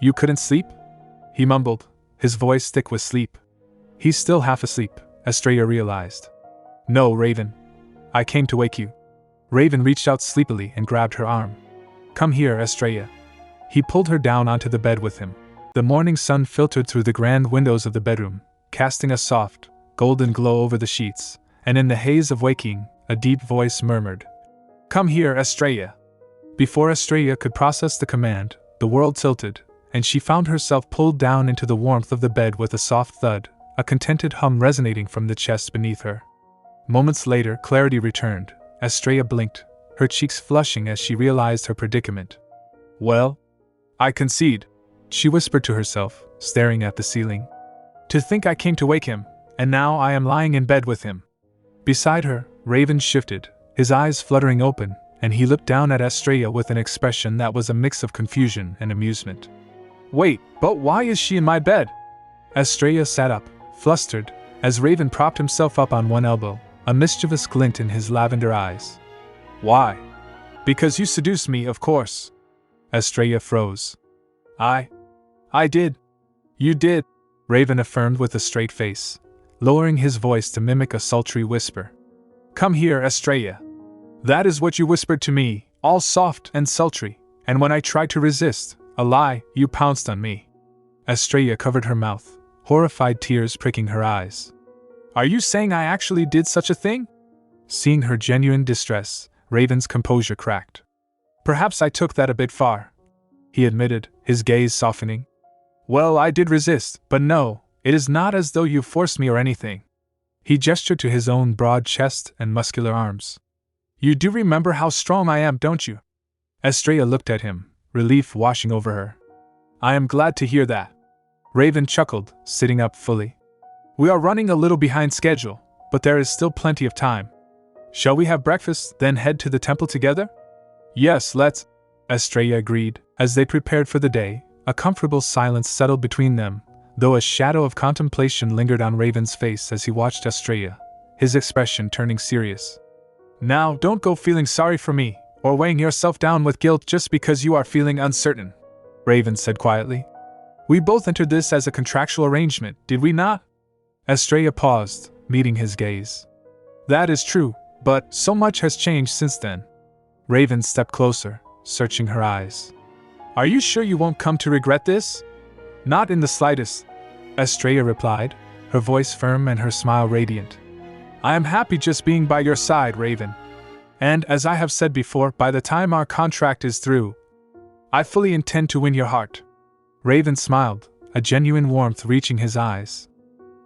You couldn't sleep? He mumbled, his voice thick with sleep. He's still half asleep, Estrella realized. No, Raven. I came to wake you. Raven reached out sleepily and grabbed her arm. Come here, Estrella. He pulled her down onto the bed with him. The morning sun filtered through the grand windows of the bedroom, casting a soft, golden glow over the sheets, and in the haze of waking, a deep voice murmured, Come here, Estrella. Before Estrella could process the command, the world tilted, and she found herself pulled down into the warmth of the bed with a soft thud, a contented hum resonating from the chest beneath her. Moments later, clarity returned. Estrella blinked, her cheeks flushing as she realized her predicament. Well? I concede, she whispered to herself, staring at the ceiling. To think I came to wake him, and now I am lying in bed with him. Beside her, Raven shifted, his eyes fluttering open, and he looked down at Estrella with an expression that was a mix of confusion and amusement. Wait, but why is she in my bed? Estrella sat up, flustered, as Raven propped himself up on one elbow, a mischievous glint in his lavender eyes. Why? Because you seduced me, of course. Estrella froze. I did. You did, Raven affirmed with a straight face, lowering his voice to mimic a sultry whisper. Come here, Estrella. That is what you whispered to me, all soft and sultry, and when I tried to resist, a lie, you pounced on me. Estrella covered her mouth, horrified tears pricking her eyes. Are you saying I actually did such a thing? Seeing her genuine distress, Raven's composure cracked. Perhaps I took that a bit far, he admitted, his gaze softening. Well, I did resist, but no, it is not as though you forced me or anything. He gestured to his own broad chest and muscular arms. You do remember how strong I am, don't you? Estrella looked at him, relief washing over her. I am glad to hear that. Raven chuckled, sitting up fully. We are running a little behind schedule, but there is still plenty of time. Shall we have breakfast, then head to the temple together? Yes, let's, Estrella agreed. As they prepared for the day, a comfortable silence settled between them, though a shadow of contemplation lingered on Raven's face as he watched Estrella, his expression turning serious. Now, don't go feeling sorry for me, or weighing yourself down with guilt just because you are feeling uncertain, Raven said quietly. We both entered this as a contractual arrangement, did we not? Estrella paused, meeting his gaze. That is true, but so much has changed since then. Raven stepped closer, searching her eyes. Are you sure you won't come to regret this? Not in the slightest, Estrella replied, her voice firm and her smile radiant. I am happy just being by your side, Raven. And, as I have said before, by the time our contract is through, I fully intend to win your heart. Raven smiled, a genuine warmth reaching his eyes.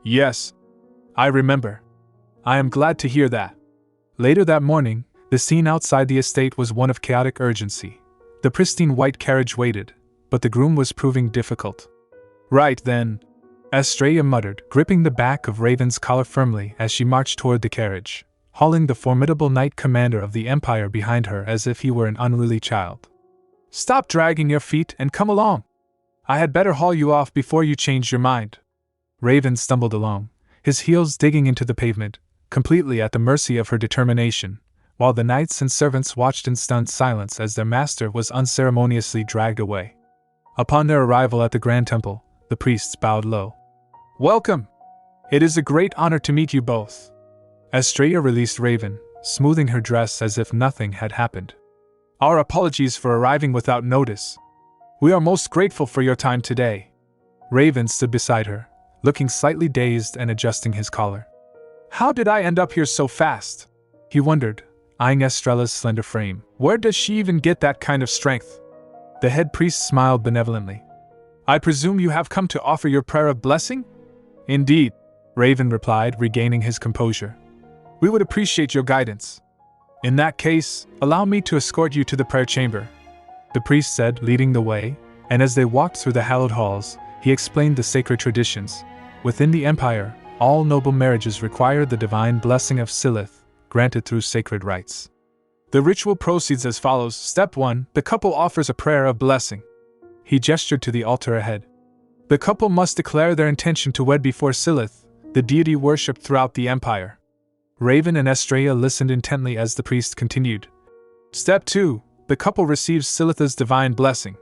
Yes, I remember. I am glad to hear that. Later that morning, the scene outside the estate was one of chaotic urgency. The pristine white carriage waited, but the groom was proving difficult. Right then, Estrella muttered, gripping the back of Raven's collar firmly as she marched toward the carriage, hauling the formidable knight commander of the empire behind her as if he were an unruly child. Stop dragging your feet and come along. I had better haul you off before you change your mind. Raven stumbled along, his heels digging into the pavement, completely at the mercy of her determination, while the knights and servants watched in stunned silence as their master was unceremoniously dragged away. Upon their arrival at the Grand Temple, the priests bowed low. Welcome! It is a great honor to meet you both. Estrella released Raven, smoothing her dress as if nothing had happened. Our apologies for arriving without notice. We are most grateful for your time today. Raven stood beside her, looking slightly dazed and adjusting his collar. How did I end up here so fast? He wondered, eyeing Estrella's slender frame. Where does she even get that kind of strength? The head priest smiled benevolently. I presume you have come to offer your prayer of blessing? Indeed, Raven replied, regaining his composure. We would appreciate your guidance. In that case, allow me to escort you to the prayer chamber, the priest said, leading the way, and as they walked through the hallowed halls, he explained the sacred traditions. Within the empire, all noble marriages require the divine blessing of Silith, granted through sacred rites. The ritual proceeds as follows. Step 1. The couple offers a prayer of blessing. He gestured to the altar ahead. The couple must declare their intention to wed before Silith, the deity worshipped throughout the empire. Raven and Estrella listened intently as the priest continued. Step 2. The couple receives Silith's divine blessing.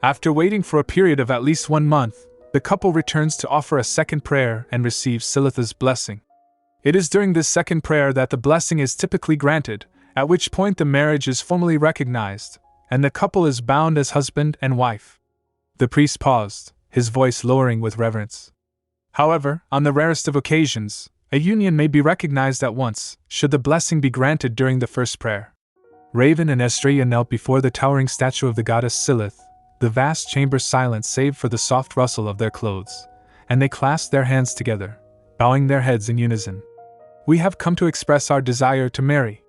After waiting for a period of at least 1 month, the couple returns to offer a second prayer and receives Silith's blessing. It is during this second prayer that the blessing is typically granted, at which point the marriage is formally recognized, and the couple is bound as husband and wife. The priest paused, his voice lowering with reverence. However, on the rarest of occasions, a union may be recognized at once, should the blessing be granted during the first prayer. Raven and Estrella knelt before the towering statue of the goddess Silith, the vast chamber silent save for the soft rustle of their clothes, and they clasped their hands together, bowing their heads in unison. We have come to express our desire to marry.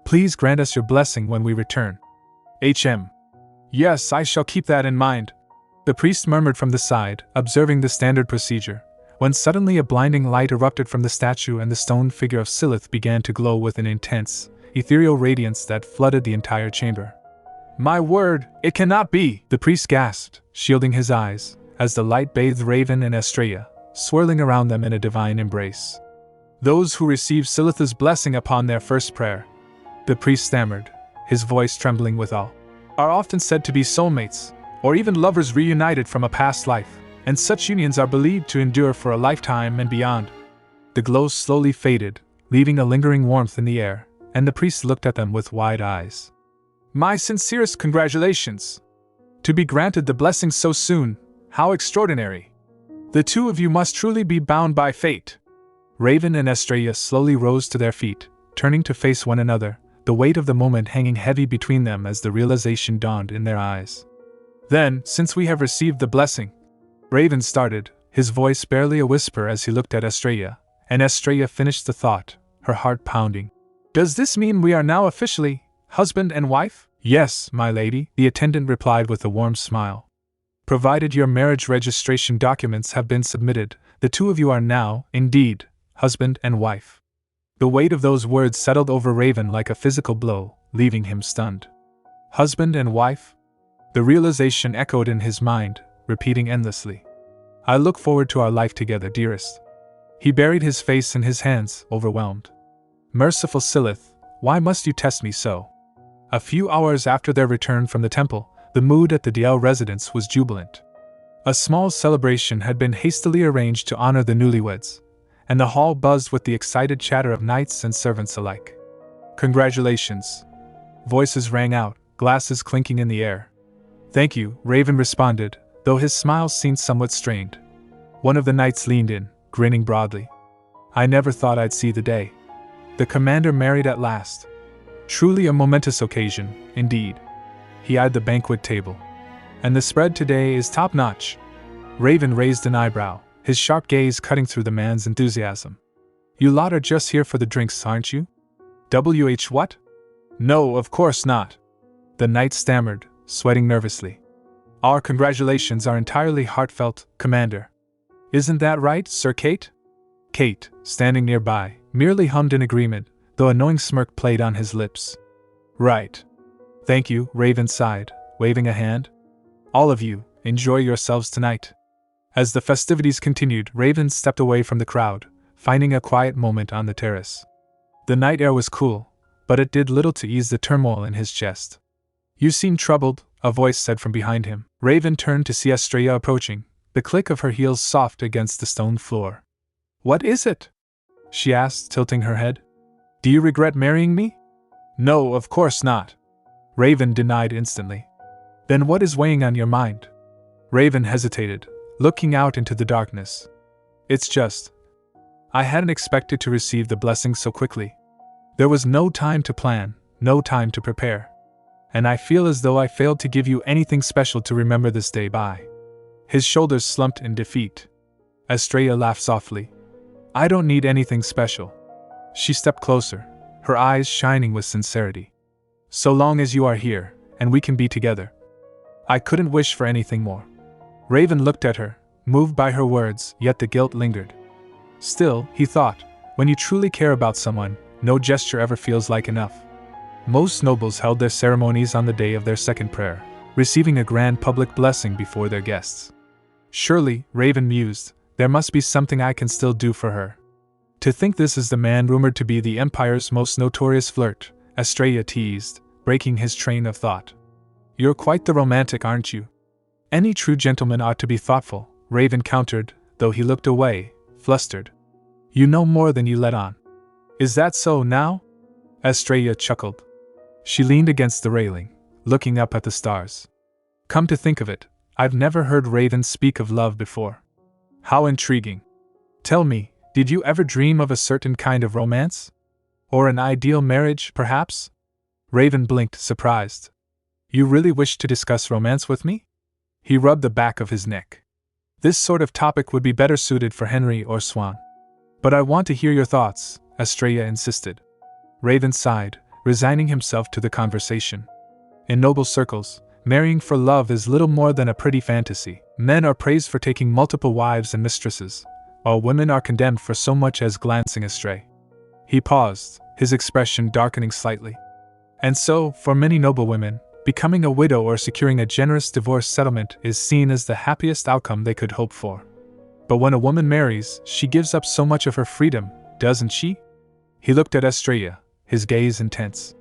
Please grant us your blessing when we return. HM. Yes, I shall keep that in mind, the priest murmured from the side, observing the standard procedure, when suddenly a blinding light erupted from the statue and the stone figure of Silith began to glow with an intense, ethereal radiance that flooded the entire chamber. My word, it cannot be, the priest gasped, shielding his eyes, as the light bathed Raven and Estrella, swirling around them in a divine embrace. Those who receive Silith's blessing upon their first prayer, the priest stammered, his voice trembling with awe, are often said to be soulmates, or even lovers reunited from a past life, and such unions are believed to endure for a lifetime and beyond. The glow slowly faded, leaving a lingering warmth in the air, and the priest looked at them with wide eyes. My sincerest congratulations! To be granted the blessing so soon, how extraordinary! The two of you must truly be bound by fate. Raven and Estrella slowly rose to their feet, turning to face one another, the weight of the moment hanging heavy between them as the realization dawned in their eyes. Then, since we have received the blessing, Raven started, his voice barely a whisper as he looked at Estrella, and Estrella finished the thought, her heart pounding. Does this mean we are now officially husband and wife? Yes, my lady, the attendant replied with a warm smile. Provided your marriage registration documents have been submitted, the two of you are now, indeed, husband and wife. The weight of those words settled over Raven like a physical blow, leaving him stunned. Husband and wife? The realization echoed in his mind, repeating endlessly. I look forward to our life together, dearest. He buried his face in his hands, overwhelmed. Merciful Silith, why must you test me so? A few hours after their return from the temple, the mood at the DL residence was jubilant. A small celebration had been hastily arranged to honor the newlyweds, and the hall buzzed with the excited chatter of knights and servants alike. Congratulations! Voices rang out, glasses clinking in the air. Thank you, Raven responded, though his smile seemed somewhat strained. One of the knights leaned in, grinning broadly. I never thought I'd see the day. The commander married at last. Truly a momentous occasion, indeed. He eyed the banquet table. And the spread today is top-notch. Raven raised an eyebrow, his sharp gaze cutting through the man's enthusiasm. You lot are just here for the drinks, aren't you? What? No, of course not. The knight stammered, sweating nervously. Our congratulations are entirely heartfelt, Commander. Isn't that right, Sir Kate? Kate, standing nearby, merely hummed in agreement, though a knowing smirk played on his lips. Right. Thank you, Raven sighed, waving a hand. All of you, enjoy yourselves tonight. As the festivities continued, Raven stepped away from the crowd, finding a quiet moment on the terrace. The night air was cool, but it did little to ease the turmoil in his chest. You seem troubled, a voice said from behind him. Raven turned to see Estrella approaching, the click of her heels soft against the stone floor. What is it? She asked, tilting her head. Do you regret marrying me? No, of course not. Raven denied instantly. Then what is weighing on your mind? Raven hesitated, looking out into the darkness. It's just, I hadn't expected to receive the blessing so quickly. There was no time to plan, no time to prepare. And I feel as though I failed to give you anything special to remember this day by. His shoulders slumped in defeat. Estrella laughed softly. I don't need anything special. She stepped closer, her eyes shining with sincerity. So long as you are here, and we can be together. I couldn't wish for anything more. Raven looked at her, moved by her words, yet the guilt lingered. Still, he thought, when you truly care about someone, no gesture ever feels like enough. Most nobles held their ceremonies on the day of their second prayer, receiving a grand public blessing before their guests. Surely, Raven mused, there must be something I can still do for her. To think this is the man rumored to be the Empire's most notorious flirt, Estrella teased, breaking his train of thought. You're quite the romantic, aren't you? Any true gentleman ought to be thoughtful, Raven countered, though he looked away, flustered. You know more than you let on. Is that so now? Estrella chuckled. She leaned against the railing, looking up at the stars. Come to think of it, I've never heard Raven speak of love before. How intriguing. Tell me, did you ever dream of a certain kind of romance? Or an ideal marriage, perhaps? Raven blinked, surprised. You really wish to discuss romance with me? He rubbed the back of his neck. This sort of topic would be better suited for Henry or Swan. But I want to hear your thoughts, Estrella insisted. Raven sighed, resigning himself to the conversation. In noble circles, marrying for love is little more than a pretty fantasy. Men are praised for taking multiple wives and mistresses, while women are condemned for so much as glancing astray. He paused, his expression darkening slightly. And so, for many noble women, becoming a widow or securing a generous divorce settlement is seen as the happiest outcome they could hope for. But when a woman marries, she gives up so much of her freedom, doesn't she? He looked at Estrella, his gaze intense.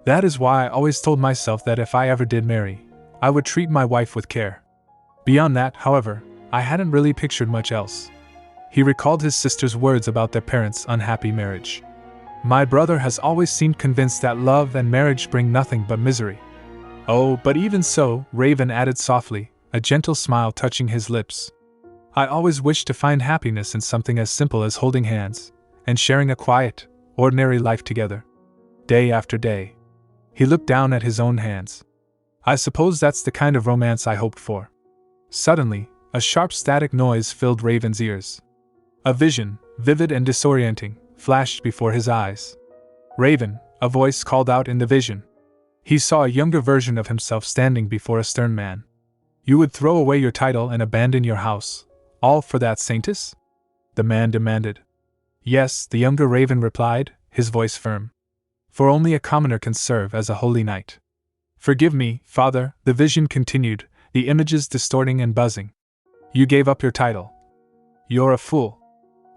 That is why I always told myself that if I ever did marry, I would treat my wife with care. Beyond that, however, I hadn't really pictured much else. He recalled his sister's words about their parents' unhappy marriage. My brother has always seemed convinced that love and marriage bring nothing but misery. Oh, but even so, Raven added softly, a gentle smile touching his lips. I always wished to find happiness in something as simple as holding hands, and sharing a quiet, ordinary life together. Day after day. He looked down at his own hands. I suppose that's the kind of romance I hoped for. Suddenly, a sharp static noise filled Raven's ears. A vision, vivid and disorienting, flashed before his eyes. Raven, a voice called out in the vision. He saw a younger version of himself standing before a stern man. You would throw away your title and abandon your house, all for that saintess? The man demanded. Yes, the younger Raven replied, his voice firm. For only a commoner can serve as a holy knight. Forgive me, father, the vision continued, the images distorting and buzzing. You gave up your title. You're a fool.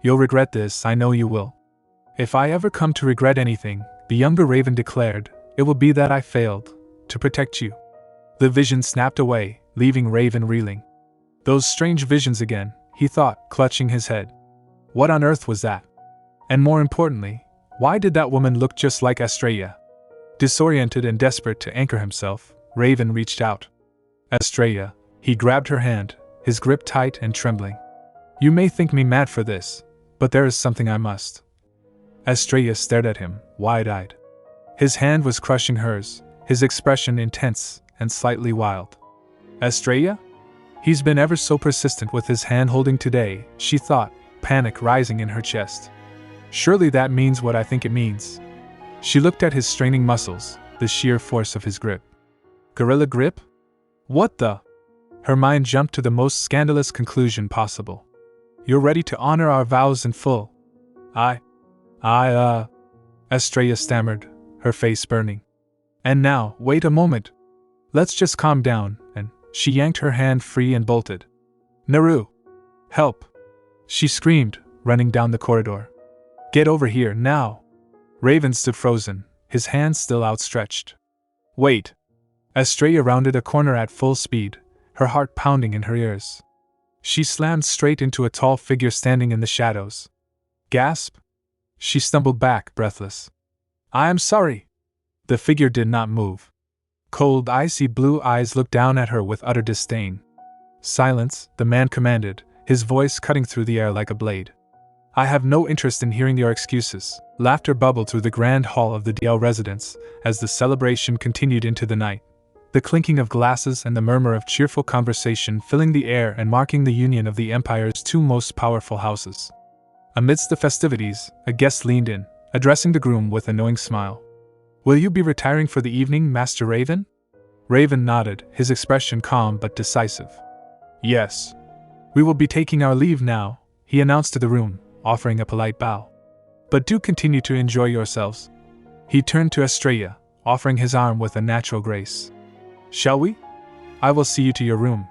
You'll regret this, I know you will. If I ever come to regret anything, the younger Raven declared, it will be that I failed to protect you. The vision snapped away, leaving Raven reeling. Those strange visions again, he thought, clutching his head. What on earth was that? And more importantly, why did that woman look just like Estrella? Disoriented and desperate to anchor himself, Raven reached out. Estrella, he grabbed her hand, his grip tight and trembling. You may think me mad for this, but there is something I must. Estrella stared at him, wide-eyed. His hand was crushing hers, his expression intense and slightly wild. Estrella? He's been ever so persistent with his hand-holding today, she thought, panic rising in her chest. Surely that means what I think it means. She looked at his straining muscles, the sheer force of his grip. Gorilla grip? What the? Her mind jumped to the most scandalous conclusion possible. You're ready to honor our vows in full. Estrella stammered, her face burning. And now, wait a moment. Let's just calm down, and she yanked her hand free and bolted. Naru! Help! She screamed, running down the corridor. Get over here, now! Raven stood frozen, his hands still outstretched. Wait! Estrella rounded a corner at full speed, her heart pounding in her ears. She slammed straight into a tall figure standing in the shadows. Gasp! She stumbled back, breathless. I am sorry! The figure did not move. Cold, icy blue eyes looked down at her with utter disdain. Silence, the man commanded, his voice cutting through the air like a blade. I have no interest in hearing your excuses. Laughter bubbled through the grand hall of the DL residence as the celebration continued into the night. The clinking of glasses and the murmur of cheerful conversation filling the air and marking the union of the Empire's two most powerful houses. Amidst the festivities, a guest leaned in, addressing the groom with a knowing smile. Will you be retiring for the evening, Master Raven? Raven nodded, his expression calm but decisive. Yes. We will be taking our leave now, he announced to the room, offering a polite bow. But do continue to enjoy yourselves. He turned to Estrella, offering his arm with a natural grace. Shall we? I will see you to your room.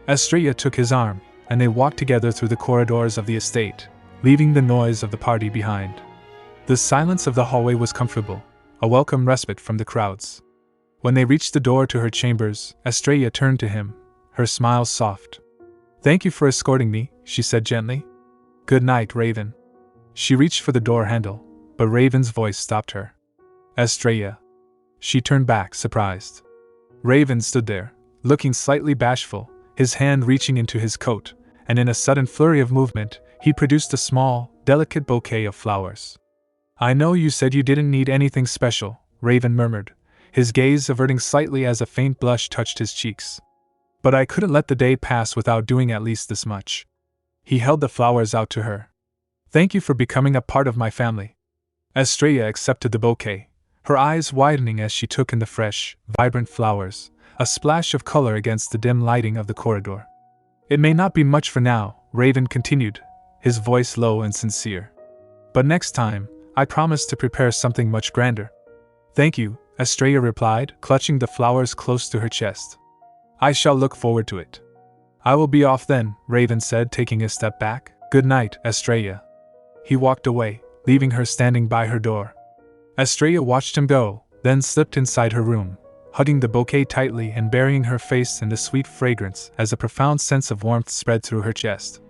Estrella took his arm, and they walked together through the corridors of the estate, leaving the noise of the party behind. The silence of the hallway was comfortable, a welcome respite from the crowds. When they reached the door to her chambers, Estrella turned to him, her smile soft. Thank you for escorting me, she said gently. Good night, Raven. She reached for the door handle, but Raven's voice stopped her. Estrella. She turned back, surprised. Raven stood there, looking slightly bashful, his hand reaching into his coat, and in a sudden flurry of movement, he produced a small, delicate bouquet of flowers. I know you said you didn't need anything special, Raven murmured, his gaze averting slightly as a faint blush touched his cheeks. But I couldn't let the day pass without doing at least this much. He held the flowers out to her. Thank you for becoming a part of my family. Estrella accepted the bouquet, her eyes widening as she took in the fresh, vibrant flowers, a splash of color against the dim lighting of the corridor. It may not be much for now, Raven continued, his voice low and sincere. But next time, I promise to prepare something much grander. Thank you, Estrella replied, clutching the flowers close to her chest. I shall look forward to it. I will be off then, Raven said, taking a step back. Good night, Estrella. He walked away, leaving her standing by her door. Estrella watched him go, then slipped inside her room, hugging the bouquet tightly and burying her face in the sweet fragrance as a profound sense of warmth spread through her chest.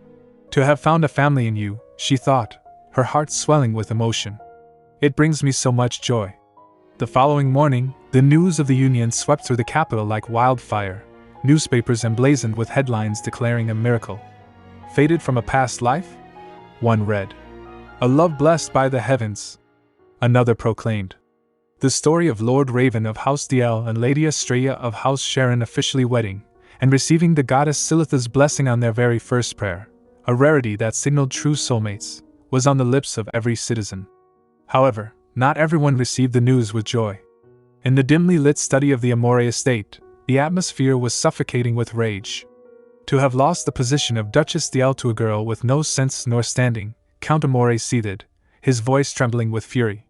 To have found a family in you, she thought, her heart swelling with emotion. It brings me so much joy. The following morning, the news of the union swept through the capital like wildfire, newspapers emblazoned with headlines declaring a miracle. Fated from a past life? One read. A love blessed by the heavens. Another proclaimed. The story of Lord Raven of House DL and Lady Estrella of House Sharen officially wedding, and receiving the goddess Silitha's blessing on their very first prayer, a rarity that signaled true soulmates, was on the lips of every citizen. However, not everyone received the news with joy. In the dimly lit study of the Amore estate, the atmosphere was suffocating with rage. To have lost the position of Duchess DL to a girl with no sense nor standing, Count Amore seethed, his voice trembling with fury.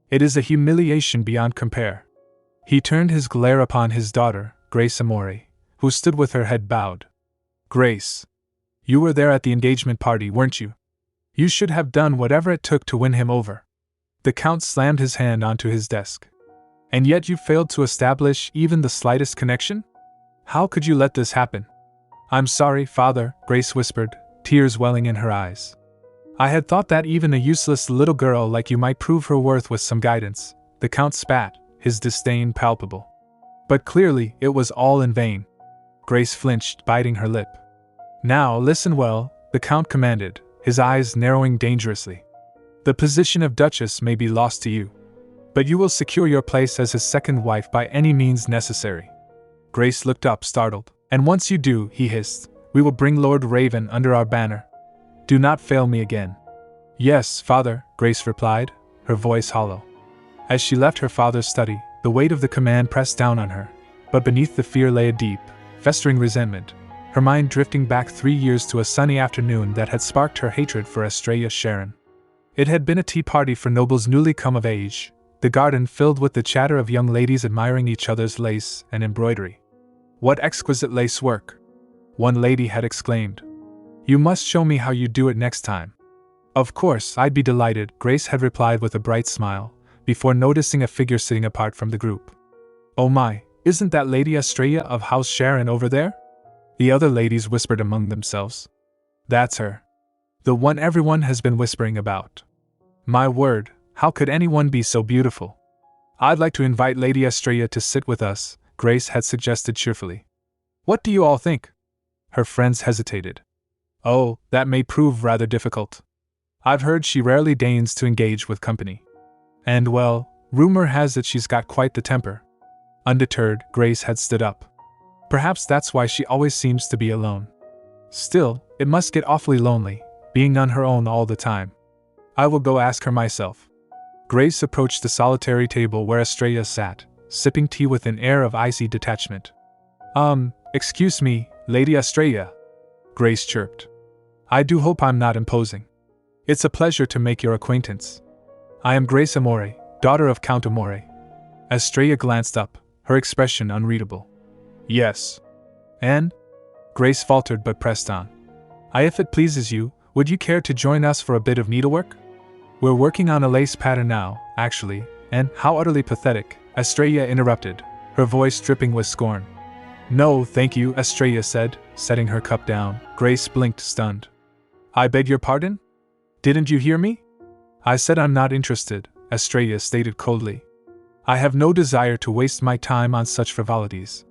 It is a humiliation beyond compare. He turned his glare upon his daughter, Grace Amore, who stood with her head bowed. Grace. You were there at the engagement party, weren't you? You should have done whatever it took to win him over. The Count slammed his hand onto his desk. And yet you failed to establish even the slightest connection? How could you let this happen? I'm sorry, Father, Grace whispered, tears welling in her eyes. I had thought that even a useless little girl like you might prove her worth with some guidance. The Count spat, his disdain palpable. But clearly, it was all in vain. Grace flinched, biting her lip. Now listen well, the Count commanded, his eyes narrowing dangerously. The position of Duchess may be lost to you, but you will secure your place as his second wife by any means necessary. Grace looked up, startled. And once you do, he hissed, we will bring Lord Raven under our banner. Do not fail me again. Yes, father, Grace replied, her voice hollow. As she left her father's study, the weight of the command pressed down on her, but beneath the fear lay a deep, festering resentment, her mind drifting back 3 years to a sunny afternoon that had sparked her hatred for Estrella Sharen. It had been a tea party for nobles newly come of age, the garden filled with the chatter of young ladies admiring each other's lace and embroidery. What exquisite lace work! One lady had exclaimed. You must show me how you do it next time. Of course, I'd be delighted, Grace had replied with a bright smile, before noticing a figure sitting apart from the group. Oh my, isn't that Lady Estrella of House Sharen over there? The other ladies whispered among themselves. That's her. The one everyone has been whispering about. My word, how could anyone be so beautiful? I'd like to invite Lady Estrella to sit with us, Grace had suggested cheerfully. What do you all think? Her friends hesitated. Oh, that may prove rather difficult. I've heard she rarely deigns to engage with company. And well, rumor has it she's got quite the temper. Undeterred, Grace had stood up. Perhaps that's why she always seems to be alone. Still, it must get awfully lonely, being on her own all the time. I will go ask her myself. Grace approached the solitary table where Estrella sat, sipping tea with an air of icy detachment. Excuse me, Lady Estrella, Grace chirped. I do hope I'm not imposing. It's a pleasure to make your acquaintance. I am Grace Amore, daughter of Count Amore. Estrella glanced up, her expression unreadable. Yes. And? Grace faltered but pressed on. If it pleases you, would you care to join us for a bit of needlework? We're working on a lace pattern now, actually, and how utterly pathetic, Estrella interrupted, her voice dripping with scorn. No, thank you, Estrella said, setting her cup down. Grace blinked, stunned. I beg your pardon? Didn't you hear me? I said I'm not interested, Estrella stated coldly. I have no desire to waste my time on such frivolities.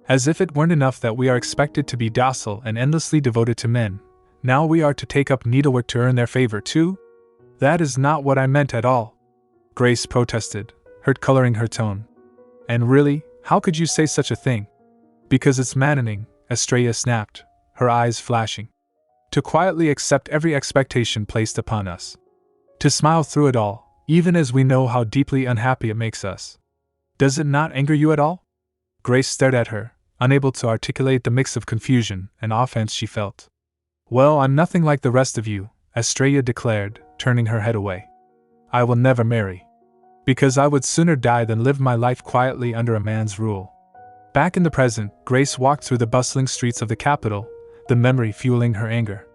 As if it weren't enough that we are expected to be docile and endlessly devoted to men, now we are to take up needlework to earn their favor too? That is not what I meant at all, Grace protested, hurt coloring her tone. And really, how could you say such a thing? Because it's maddening, Estrella snapped, her eyes flashing. To quietly accept every expectation placed upon us. To smile through it all, even as we know how deeply unhappy it makes us. Does it not anger you at all? Grace stared at her, unable to articulate the mix of confusion and offense she felt. Well, I'm nothing like the rest of you, Estrella declared, turning her head away. I will never marry. Because I would sooner die than live my life quietly under a man's rule. Back in the present, Grace walked through the bustling streets of the capital, the memory fueling her anger.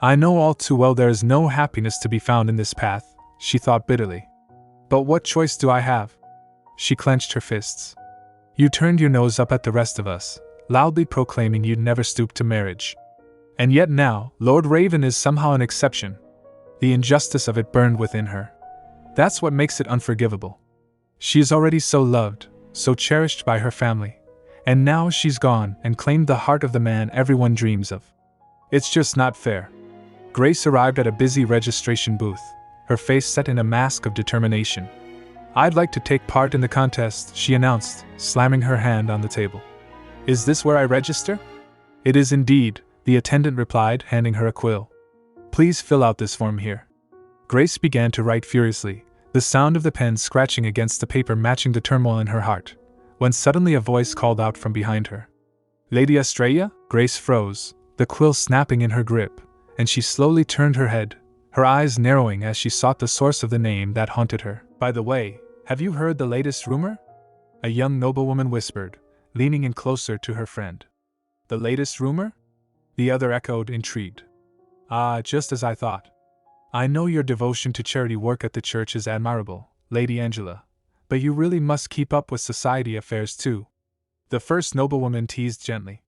I know all too well there is no happiness to be found in this path, she thought bitterly. But what choice do I have? She clenched her fists. You turned your nose up at the rest of us, loudly proclaiming you'd never stoop to marriage. And yet now, Lord Raven is somehow an exception. The injustice of it burned within her. That's what makes it unforgivable. She is already so loved, so cherished by her family, and now she's gone and claimed the heart of the man everyone dreams of. It's just not fair. Grace arrived at a busy registration booth, her face set in a mask of determination. I'd like to take part in the contest, she announced, slamming her hand on the table. Is this where I register? It is indeed, the attendant replied, handing her a quill. Please fill out this form here. Grace began to write furiously, the sound of the pen scratching against the paper matching the turmoil in her heart, when suddenly a voice called out from behind her. Lady Estrella? Grace froze, the quill snapping in her grip, and she slowly turned her head, her eyes narrowing as she sought the source of the name that haunted her. By the way, have you heard the latest rumor? A young noblewoman whispered, leaning in closer to her friend. The latest rumor? The other echoed, intrigued. Ah, just as I thought. I know your devotion to charity work at the church is admirable, Lady Angela, but you really must keep up with society affairs too. The first noblewoman teased gently.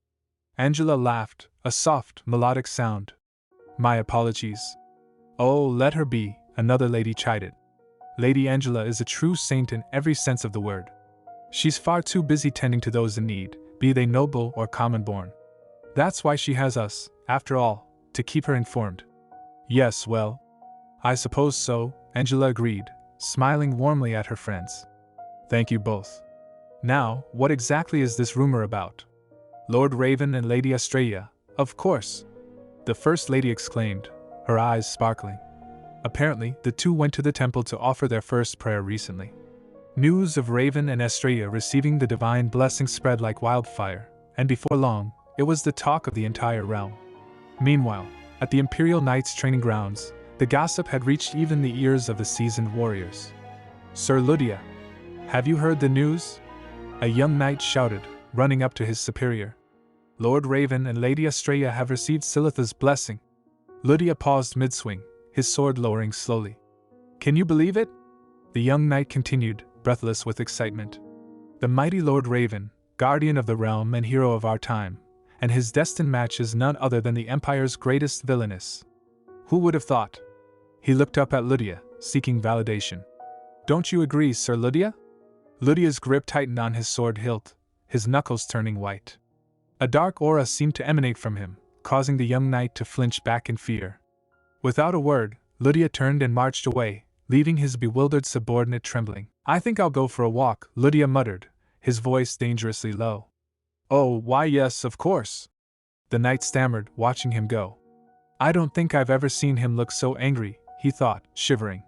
Angela laughed, a soft, melodic sound. My apologies. Oh, let her be, another lady chided. Lady Angela is a true saint in every sense of the word. She's far too busy tending to those in need, be they noble or common-born. That's why she has us, after all, to keep her informed. Yes, well, I suppose so, Angela agreed, smiling warmly at her friends. Thank you both. Now, what exactly is this rumor about? Lord Raven and Lady Estrella, of course, the First Lady exclaimed, her eyes sparkling. Apparently, the two went to the temple to offer their first prayer recently. News of Raven and Estrella receiving the divine blessing spread like wildfire, and before long, it was the talk of the entire realm. Meanwhile, at the Imperial Knights training grounds, the gossip had reached even the ears of the seasoned warriors. Sir Lydia, have you heard the news? A young knight shouted, running up to his superior. Lord Raven and Lady Estrella have received Silitha's blessing. Lydia paused mid-swing, his sword lowering slowly. Can you believe it? The young knight continued, breathless with excitement. The mighty Lord Raven, guardian of the realm and hero of our time, and his destined match is none other than the Empire's greatest Villainess. Who would have thought? He looked up at Lydia, seeking validation. Don't you agree, Sir Lydia? Lydia's grip tightened on his sword hilt, his knuckles turning white. A dark aura seemed to emanate from him, causing the young knight to flinch back in fear. Without a word, Lydia turned and marched away, leaving his bewildered subordinate trembling. I think I'll go for a walk, Lydia muttered, his voice dangerously low. Oh, why yes, of course. The knight stammered, watching him go. I don't think I've ever seen him look so angry, he thought, shivering.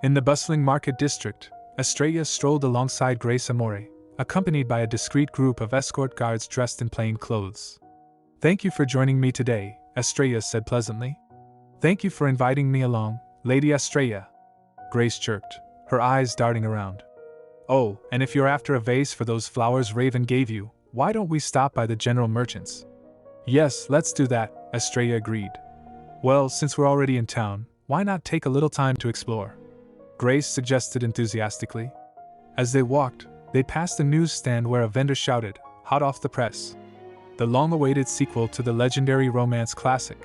In the bustling market district, Estrella strolled alongside Grace Amore, accompanied by a discreet group of escort guards dressed in plain clothes. Thank you for joining me today, Estrella said pleasantly. Thank you for inviting me along, Lady Estrella. Grace chirped, her eyes darting around. Oh, and if you're after a vase for those flowers Raven gave you, why don't we stop by the general merchants? Yes, let's do that, Estrella agreed. Well, since we're already in town, why not take a little time to explore? Grace suggested enthusiastically. As they walked, they passed a newsstand where a vendor shouted, hot off the press, the long-awaited sequel to the legendary romance classic.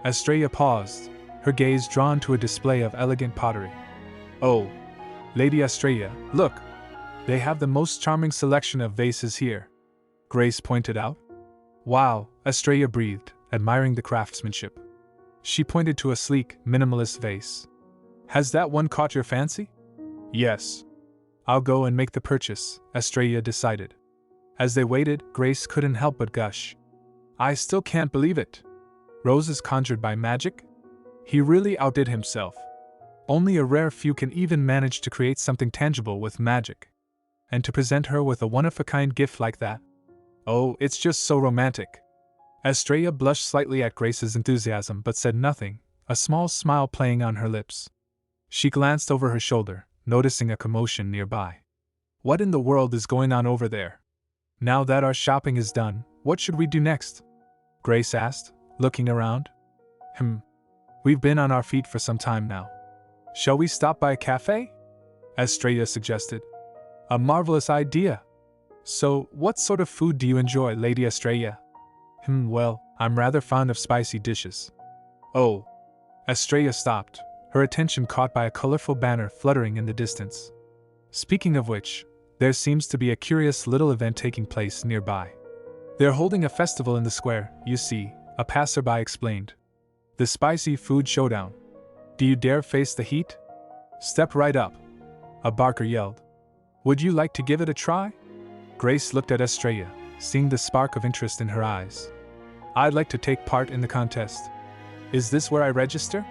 Estrella paused, her gaze drawn to a display of elegant pottery. Oh, Lady Estrella, look! They have the most charming selection of vases here, Grace pointed out. Wow, Estrella breathed, admiring the craftsmanship. She pointed to a sleek, minimalist vase. Has that one caught your fancy? Yes. I'll go and make the purchase, Estrella decided. As they waited, Grace couldn't help but gush. I still can't believe it. Roses conjured by magic? He really outdid himself. Only a rare few can even manage to create something tangible with magic. And to present her with a one-of-a-kind gift like that? Oh, it's just so romantic. Estrella blushed slightly at Grace's enthusiasm but said nothing, a small smile playing on her lips. She glanced over her shoulder, noticing a commotion nearby. What in the world is going on over there? Now that our shopping is done, what should we do next? Grace asked, looking around. We've been on our feet for some time now. Shall we stop by a cafe? Estrella suggested. A marvelous idea. So, what sort of food do you enjoy, Lady Estrella? Well, I'm rather fond of spicy dishes. Oh. Estrella stopped, her attention caught by a colorful banner fluttering in the distance. Speaking of which, there seems to be a curious little event taking place nearby. They're holding a festival in the square, you see, a passerby explained. The Spicy Food Showdown. Do you dare face the heat? Step right up, a barker yelled. Would you like to give it a try? Grace looked at Estrella, seeing the spark of interest in her eyes. I'd like to take part in the contest. Is this where I register?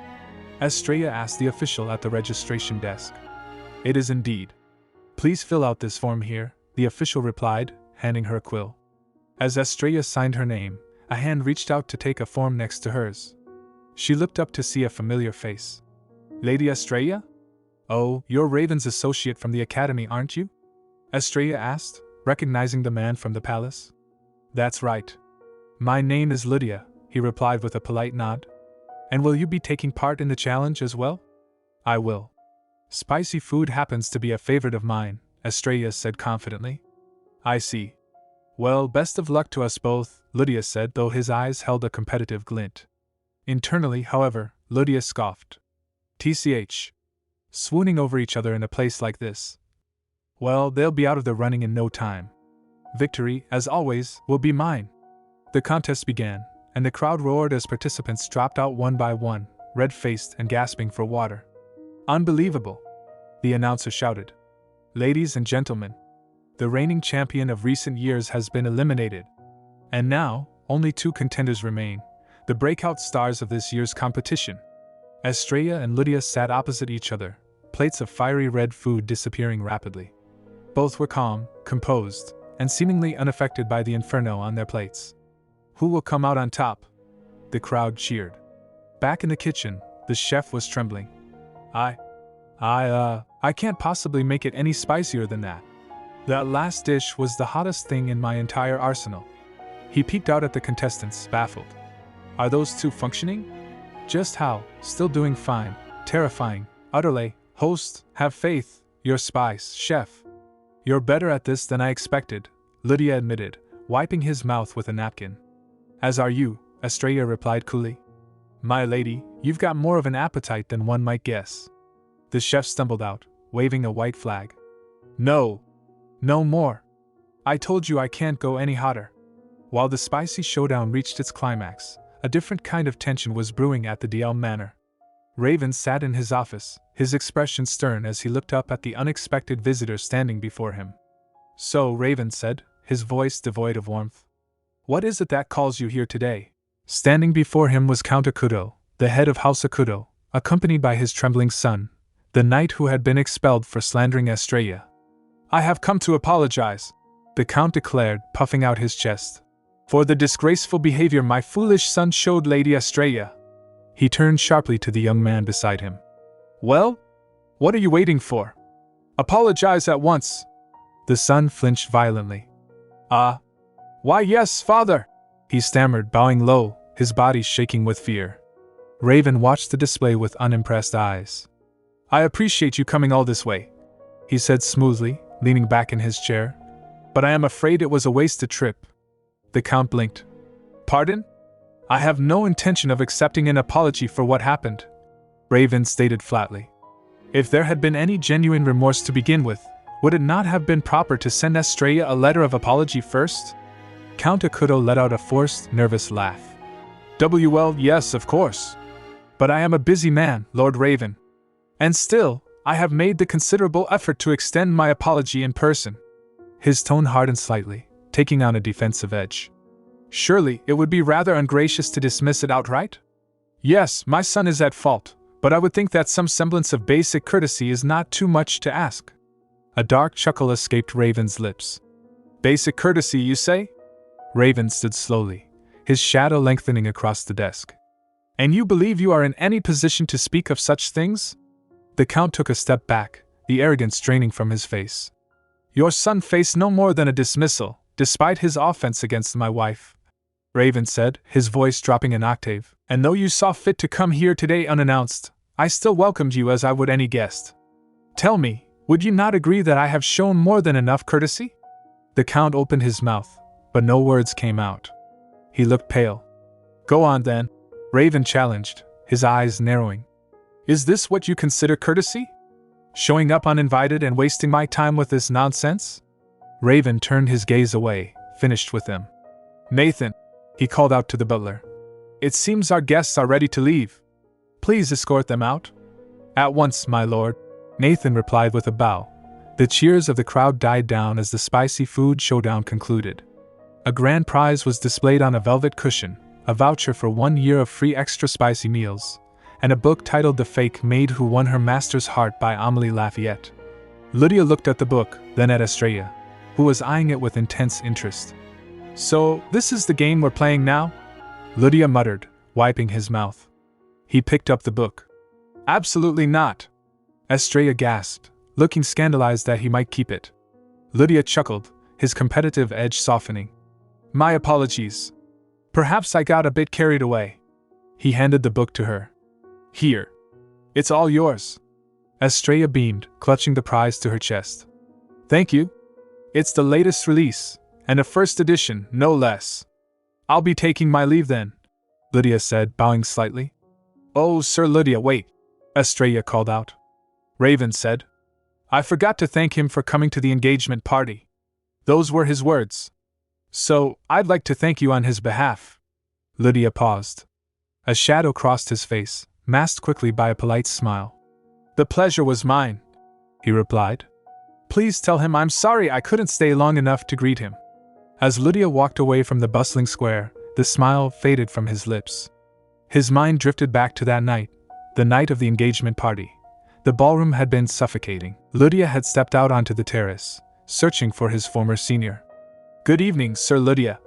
Estrella asked the official at the registration desk. It is indeed. Please fill out this form here, the official replied, handing her a quill. As Estrella signed her name, a hand reached out to take a form next to hers. She looked up to see a familiar face. Lady Estrella? Oh, you're Raven's associate from the academy, aren't you? Estrella asked, recognizing the man from the palace. That's right. My name is Lydia, he replied with a polite nod. And will you be taking part in the challenge as well? I will. Spicy food happens to be a favorite of mine, Estrella said confidently. I see. Well, best of luck to us both, Lydia said, though his eyes held a competitive glint. Internally, however, Lydia scoffed. TCH. Swooning over each other in a place like this. Well, they'll be out of the running in no time. Victory, as always, will be mine. The contest began, and the crowd roared as participants dropped out one by one, red-faced and gasping for water. Unbelievable! The announcer shouted. Ladies and gentlemen, the reigning champion of recent years has been eliminated. And now, only 2 contenders remain, the breakout stars of this year's competition. Estrella and Lydia sat opposite each other, plates of fiery red food disappearing rapidly. Both were calm, composed, and seemingly unaffected by the inferno on their plates. Who will come out on top? The crowd cheered. Back in the kitchen, the chef was trembling. I can't possibly make it any spicier than that. That last dish was the hottest thing in my entire arsenal. He peeked out at the contestants, baffled. Are those 2 functioning? Just how? Still doing fine. Terrifying. Utterly. Host, have faith. Your spice, chef. You're better at this than I expected, Lydia admitted, wiping his mouth with a napkin. As are you, Estrella replied coolly. My lady, you've got more of an appetite than one might guess. The chef stumbled out, waving a white flag. No more. I told you I can't go any hotter. While the spicy showdown reached its climax, a different kind of tension was brewing at the DL Manor. Raven sat in his office, his expression stern as he looked up at the unexpected visitor standing before him. So, Raven said, his voice devoid of warmth. What is it that calls you here today? Standing before him was Count Akudo, the head of House Akudo, accompanied by his trembling son, the knight who had been expelled for slandering Estrella. I have come to apologize, the Count declared, puffing out his chest, for the disgraceful behavior my foolish son showed Lady Estrella. He turned sharply to the young man beside him. Well? What are you waiting for? Apologize at once. The son flinched violently. Why yes, father, he stammered, bowing low, his body shaking with fear. Raven watched the display with unimpressed eyes. I appreciate you coming all this way, he said smoothly, leaning back in his chair. But I am afraid it was a wasted trip. The Count blinked. Pardon? I have no intention of accepting an apology for what happened, Raven stated flatly. If there had been any genuine remorse to begin with, would it not have been proper to send Estrella a letter of apology first? Count Akudo let out a forced, nervous laugh. Well, yes, of course. But I am a busy man, Lord Raven. And still, I have made the considerable effort to extend my apology in person. His tone hardened slightly, taking on a defensive edge. Surely, it would be rather ungracious to dismiss it outright? Yes, my son is at fault, but I would think that some semblance of basic courtesy is not too much to ask. A dark chuckle escaped Raven's lips. Basic courtesy, you say? Raven stood slowly, his shadow lengthening across the desk. And you believe you are in any position to speak of such things? The Count took a step back, the arrogance draining from his face. Your son faced no more than a dismissal, despite his offense against my wife, Raven said, his voice dropping an octave. And though you saw fit to come here today unannounced, I still welcomed you as I would any guest. Tell me, would you not agree that I have shown more than enough courtesy? The Count opened his mouth, but no words came out. He looked pale. Go on then, Raven challenged, his eyes narrowing. Is this what you consider courtesy? Showing up uninvited and wasting my time with this nonsense? Raven turned his gaze away, finished with them. Nathan, he called out to the butler. It seems our guests are ready to leave. Please escort them out. At once, my lord, Nathan replied with a bow. The cheers of the crowd died down as the spicy food showdown concluded. A grand prize was displayed on a velvet cushion, a voucher for 1 year of free extra spicy meals, and a book titled The Fake Maid Who Won Her Master's Heart by Amélie Lafayette. Lydia looked at the book, then at Estrella, who was eyeing it with intense interest. So, this is the game we're playing now? Lydia muttered, wiping his mouth. He picked up the book. Absolutely not. Estrella gasped, looking scandalized that he might keep it. Lydia chuckled, his competitive edge softening. My apologies. Perhaps I got a bit carried away. He handed the book to her. Here. It's all yours. Estrella beamed, clutching the prize to her chest. Thank you. It's the latest release, and a first edition, no less. I'll be taking my leave then, Lydia said, bowing slightly. Oh, Sir Lydia, wait, Estrella called out. Raven said. I forgot to thank him for coming to the engagement party. Those were his words. So, I'd like to thank you on his behalf. Lydia paused. A shadow crossed his face, masked quickly by a polite smile. The pleasure was mine, he replied. Please tell him I'm sorry I couldn't stay long enough to greet him. As Lydia walked away from the bustling square, the smile faded from his lips. His mind drifted back to that night, the night of the engagement party. The ballroom had been suffocating. Lydia had stepped out onto the terrace, searching for his former senior. "Good evening, Sir Lydia."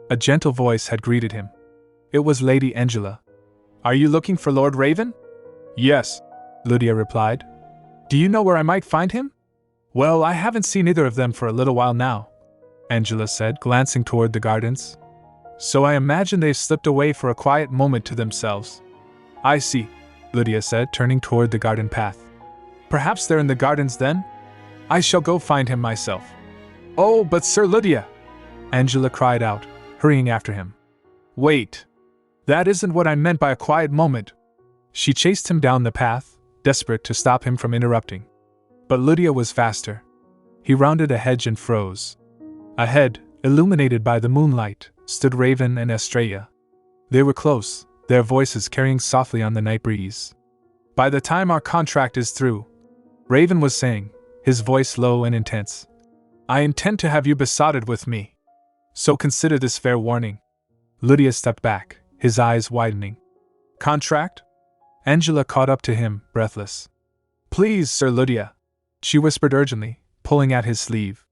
A gentle voice had greeted him. It was Lady Angela. "Are you looking for Lord Raven?" "Yes," Lydia replied. "Do you know where I might find him?" "Well, I haven't seen either of them for a little while now," Angela said, glancing toward the gardens. "So I imagine they've slipped away for a quiet moment to themselves." "I see," Lydia said, turning toward the garden path. "Perhaps they're in the gardens then? I shall go find him myself." "Oh, but Sir Lydia!" Angela cried out, hurrying after him. "Wait! That isn't what I meant by a quiet moment." She chased him down the path, desperate to stop him from interrupting. But Lydia was faster. He rounded a hedge and froze. Ahead, illuminated by the moonlight, stood Raven and Estrella. They were close, their voices carrying softly on the night breeze. "By the time our contract is through," Raven was saying, his voice low and intense, "I intend to have you besotted with me. So consider this fair warning." Lydia stepped back, his eyes widening. "Contract?" Angela caught up to him, breathless. "Please, Sir Lydia," she whispered urgently, pulling at his sleeve.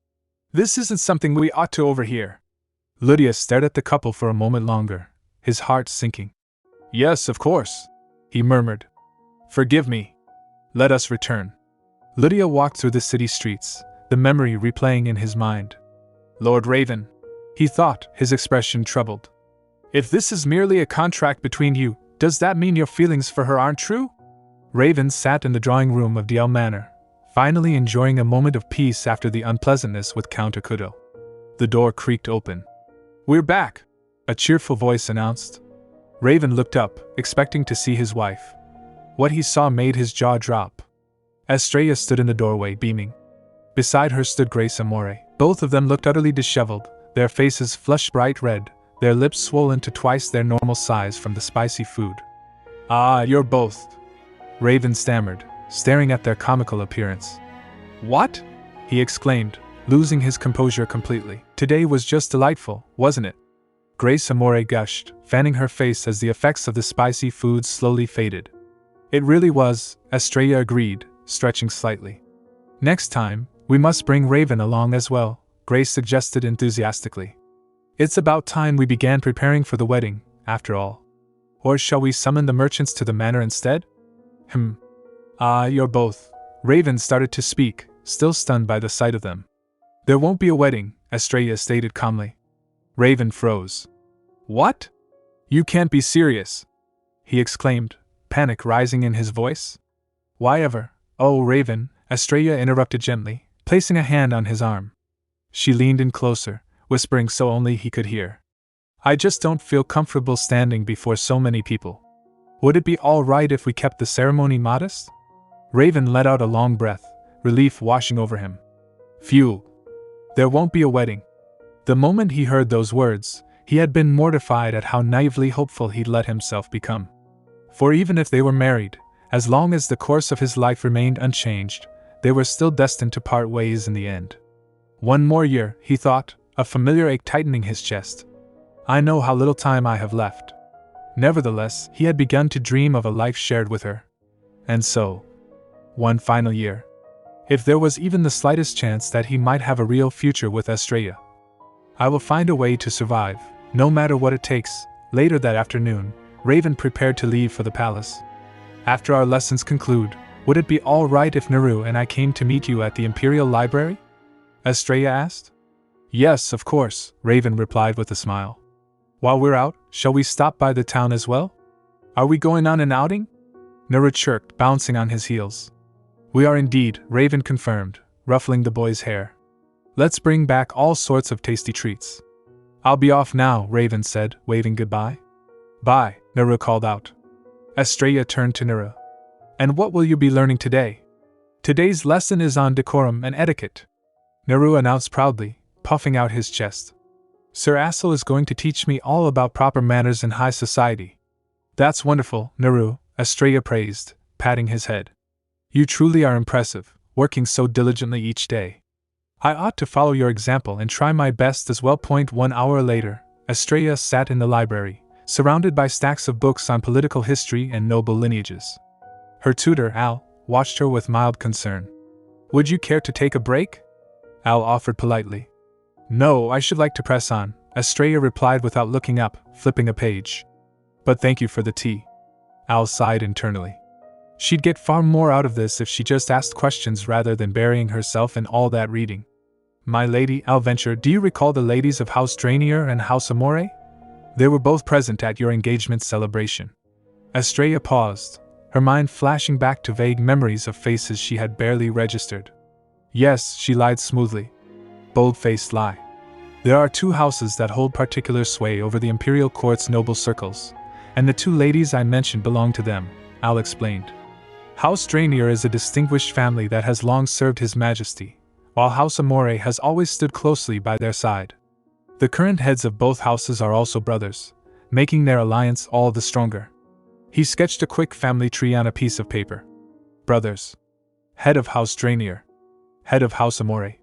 "This isn't something we ought to overhear." Lydia stared at the couple for a moment longer, his heart sinking. "Yes, of course," he murmured. "Forgive me. Let us return." Lydia walked through the city streets, the memory replaying in his mind. "Lord Raven," he thought, his expression troubled. "If this is merely a contract between you, does that mean your feelings for her aren't true?" Raven sat in the drawing room of Diel Manor, finally enjoying a moment of peace after the unpleasantness with Count Akudo. The door creaked open. "We're back," a cheerful voice announced. Raven looked up, expecting to see his wife. What he saw made his jaw drop. Estrella stood in the doorway, beaming. Beside her stood Grace Amore. Both of them looked utterly disheveled, their faces flushed bright red, their lips swollen to twice their normal size from the spicy food. "Ah, you're both," Raven stammered, staring at their comical appearance. "What?" he exclaimed, losing his composure completely. "Today was just delightful, wasn't it?" Grace Amore gushed, fanning her face as the effects of the spicy food slowly faded. "It really was," Estrella agreed, stretching slightly. "Next time, we must bring Raven along as well," Grace suggested enthusiastically. "It's about time we began preparing for the wedding, after all. Or shall we summon the merchants to the manor instead?" "Ah, you're both." Raven started to speak, still stunned by the sight of them. "There won't be a wedding," Estrella stated calmly. Raven froze. "What? You can't be serious!" he exclaimed, panic rising in his voice. "Why ever?" "Oh, Raven," Estrella interrupted gently, placing a hand on his arm. She leaned in closer, whispering so only he could hear. "I just don't feel comfortable standing before so many people. Would it be all right if we kept the ceremony modest?" Raven let out a long breath, relief washing over him. "Phew! There won't be a wedding." The moment he heard those words, he had been mortified at how naively hopeful he'd let himself become. For even if they were married, as long as the course of his life remained unchanged, they were still destined to part ways in the end. One more year, he thought, a familiar ache tightening his chest. I know how little time I have left. Nevertheless, he had begun to dream of a life shared with her. And so, one final year. If there was even the slightest chance that he might have a real future with Estrella. "I will find a way to survive, no matter what it takes." Later that afternoon, Raven prepared to leave for the palace. "After our lessons conclude, would it be all right if Naru and I came to meet you at the Imperial Library?" Estrella asked. "Yes, of course," Raven replied with a smile. "While we're out, shall we stop by the town as well? Are we going on an outing?" Naru chirped, bouncing on his heels. "We are indeed," Raven confirmed, ruffling the boy's hair. "Let's bring back all sorts of tasty treats." "I'll be off now," Raven said, waving goodbye. "Bye," Naru called out. Estrella turned to Naru. "And what will you be learning today?" "Today's lesson is on decorum and etiquette," Naru announced proudly, puffing out his chest. "Sir Assel is going to teach me all about proper manners in high society." "That's wonderful, Naru," Estrella praised, patting his head. "You truly are impressive, working so diligently each day." I ought to follow your example and try my best as well. 1 hour later, Estrella sat in the library, surrounded by stacks of books on political history and noble lineages. Her tutor, Al, watched her with mild concern. Would you care to take a break? Al offered politely. No, I should like to press on, Estrella replied without looking up, flipping a page. But thank you for the tea. Al sighed internally. She'd get far more out of this if she just asked questions rather than burying herself in all that reading. My lady, Al ventured, do you recall the ladies of House Drainier and House Amore? They were both present at your engagement celebration. Estrella paused, her mind flashing back to vague memories of faces she had barely registered. Yes, she lied smoothly. Bold-faced lie. There are 2 houses that hold particular sway over the imperial court's noble circles, and the 2 ladies I mentioned belong to them, Al explained. House Drainier is a distinguished family that has long served His Majesty, while House Amore has always stood closely by their side. The current heads of both houses are also brothers, making their alliance all the stronger. He sketched a quick family tree on a piece of paper. Brothers. Head of House Drainier. Head of House Amore.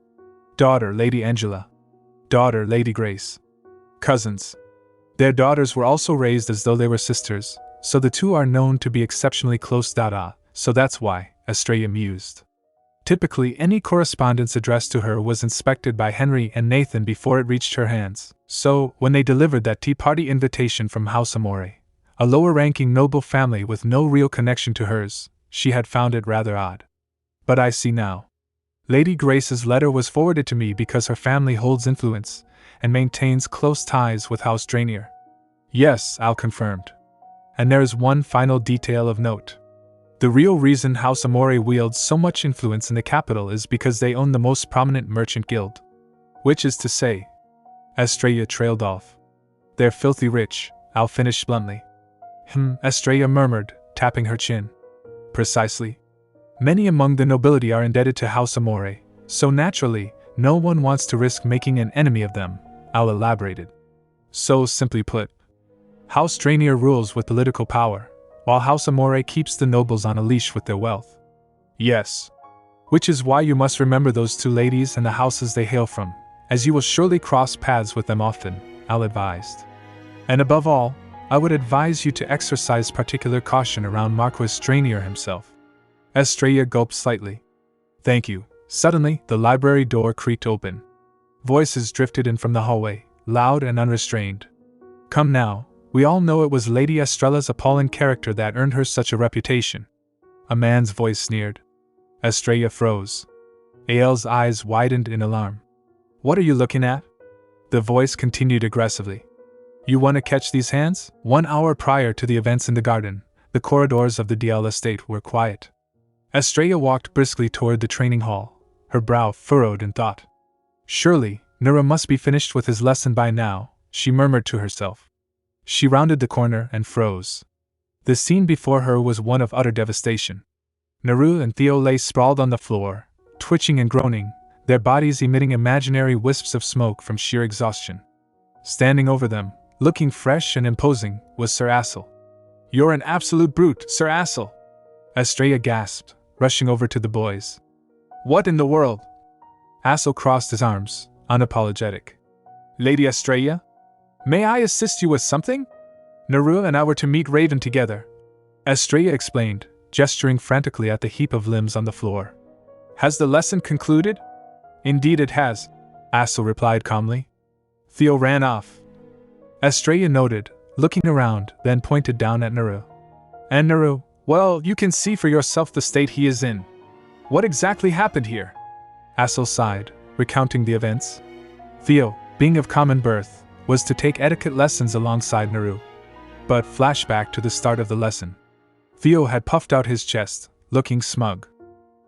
Daughter Lady Angela. Daughter Lady Grace. Cousins. Their daughters were also raised as though they were sisters, so the 2 are known to be exceptionally close. So that's why, Estrella mused. Typically, any correspondence addressed to her was inspected by Henry and Nathan before it reached her hands, so, when they delivered that tea party invitation from House Amore, a lower-ranking noble family with no real connection to hers, she had found it rather odd. But I see now. Lady Grace's letter was forwarded to me because her family holds influence and maintains close ties with House Drainier. Yes, Al confirmed. And there is one final detail of note. The real reason House Amore wields so much influence in the capital is because they own the most prominent merchant guild. Which is to say, Estrella trailed off. They're filthy rich, Al finished bluntly. Estrella murmured, tapping her chin. Precisely. Many among the nobility are indebted to House Amore, so naturally, no one wants to risk making an enemy of them, Al elaborated. So, simply put, House Drainier rules with political power, while House Amore keeps the nobles on a leash with their wealth. Yes. Which is why you must remember those 2 ladies and the houses they hail from, as you will surely cross paths with them often, Al advised. And above all, I would advise you to exercise particular caution around Marquis Drainier himself. Estrella gulped slightly. Thank you. Suddenly, the library door creaked open. Voices drifted in from the hallway, loud and unrestrained. Come now. We all know it was Lady Estrella's appalling character that earned her such a reputation. A man's voice sneered. Estrella froze. Ael's eyes widened in alarm. What are you looking at? The voice continued aggressively. You want to catch these hands? 1 hour prior to the events in the garden, the corridors of the DL estate were quiet. Estrella walked briskly toward the training hall, her brow furrowed in thought. Surely, Nura must be finished with his lesson by now, she murmured to herself. She rounded the corner and froze. The scene before her was one of utter devastation. Naru and Theo lay sprawled on the floor, twitching and groaning, their bodies emitting imaginary wisps of smoke from sheer exhaustion. Standing over them, looking fresh and imposing, was Sir Assel. You're an absolute brute, Sir Assel! Estrella gasped, rushing over to the boys. What in the world? Assel crossed his arms, unapologetic. Lady Estrella? May I assist you with something? Naru and I were to meet Raven together. Estrella explained, gesturing frantically at the heap of limbs on the floor. Has the lesson concluded? Indeed it has, Assel replied calmly. Theo ran off. Estrella noted, looking around, then pointed down at Naru. And Naru, well, you can see for yourself the state he is in. What exactly happened here? Assel sighed, recounting the events. Theo, being of common birth, was to take etiquette lessons alongside Naru. But flashback to the start of the lesson. Theo had puffed out his chest, looking smug.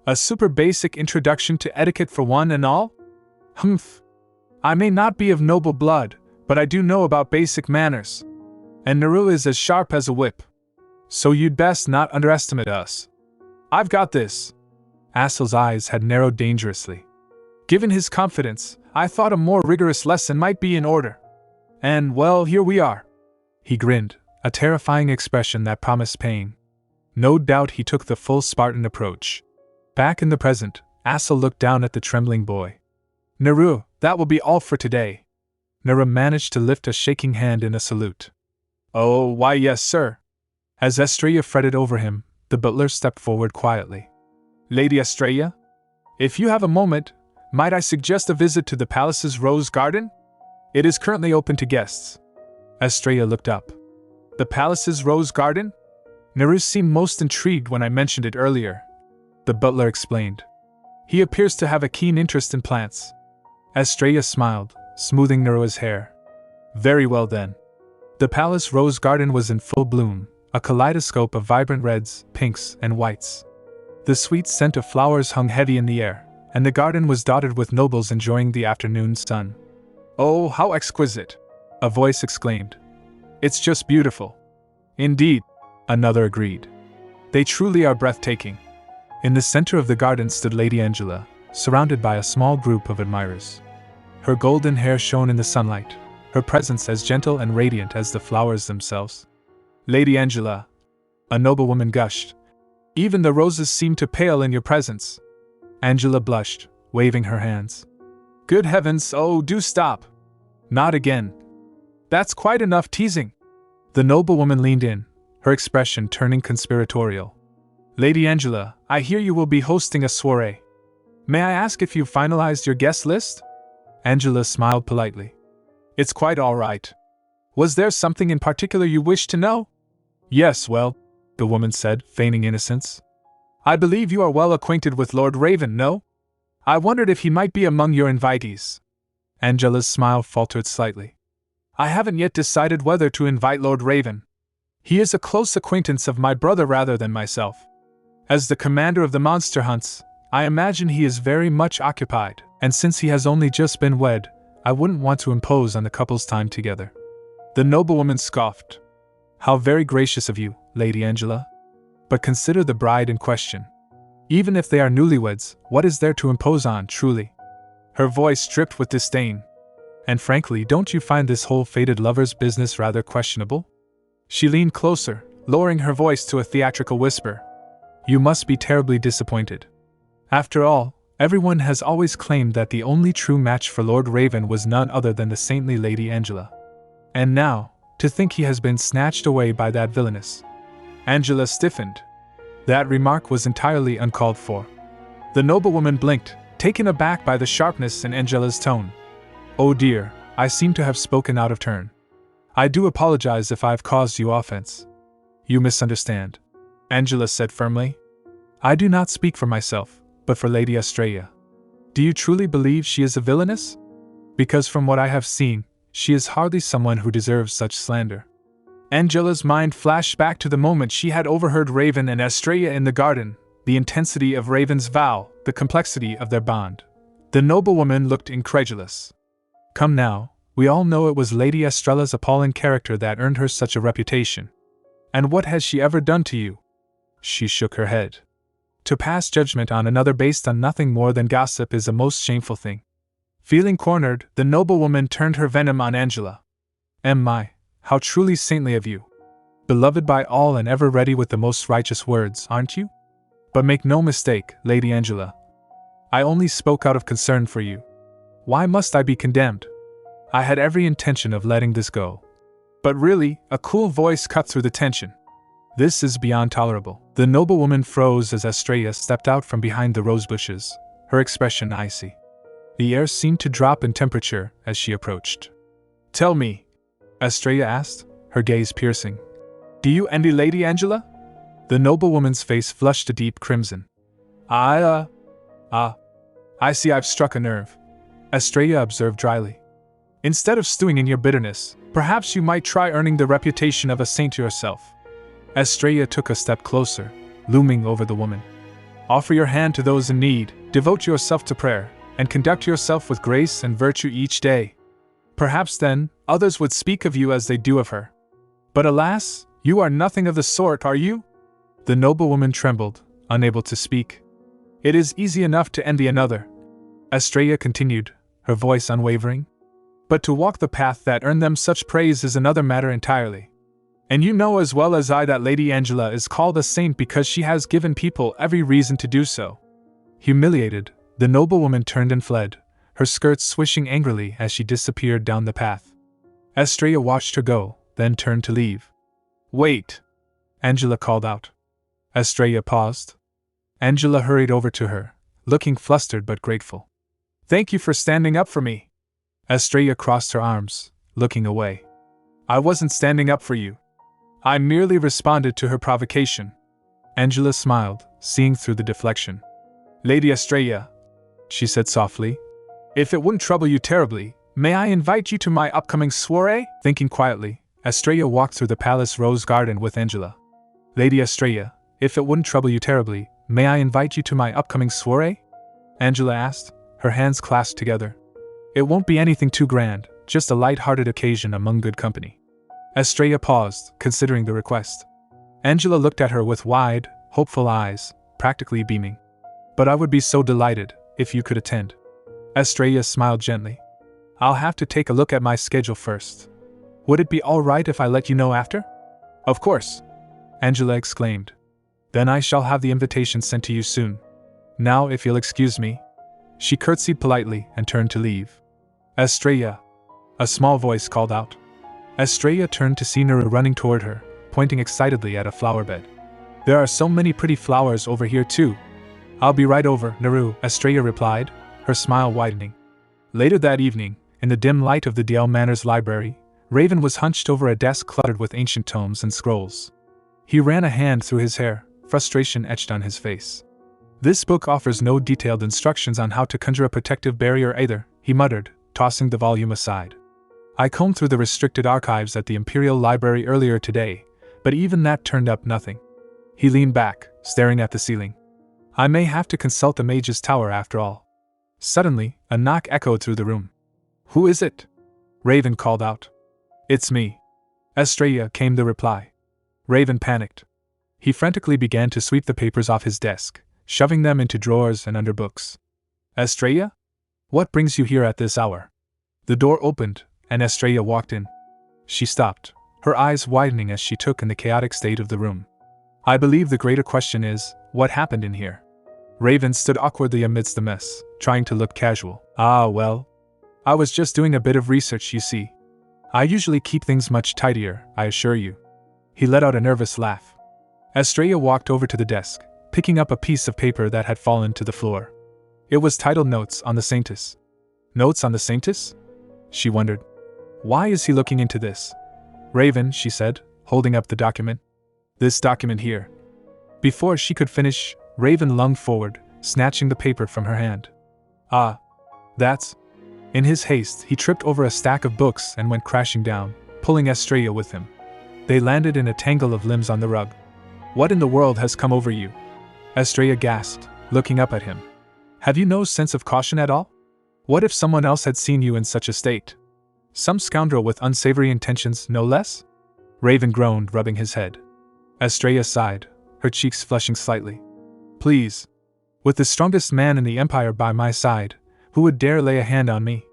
A super basic introduction to etiquette for one and all? Humph. I may not be of noble blood, but I do know about basic manners. And Naru is as sharp as a whip. So you'd best not underestimate us. I've got this. Assel's eyes had narrowed dangerously. Given his confidence, I thought a more rigorous lesson might be in order. And, well, here we are. He grinned, a terrifying expression that promised pain. No doubt he took the full Spartan approach. Back in the present, Assel looked down at the trembling boy. Naru, that will be all for today. Naru managed to lift a shaking hand in a salute. Oh, why yes, sir. As Estrella fretted over him, the butler stepped forward quietly. Lady Estrella? If you have a moment, might I suggest a visit to the palace's rose garden? It is currently open to guests. Estrella looked up. The palace's rose garden? Naru seemed most intrigued when I mentioned it earlier. The butler explained. He appears to have a keen interest in plants. Estrella smiled, smoothing Naru's hair. Very well then. The palace rose garden was in full bloom, a kaleidoscope of vibrant reds, pinks, and whites. The sweet scent of flowers hung heavy in the air, and the garden was dotted with nobles enjoying the afternoon sun. Oh, how exquisite! A voice exclaimed. It's just beautiful. Indeed, another agreed. They truly are breathtaking. In the center of the garden stood Lady Angela, surrounded by a small group of admirers. Her golden hair shone in the sunlight, her presence as gentle and radiant as the flowers themselves. Lady Angela, a noblewoman gushed. Even the roses seem to pale in your presence. Angela blushed, waving her hands. Good heavens, oh, do stop. Not again. That's quite enough teasing. The noblewoman leaned in, her expression turning conspiratorial. Lady Angela, I hear you will be hosting a soiree. May I ask if you've finalized your guest list? Angela smiled politely. It's quite all right. Was there something in particular you wished to know? Yes, well, the woman said, feigning innocence. I believe you are well acquainted with Lord Raven, no? I wondered if he might be among your invitees. Angela's smile faltered slightly. I haven't yet decided whether to invite Lord Raven. He is a close acquaintance of my brother rather than myself. As the commander of the monster hunts, I imagine he is very much occupied, and since he has only just been wed, I wouldn't want to impose on the couple's time together. The noblewoman scoffed. How very gracious of you, Lady Angela. But consider the bride in question. Even if they are newlyweds, what is there to impose on, truly? Her voice dripped with disdain. And frankly, don't you find this whole fated lovers business rather questionable? She leaned closer, lowering her voice to a theatrical whisper. You must be terribly disappointed. After all, everyone has always claimed that the only true match for Lord Raven was none other than the saintly Lady Angela. And now, to think he has been snatched away by that villainess. Angela stiffened. That remark was entirely uncalled for. The noblewoman blinked, taken aback by the sharpness in Angela's tone. Oh dear, I seem to have spoken out of turn. I do apologize if I've caused you offense. You misunderstand, Angela said firmly. I do not speak for myself, but for Lady Estrella. Do you truly believe she is a villainess? Because from what I have seen, she is hardly someone who deserves such slander. Angela's mind flashed back to the moment she had overheard Raven and Estrella in the garden, the intensity of Raven's vow, the complexity of their bond. The noblewoman looked incredulous. Come now, we all know it was Lady Estrella's appalling character that earned her such a reputation. And what has she ever done to you? She shook her head. To pass judgment on another based on nothing more than gossip is a most shameful thing. Feeling cornered, the noblewoman turned her venom on Angela. My, how truly saintly of you. Beloved by all and ever ready with the most righteous words, aren't you? But make no mistake, Lady Angela. I only spoke out of concern for you. Why must I be condemned? I had every intention of letting this go. But really, a cool voice cut through the tension. This is beyond tolerable. The noblewoman froze as Estrella stepped out from behind the rose bushes, her expression icy. The air seemed to drop in temperature as she approached. Tell me, Estrella asked, her gaze piercing. Do you envy Lady Angela? The noblewoman's face flushed a deep crimson. I see I've struck a nerve, Estrella observed dryly. Instead of stewing in your bitterness, perhaps you might try earning the reputation of a saint yourself. Estrella took a step closer, looming over the woman. Offer your hand to those in need, devote yourself to prayer, and conduct yourself with grace and virtue each day. Perhaps then, others would speak of you as they do of her. But alas, you are nothing of the sort, are you? The noblewoman trembled, unable to speak. It is easy enough to envy another, Estrella continued, her voice unwavering. But to walk the path that earned them such praise is another matter entirely. And you know as well as I that Lady Angela is called a saint because she has given people every reason to do so. Humiliated, the noblewoman turned and fled, her skirts swishing angrily as she disappeared down the path. Estrella watched her go, then turned to leave. "Wait!" Angela called out. Estrella paused. Angela hurried over to her, looking flustered but grateful. "Thank you for standing up for me." Estrella crossed her arms, looking away. "I wasn't standing up for you. I merely responded to her provocation." Angela smiled, seeing through the deflection. "Lady Estrella," she said softly, "if it wouldn't trouble you terribly, may I invite you to my upcoming soiree?" Thinking quietly, Estrella walked through the palace rose garden with Angela. "Lady Estrella, if it wouldn't trouble you terribly, may I invite you to my upcoming soiree?" Angela asked, her hands clasped together. "It won't be anything too grand, just a light-hearted occasion among good company." Estrella paused, considering the request. Angela looked at her with wide, hopeful eyes, practically beaming. "But I would be so delighted, if you could attend." Estrella smiled gently. "I'll have to take a look at my schedule first. Would it be all right if I let you know after?" "Of course!" Angela exclaimed. "Then I shall have the invitation sent to you soon. Now, if you'll excuse me." She curtsied politely and turned to leave. "Estrella!" a small voice called out. Estrella turned to see Naru running toward her, pointing excitedly at a flower bed. "There are so many pretty flowers over here too." "I'll be right over, Naru," Estrella replied, her smile widening. Later that evening, in the dim light of the Dale Manor's library, Raven was hunched over a desk cluttered with ancient tomes and scrolls. He ran a hand through his hair, frustration etched on his face. "This book offers no detailed instructions on how to conjure a protective barrier either," he muttered, tossing the volume aside. "I combed through the restricted archives at the Imperial Library earlier today, but even that turned up nothing." He leaned back, staring at the ceiling. "I may have to consult the Mage's Tower after all." Suddenly, a knock echoed through the room. "Who is it?" Raven called out. "It's me." "Estrella," came the reply. Raven panicked. He frantically began to sweep the papers off his desk, shoving them into drawers and under books. "Estrella? What brings you here at this hour?" The door opened, and Estrella walked in. She stopped, her eyes widening as she took in the chaotic state of the room. "I believe the greater question is, what happened in here?" Raven stood awkwardly amidst the mess, trying to look casual. "Ah, well. I was just doing a bit of research, you see. I usually keep things much tidier, I assure you." He let out a nervous laugh. Estrella walked over to the desk, picking up a piece of paper that had fallen to the floor. It was titled Notes on the Saintess. "Notes on the Saintess?" she wondered. "Why is he looking into this?" "Raven," she said, holding up the document. "This document here." Before she could finish, Raven lunged forward, snatching the paper from her hand. "Ah, that's..." In his haste, he tripped over a stack of books and went crashing down, pulling Estrella with him. They landed in a tangle of limbs on the rug. "What in the world has come over you?" Estrella gasped, looking up at him. "Have you no sense of caution at all? What if someone else had seen you in such a state? Some scoundrel with unsavory intentions, no less?" Raven groaned, rubbing his head. Estrella sighed, her cheeks flushing slightly. "Please. With the strongest man in the Empire by my side, who would dare lay a hand on me?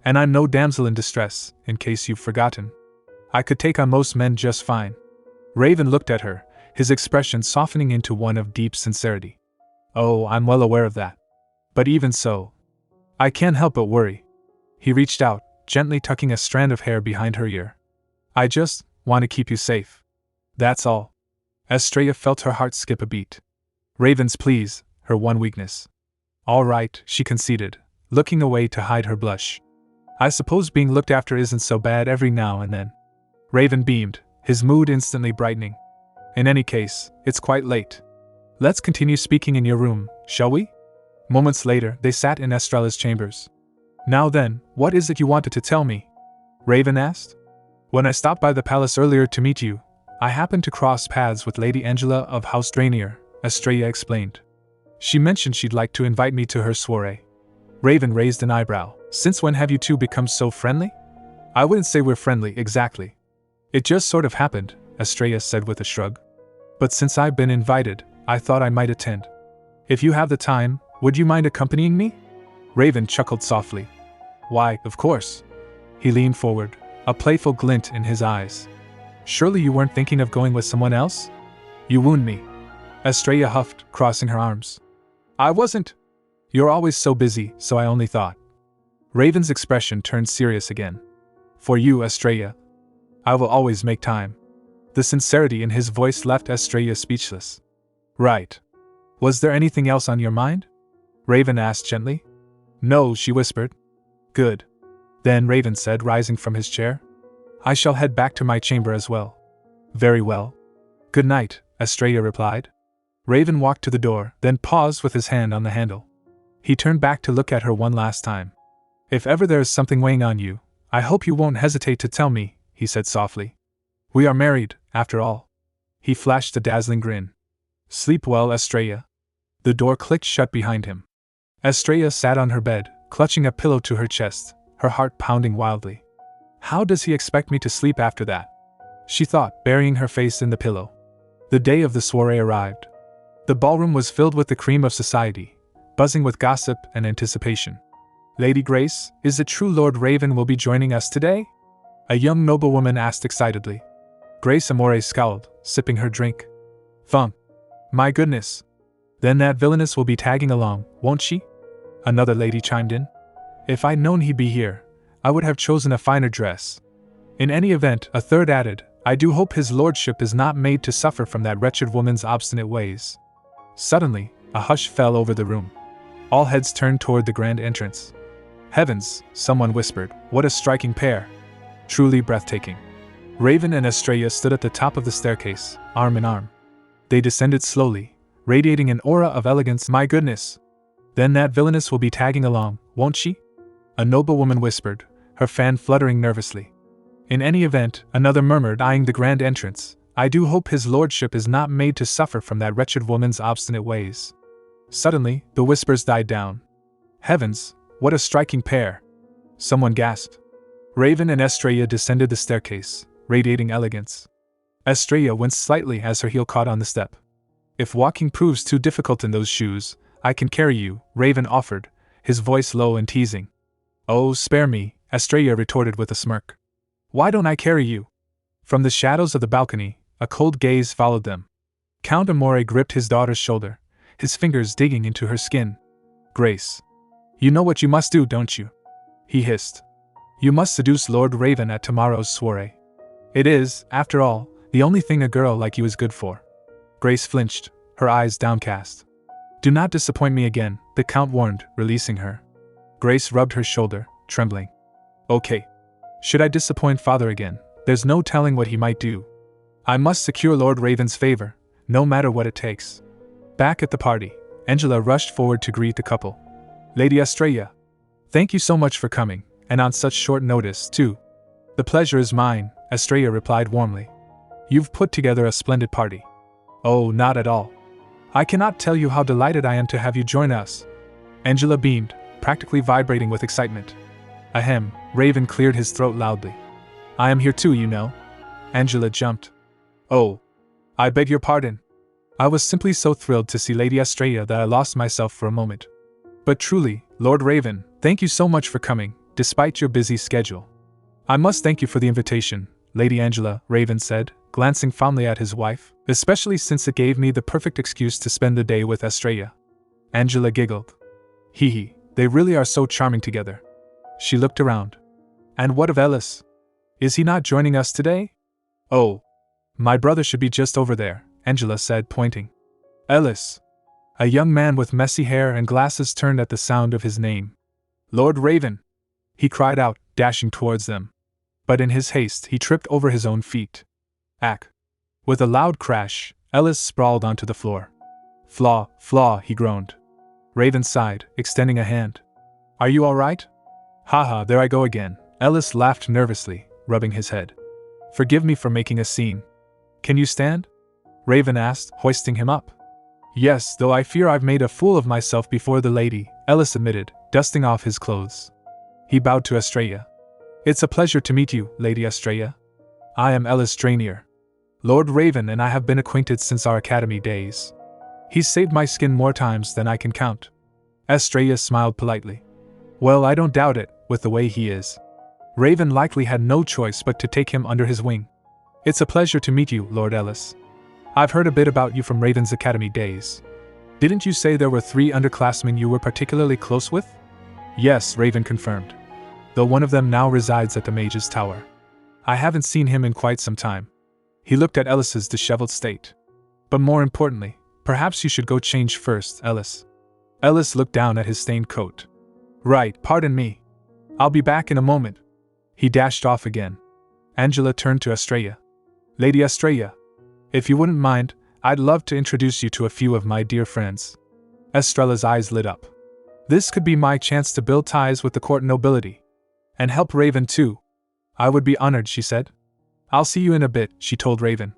And I'm no damsel in distress, in case you've forgotten. I could take on most men just fine." Raven looked at her, his expression softening into one of deep sincerity. "Oh, I'm well aware of that. But even so, I can't help but worry." He reached out, gently tucking a strand of hair behind her ear. "I just want to keep you safe. That's all." Estrella felt her heart skip a beat. Raven's pleas, her one weakness. "All right," she conceded, looking away to hide her blush. "I suppose being looked after isn't so bad every now and then." Raven beamed, his mood instantly brightening. "In any case, it's quite late. Let's continue speaking in your room, shall we?" Moments later, they sat in Estrella's chambers. "Now then, what is it you wanted to tell me?" Raven asked. "When I stopped by the palace earlier to meet you, I happened to cross paths with Lady Angela of House Drainier," Estrella explained. "She mentioned she'd like to invite me to her soiree." Raven raised an eyebrow. "Since when have you two become so friendly?" "I wouldn't say we're friendly, exactly. It just sort of happened," Estrella said with a shrug. "But since I've been invited, I thought I might attend. If you have the time, would you mind accompanying me?" Raven chuckled softly. "Why, of course." He leaned forward, a playful glint in his eyes. "Surely you weren't thinking of going with someone else?" "You wound me," Estrella huffed, crossing her arms. "I wasn't. You're always so busy, so I only thought." Raven's expression turned serious again. For you, Estrella. I will always make time. The sincerity in his voice left Estrella speechless. Right. Was there anything else on your mind? Raven asked gently. No, she whispered. Good. Then Raven said, rising from his chair. I shall head back to my chamber as well. Very well. Good night, Estrella replied. Raven walked to the door, then paused with his hand on the handle. He turned back to look at her one last time. If ever there is something weighing on you, I hope you won't hesitate to tell me, he said softly. We are married, after all. He flashed a dazzling grin. Sleep well, Estrella. The door clicked shut behind him. Estrella sat on her bed, clutching a pillow to her chest, her heart pounding wildly. How does he expect me to sleep after that? She thought, burying her face in the pillow. The day of the soiree arrived. The ballroom was filled with the cream of society, buzzing with gossip and anticipation. Lady Grace, is it true Lord Raven will be joining us today? A young noblewoman asked excitedly. Grace Amore scowled, sipping her drink. Thump. My goodness. Then that Villainess will be tagging along, won't she? Another lady chimed in. If I'd known he'd be here, I would have chosen a finer dress. In any event, a third added, I do hope his lordship is not made to suffer from that wretched woman's obstinate ways. Suddenly, a hush fell over the room. All heads turned toward the grand entrance. Heavens, someone whispered, what a striking pair. Truly breathtaking. Raven and Estrella stood at the top of the staircase, arm in arm. They descended slowly, radiating an aura of elegance. My goodness! Then that Villainess will be tagging along, won't she? A noblewoman whispered, her fan fluttering nervously. In any event, another murmured, eyeing the grand entrance, I do hope his lordship is not made to suffer from that wretched woman's obstinate ways. Suddenly, the whispers died down. Heavens, what a striking pair! Someone gasped. Raven and Estrella descended the staircase, radiating elegance. Estrella winced slightly as her heel caught on the step. If walking proves too difficult in those shoes, I can carry you, Raven offered, his voice low and teasing. Oh, spare me, Estrella retorted with a smirk. Why don't I carry you? From the shadows of the balcony, a cold gaze followed them. Count Amore gripped his daughter's shoulder, his fingers digging into her skin. Grace. You know what you must do, don't you? He hissed. You must seduce Lord Raven at tomorrow's soiree. It is, after all, the only thing a girl like you is good for. Grace flinched, her eyes downcast. Do not disappoint me again, the Count warned, releasing her. Grace rubbed her shoulder, trembling. Okay. Should I disappoint father again, there's no telling what he might do. I must secure Lord Raven's favor, no matter what it takes. Back at the party, Angela rushed forward to greet the couple. Lady Estrella. Thank you so much for coming, and on such short notice, too. The pleasure is mine, Estrella replied warmly. You've put together a splendid party. Oh, not at all. I cannot tell you how delighted I am to have you join us. Angela beamed, practically vibrating with excitement. Ahem, Raven cleared his throat loudly. I am here too, you know. Angela jumped. Oh. I beg your pardon. I was simply so thrilled to see Lady Estrella that I lost myself for a moment. But truly, Lord Raven, thank you so much for coming, despite your busy schedule. I must thank you for the invitation, Lady Angela, Raven said, glancing fondly at his wife, especially since it gave me the perfect excuse to spend the day with Estrella. Angela giggled. Hee hee, they really are so charming together. She looked around. And what of Ellis? Is he not joining us today? Oh. My brother should be just over there, Angela said, pointing. Ellis. A young man with messy hair and glasses turned at the sound of his name. Lord Raven! He cried out, dashing towards them. But in his haste he tripped over his own feet. Ack! With a loud crash, Ellis sprawled onto the floor. Flaw, he groaned. Raven sighed, extending a hand. Are you all right? Haha, there I go again, Ellis laughed nervously, rubbing his head. Forgive me for making a scene. Can you stand? Raven asked, hoisting him up. Yes, though I fear I've made a fool of myself before the lady, Ellis admitted, dusting off his clothes. He bowed to Estrella. It's a pleasure to meet you, Lady Estrella. I am Ellis Drainier. Lord Raven and I have been acquainted since our academy days. He's saved my skin more times than I can count. Estrella smiled politely. Well, I don't doubt it, with the way he is. Raven likely had no choice but to take him under his wing. It's a pleasure to meet you, Lord Ellis. I've heard a bit about you from Raven's academy days. Didn't you say there were 3 underclassmen you were particularly close with? Yes, Raven confirmed, though one of them now resides at the Mage's Tower. I haven't seen him in quite some time. He looked at Ellis's disheveled state. But more importantly, perhaps you should go change first, Ellis. Ellis looked down at his stained coat. Right, pardon me. I'll be back in a moment. He dashed off again. Angela turned to Estrella. Lady Estrella, if you wouldn't mind, I'd love to introduce you to a few of my dear friends. Estrella's eyes lit up. This could be my chance to build ties with the court nobility. And help Raven too. I would be honored, she said. I'll see you in a bit, she told Raven.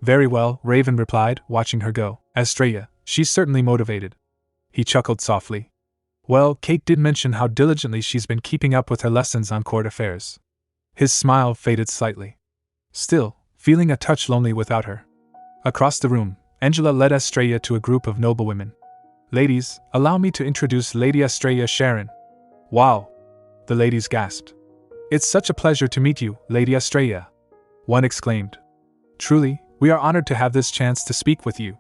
Very well, Raven replied, watching her go. Estrella, she's certainly motivated. He chuckled softly. Well, Kate did mention how diligently she's been keeping up with her lessons on court affairs. His smile faded slightly. Still, feeling a touch lonely without her. Across the room, Angela led Estrella to a group of noblewomen. Ladies, allow me to introduce Lady Estrella Sharen. Wow! The ladies gasped. It's such a pleasure to meet you, Lady Estrella. One exclaimed. Truly, we are honored to have this chance to speak with you.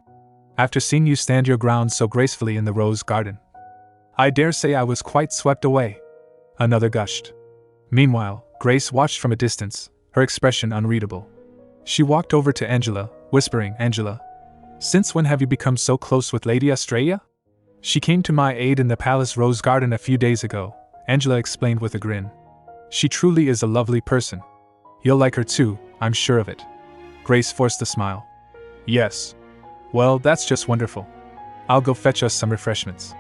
After seeing you stand your ground so gracefully in the rose garden, I dare say I was quite swept away. Another gushed. Meanwhile, Grace watched from a distance, her expression unreadable. She walked over to Angela, whispering, Angela, since when have you become so close with Lady Estrella? She came to my aid in the palace rose garden a few days ago, Angela explained with a grin. She truly is a lovely person. You'll like her too, I'm sure of it. Grace forced a smile. Yes. Well, that's just wonderful. I'll go fetch us some refreshments.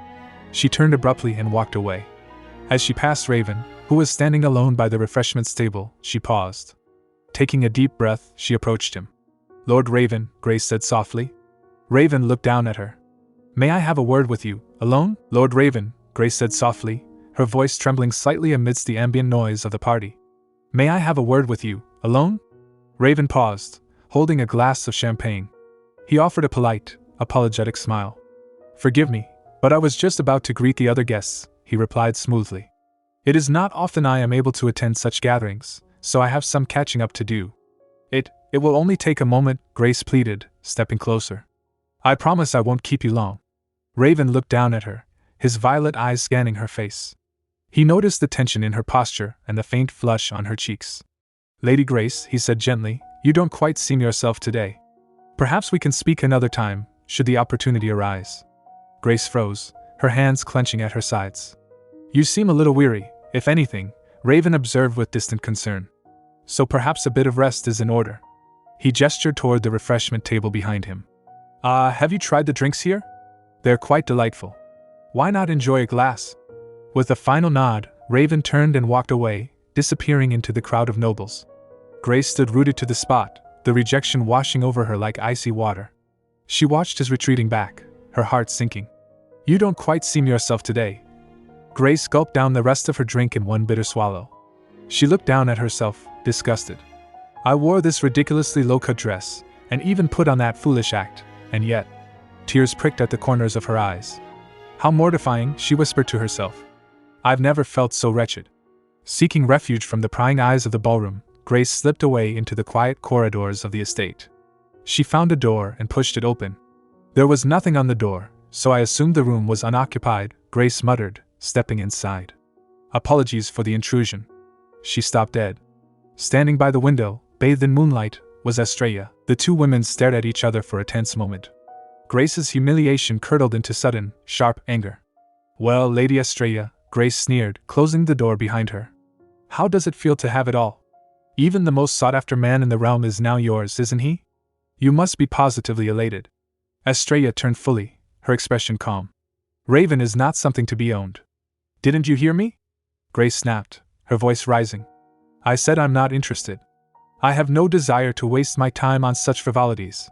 She turned abruptly and walked away. As she passed Raven, who was standing alone by the refreshments table, she paused. Taking a deep breath, she approached him. Lord Raven, Grace said softly. Raven looked down at her. May I have a word with you, alone? Lord Raven, Grace said softly, her voice trembling slightly amidst the ambient noise of the party. May I have a word with you, alone? Raven paused, holding a glass of champagne. He offered a polite, apologetic smile. Forgive me, but I was just about to greet the other guests, he replied smoothly. It is not often I am able to attend such gatherings, so I have some catching up to do. It will only take a moment, Grace pleaded, stepping closer. I promise I won't keep you long. Raven looked down at her, his violet eyes scanning her face. He noticed the tension in her posture and the faint flush on her cheeks. Lady Grace, he said gently, you don't quite seem yourself today. Perhaps we can speak another time, should the opportunity arise. Grace froze, her hands clenching at her sides. You seem a little weary, if anything, Raven observed with distant concern. So perhaps a bit of rest is in order. He gestured toward the refreshment table behind him. Have you tried the drinks here? They're quite delightful. Why not enjoy a glass? With a final nod, Raven turned and walked away, disappearing into the crowd of nobles. Grace stood rooted to the spot, the rejection washing over her like icy water. She watched his retreating back, her heart sinking. You don't quite seem yourself today. Grace gulped down the rest of her drink in one bitter swallow. She looked down at herself, disgusted. I wore this ridiculously low-cut dress, and even put on that foolish act, and yet... Tears pricked at the corners of her eyes. How mortifying, she whispered to herself. I've never felt so wretched. Seeking refuge from the prying eyes of the ballroom, Grace slipped away into the quiet corridors of the estate. She found a door and pushed it open. There was nothing on the door, so I assumed the room was unoccupied, Grace muttered, stepping inside. Apologies for the intrusion. She stopped dead. Standing by the window, bathed in moonlight, was Estrella. The two women stared at each other for a tense moment. Grace's humiliation curdled into sudden, sharp anger. Well, Lady Estrella, Grace sneered, closing the door behind her. How does it feel to have it all? Even the most sought-after man in the realm is now yours, isn't he? You must be positively elated. Estrella turned fully, her expression calm. Raven is not something to be owned. Didn't you hear me? Grace snapped, her voice rising. I said I'm not interested. I have no desire to waste my time on such frivolities.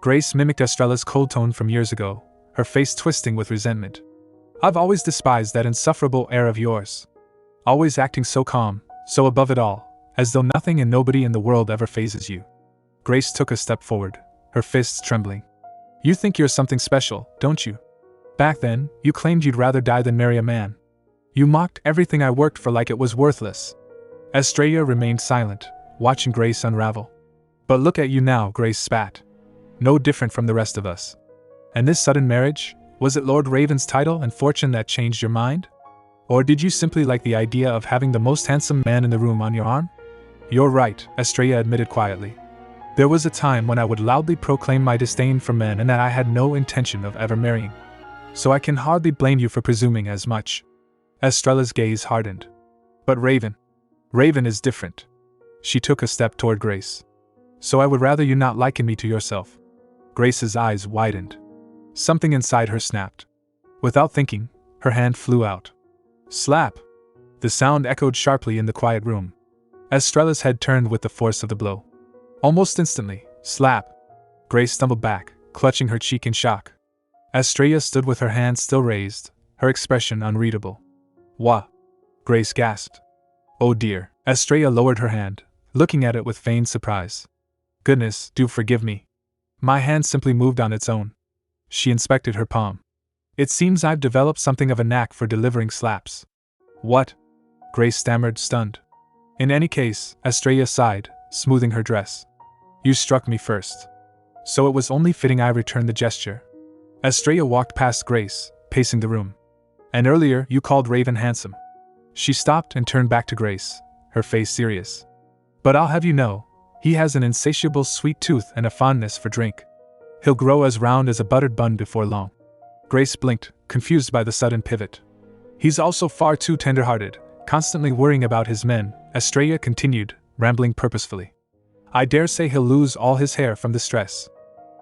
Grace mimicked Estrella's cold tone from years ago, her face twisting with resentment. I've always despised that insufferable air of yours. Always acting so calm, so above it all, as though nothing and nobody in the world ever phases you. Grace took a step forward, her fists trembling. You think you're something special, don't you? Back then, you claimed you'd rather die than marry a man. You mocked everything I worked for like it was worthless. Estrella remained silent, watching Grace unravel. But look at you now, Grace spat. No different from the rest of us. And this sudden marriage, was it Lord Raven's title and fortune that changed your mind? Or did you simply like the idea of having the most handsome man in the room on your arm? You're right, Estrella admitted quietly. There was a time when I would loudly proclaim my disdain for men and that I had no intention of ever marrying. So I can hardly blame you for presuming as much. Estrella's gaze hardened. But Raven is different. She took a step toward Grace. So I would rather you not liken me to yourself. Grace's eyes widened. Something inside her snapped. Without thinking, her hand flew out. Slap! The sound echoed sharply in the quiet room. Estrella's head turned with the force of the blow. Almost instantly, slap! Grace stumbled back, clutching her cheek in shock. Estrella stood with her hand still raised, her expression unreadable. Wha? Grace gasped. Oh dear. Estrella lowered her hand, looking at it with feigned surprise. Goodness, do forgive me. My hand simply moved on its own. She inspected her palm. It seems I've developed something of a knack for delivering slaps. What? Grace stammered, stunned. In any case, Estrella sighed, smoothing her dress. You struck me first. So it was only fitting I returned the gesture. Estrella walked past Grace, pacing the room. And earlier you called Raven handsome. She stopped and turned back to Grace, her face serious. But I'll have you know, he has an insatiable sweet tooth and a fondness for drink. He'll grow as round as a buttered bun before long. Grace blinked, confused by the sudden pivot. He's also far too tender-hearted, constantly worrying about his men, Estrella continued, rambling purposefully. I dare say he'll lose all his hair from the stress.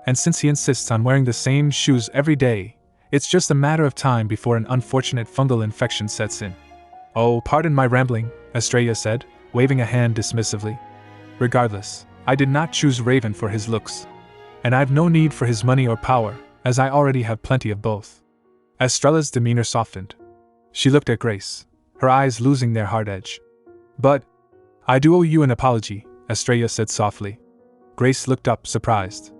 And since he insists on wearing the same shoes every day, it's just a matter of time before an unfortunate fungal infection sets in. Oh, pardon my rambling, Estrella said, waving a hand dismissively. Regardless, I did not choose Raven for his looks. And I've no need for his money or power, as I already have plenty of both. Estrella's demeanor softened. She looked at Grace, her eyes losing their hard edge. But I do owe you an apology, Estrella said softly. Grace looked up, surprised.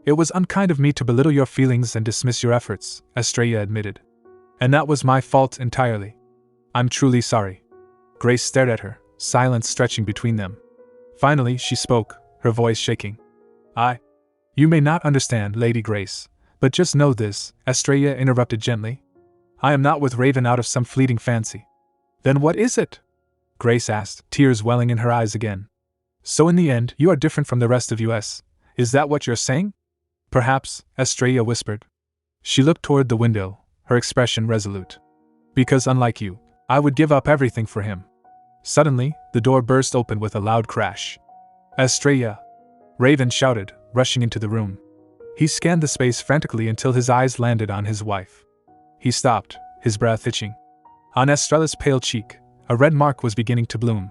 It was unkind of me to belittle your feelings and dismiss your efforts, Estrella admitted. And that was my fault entirely. I'm truly sorry. Grace stared at her, silence stretching between them. Finally, she spoke, her voice shaking. You may not understand, Lady Grace, but just know this, Estrella interrupted gently. I am not with Raven out of some fleeting fancy. Then what is it? Grace asked, tears welling in her eyes again. So in the end, you are different from the rest of us. Is that what you're saying? Perhaps, Estrella whispered. She looked toward the window, her expression resolute. Because unlike you, I would give up everything for him. Suddenly, the door burst open with a loud crash. Estrella! Raven shouted, rushing into the room. He scanned the space frantically until his eyes landed on his wife. He stopped, his breath itching. On Estrella's pale cheek, a red mark was beginning to bloom.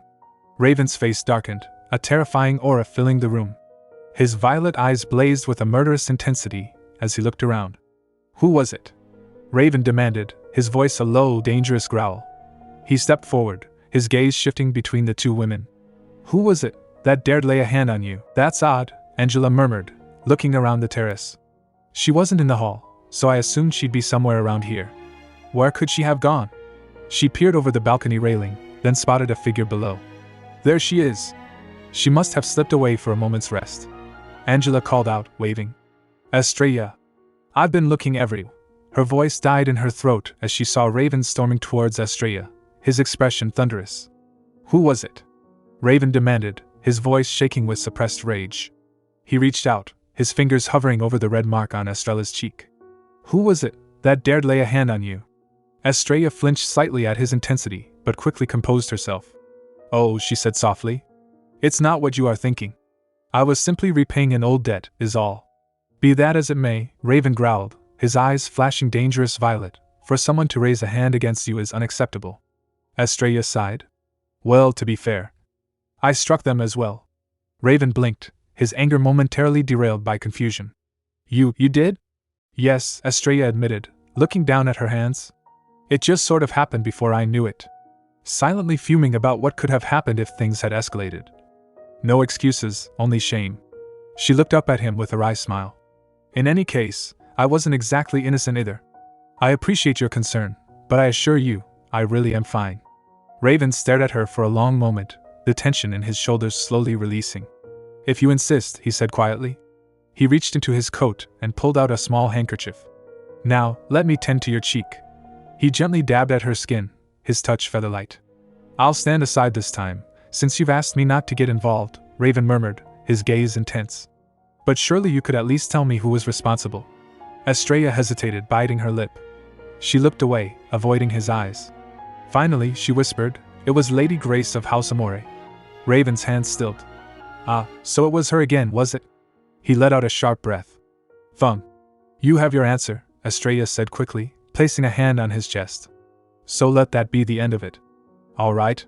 Raven's face darkened, a terrifying aura filling the room. His violet eyes blazed with a murderous intensity as he looked around. Who was it? Raven demanded, his voice a low, dangerous growl. He stepped forward, his gaze shifting between the two women. Who was it that dared lay a hand on you? That's odd, Angela murmured, looking around the terrace. She wasn't in the hall, so I assumed she'd be somewhere around here. Where could she have gone? She peered over the balcony railing, then spotted a figure below. There she is. She must have slipped away for a moment's rest. Angela called out, waving. Estrella. I've been looking everywhere. Her voice died in her throat as she saw Raven storming towards Estrella, his expression thunderous. Who was it? Raven demanded, his voice shaking with suppressed rage. He reached out, his fingers hovering over the red mark on Estrella's cheek. Who was it that dared lay a hand on you? Estrella flinched slightly at his intensity, but quickly composed herself. Oh, she said softly. It's not what you are thinking. I was simply repaying an old debt, is all. Be that as it may, Raven growled, his eyes flashing dangerous violet. For someone to raise a hand against you is unacceptable. Estrella sighed. Well, to be fair, I struck them as well. Raven blinked, his anger momentarily derailed by confusion. You did? Yes, Estrella admitted, looking down at her hands. It just sort of happened before I knew it. Silently fuming about what could have happened if things had escalated. No excuses, only shame. She looked up at him with a wry smile. In any case, I wasn't exactly innocent either. I appreciate your concern, but I assure you, I really am fine. Raven stared at her for a long moment, the tension in his shoulders slowly releasing. If you insist, he said quietly. He reached into his coat and pulled out a small handkerchief. Now, let me tend to your cheek. He gently dabbed at her skin, his touch feather-light. I'll stand aside this time, since you've asked me not to get involved, Raven murmured, his gaze intense. But surely you could at least tell me who was responsible. Estrella hesitated, biting her lip. She looked away, avoiding his eyes. Finally, she whispered, "It was Lady Grace of House Amore." Raven's hand stilled. "Ah, so it was her again, was it?" He let out a sharp breath. "Thumb. You have your answer," Estrella said quickly, placing a hand on his chest. "So let that be the end of it." "All right."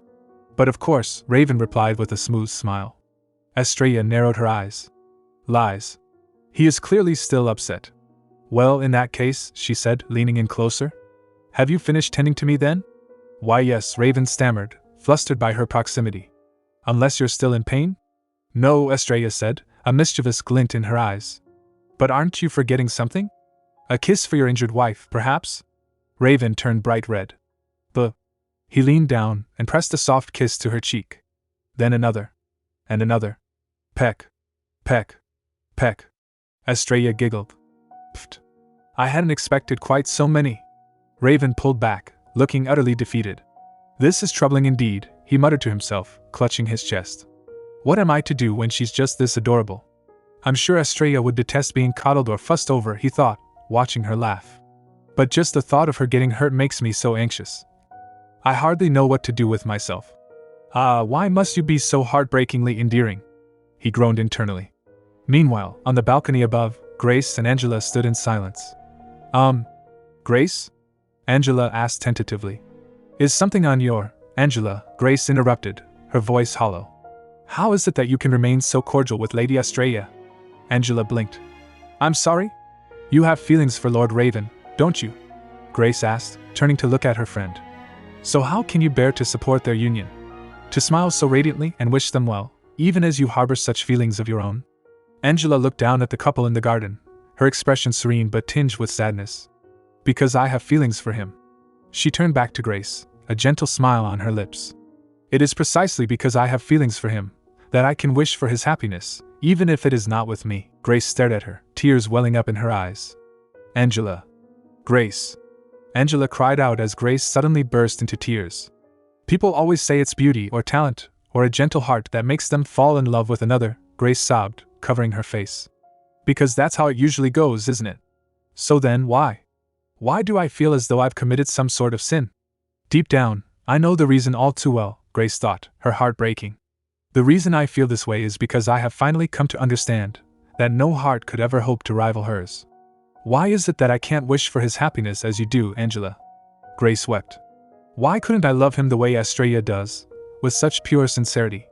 "But of course," Raven replied with a smooth smile. Estrella narrowed her eyes. "Lies. He is clearly still upset." "Well, in that case," she said, leaning in closer. "Have you finished tending to me then?" "Why yes," Raven stammered, flustered by her proximity. "Unless you're still in pain?" "No," Estrella said, a mischievous glint in her eyes. "But aren't you forgetting something? A kiss for your injured wife, perhaps?" Raven turned bright red. He leaned down and pressed a soft kiss to her cheek. Then another. And another. Peck. Peck. Peck. Estrella giggled. "Pfft. I hadn't expected quite so many." Raven pulled back, looking utterly defeated. "This is troubling indeed," he muttered to himself, clutching his chest. "What am I to do when she's just this adorable? I'm sure Estrella would detest being coddled or fussed over," he thought, watching her laugh. "But just the thought of her getting hurt makes me so anxious. I hardly know what to do with myself. Ah, why must you be so heartbreakingly endearing?" He groaned internally. Meanwhile, on the balcony above, Grace and Angela stood in silence. Grace?" Angela asked tentatively. "Is something on your—" "Angela," Grace interrupted, her voice hollow. "How is it that you can remain so cordial with Lady Estrella?" Angela blinked. "I'm sorry? You have feelings for Lord Raven, don't you?" Grace asked, turning to look at her friend. "So how can you bear to support their union? To smile so radiantly and wish them well, even as you harbor such feelings of your own?" Angela looked down at the couple in the garden, her expression serene but tinged with sadness. "Because I have feelings for him." She turned back to Grace, a gentle smile on her lips. "It is precisely because I have feelings for him that I can wish for his happiness, even if it is not with me." Grace stared at her, tears welling up in her eyes. "Angela." "Grace." Angela cried out as Grace suddenly burst into tears. "People always say it's beauty or talent or a gentle heart that makes them fall in love with another," Grace sobbed, covering her face. "Because that's how it usually goes, isn't it? So then why? Why do I feel as though I've committed some sort of sin? Deep down, I know the reason all too well," Grace thought, her heart breaking. "The reason I feel this way is because I have finally come to understand that no heart could ever hope to rival hers. Why is it that I can't wish for his happiness as you do, Angela?" Grace wept. "Why couldn't I love him the way Estrella does, with such pure sincerity?"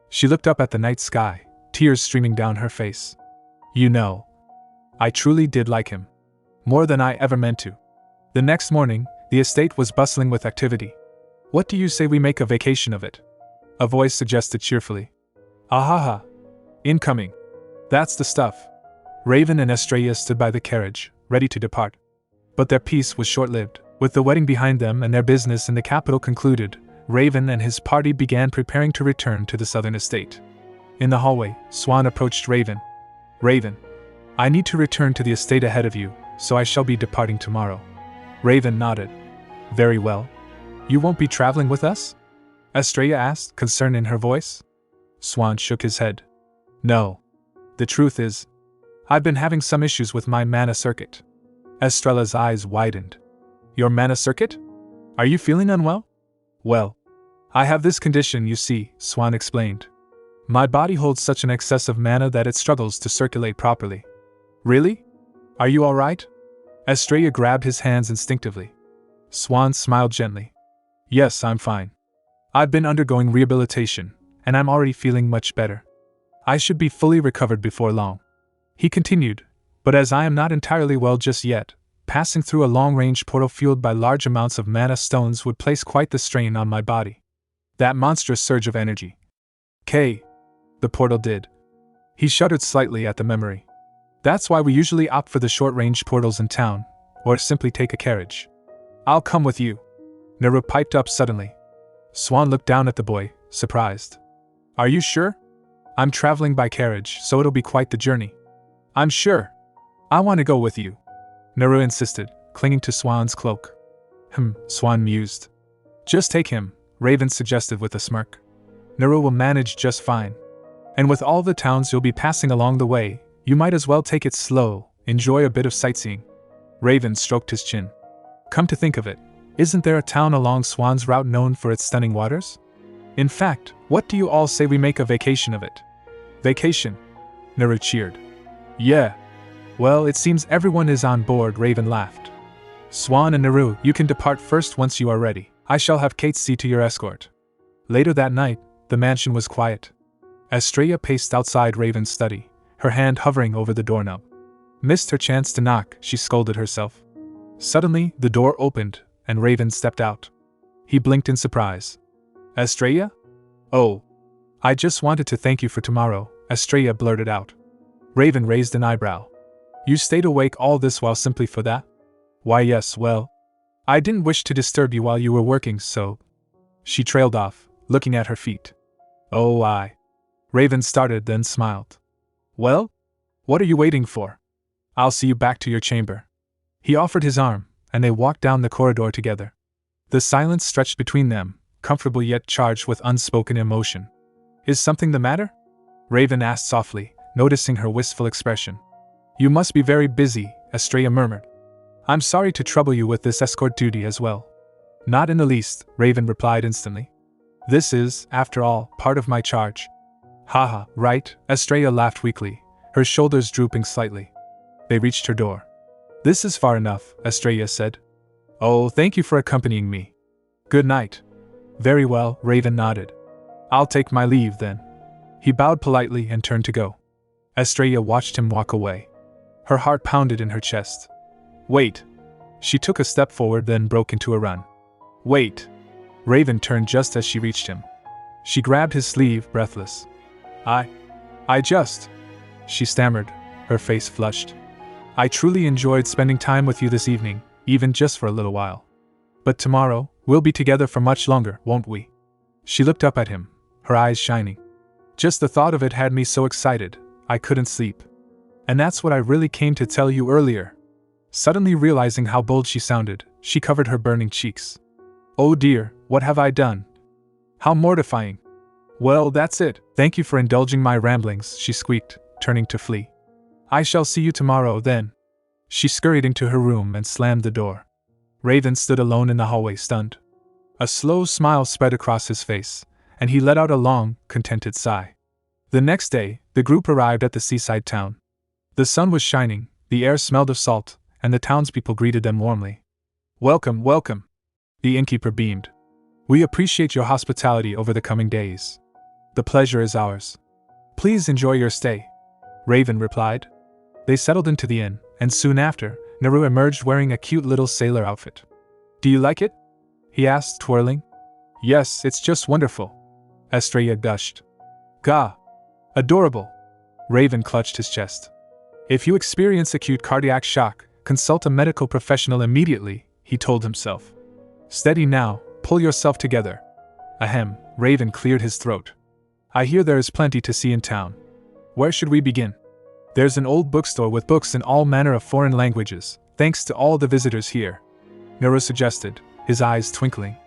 She looked up at the night sky, tears streaming down her face. "You know, I truly did like him. More than I ever meant to." The next morning, the estate was bustling with activity. "What do you say we make a vacation of it?" a voice suggested cheerfully. "Ahaha. Incoming. That's the stuff." Raven and Estrella stood by the carriage, ready to depart. But their peace was short-lived. With the wedding behind them and their business in the capital concluded, Raven and his party began preparing to return to the southern estate. In the hallway, Swan approached Raven. "Raven, I need to return to the estate ahead of you, so I shall be departing tomorrow." Raven nodded. "Very well. You won't be traveling with us?" Estrella asked, concern in her voice. Swan shook his head. "No. The truth is, I've been having some issues with my mana circuit." Estrella's eyes widened. "Your mana circuit? Are you feeling unwell?" "Well, I have this condition, you see," Swan explained. "My body holds such an excess of mana that it struggles to circulate properly." "Really? Are you all right?" Estrella grabbed his hands instinctively. Swan smiled gently. "Yes, I'm fine. I've been undergoing rehabilitation, and I'm already feeling much better. I should be fully recovered before long." He continued, "But as I am not entirely well just yet, passing through a long-range portal fueled by large amounts of mana stones would place quite the strain on my body. That monstrous surge of energy. The portal did." He shuddered slightly at the memory. "That's why we usually opt for the short-range portals in town, or simply take a carriage." "I'll come with you," Naru piped up suddenly. Swan looked down at the boy, surprised. "Are you sure? I'm traveling by carriage, so it'll be quite the journey." "I'm sure. I want to go with you," Naru insisted, clinging to Swan's cloak. Swan mused. Just take him, Raven suggested with a smirk. Naru will manage just fine. And with all the towns you'll be passing along the way, you might as well take it slow, enjoy a bit of sightseeing. Raven stroked his chin. Come to think of it, isn't there a town along Swan's route known for its stunning waters? In fact, what do you all say we make a vacation of it? Vacation? Naru cheered. Yeah. Well, it seems everyone is on board, Raven laughed. Swan and Naru, you can depart first once you are ready. I shall have Kate see to your escort. Later that night, the mansion was quiet. Estrella paced outside Raven's study, her hand hovering over the doorknob. Missed her chance to knock, she scolded herself. Suddenly, the door opened, and Raven stepped out. He blinked in surprise. Estrella? Oh. I just wanted to thank you for tomorrow, Estrella blurted out. Raven raised an eyebrow. You stayed awake all this while simply for that? Why yes, well. I didn't wish to disturb you while you were working, so. She trailed off, looking at her feet. Oh, I. Raven started, then smiled. Well? What are you waiting for? I'll see you back to your chamber. He offered his arm, and they walked down the corridor together. The silence stretched between them, comfortable yet charged with unspoken emotion. Is something the matter? Raven asked softly, noticing her wistful expression. You must be very busy, Estrella murmured. I'm sorry to trouble you with this escort duty as well. Not in the least, Raven replied instantly. This is, after all, part of my charge. Haha, right, Estrella laughed weakly, her shoulders drooping slightly. They reached her door. This is far enough, Estrella said. Oh, thank you for accompanying me. Good night. Very well, Raven nodded. I'll take my leave then. He bowed politely and turned to go. Estrella watched him walk away. Her heart pounded in her chest. Wait. She took a step forward, then broke into a run. Wait. Raven turned just as she reached him. She grabbed his sleeve, breathless. I just. She stammered, her face flushed. I truly enjoyed spending time with you this evening, even just for a little while. But tomorrow, we'll be together for much longer, won't we? She looked up at him, her eyes shining. Just the thought of it had me so excited, I couldn't sleep. And that's what I really came to tell you earlier. Suddenly realizing how bold she sounded, she covered her burning cheeks. Oh dear, what have I done? How mortifying. Well, that's it. Thank you for indulging my ramblings, she squeaked, turning to flee. I shall see you tomorrow, then. She scurried into her room and slammed the door. Raven stood alone in the hallway, stunned. A slow smile spread across his face, and he let out a long, contented sigh. The next day, the group arrived at the seaside town. The sun was shining, the air smelled of salt, and the townspeople greeted them warmly. Welcome, welcome. The innkeeper beamed. We appreciate your hospitality over the coming days. The pleasure is ours. Please enjoy your stay, Raven replied. They settled into the inn, and soon after, Naru emerged wearing a cute little sailor outfit. Do you like it? He asked, twirling. Yes, it's just wonderful, Estrella gushed. Gah! Adorable! Raven clutched his chest. If you experience acute cardiac shock, consult a medical professional immediately, he told himself. Steady now, pull yourself together. Ahem, Raven cleared his throat. I hear there is plenty to see in town. Where should we begin? There's an old bookstore with books in all manner of foreign languages, thanks to all the visitors here, Naru suggested, his eyes twinkling.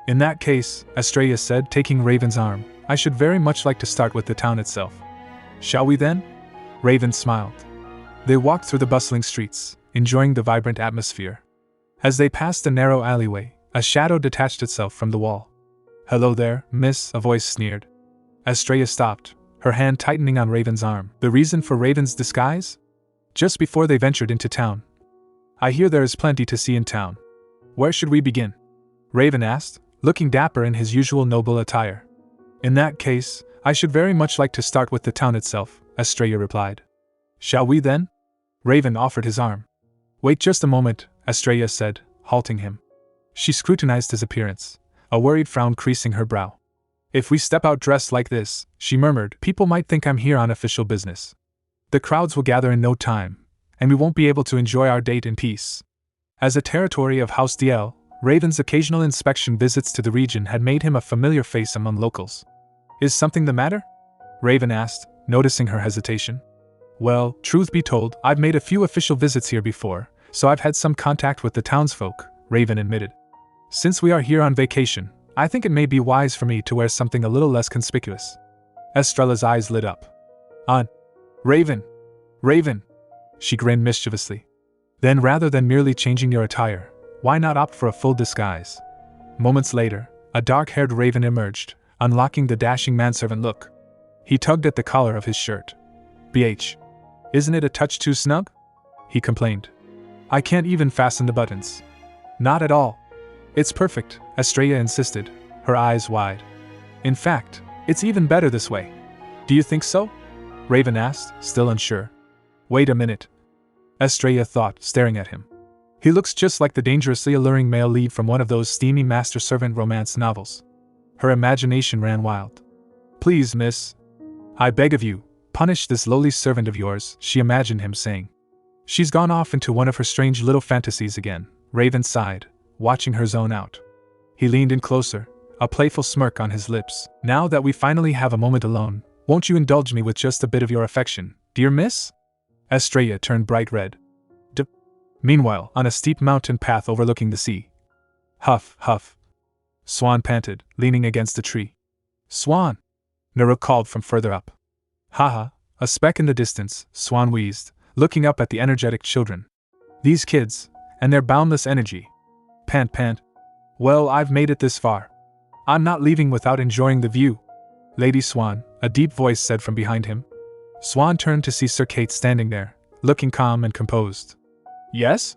In that case, Estrella said, taking Raven's arm, I should very much like to start with the town itself. Shall we then? Raven smiled. They walked through the bustling streets, enjoying the vibrant atmosphere. As they passed a narrow alleyway, a shadow detached itself from the wall. Hello there, miss, a voice sneered. Estrella stopped, her hand tightening on Raven's arm. The reason for Raven's disguise? Just before they ventured into town. I hear there is plenty to see in town. Where should we begin? Raven asked, looking dapper in his usual noble attire. In that case, I should very much like to start with the town itself, Estrella replied. Shall we then? Raven offered his arm. Wait just a moment, Estrella said, halting him. She scrutinized his appearance, a worried frown creasing her brow. If we step out dressed like this, she murmured, people might think I'm here on official business. The crowds will gather in no time, and we won't be able to enjoy our date in peace. As a territory of House DL, Raven's occasional inspection visits to the region had made him a familiar face among locals. Is something the matter? Raven asked, noticing her hesitation. Well, truth be told, I've made a few official visits here before, so I've had some contact with the townsfolk, Raven admitted. Since we are here on vacation, I think it may be wise for me to wear something a little less conspicuous. Estrella's eyes lit up. On. Raven! Raven! She grinned mischievously. Then rather than merely changing your attire, why not opt for a full disguise? Moments later, a dark-haired Raven emerged, unlocking the dashing manservant look. He tugged at the collar of his shirt. "BH. Isn't it a touch too snug?" he complained. "I can't even fasten the buttons." "Not at all. It's perfect," Estrella insisted, her eyes wide. "In fact, it's even better this way." "Do you think so?" Raven asked, still unsure. "Wait a minute," Estrella thought, staring at him. "He looks just like the dangerously alluring male lead from one of those steamy master-servant romance novels." Her imagination ran wild. "Please, miss. I beg of you, punish this lowly servant of yours," she imagined him saying. "She's gone off into one of her strange little fantasies again," Raven sighed, watching her zone out. He leaned in closer, a playful smirk on his lips. "Now that we finally have a moment alone, won't you indulge me with just a bit of your affection, dear miss?" Estrella turned bright red. Meanwhile, on a steep mountain path overlooking the sea. "Huff, huff," Swan panted, leaning against a tree. "Swan!" Nero called from further up. "Haha, a speck in the distance," Swan wheezed, looking up at the energetic children. "These kids, and their boundless energy. Pant, pant. Well, I've made it this far. I'm not leaving without enjoying the view." "Lady Swan," a deep voice said from behind him. Swan turned to see Sir Kate standing there, looking calm and composed. "Yes?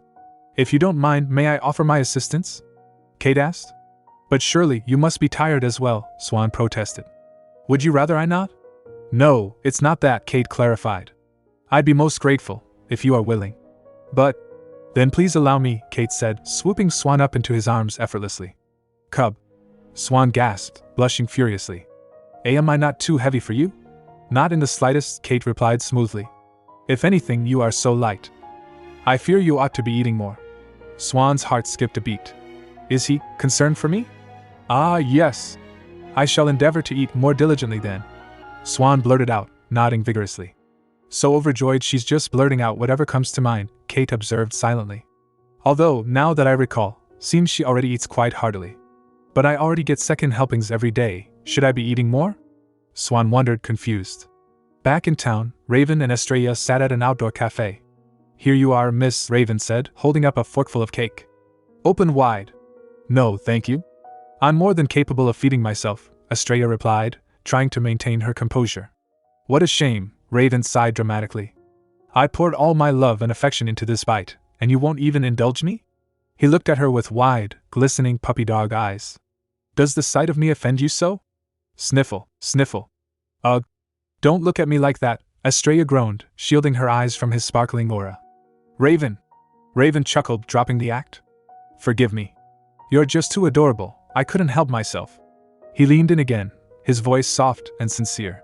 If you don't mind, may I offer my assistance?" Kate asked. "But surely you must be tired as well," Swan protested. "Would you rather I not?" "No, it's not that," Kate clarified. "I'd be most grateful, if you are willing. But then please allow me," Kate said, swooping Swan up into his arms effortlessly. "Cub," Swan gasped, blushing furiously. "Am I not too heavy for you?" "Not in the slightest," Kate replied smoothly. "If anything, you are so light. I fear you ought to be eating more." Swan's heart skipped a beat. "Is he concerned for me?" "Ah, yes. I shall endeavor to eat more diligently then," Swan blurted out, nodding vigorously. "So overjoyed she's just blurting out whatever comes to mind," Kate observed silently. "Although, now that I recall, seems she already eats quite heartily. But I already get second helpings every day, should I be eating more?" Swan wondered, confused. Back in town, Raven and Estrella sat at an outdoor cafe. "Here you are, miss," Raven said, holding up a forkful of cake. "Open wide." "No, thank you. I'm more than capable of feeding myself," Estrella replied, trying to maintain her composure. "What a shame," Raven sighed dramatically. "I poured all my love and affection into this bite, and you won't even indulge me?" He looked at her with wide, glistening puppy dog eyes. "Does the sight of me offend you so?" Sniffle, sniffle. "Ugh. Don't look at me like that," Estrella groaned, shielding her eyes from his sparkling aura. "Raven!" Raven chuckled, dropping the act. "Forgive me. You're just too adorable, I couldn't help myself." He leaned in again, his voice soft and sincere.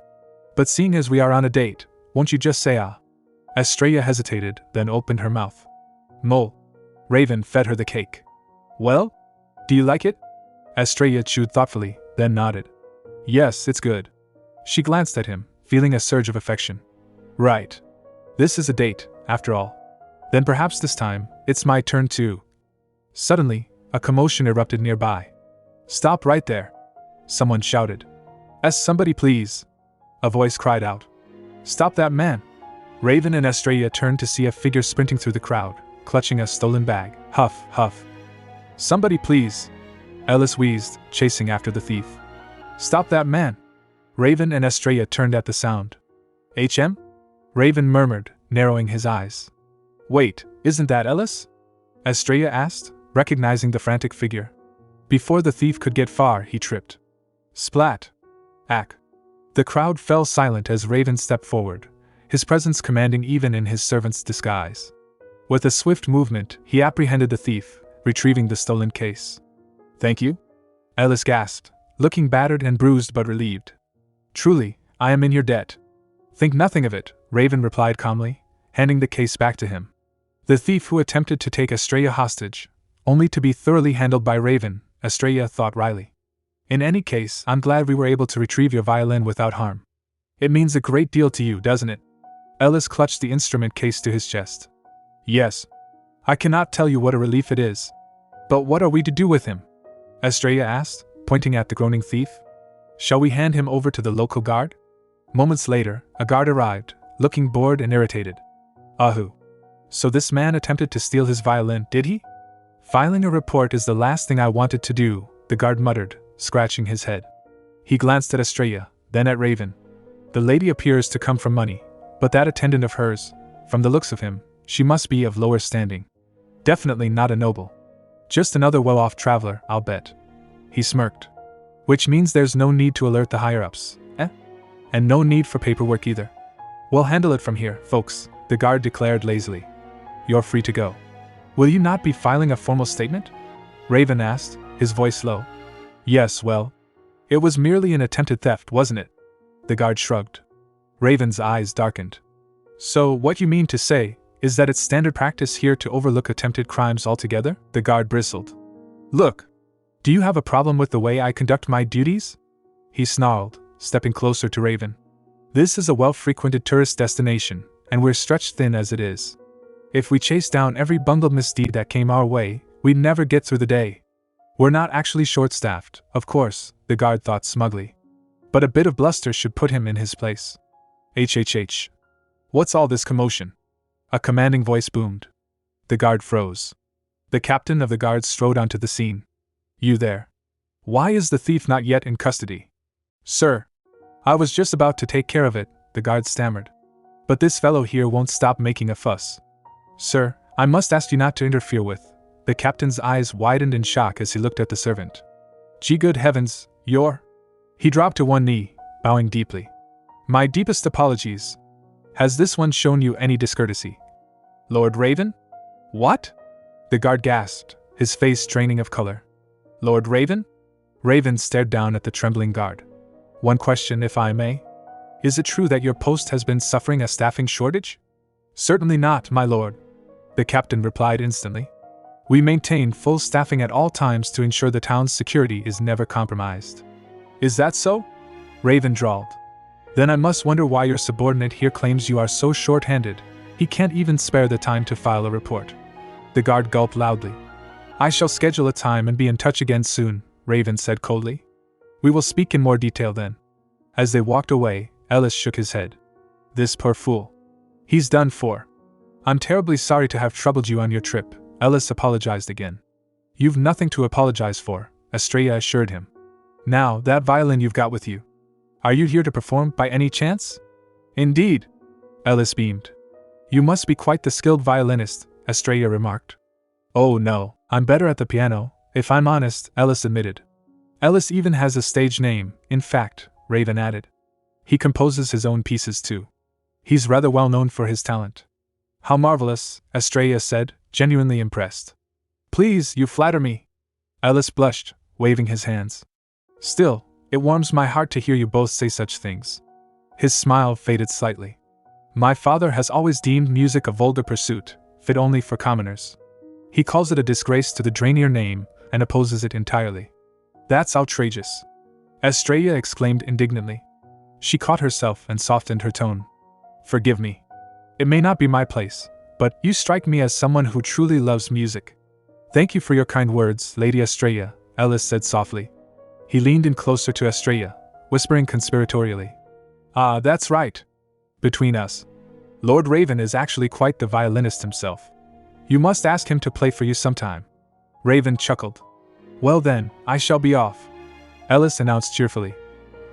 "But seeing as we are on a date, won't you just say ah?" Estrella hesitated, then opened her mouth. "Mole." Raven fed her the cake. "Well? Do you like it?" Estrella chewed thoughtfully, then nodded. "Yes, it's good." She glanced at him, feeling a surge of affection. "Right. This is a date, after all. Then perhaps this time, it's my turn too." Suddenly, a commotion erupted nearby. "Stop right there!" someone shouted. Somebody please!" a voice cried out. "Stop that man!" Raven and Estrella turned to see a figure sprinting through the crowd, clutching a stolen bag. Huff, huff. "Somebody please!" Ellis wheezed, chasing after the thief. "Stop that man!" Raven and Estrella turned at the sound. "HM?" Raven murmured, narrowing his eyes. "Wait, isn't that Ellis?" Estrella asked, recognizing the frantic figure. Before the thief could get far, he tripped. Splat! Ack! The crowd fell silent as Raven stepped forward, his presence commanding even in his servant's disguise. With a swift movement, he apprehended the thief, retrieving the stolen case. "Thank you?" Ellis gasped, looking battered and bruised but relieved. "Truly, I am in your debt." "Think nothing of it," Raven replied calmly, handing the case back to him. The thief who attempted to take Estrella hostage, only to be thoroughly handled by Raven, Estrella thought wryly. "In any case, I'm glad we were able to retrieve your violin without harm. It means a great deal to you, doesn't it?" Ellis clutched the instrument case to his chest. "Yes. I cannot tell you what a relief it is. But what are we to do with him?" Estrella asked, pointing at the groaning thief. Shall we hand him over to the local guard? Moments later, a guard arrived, looking bored and irritated. Ahu. So this man attempted to steal his violin, did he? Filing a report is the last thing I wanted to do, the guard muttered, scratching his head. He glanced at Estrella, then at Raven. The lady appears to come from money, but that attendant of hers, from the looks of him, she must be of lower standing. Definitely not a noble. Just another well-off traveler, I'll bet. He smirked. Which means there's no need to alert the higher-ups, eh? And no need for paperwork either. We'll handle it from here, folks, the guard declared lazily. You're free to go. Will you not be filing a formal statement? Raven asked, his voice low. Yes, well. It was merely an attempted theft, wasn't it? The guard shrugged. Raven's eyes darkened. So, what you mean to say is that it's standard practice here to overlook attempted crimes altogether? The guard bristled. Look. Do you have a problem with the way I conduct my duties? He snarled, stepping closer to Raven. This is a well-frequented tourist destination, and we're stretched thin as it is. If we chased down every bungled misdeed that came our way, we'd never get through the day. We're not actually short-staffed, of course, the guard thought smugly. But a bit of bluster should put him in his place. HHH. What's all this commotion? A commanding voice boomed. The guard froze. The captain of the guard strode onto the scene. You there. Why is the thief not yet in custody? Sir. I was just about to take care of it, the guard stammered. But this fellow here won't stop making a fuss. Sir, I must ask you not to interfere with. The captain's eyes widened in shock as he looked at the servant. Gee good heavens, you're... He dropped to one knee, bowing deeply. My deepest apologies. Has this one shown you any discourtesy? Lord Raven? What? The guard gasped, his face straining of color. Lord Raven? Raven stared down at the trembling guard. One question, if I may. Is it true that your post has been suffering a staffing shortage? Certainly not, my lord. The captain replied instantly. We maintain full staffing at all times to ensure the town's security is never compromised. Is that so? Raven drawled. Then I must wonder why your subordinate here claims you are so short-handed. He can't even spare the time to file a report. The guard gulped loudly. I shall schedule a time and be in touch again soon, Raven said coldly. We will speak in more detail then. As they walked away, Ellis shook his head. This poor fool. He's done for. I'm terribly sorry to have troubled you on your trip, Ellis apologized again. You've nothing to apologize for, Estrella assured him. Now, that violin you've got with you. Are you here to perform by any chance? Indeed. Ellis beamed. You must be quite the skilled violinist, Estrella remarked. Oh no, I'm better at the piano, if I'm honest, Ellis admitted. Ellis even has a stage name, in fact, Raven added. He composes his own pieces too. He's rather well known for his talent. How marvelous, Estrella said, genuinely impressed. Please, you flatter me. Ellis blushed, waving his hands. Still, it warms my heart to hear you both say such things. His smile faded slightly. My father has always deemed music a vulgar pursuit, fit only for commoners. He calls it a disgrace to the Draenier name, and opposes it entirely. That's outrageous. Estrella exclaimed indignantly. She caught herself and softened her tone. Forgive me. It may not be my place, but you strike me as someone who truly loves music. Thank you for your kind words, Lady Estrella, Ellis said softly. He leaned in closer to Estrella, whispering conspiratorially. Ah, that's right. Between us, Lord Raven is actually quite the violinist himself. You must ask him to play for you sometime. Raven chuckled. Well then, I shall be off, Ellis announced cheerfully.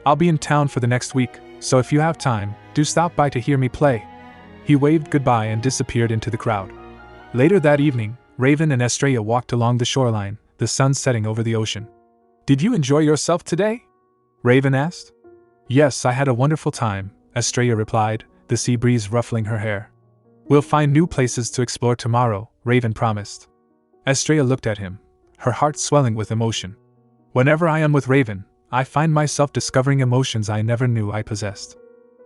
I'll be in town for the next week, so if you have time, do stop by to hear me play. He waved goodbye and disappeared into the crowd. Later that evening, Raven and Estrella walked along the shoreline, the sun setting over the ocean. Did you enjoy yourself today? Raven asked. Yes, I had a wonderful time, Estrella replied, the sea breeze ruffling her hair. We'll find new places to explore tomorrow, Raven promised. Estrella looked at him, her heart swelling with emotion. Whenever I am with Raven, I find myself discovering emotions I never knew I possessed.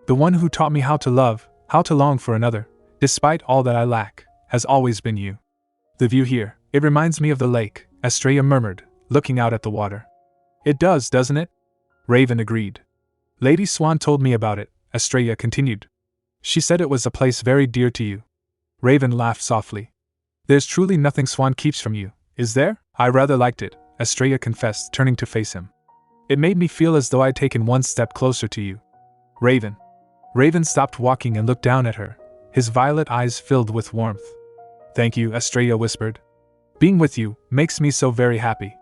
The one who taught me how to love, how to long for another, despite all that I lack, has always been you. The view here, it reminds me of the lake, Estrella murmured, looking out at the water. It does, doesn't it? Raven agreed. Lady Swan told me about it, Estrella continued. She said it was a place very dear to you. Raven laughed softly. There's truly nothing Swan keeps from you, is there? I rather liked it, Estrella confessed, turning to face him. It made me feel as though I'd taken one step closer to you. Raven. Raven stopped walking and looked down at her, his violet eyes filled with warmth. Thank you, Estrella whispered. Being with you makes me so very happy.